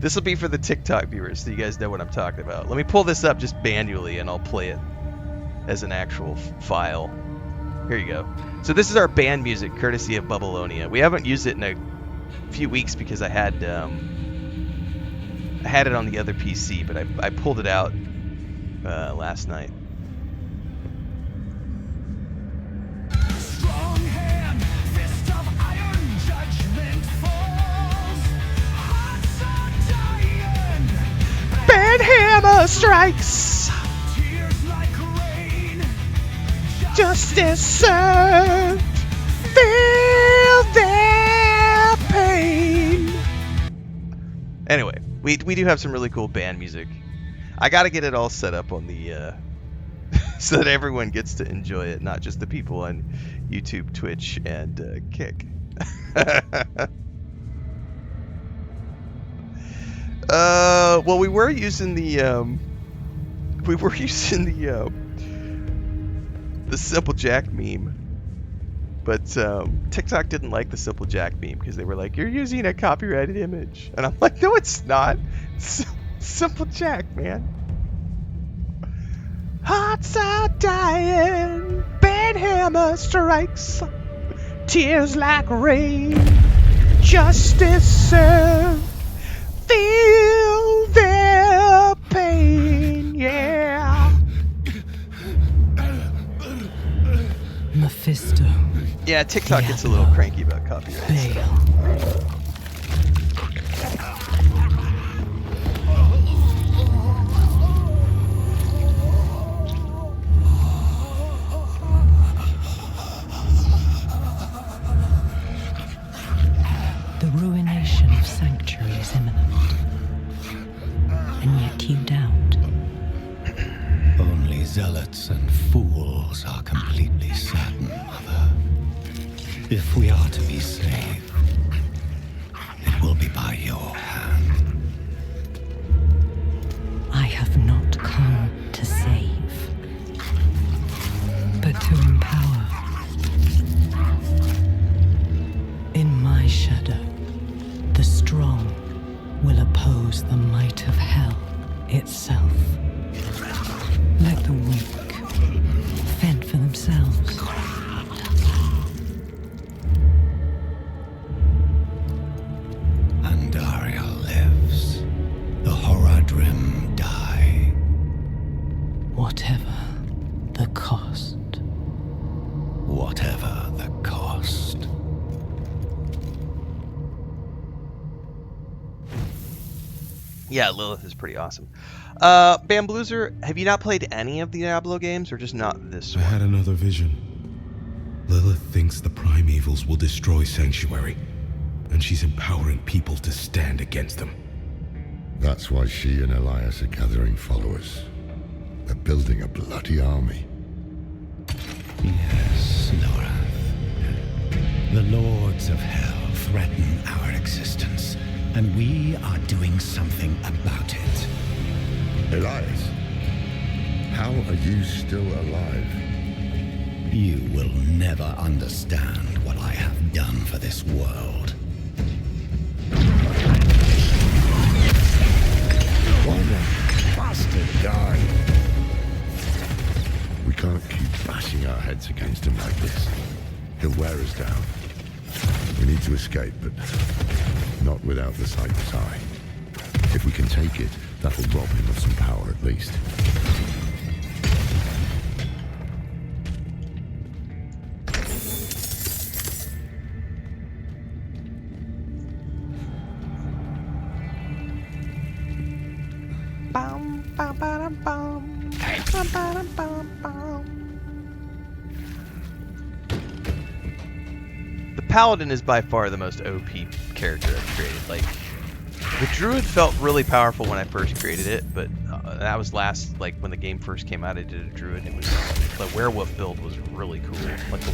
This will be for the TikTok viewers, so you guys know what I'm talking about. Let me pull this up just manually, and I'll play it as an actual file. Here you go. So this is our band music, courtesy of Babylonia. We haven't used it in a few weeks because I had it on the other PC, but I pulled it out last night. Strong hand, fist of iron, judgment falls. Hearts are dying, Banhammer strikes. tears like rain, Justice served. Feel their pain. Anyway, we do have some really cool band music. I got to get it all set up on the so that everyone gets to enjoy it, not just the people on YouTube, Twitch, and Kick. Well, we were using the Simple Jack meme. But TikTok didn't like the Simple Jack meme because they were like, "You're using a copyrighted image," and I'm like, "No, it's not. It's Simple Jack, man." Hearts are dying, bad hammer strikes, tears like rain, justice served, feel their pain, yeah. Mephisto. Yeah, TikTok gets a little cranky about copyright stuff. The ruination of Sanctuary is imminent. And yet you doubt. Only zealots and fools are completely certain, Mother. If we are to be saved, it will be by your hand. I have not come to save, but to empower. In my shadow, the strong will oppose the might of hell itself. Let the weak fend for themselves. Andaria lives. The Horadrim die. Whatever the cost. Whatever the cost. Yeah, Lilith is pretty awesome. Bambluzer, have you not played any of the Diablo games, or just not this I one? had another vision. Lilith thinks the primevals will destroy Sanctuary, and she's empowering people to stand against them. That's why she and Elias are gathering followers. They're building a bloody army. Yes, Lorath. The Lords of Hell threaten our existence, and we are doing something about it. Elias, how are you still alive? You will never understand what I have done for this world. Why that bastard died? We can't keep bashing our heads against him like this. He'll wear us down. We need to escape, but not without the Sightless Eye. If we can take it, that'll rob him of some power at least. The Paladin is by far the most OP character I've created. Like, the Druid felt really powerful when I first created it, but that was when the game first came out, I did a Druid, and it was, the werewolf build was really cool. Like the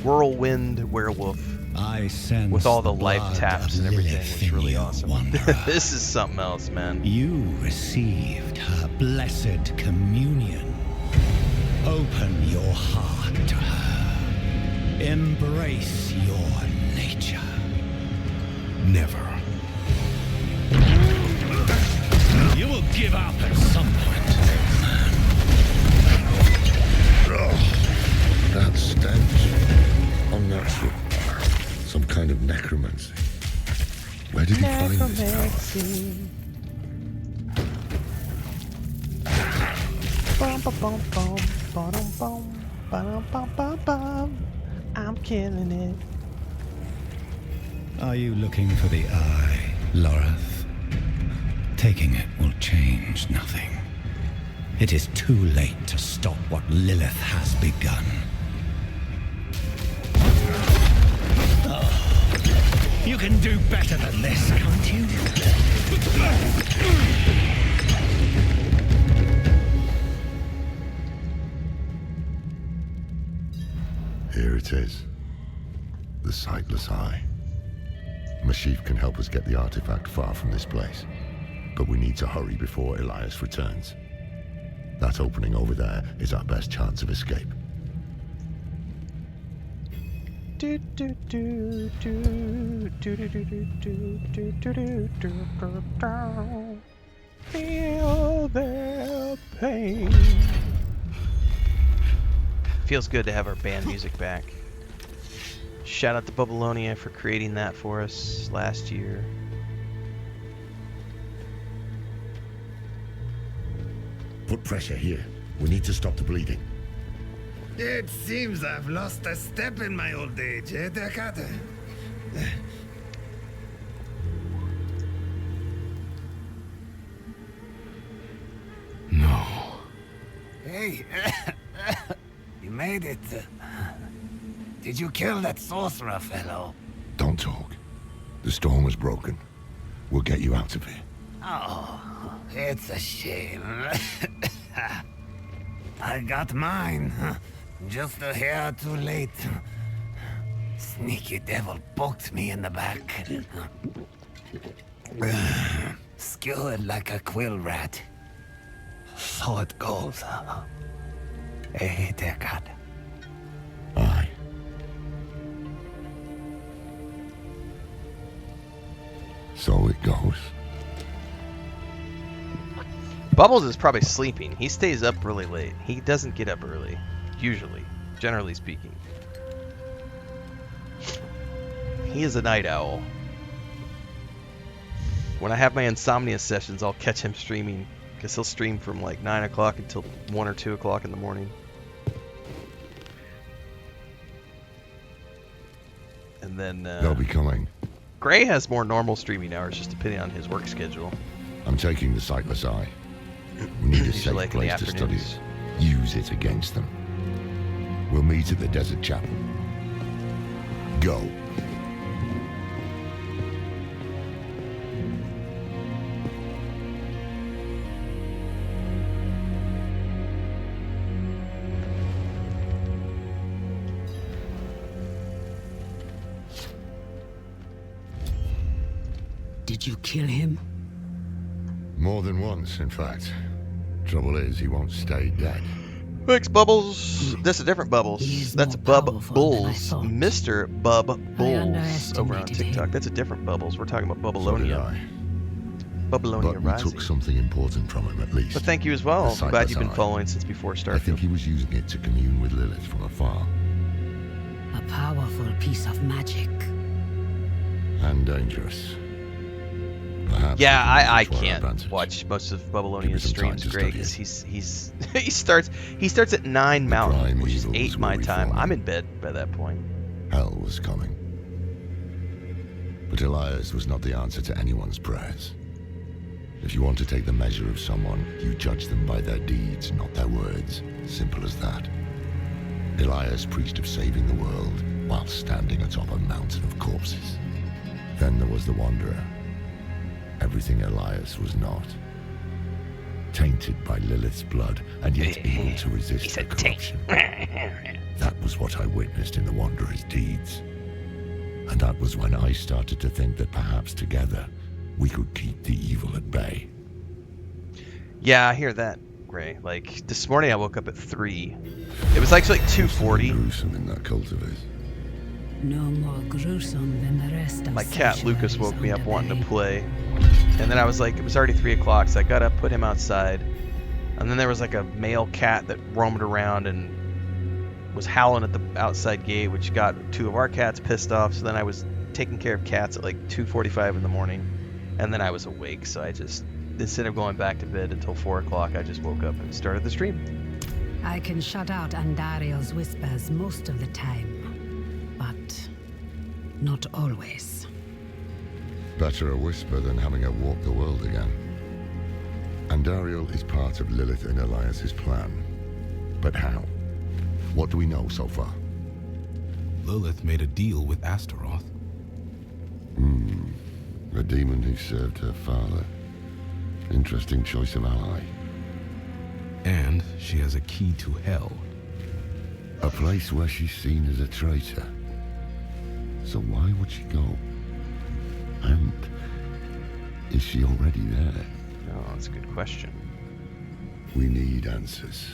whirlwind werewolf. I sense with all the the life blood taps and of everything Lilith was really in you, awesome. Wanderer. This is something else, man. You received her blessed communion. Open your heart to her. Embrace your nature. Never. You will give up at some point, man. That stench. Unnatural. Some kind of necromancy. Where did he find this power? I'm killing it. Are you looking for the eye, Lorath? Taking it will change nothing. It is too late to stop what Lilith has begun. Oh, you can do better than this, can't you? Here it is. The Sightless Eye. Mashif can help us get the artifact far from this place. But we need to hurry before Elias returns. That opening over there is our best chance of escape. Feel their pain. Feels good to have our band music back. Shout out to Babylonia for creating that for us last year. Put pressure here. We need to stop the bleeding. It seems I've lost a step in my old age, eh, Deckard? No. Hey, you made it. Did you kill that sorcerer fellow? Don't talk. The storm is broken. We'll get you out of here. Oh, it's a shame. I got mine. Just a hair too late. Sneaky devil poked me in the back. Skewered like a quill rat. So it goes. Hey, Deckard. Aye. So it goes. Bubbles is probably sleeping. He stays up really late. He doesn't get up early, usually, generally speaking. He is a night owl. When I have my insomnia sessions, I'll catch him streaming, because he'll stream from like 9 o'clock until 1 or 2 o'clock in the morning. And then They'll be coming. Gray has more normal streaming hours, just depending on his work schedule. I'm taking the sightless eye. We need a Usually safe like in the place to study afternoons. it. Use it against them. We'll meet at the desert chapel. Go. Did you kill him? More than once, in fact. Trouble is, he won't stay dead. Thanks, Bubbles. That's a different Bubbles. That's Bub Bulls. Mr. Bub Bulls over on TikTok. That's a different Bubbles. We're talking about Babylonia. Babylonia But we Rising. took something important from him, at least. But thank you as well. The I'm glad sightless you've been eye. following since before I Starfield. think he was using it to commune with Lilith from afar. A powerful piece of magic. And dangerous. Perhaps Yeah, we can I use it to our can't advantage. watch most of Give Babylonia's me some time streams, to Greg, study because he starts at 9 Mountain, prime which is evils 8 were my time. reforming. I'm in bed by that point. Hell was coming. But Elias was not the answer to anyone's prayers. If you want to take the measure of someone, you judge them by their deeds, not their words. Simple as that. Elias preached of saving the world while standing atop a mountain of corpses. Then there was the Wanderer. Everything Elias was not. Tainted by Lilith's blood, and yet able to resist her corruption. That was what I witnessed in the Wanderer's deeds. And that was when I started to think that perhaps together we could keep the evil at bay. Yeah, I hear that, Gray. Like, this morning I woke up at 3. It was actually like 2:40. Gruesome in that cult of his. No more gruesome than the rest of My cat Lucas sanctuaries woke me up under wanting the to play. And then I was like, it was already 3 o'clock, so I got up, put him outside. And then there was like a male cat that roamed around and was howling at the outside gate, which got 2 of our cats pissed off. So then I was taking care of cats at like 2:45 in the morning. And then I was awake, so I just, instead of going back to bed until 4 o'clock, I just woke up and started the stream. I can shut out Andariel's whispers most of the time, but not always. Better a whisper than having her walk the world again. Andariel is part of Lilith and Elias's plan. But how? What do we know so far? Lilith made a deal with Astaroth. A demon who served her father. Interesting choice of ally. And she has a key to hell. A place where she's seen as a traitor. So why would she go? And is she already there? Oh, that's a good question. We need answers.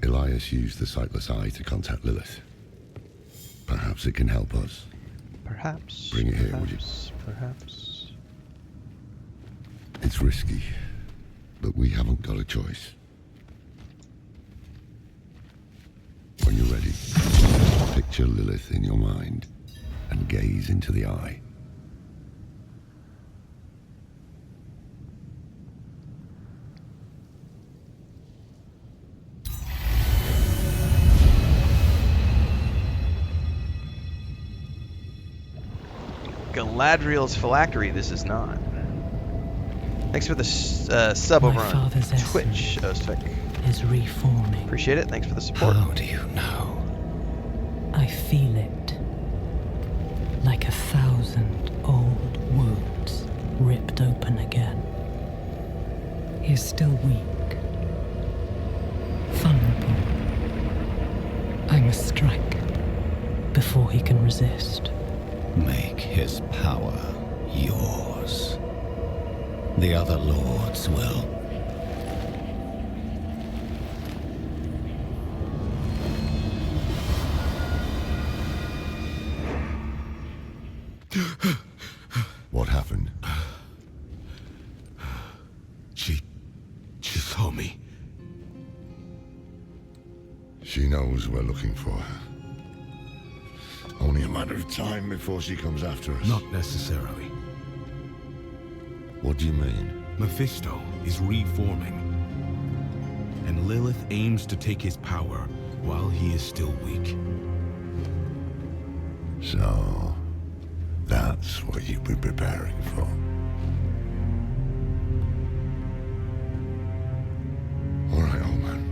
Elias used the sightless eye to contact Lilith. Perhaps it can help us. Perhaps. Bring it here, would you? Perhaps. It's risky, but we haven't got a choice. When you're ready, picture Lilith in your mind and gaze into the eye. Galadriel's phylactery, this is not. Thanks for the sub over on Twitch, Ostvik. Is reforming. Appreciate it. Thanks for the support. How do you know? I feel it. Like 1,000 old wounds ripped open again. He is still weak. Vulnerable. I must strike before he can resist. Make his power yours. The other lords will. What happened? She saw me. She knows we're looking for her. Only a matter of time before she comes after us. Not necessarily. What do you mean? Mephisto is reforming. And Lilith aims to take his power while he is still weak. So, that's what you've been preparing for. All right, old man.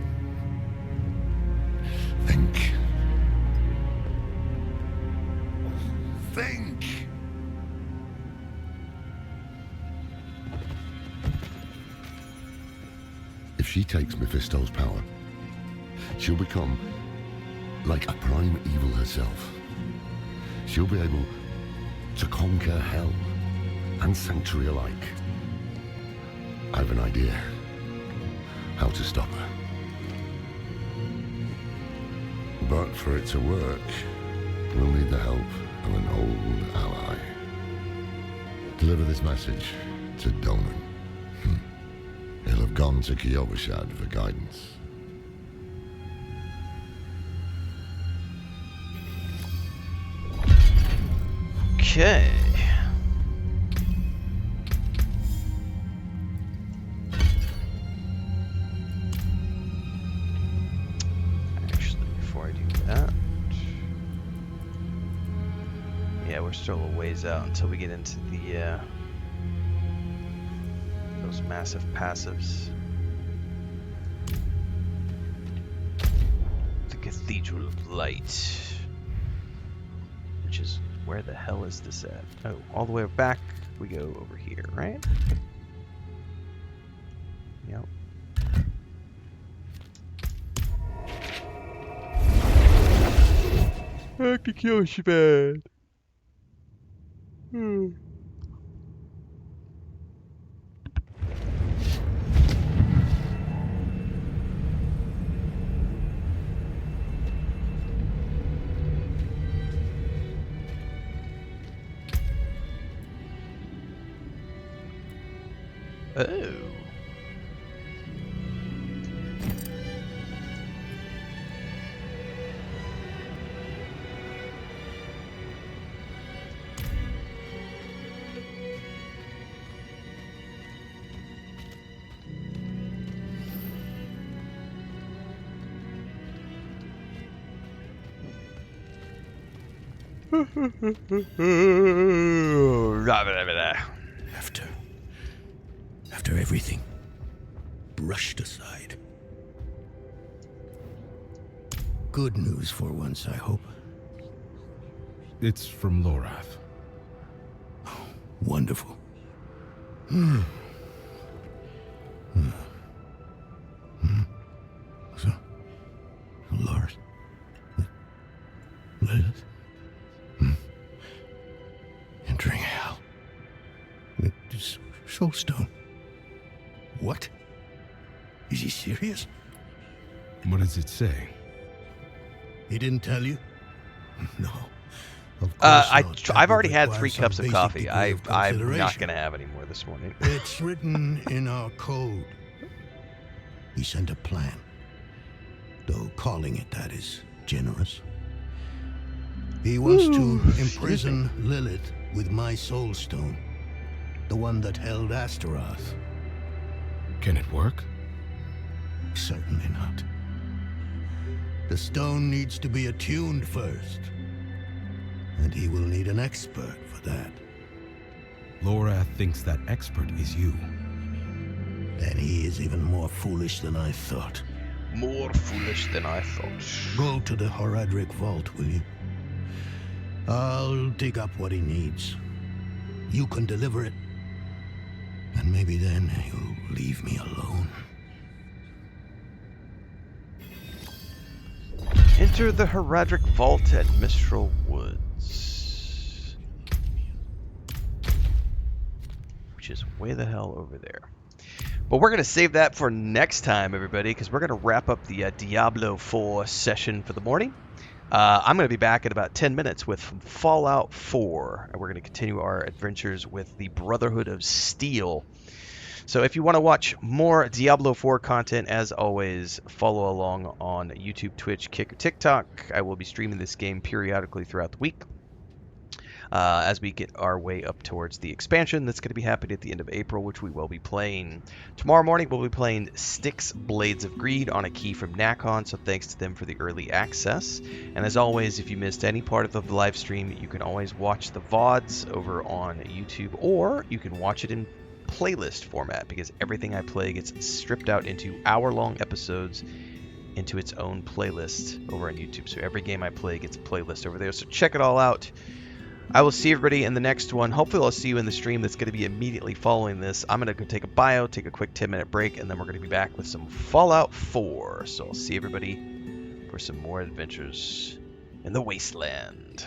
Think. Think! If she takes Mephisto's power, she'll become like a prime evil herself. She'll be able to conquer hell and sanctuary alike. I have an idea how to stop her. But for it to work, we'll need the help of an old ally. Deliver this message to Donan. He'll have gone to Kiyobushad for guidance. Okay. Actually, before I do that, yeah, we're still a ways out until we get into the those massive passives. The Cathedral of Light, which is, where the hell is this at? Oh, all the way back we go over here, right? Yep. Back to Kyoshibad. Oh. After everything brushed aside. Good news for once, I hope. It's from Lorath. Oh, wonderful. So, Lord, Lilith, entering hell. It's Soulstone. What? Is he serious? What does it say? He didn't tell you? No. Of course not. I've already had requires 3 cups some of basic coffee. degree of I'm not consideration. going to have any more this morning. It's written in our code. He sent a plan. Though calling it that is generous. He wants to imprison Lilith with my soul stone. The one that held Astaroth. Can it work? Certainly not. The stone needs to be attuned first. And he will need an expert for that. Lorath thinks that expert is you. Then he is even more foolish than I thought. More foolish than I thought. Go to the Horadric vault, will you? I'll dig up what he needs. You can deliver it. And maybe then you'll leave me alone. Enter the Horadric vault at Mistral Woods. Which is way the hell over there. But we're going to save that for next time, everybody, because we're going to wrap up the Diablo 4 session for the morning. I'm going to be back in about 10 minutes with Fallout 4, and we're going to continue our adventures with the Brotherhood of Steel. So if you want to watch more Diablo 4 content, as always, follow along on YouTube, Twitch, Kick, or TikTok. I will be streaming this game periodically throughout the week. As we get our way up towards the expansion that's going to be happening at the end of April, which we will be playing. Tomorrow morning, we'll be playing Styx Blades of Greed on a key from Nakon, so thanks to them for the early access. And as always, if you missed any part of the live stream, you can always watch the VODs over on YouTube, or you can watch it in playlist format, because everything I play gets stripped out into hour-long episodes into its own playlist over on YouTube. So every game I play gets a playlist over there, so check it all out. I will see everybody in the next one. Hopefully I'll see you in the stream that's going to be immediately following this. I'm going to go take a bio, take a quick 10-minute break, and then we're going to be back with some Fallout 4. So I'll see everybody for some more adventures in the Wasteland.